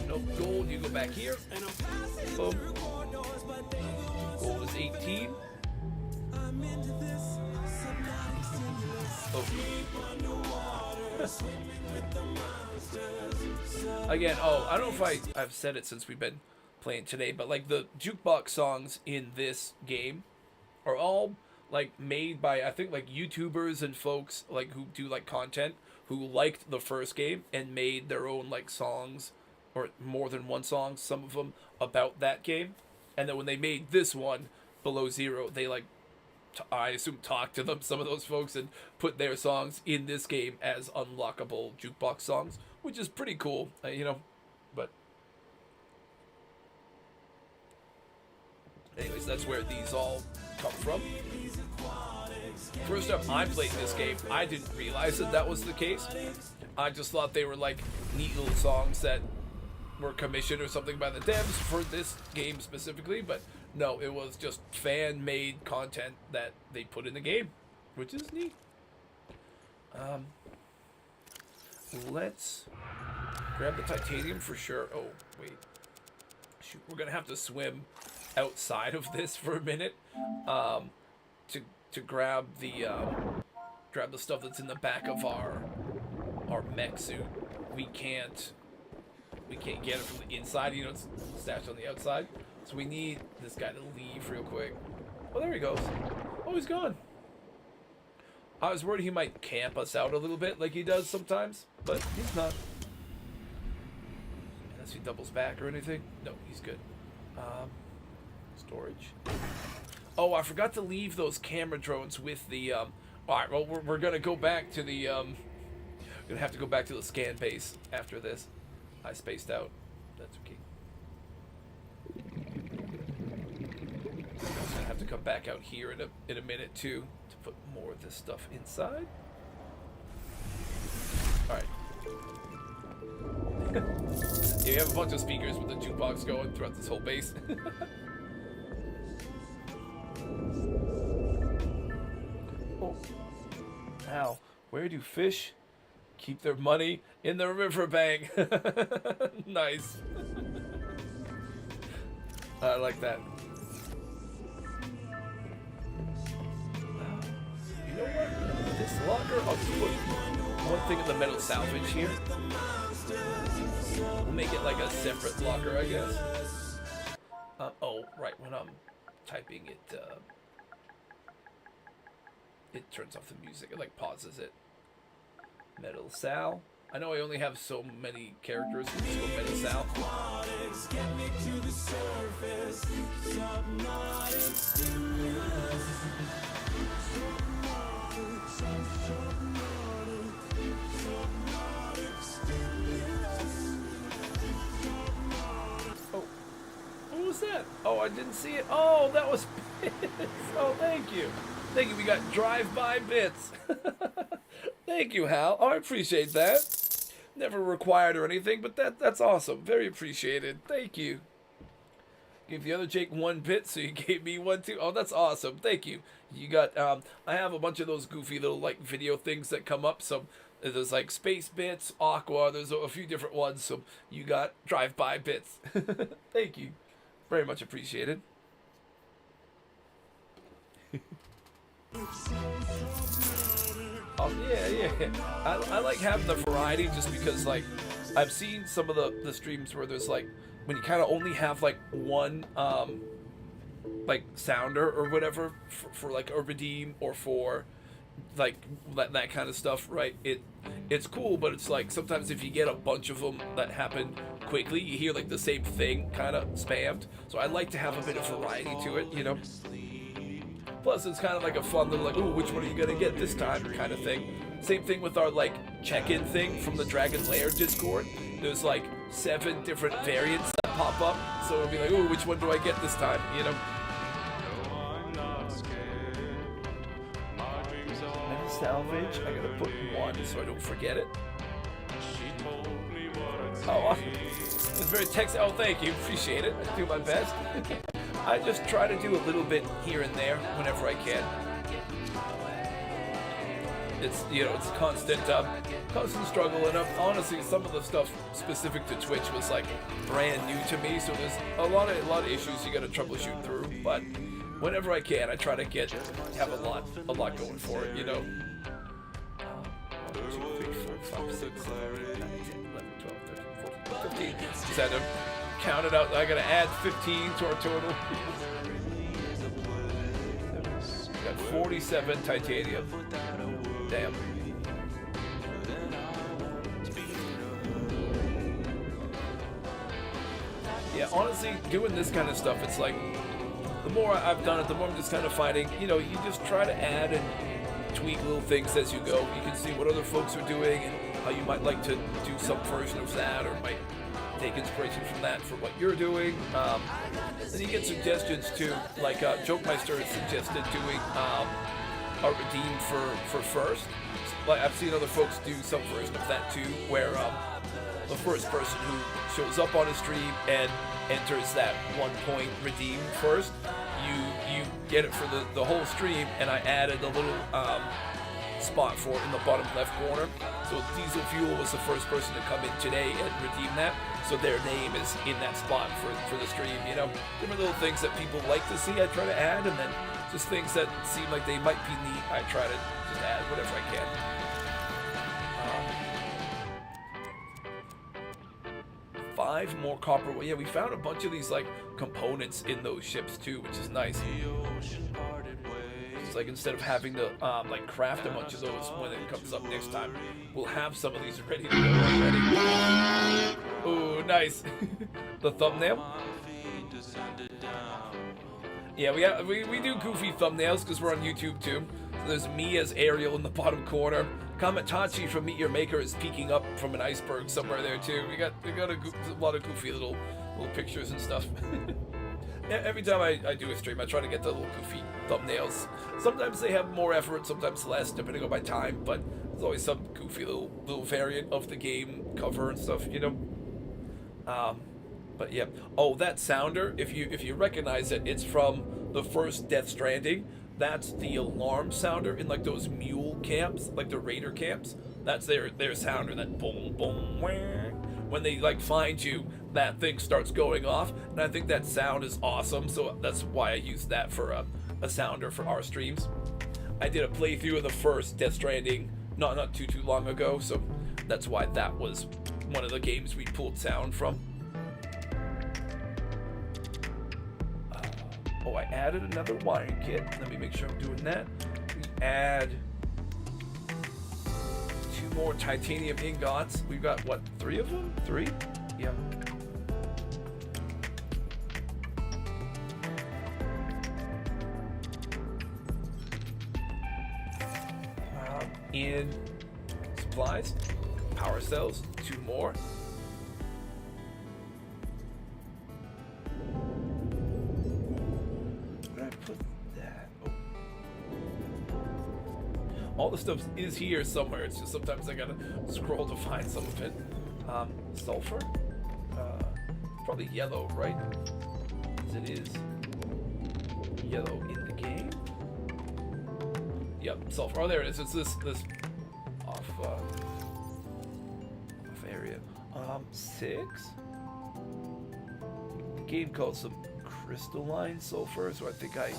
Nope, gold. You go back here. Boom. Gold is 18. Oh. Again, oh, I don't know if I've said it since we've been playing today, but like the jukebox songs in this game are all like made by, I think, like YouTubers and folks like who do like content who liked the first game and made their own like songs, or more than one song, some of them about that game. And then when they made this one, Below Zero, they like I assume talked to them, some of those folks, and put their songs in this game as unlockable jukebox songs, which is pretty cool, you know. But anyways, that's where these all come from. First time I played this game, I didn't realize that that was the case. I just thought they were like neat little songs that were commissioned or something by the devs for this game specifically, but no, it was just fan-made content that they put in the game, which is neat. Let's grab the titanium for sure. Oh, wait. Shoot, we're gonna have to swim outside of this for a minute to grab the stuff that's in the back of our mech suit. We can't get it from the inside, you know, it's stashed on the outside. So we need this guy to leave real quick. Oh, there he goes. Oh, he's gone. I was worried he might camp us out a little bit like he does sometimes, but he's not. Unless he doubles back or anything. No, he's good. Storage. Oh, I forgot to leave those camera drones with the, alright, well, we're gonna go back to the, we're gonna have to go back to the scan base after this. I spaced out. That's okay. I'm gonna have to come back out here in a minute too to put more of this stuff inside. Alright. Yeah, you have a bunch of speakers with the jukebox going throughout this whole base. Oh. Now, where do fish keep their money? In the riverbank? Nice. I like that. You know what? This locker, I'll just put one thing in the metal salvage here. We'll make it like a separate locker, I guess. Oh, right, when I'm typing it, it turns off the music. It like pauses it. Metal Sal. I know I only have so many characters. Let's go Metal Sal. Oh, what was that? Oh, I didn't see it. Oh, that was bits. Oh, thank you. Thank you. We got drive-by bits. Thank you, Hal. Oh, I appreciate that. Never required or anything, but that's awesome. Very appreciated. Thank you. Gave the other Jake 1 bit, so you gave me 1 too. Oh, that's awesome. Thank you. You got, I have a bunch of those goofy little, like, video things that come up. So there's, like, space bits, aqua. There's a few different ones. So you got drive-by bits. Thank you. Very much appreciated. Oh, yeah. I like having the variety just because, like, I've seen some of the streams where there's, like, when you kind of only have, like, one, like, sounder or whatever for like, a redeem or for, like, that kind of stuff, right? It's cool, but it's, like, sometimes if you get a bunch of them that happen quickly, you hear, like, the same thing kind of spammed. So I like to have a bit of variety to it, you know? Plus, it's kind of like a fun little, like, ooh, which one are you gonna get this time kind of thing. Same thing with our, like, check-in thing from the Dragon Lair Discord. There's, like, 7 different variants that pop up. So it'll be like, ooh, which one do I get this time, you know? Metal salvage, I gotta put 1 so I don't forget it. Oh, awesome. It's very text. Oh, thank you. Appreciate it. I do my best. I just try to do a little bit here and there whenever I can. It's, you know, it's constant struggle, and honestly, some of the stuff specific to Twitch was like brand new to me, so there's a lot of issues you got to troubleshoot through. But whenever I can, I try to have a lot going for it, you know. Just had to count it out. I gotta add 15 to our total. Got 47 titanium. Damn. Yeah, honestly, doing this kind of stuff, it's like, the more I've done it, the more I'm just kind of finding, you know, you just try to add and tweak little things as you go. You can see what other folks are doing and how you might like to do some version of that, or might take inspiration from that for what you're doing. Then you get suggestions too, like Jokemeister has suggested doing a redeem for first. Like I've seen other folks do some version of that too, where the first person who shows up on a stream and enters that 1 point redeem first, you get it for the whole stream. And I added a little spot for it in the bottom left corner. So Diesel Fuel was the first person to come in today and redeem that. So their name is in that spot for the stream, you know. Different little things that people like to see, I try to add, and then just things that seem like they might be neat, I try to just add whatever I can. 5 more copper. Well, yeah, we found a bunch of these like components in those ships too, which is nice. It's like instead of having to like craft a bunch of those when it comes up next time, we'll have some of these ready to go already. Oh, nice. The thumbnail. Yeah, we do goofy thumbnails because we're on YouTube too. So there's me as Ariel in the bottom corner. Kamatachi from Meet Your Maker is peeking up from an iceberg somewhere there too. We got a lot of goofy little pictures and stuff. Every time I do a stream, I try to get the little goofy thumbnails. Sometimes they have more effort, sometimes less, depending on my time. But there's always some goofy little variant of the game cover and stuff, you know. But yeah. Oh, that sounder. If you recognize it, it's from the first Death Stranding. That's the alarm sounder in like those mule camps, like the raider camps. That's their sounder. That boom boom. When they like find you, that thing starts going off, and I think that sound is awesome. So that's why I use that for a sounder for our streams. I did a playthrough of the first Death Stranding not too long ago, so that's why that was one of the games we pulled sound from. Oh, I added another wiring kit. Let me make sure I'm doing that. We add 2 more titanium ingots. We've got, what, 3 of them? 3? Yeah. In supplies, power cells, 2 more. All the stuff is here somewhere. It's just sometimes I gotta scroll to find some of it. Sulfur? Probably yellow, right? As it is yellow in the game. Yep, sulfur. Oh, there it is. It's this off area. 6. The game calls them crystalline sulfur, so I think I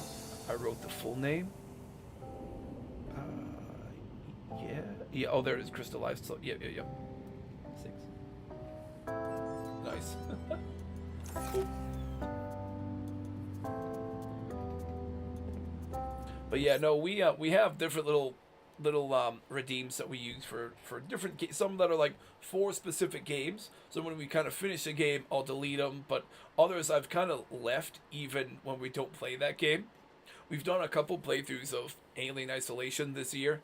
wrote the full name. Yeah, oh, there it is, crystallized. So, yeah. 6. Nice. Cool. But yeah, no, we have different little redeems that we use for different games. Some that are like for specific games. So when we kind of finish a game, I'll delete them. But others I've kind of left even when we don't play that game. We've done a couple playthroughs of Alien Isolation this year.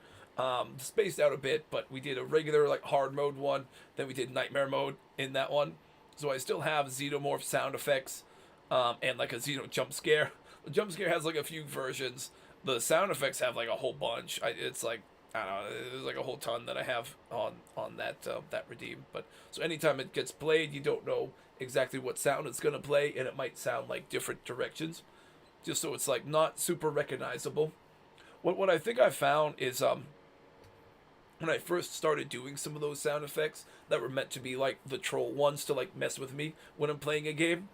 Spaced out a bit, but we did a regular like hard mode one, then we did nightmare mode in that one. So I still have xenomorph sound effects and like a xeno jump scare. The jump scare has like a few versions. The sound effects have like a whole bunch. It's like, I don't know, there's like a whole ton that I have on that redeem. But so anytime it gets played, you don't know exactly what sound it's gonna play, and it might sound like different directions, just so it's like not super recognizable. What I think I found is when I first started doing some of those sound effects that were meant to be like the troll ones to like mess with me when I'm playing a game,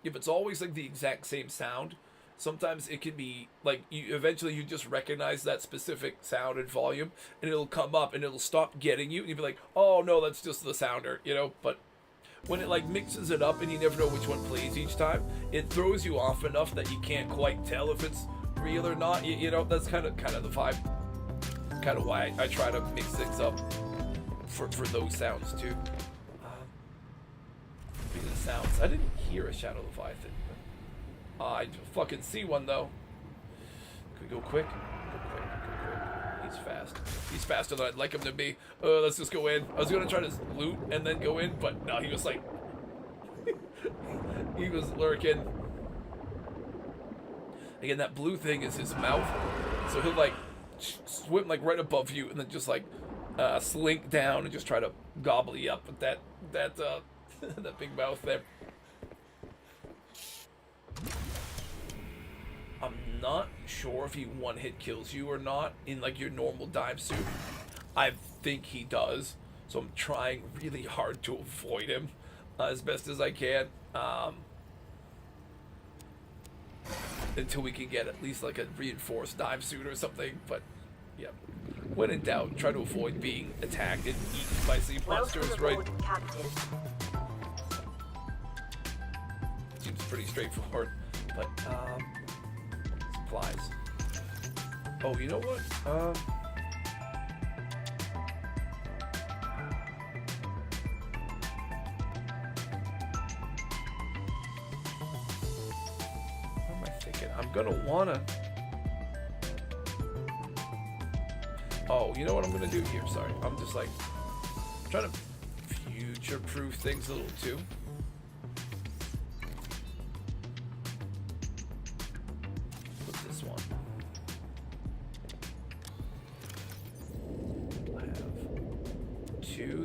if it's always like the exact same sound, sometimes it can be like you eventually you just recognize that specific sound and volume, and it'll come up and it'll stop getting you, and you'll be like, oh no, that's just the sounder, you know. But when it like mixes it up and you never know which one plays each time, it throws you off enough that you can't quite tell if it's real or not. You know, that's kind of the vibe. Kind of why I try to mix things up for those sounds too. The sounds. I didn't hear a Shadow Leviathan. I fucking see one though. Can we go quick? Go quick. He's fast. He's faster than I'd like him to be. Let's just go in. I was gonna try to loot and then go in, but no, he was like, he was lurking. Again, that blue thing is his mouth, so he'll like swim like right above you and then just like slink down and just try to gobble you up with that that big mouth there. I'm not sure if he one-hit kills you or not in like your normal dive suit. I think he does, so I'm trying really hard to avoid him as best as I can until we can get at least like a reinforced dive suit or something. But yeah, when in doubt, try to avoid being attacked and eaten by sea monsters, right? Captain. Seems pretty straightforward, but supplies. Oh, you know what? What am I thinking? I'm gonna wanna. Oh, you know what I'm gonna do here? Sorry, I'm just like trying to future-proof things a little too.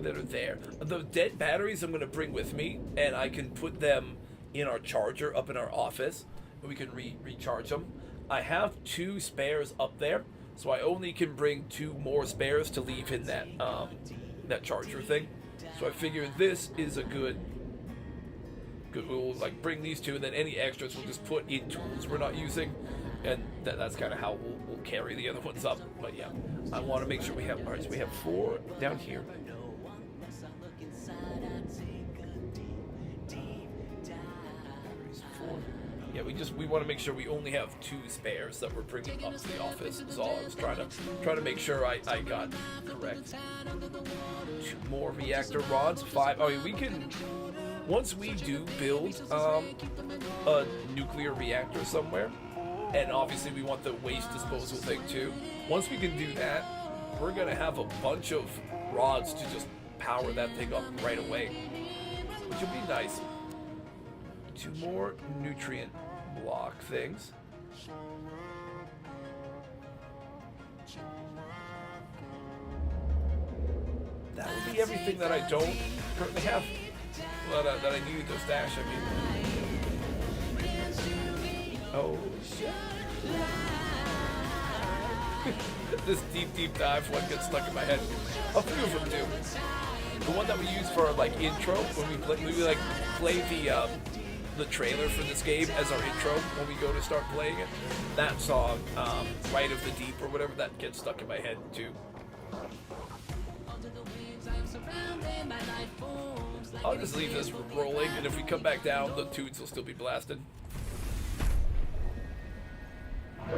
That are there. The dead batteries I'm going to bring with me, and I can put them in our charger up in our office, and we can recharge them. I have 2 spares up there, so I only can bring 2 more spares to leave in that that charger thing. So I figure this is a good. We'll like bring these 2, and then any extras we'll just put in tools we're not using, and that's kind of how we'll carry the other ones up. But yeah, I want to make sure we have. All right, so we have 4 down here. Yeah, we want to make sure we only have 2 spares that we're bringing up to the office. Is all I was trying to make sure I got correct. 2 more reactor rods. 5. Oh, yeah, we can. Once we do build a nuclear reactor somewhere, and obviously we want the waste disposal thing too. Once we can do that, we're gonna have a bunch of rods to just power that thing up right away, which would be nice. 2 more nutrient block things. That would be everything that I don't currently have. Well, that I need to stash. I mean, oh shit! This deep dive one gets stuck in my head. A few of them do. The one that we use for our like intro when we play the trailer for this game as our intro when we go to start playing it. That song, Right of the Deep or whatever, that gets stuck in my head too. I'll just leave this rolling, and if we come back down, the tunes will still be blasted. Oh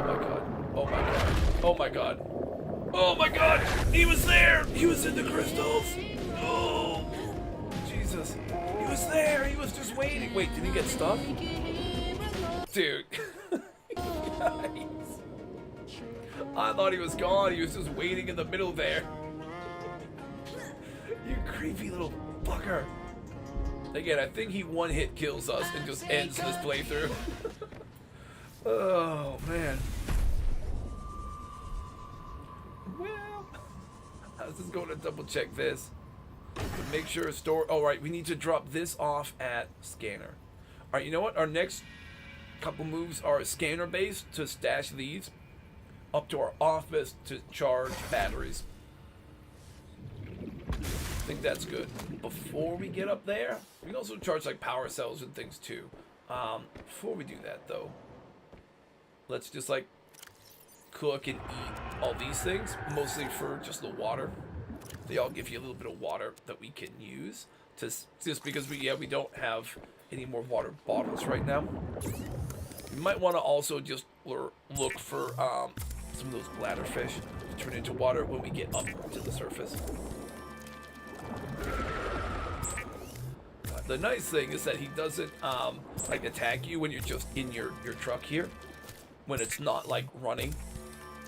my god. Oh my god. Oh my god. Oh my god! He was there! He was in the crystals! Oh! Jesus. He was there! He was just waiting! Wait, did he get stuck? Dude. Guys. I thought he was gone. He was just waiting in the middle there. You creepy little fucker. Again, I think he one-hit kills us and just ends this playthrough. Oh, man. Well, I was just going to double check this to make sure store. Oh, right, we need to drop this off at scanner. All right, you know what? Our next couple moves are scanner based to stash these up to our office to charge batteries. I think that's good. Before we get up there, we can also charge like power cells and things too. Before we do that, though, let's just like cook and eat all these things, mostly for just the water. They all give you a little bit of water that we can use, just because we don't have any more water bottles right now. You might want to also just look for some of those bladderfish to turn into water when we get up to the surface. The nice thing is that he doesn't like attack you when you're just in your truck here, when it's not like running,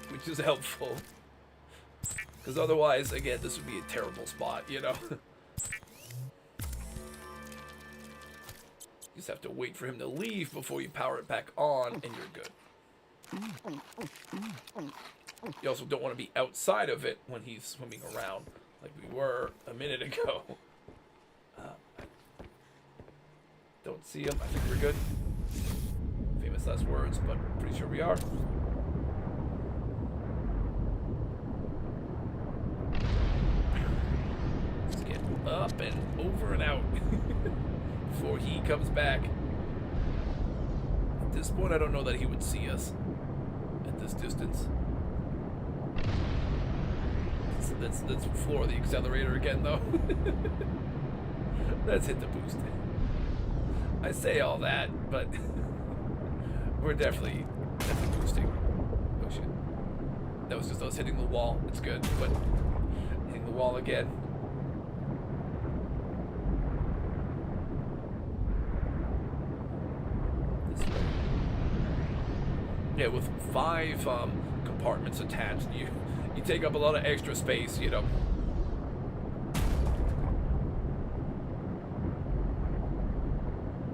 which is helpful. Because otherwise, again, this would be a terrible spot, you know. You just have to wait for him to leave before you power it back on, and you're good. You also don't want to be outside of it when he's swimming around, like we were a minute ago. Don't see him. I think we're good. Famous last words, but pretty sure we are. Let's get up and over and out before he comes back. At this point, I don't know that he would see us at this distance. Let's floor the accelerator again, though. Let's hit the boost. I say all that, but we're definitely boosting. Oh shit. That was just us hitting the wall. It's good, but hitting the wall again. This way. Yeah, with 5 compartments attached, you take up a lot of extra space, you know.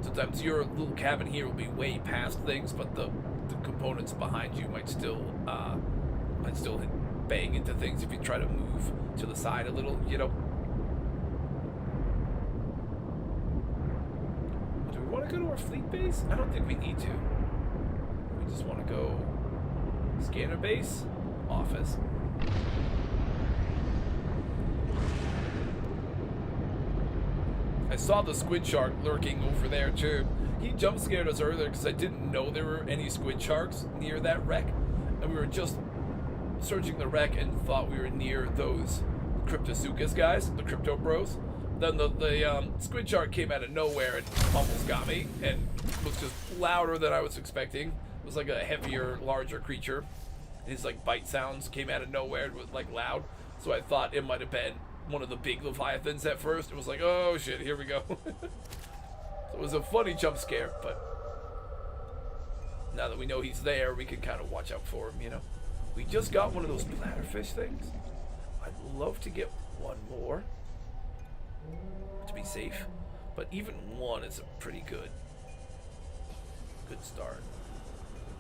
Sometimes your little cabin here will be way past things, but the components behind you might still bang into things if you try to move to the side a little, you know. Do we want to go to our fleet base? I don't think we need to. We just want to go scanner base, office. I saw the squid shark lurking over there too. He jump scared us earlier because I didn't know there were any squid sharks near that wreck, and we were just searching the wreck and thought we were near those Cryptosuchus guys, the crypto bros. Then the squid shark came out of nowhere and almost got me, and was just louder than I was expecting. It was like a heavier, larger creature. His like bite sounds came out of nowhere and was like loud, so I thought it might have been one of the big leviathans at first. It was like, oh shit, here we go. So it was a funny jump scare, but now that we know he's there, we can kind of watch out for him, you know. We just got one of those bladderfish things. I'd love to get one more to be safe, but even one is a pretty good start.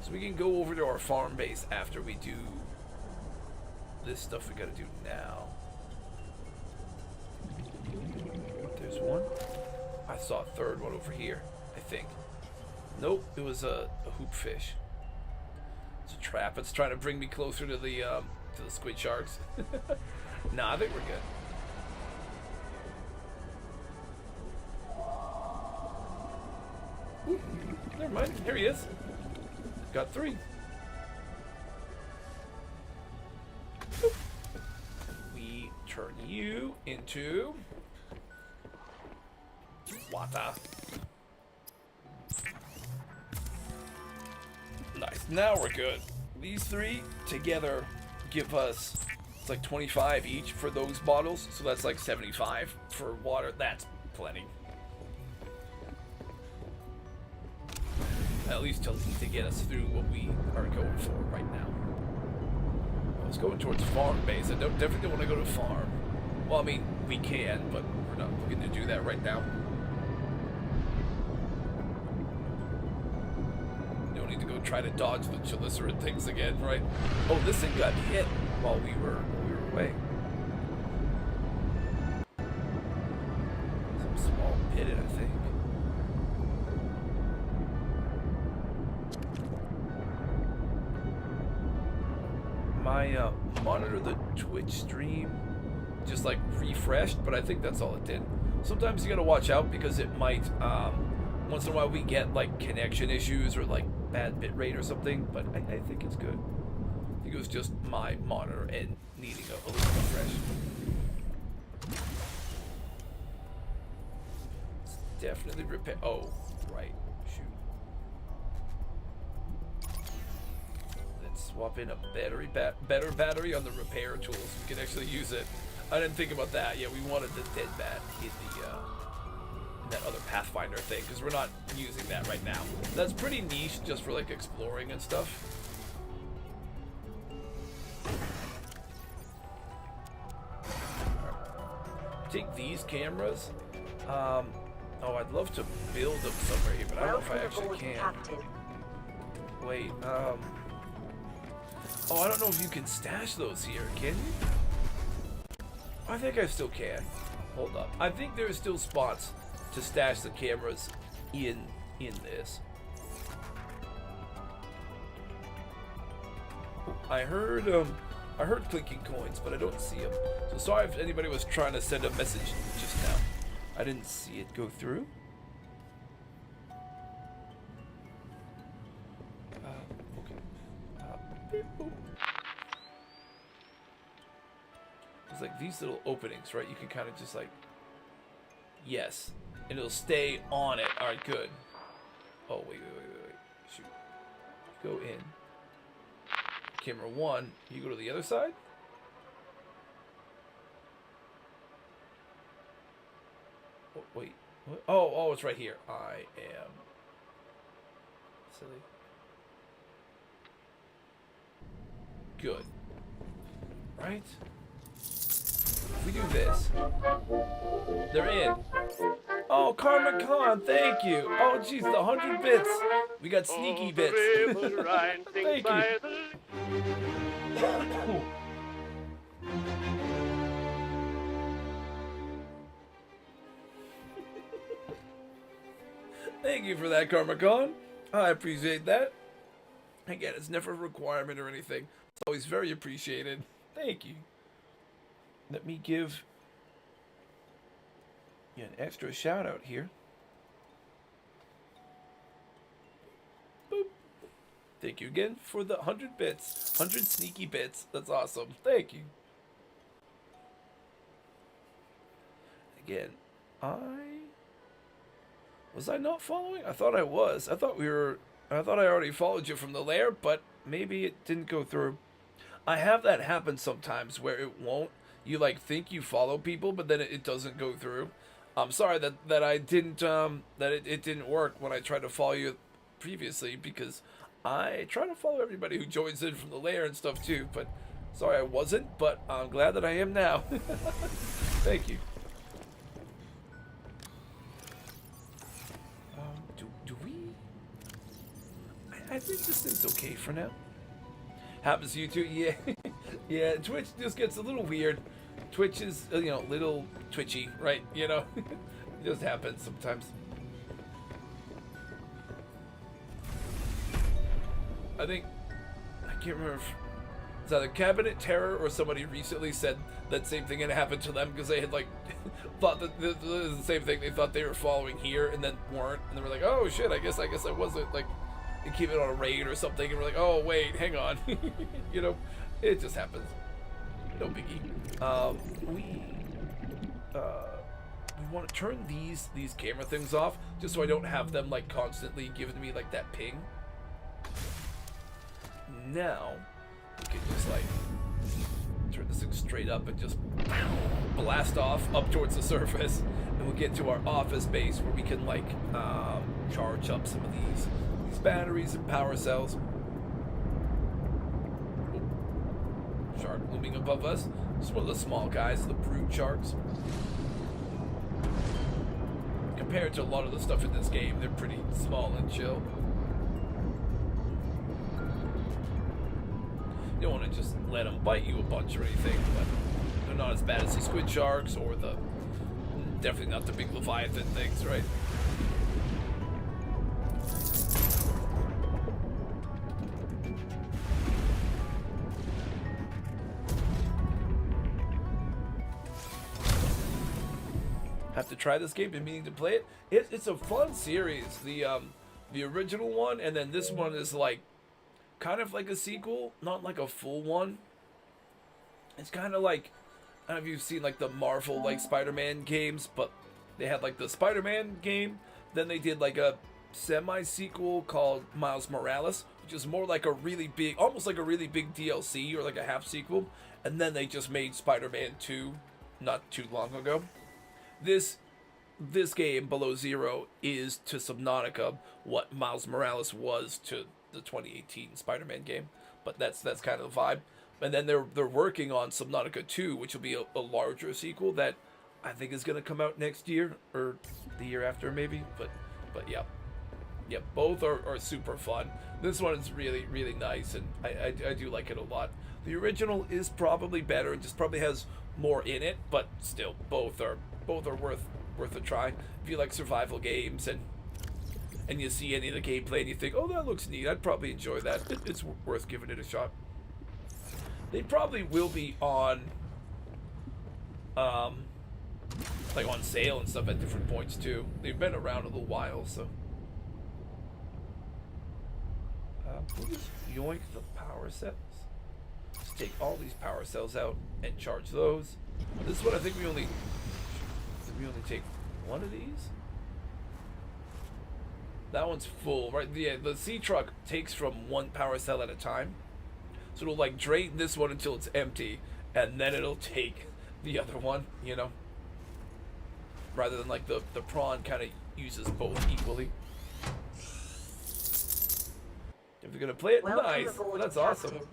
So we can go over to our farm base after we do this stuff we gotta do now. There's one. I saw a third one over here, I think. Nope, it was a hoop fish. It's a trap. It's trying to bring me closer to the squid sharks. Nah, I think we're good. Ooh, never mind. Here he is. Got 3. Boop. We turn you into water. Nice. Now we're good. These 3 together give us, it's like 25 each for those bottles, so that's like 75 for water. That's plenty. At least to get us through what we are going for right now. I was going towards farm base. I definitely don't want to go to farm. Well, I mean, we can, but we're not looking to do that right now. Don't need to go try to dodge the chalicerate things again, right? Oh, this thing got hit while we were away. Some small pitted, I think. My monitor, the Twitch stream, just like refreshed, but I think that's all it did. Sometimes you gotta watch out because it might Once in a while we get like connection issues or like bad bit rate or something, but I think it's good. I think it was just my monitor and needing a little refresh. It's definitely repair. Oh, right. Shoot. Let's swap in a better battery on the repair tool so we can actually use it. I didn't think about that. Yeah, we wanted the dead bat in the in that other Pathfinder thing because we're not using that right now. That's pretty niche just for like exploring and stuff. Take these cameras. Oh, I'd love to build them somewhere here, but I don't know if I actually can. Wait, oh, I don't know if you can stash those here, can you? I think I still can. Hold up. I think there are still spots to stash the cameras in this. I heard clinking coins, but I don't see them. So sorry if anybody was trying to send a message just now. I didn't see it go through. Okay. Beep, boop. There's like these little openings, right? You can kind of just like, yes, and it'll stay on it. All right, good. Oh, wait. Shoot. Go in. Camera 1, you go to the other side? Oh, wait. What? Oh, it's right here. I am silly. Good. Right? If we do this, they're in. Oh, Karma Khan, thank you. Oh, jeez, the 100 bits. We got sneaky bits. Thank you. Thank you for that, Karma Khan. I appreciate that. Again, it's never a requirement or anything. It's always very appreciated. Thank you. Let me give you an extra shout out here. Boop. Thank you again for the 100 bits. 100 sneaky bits. That's awesome. Thank you. Again, was I not following? I thought I was. I thought I already followed you from the lair, but maybe it didn't go through. I have that happen sometimes where it won't. You like think you follow people, but then it doesn't go through. I'm sorry that I didn't it didn't work when I tried to follow you previously, because I try to follow everybody who joins in from the lair and stuff too. But sorry I wasn't, but I'm glad that I am now. Thank you. Do we? I think this thing's okay for now. Happens to you too, yeah. Yeah, Twitch just gets a little weird. Twitch is, little twitchy, right? It just happens sometimes. I can't remember if it's either Cabinet Terror or somebody recently said that same thing had happened to them because they had thought that this was the same thing. They thought they were following here and then weren't, and they were like, oh shit, I guess I wasn't, they keep it on a raid or something, and we're like, oh wait, hang on. It just happens. No biggie. We want to turn these camera things off just so I don't have them constantly giving me that ping. Now we can just turn this thing straight up and just blast off up towards the surface, and we'll get to our office base where we can charge up some of these batteries and power cells. Shark looming above us. Just one of the small guys, the brood sharks. Compared to a lot of the stuff in this game, they're pretty small and chill. You don't want to just let them bite you a bunch or anything, but they're not as bad as the squid sharks or definitely not the big leviathan things, right? Have to try this game. Been meaning to play it. It's a fun series. The original one, and then this one is like kind of like a sequel, not like a full one. It's kind of like, I don't know if you've seen like the Marvel like Spider-Man games, but they had like the Spider-Man game. Then they did like a semi-sequel called Miles Morales, which is more like a really big, almost like a really big DLC or like a half sequel. And then they just made Spider-Man 2 not too long ago. This game, Below Zero, is to Subnautica what Miles Morales was to the 2018 Spider-Man game. But that's kind of the vibe. And then they're working on Subnautica 2, which will be a larger sequel that I think is going to come out next year or the year after maybe. But yeah. Yeah, both are super fun. This one is really, really nice, and I do like it a lot. The original is probably better. It just probably has more in it, but still, both are worth a try. If you like survival games and you see any of the gameplay and you think, oh, that looks neat, I'd probably enjoy that. It's worth giving it a shot. They probably will be on, like on sale and stuff at different points too. They've been around a little while, so. We'll just yoink the power cells. Just take all these power cells out and charge those. This one, I think we only take one of these. That one's full, right? The sea truck takes from one power cell at a time, so it'll like drain this one until it's empty, and then it'll take the other one, you know. Rather than like the prawn kind of uses both equally. If you're gonna play it, Welcome nice. aboard, That's awesome. Captain.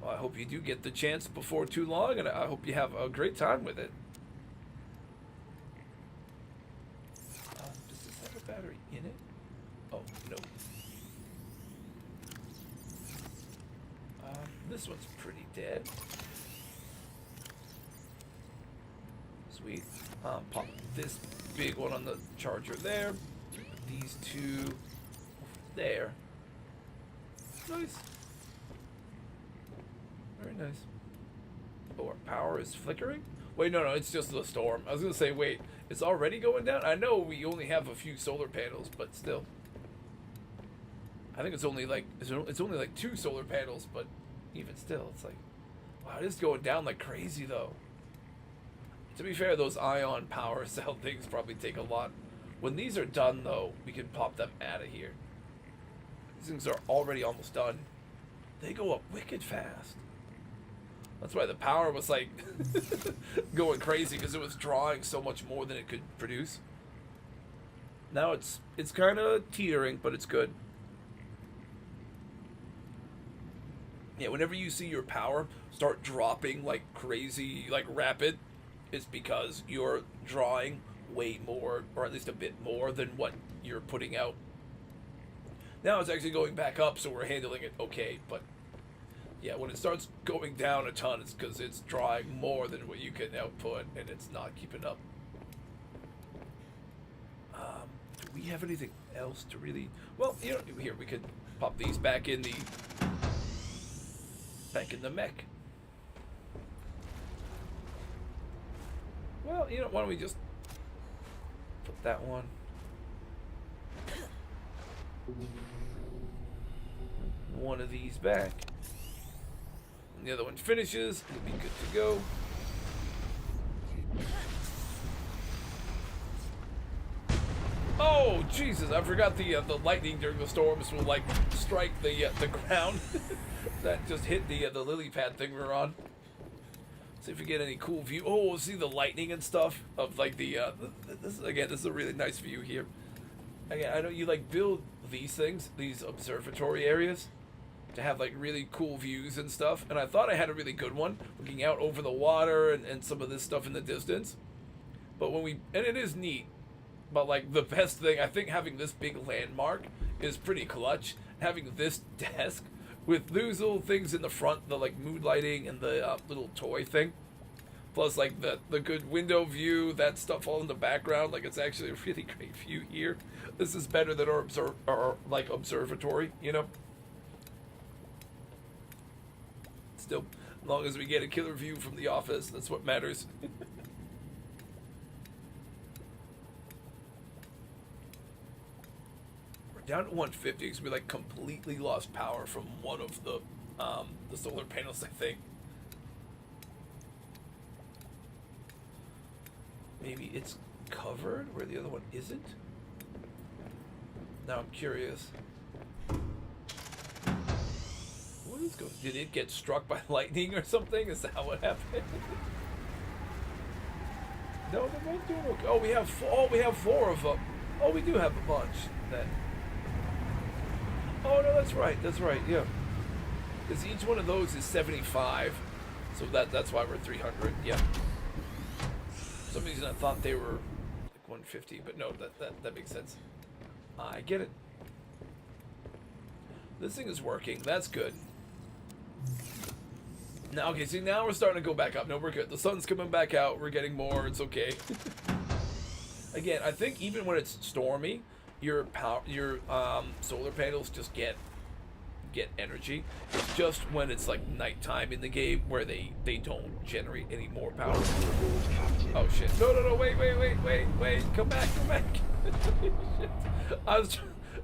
Well, I hope you do get the chance before too long, and I hope you have a great time with it. Does this have a battery in it? Oh, no. This one's pretty dead. Sweet. Pop this big one on the charger there. These two there. Nice. Very nice. Oh, our power is flickering? Wait, no, it's just the storm. I was gonna say, wait, it's already going down? I know we only have a few solar panels, but still. I think it's only like 2 solar panels, but even still, it's like, wow, it is going down like crazy though. To be fair, those ion power cell things probably take a lot. When these are done, though, we can pop them out of here. These things are already almost done. They go up wicked fast. That's why the power was, like, going crazy, because it was drawing so much more than it could produce. Now it's kind of teetering, but it's good. Yeah, whenever you see your power start dropping like crazy, like rapid, it's because you're drawing way more, or at least a bit more than what you're putting out. Now it's actually going back up, so we're handling it okay, but yeah, when it starts going down a ton, it's because it's drawing more than what you can output, and it's not keeping up. Do we have anything else to really... Well, you know, here, we could pop these back in the mech. Well, you know, why don't we just put that one. One of these back. And the other one finishes. It'll be good to go. Oh, Jesus, I forgot the lightning during the storms will, like, strike the ground. That just hit the lily pad thing we're on. See if we get any cool view. Oh, see the lightning and stuff of like this is a really nice view here. Again, I know you like build these things, these observatory areas, to have like really cool views and stuff. And I thought I had a really good one, looking out over the water and some of this stuff in the distance. But and it is neat. But like the best thing, I think having this big landmark is pretty clutch. Having this desk with those little things in the front, the like mood lighting and the little toy thing, plus like the good window view, that stuff all in the background, like it's actually a really great view here. This is better than our like observatory, you know. Still, As long as we get a killer view from the office, that's what matters. We're down to 150 because we like completely lost power from one of the solar panels, I think. Maybe it's covered where the other one isn't? Now I'm curious. What is going? Did it get struck by lightning or something? Is that what happened? No, they're both doing okay. Oh, we have four of them. Oh, we do have a bunch then. Oh no, that's right. That's right. Yeah. Because each one of those is 75, so that's why we're 300. Yeah. For some reason I thought they were like 150, but no, that makes sense. I get it. This thing is working. That's good. Now, okay, see, now we're starting to go back up. No, we're good. The sun's coming back out. We're getting more. It's okay. Again, I think even when it's stormy, your solar panels just get energy. It's just when it's like nighttime in the game where they don't generate any more power. Oh shit! No! Wait! Come back! Shit. I was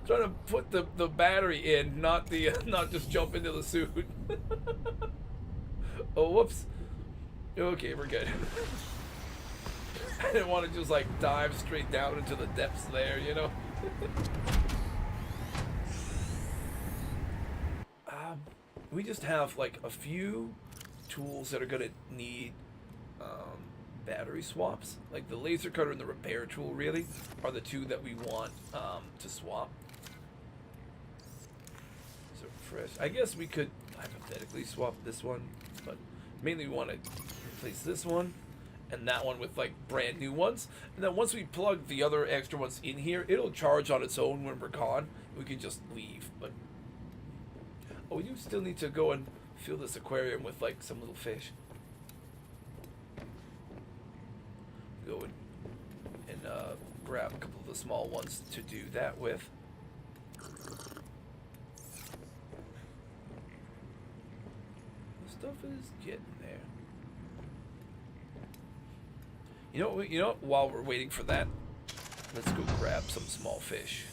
trying to put the battery in, not just jump into the suit. Oh whoops! Okay, we're good. I didn't want to just like dive straight down into the depths there, you know. We just have like a few tools that are gonna need battery swaps. Like the laser cutter and the repair tool really are the two that we want to swap. So fresh. I guess we could hypothetically swap this one, but mainly we want to replace this one and that one with like brand new ones. And then once we plug the other extra ones in here, it'll charge on its own when we're gone. We can just leave, but oh, we do still need to go and fill this aquarium with like some little fish. Go and grab a couple of the small ones to do that with. The stuff is getting there. You know, while we're waiting for that, let's go grab some small fish.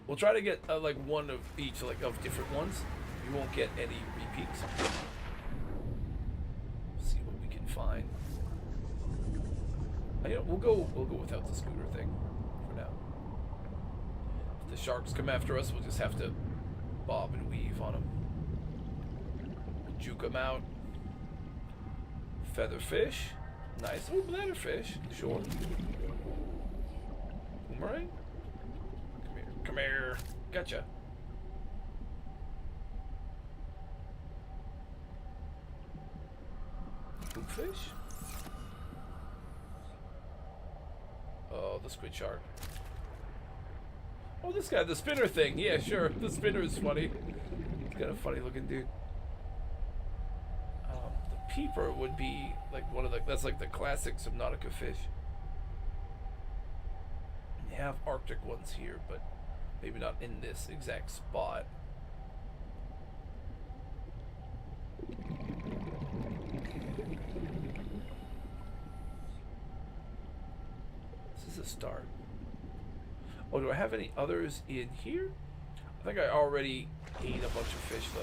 We'll try to get like one of each, like of different ones. You won't get any repeats. See what we can find. We'll go without the scooter thing for now. If the sharks come after us, we'll just have to bob and weave on them. We'll juke them out. Featherfish, nice. Oh, bladderfish, sure. Boomerang. Come here. Gotcha. Poopfish? Oh, the squid shark. Oh, this guy, the spinner thing. Yeah, sure. The spinner is funny. He's got a funny looking dude. The peeper would be like one of the, that's like the classic Subnautica fish. They have Arctic ones here, but maybe not in this exact spot. This is a start. Oh, do I have any others in here? I think I already ate a bunch of fish, though.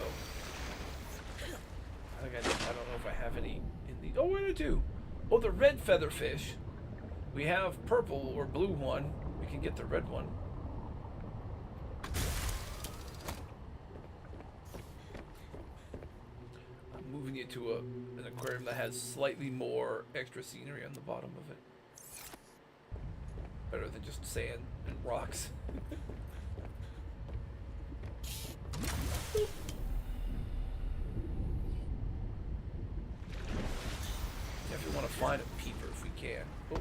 I don't know if I have any in the... Oh, what did I do? Oh, the red featherfish. We have purple or blue one. We can get the red one. I'm moving it to an aquarium that has slightly more extra scenery on the bottom of it. Better than just sand and rocks. Definitely want to find a peeper if we can. Oh.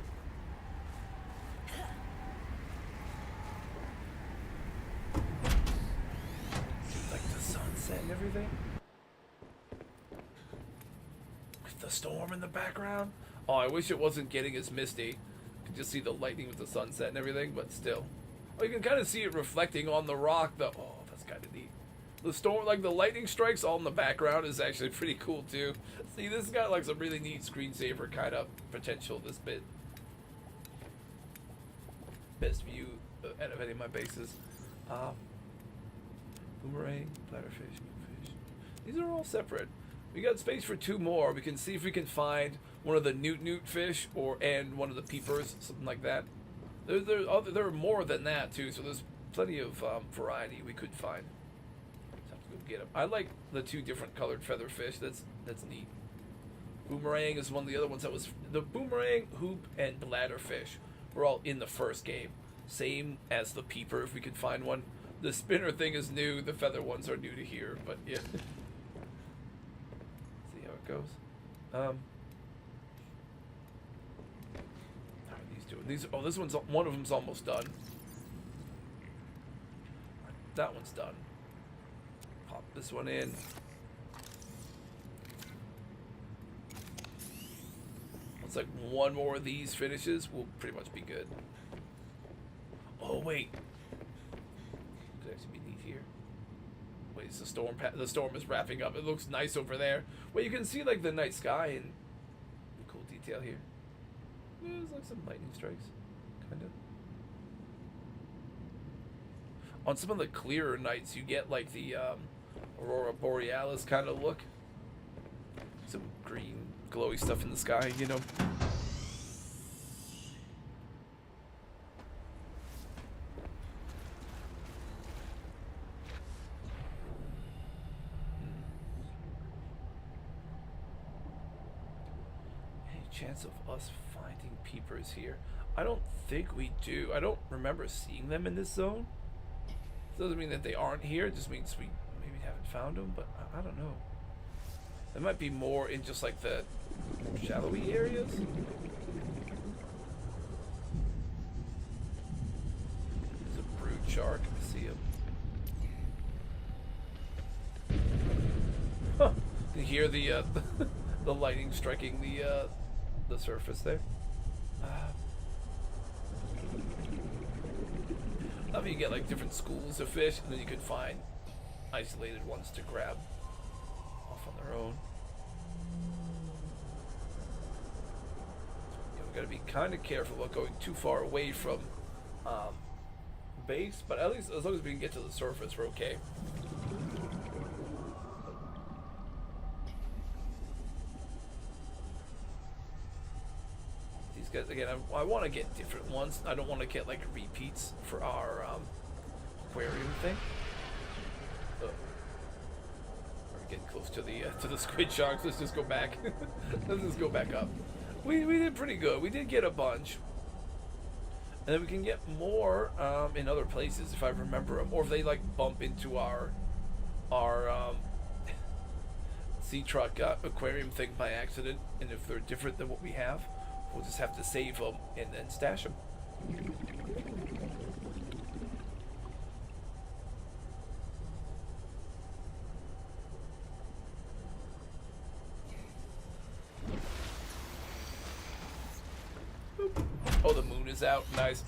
Like the sunset and everything. With the storm in the background. Oh, I wish it wasn't getting as misty. You can just see the lightning with the sunset and everything, but still. Oh, you can kind of see it reflecting on the rock, though. Oh, that's kind of neat. The storm, like the lightning strikes all in the background is actually pretty cool too. See, this has got like some really neat screensaver kind of potential, this bit. Best view out of any of my bases. Boomerang, bladderfish, fish. These are all separate. We got space for 2 more. We can see if we can find one of the newt fish and one of the peepers, something like that. There are more than that too, so there's plenty of variety we could find. Just have to go get them. I like the 2 different colored feather fish. That's neat. Boomerang is one of the other ones that was the boomerang, hoop, and bladderfish were all in the first game. Same as the peeper if we could find one. The spinner thing is new. The feather ones are new to here, but yeah. See how it goes. How are these doing? This one's one of them's almost done. That one's done. Pop this one in. It's like one more of these finishes, we'll pretty much be good. Oh wait. Could actually be neat here. Wait, it's the storm. The storm is wrapping up. It looks nice over there. Well, you can see like the night sky and cool detail here. There's like some lightning strikes, kind of. On some of the clearer nights, you get like the aurora borealis kind of look. Some green, glowy stuff in the sky, you know. Chance of us finding peepers here? I don't think we do. I don't remember seeing them in this zone. Doesn't mean that they aren't here. It just means we maybe haven't found them, but I don't know. There might be more in just like the shallowy areas. There's a brood shark. I see him. Huh. You can hear the the lightning striking the surface there. I mean, you get like different schools of fish, and then you could find isolated ones to grab off on their own. Yeah, we gotta be kind of careful about going too far away from base, but at least as long as we can get to the surface, we're okay. Again, I want to get different ones. I don't want to get like repeats for our aquarium thing. We're getting close to the squid sharks. Let's just go back. Let's just go back up. We did pretty good. We did get a bunch, and then we can get more in other places if I remember them, or if they like bump into our sea truck aquarium thing by accident, and if they're different than what we have. We'll just have to save them and then stash them. Oh, the moon is out. Nice.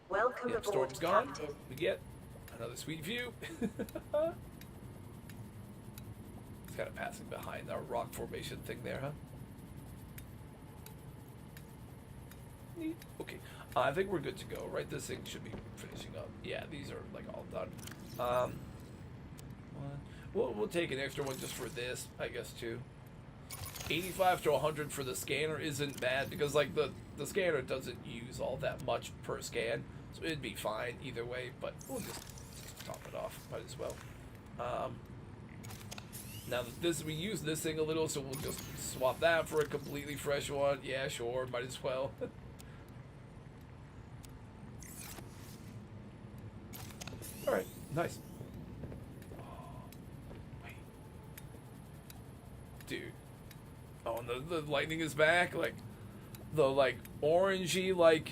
Welcome Yep, aboard, storm's gone. Captain. We get another sweet view. It's kind of passing behind our rock formation thing there, huh? Neat. Okay, I think we're good to go, right? This thing should be finishing up. Yeah, these are like all done. We'll take an extra one just for this, I guess, too. 85 to 100 for the scanner isn't bad because like the scanner doesn't use all that much per scan, so it'd be fine either way. But we'll just top it off. Might as well. Now that we use this thing a little, so we'll just swap that for a completely fresh one. Yeah, sure, might as well. All right, nice. Oh, wait, dude. Oh, and the lightning is back. Like the orangey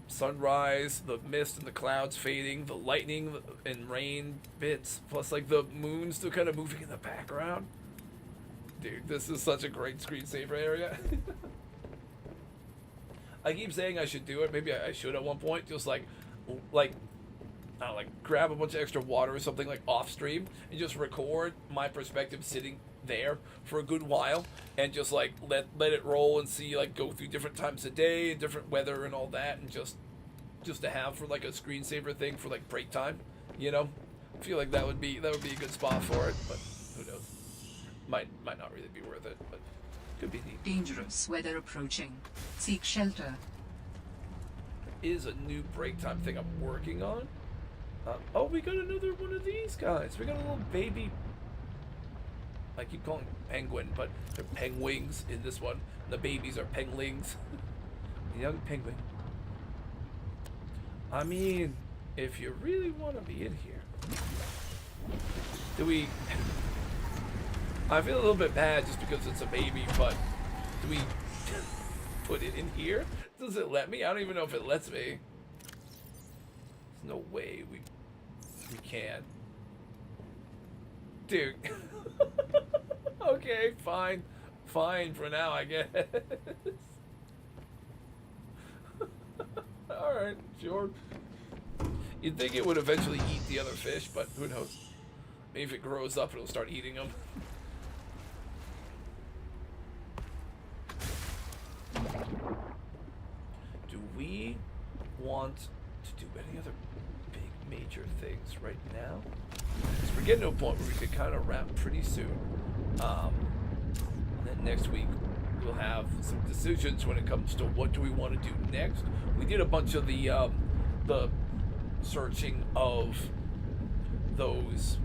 sunrise, the mist and the clouds fading, the lightning and rain bits, plus like the moon still kind of moving in the background. Dude, this is such a great screensaver area. I keep saying I should do it. Maybe I should at one point. Just like like grab a bunch of extra water or something like off stream and just record my perspective sitting there for a good while and just like let it roll and see, like, go through different times of day and different weather and all that, and just to have for like a screensaver thing for like break time, you know. I feel like that would be a good spot for it, but who knows? Might not really be worth it, but could be neat. Dangerous weather approaching. Seek shelter. Is a new break time thing I'm working on. Oh, we got another one of these guys. We got a little baby. I keep calling penguin, but they're penguins in this one. The babies are penglings. A young penguin. I mean, if you really want to be in here, do we? I feel a little bit bad just because it's a baby, but do we put it in here? Does it let me? I don't even know if it lets me. There's no way we can. Dude. Okay, fine for now, I guess. Alright, sure. You'd think it would eventually eat the other fish, but who knows? Maybe if it grows up, it'll start eating them. Do we want to do any other big major things right now? Because we're getting to a point where we could kind of wrap pretty soon. And then next week we'll have some decisions when it comes to what do we want to do next. We did a bunch of the searching of those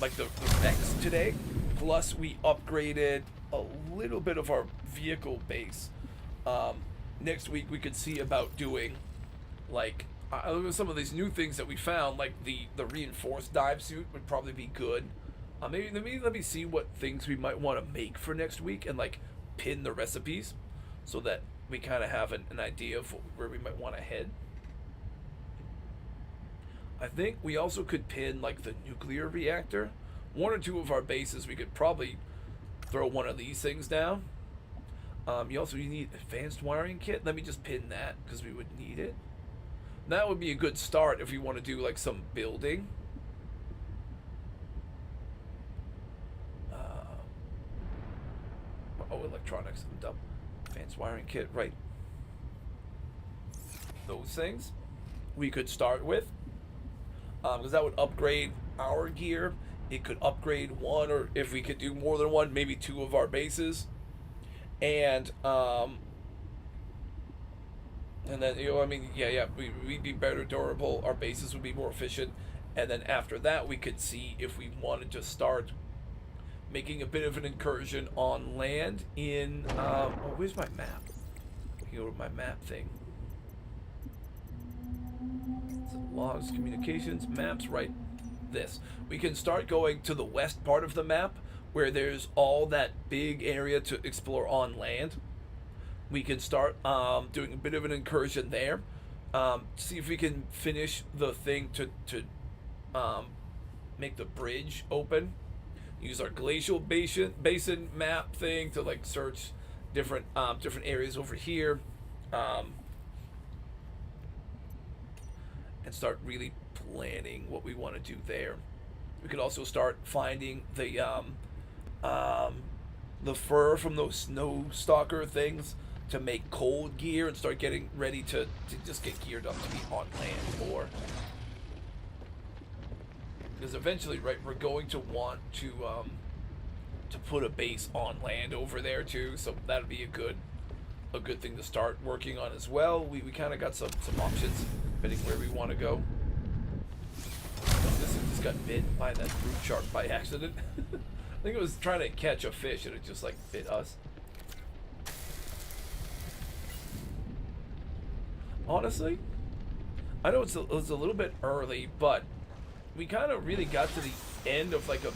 like the specs today. Plus we upgraded a little bit of our vehicle base. Next week we could see about doing like some of these new things that we found, like the reinforced dive suit would probably be good. Maybe let me see what things we might want to make for next week and like pin the recipes so that we kind of have an idea of where we might want to head. I think we also could pin like the nuclear reactor. One or two of our bases we could probably throw one of these things down. You need advanced wiring kit. Let me just pin that because we would need it. That would be a good start if we want to do like some building. Electronics. I'm dumb. Advanced wiring kit, right? Those things we could start with, because that would upgrade our gear. It could upgrade one, or if we could do more than one, maybe two of our bases, and then we'd be better durable. Our bases would be more efficient, and then after that, we could see if we wanted to start making a bit of an incursion on land in, where's my map? I can go to my map thing. So logs, communications, maps, right? This. We can start going to the west part of the map where there's all that big area to explore on land. We can start doing a bit of an incursion there. See if we can finish the thing to make the bridge open. Use our glacial basin map thing to like search different areas over here, and start really planning what we want to do there. We could also start finding the fur from those snow stalker things to make cold gear and start getting ready to just get geared up to be on land more. Because eventually, right, we're going to want to put a base on land over there too, so that'd be a good thing to start working on as well. We kind of got some options depending where we want to go. This thing just got bit by that brute shark by accident. I think it was trying to catch a fish and it just like bit us. Honestly, I know it's a little bit early, but we kind of really got to the end of like a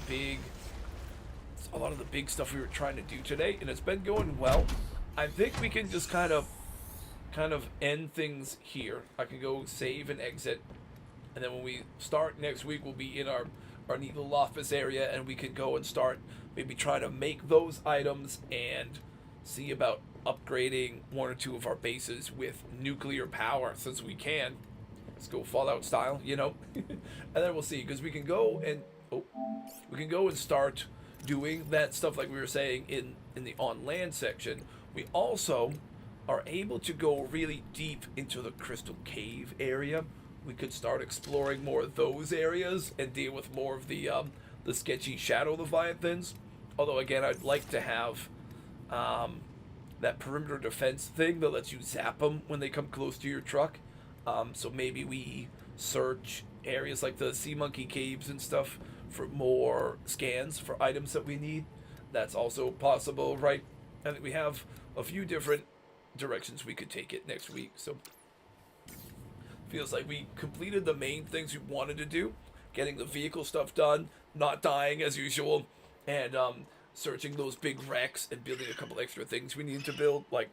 lot of the big stuff we were trying to do today, and it's been going well. I think we can just kind of end things here. I can go save and exit, and then when we start next week, we'll be in our neat little office area, and we can go and start maybe trying to make those items and see about upgrading one or two of our bases with nuclear power, since we can. Let's go Fallout style, you know. And then we'll see, because we can go and start doing that stuff like we were saying in the on land section. We also are able to go really deep into the Crystal Cave area. We could start exploring more of those areas and deal with more of the sketchy shadow leviathans. Although again, I'd like to have that perimeter defense thing that lets you zap them when they come close to your truck. So maybe we search areas like the Sea Monkey Caves and stuff for more scans for items that we need. That's also possible, right? I think we have a few different directions we could take it next week. So feels like we completed the main things we wanted to do. Getting the vehicle stuff done, not dying as usual, and searching those big wrecks and building a couple extra things we needed to build. Like,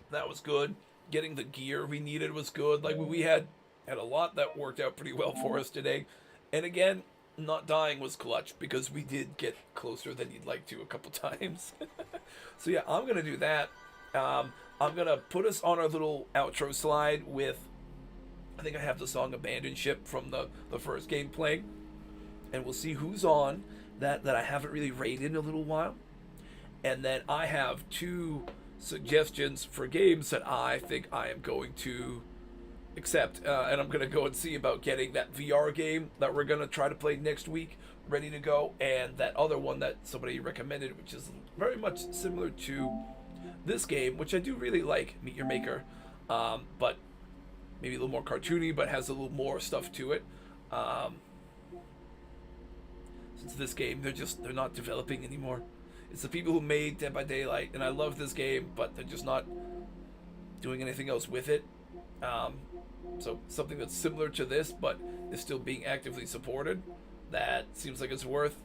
that was good. Getting the gear we needed was good. Like, we had a lot that worked out pretty well for us today. And again, not dying was clutch, because we did get closer than you'd like to a couple times. So yeah, I'm gonna do that. I'm gonna put us on our little outro slide with, I think I have the song Abandoned Ship from the first game playing. And we'll see who's on that I haven't really rated in a little while. And then I have 2 suggestions for games that I think I am going to accept. And I'm going to go and see about getting that VR game that we're going to try to play next week ready to go. And that other one that somebody recommended, which is very much similar to this game, which I do really like, Meet Your Maker. But maybe a little more cartoony, but has a little more stuff to it. Since this game, they're not developing anymore. It's the people who made Dead by Daylight, and I love this game, but they're just not doing anything else with it. So something that's similar to this, but is still being actively supported, that seems like it's worth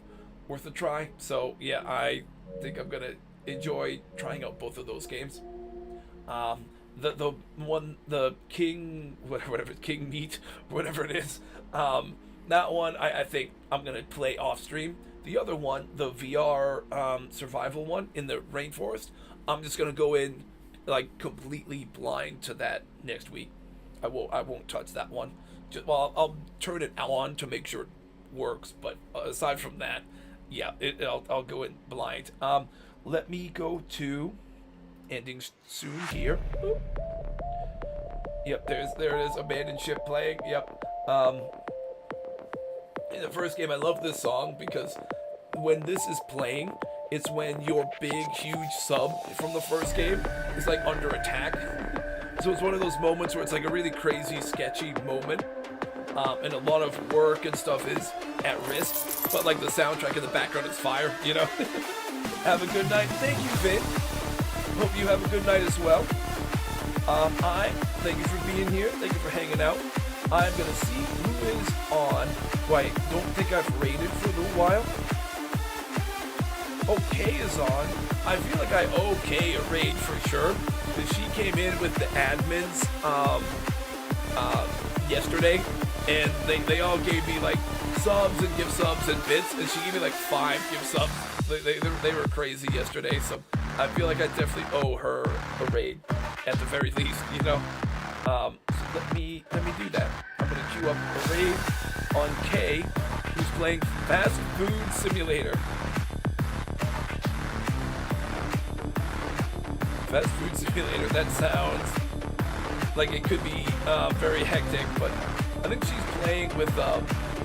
a try. So yeah, I think I'm gonna enjoy trying out both of those games. The King, whatever, King Meat, whatever it is, that one I think I'm gonna play off stream. The other one, the VR survival one in the rainforest, I'm just gonna go in like completely blind to that next week. I won't touch that one. I'll turn it on to make sure it works, but aside from that, yeah, I'll go in blind. Let me go to ending soon here. Yep, there it is, Abandoned Ship playing. Yep. In the first game, I love this song because when this is playing, it's when your big, huge sub from the first game is like under attack. So it's one of those moments where it's like a really crazy, sketchy moment. And a lot of work and stuff is at risk, but like the soundtrack in the background is fire, you know? Have a good night. Thank you, Vin. Hope you have a good night as well. Thank you for being here. Thank you for hanging out. I'm gonna see who is on, who I don't think I've rated for a little while. Okay is on. I feel like I owe Kay a raid for sure, because she came in with the admins yesterday, and they all gave me like subs and gift subs and bits, and she gave me like 5 gift subs. They were crazy yesterday, so I feel like I definitely owe her a raid at the very least, you know. So let me do that. I'm gonna queue up a raid on Kay, who's playing Fast Food Simulator. Fast Food Simulator. That sounds like it could be very hectic, but I think she's playing with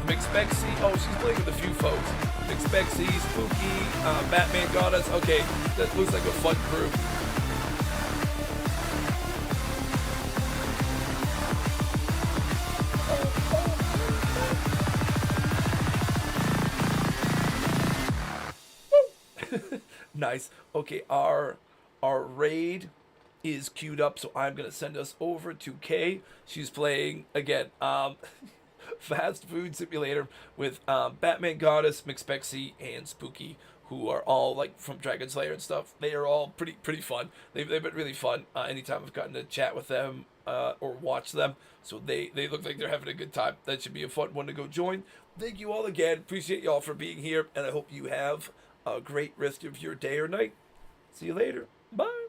McSpexy. Oh, she's playing with a few folks. McSpexy, Spooky, Batman Goddess. Okay, that looks like a fun group. Nice. Okay, our raid is queued up, so I'm gonna send us over to Kay. She's playing again Fast Food Simulator with Batman Goddess, McSpexy, and Spooky, who are all like from Dragon Slayer and stuff. They are all pretty fun. They've been really fun. Anytime I've gotten to chat with them or watch them, so they look like they're having a good time. That should be a fun one to go join. Thank you all again. Appreciate y'all for being here, and I hope you have a great rest of your day or night. See you later. Bye.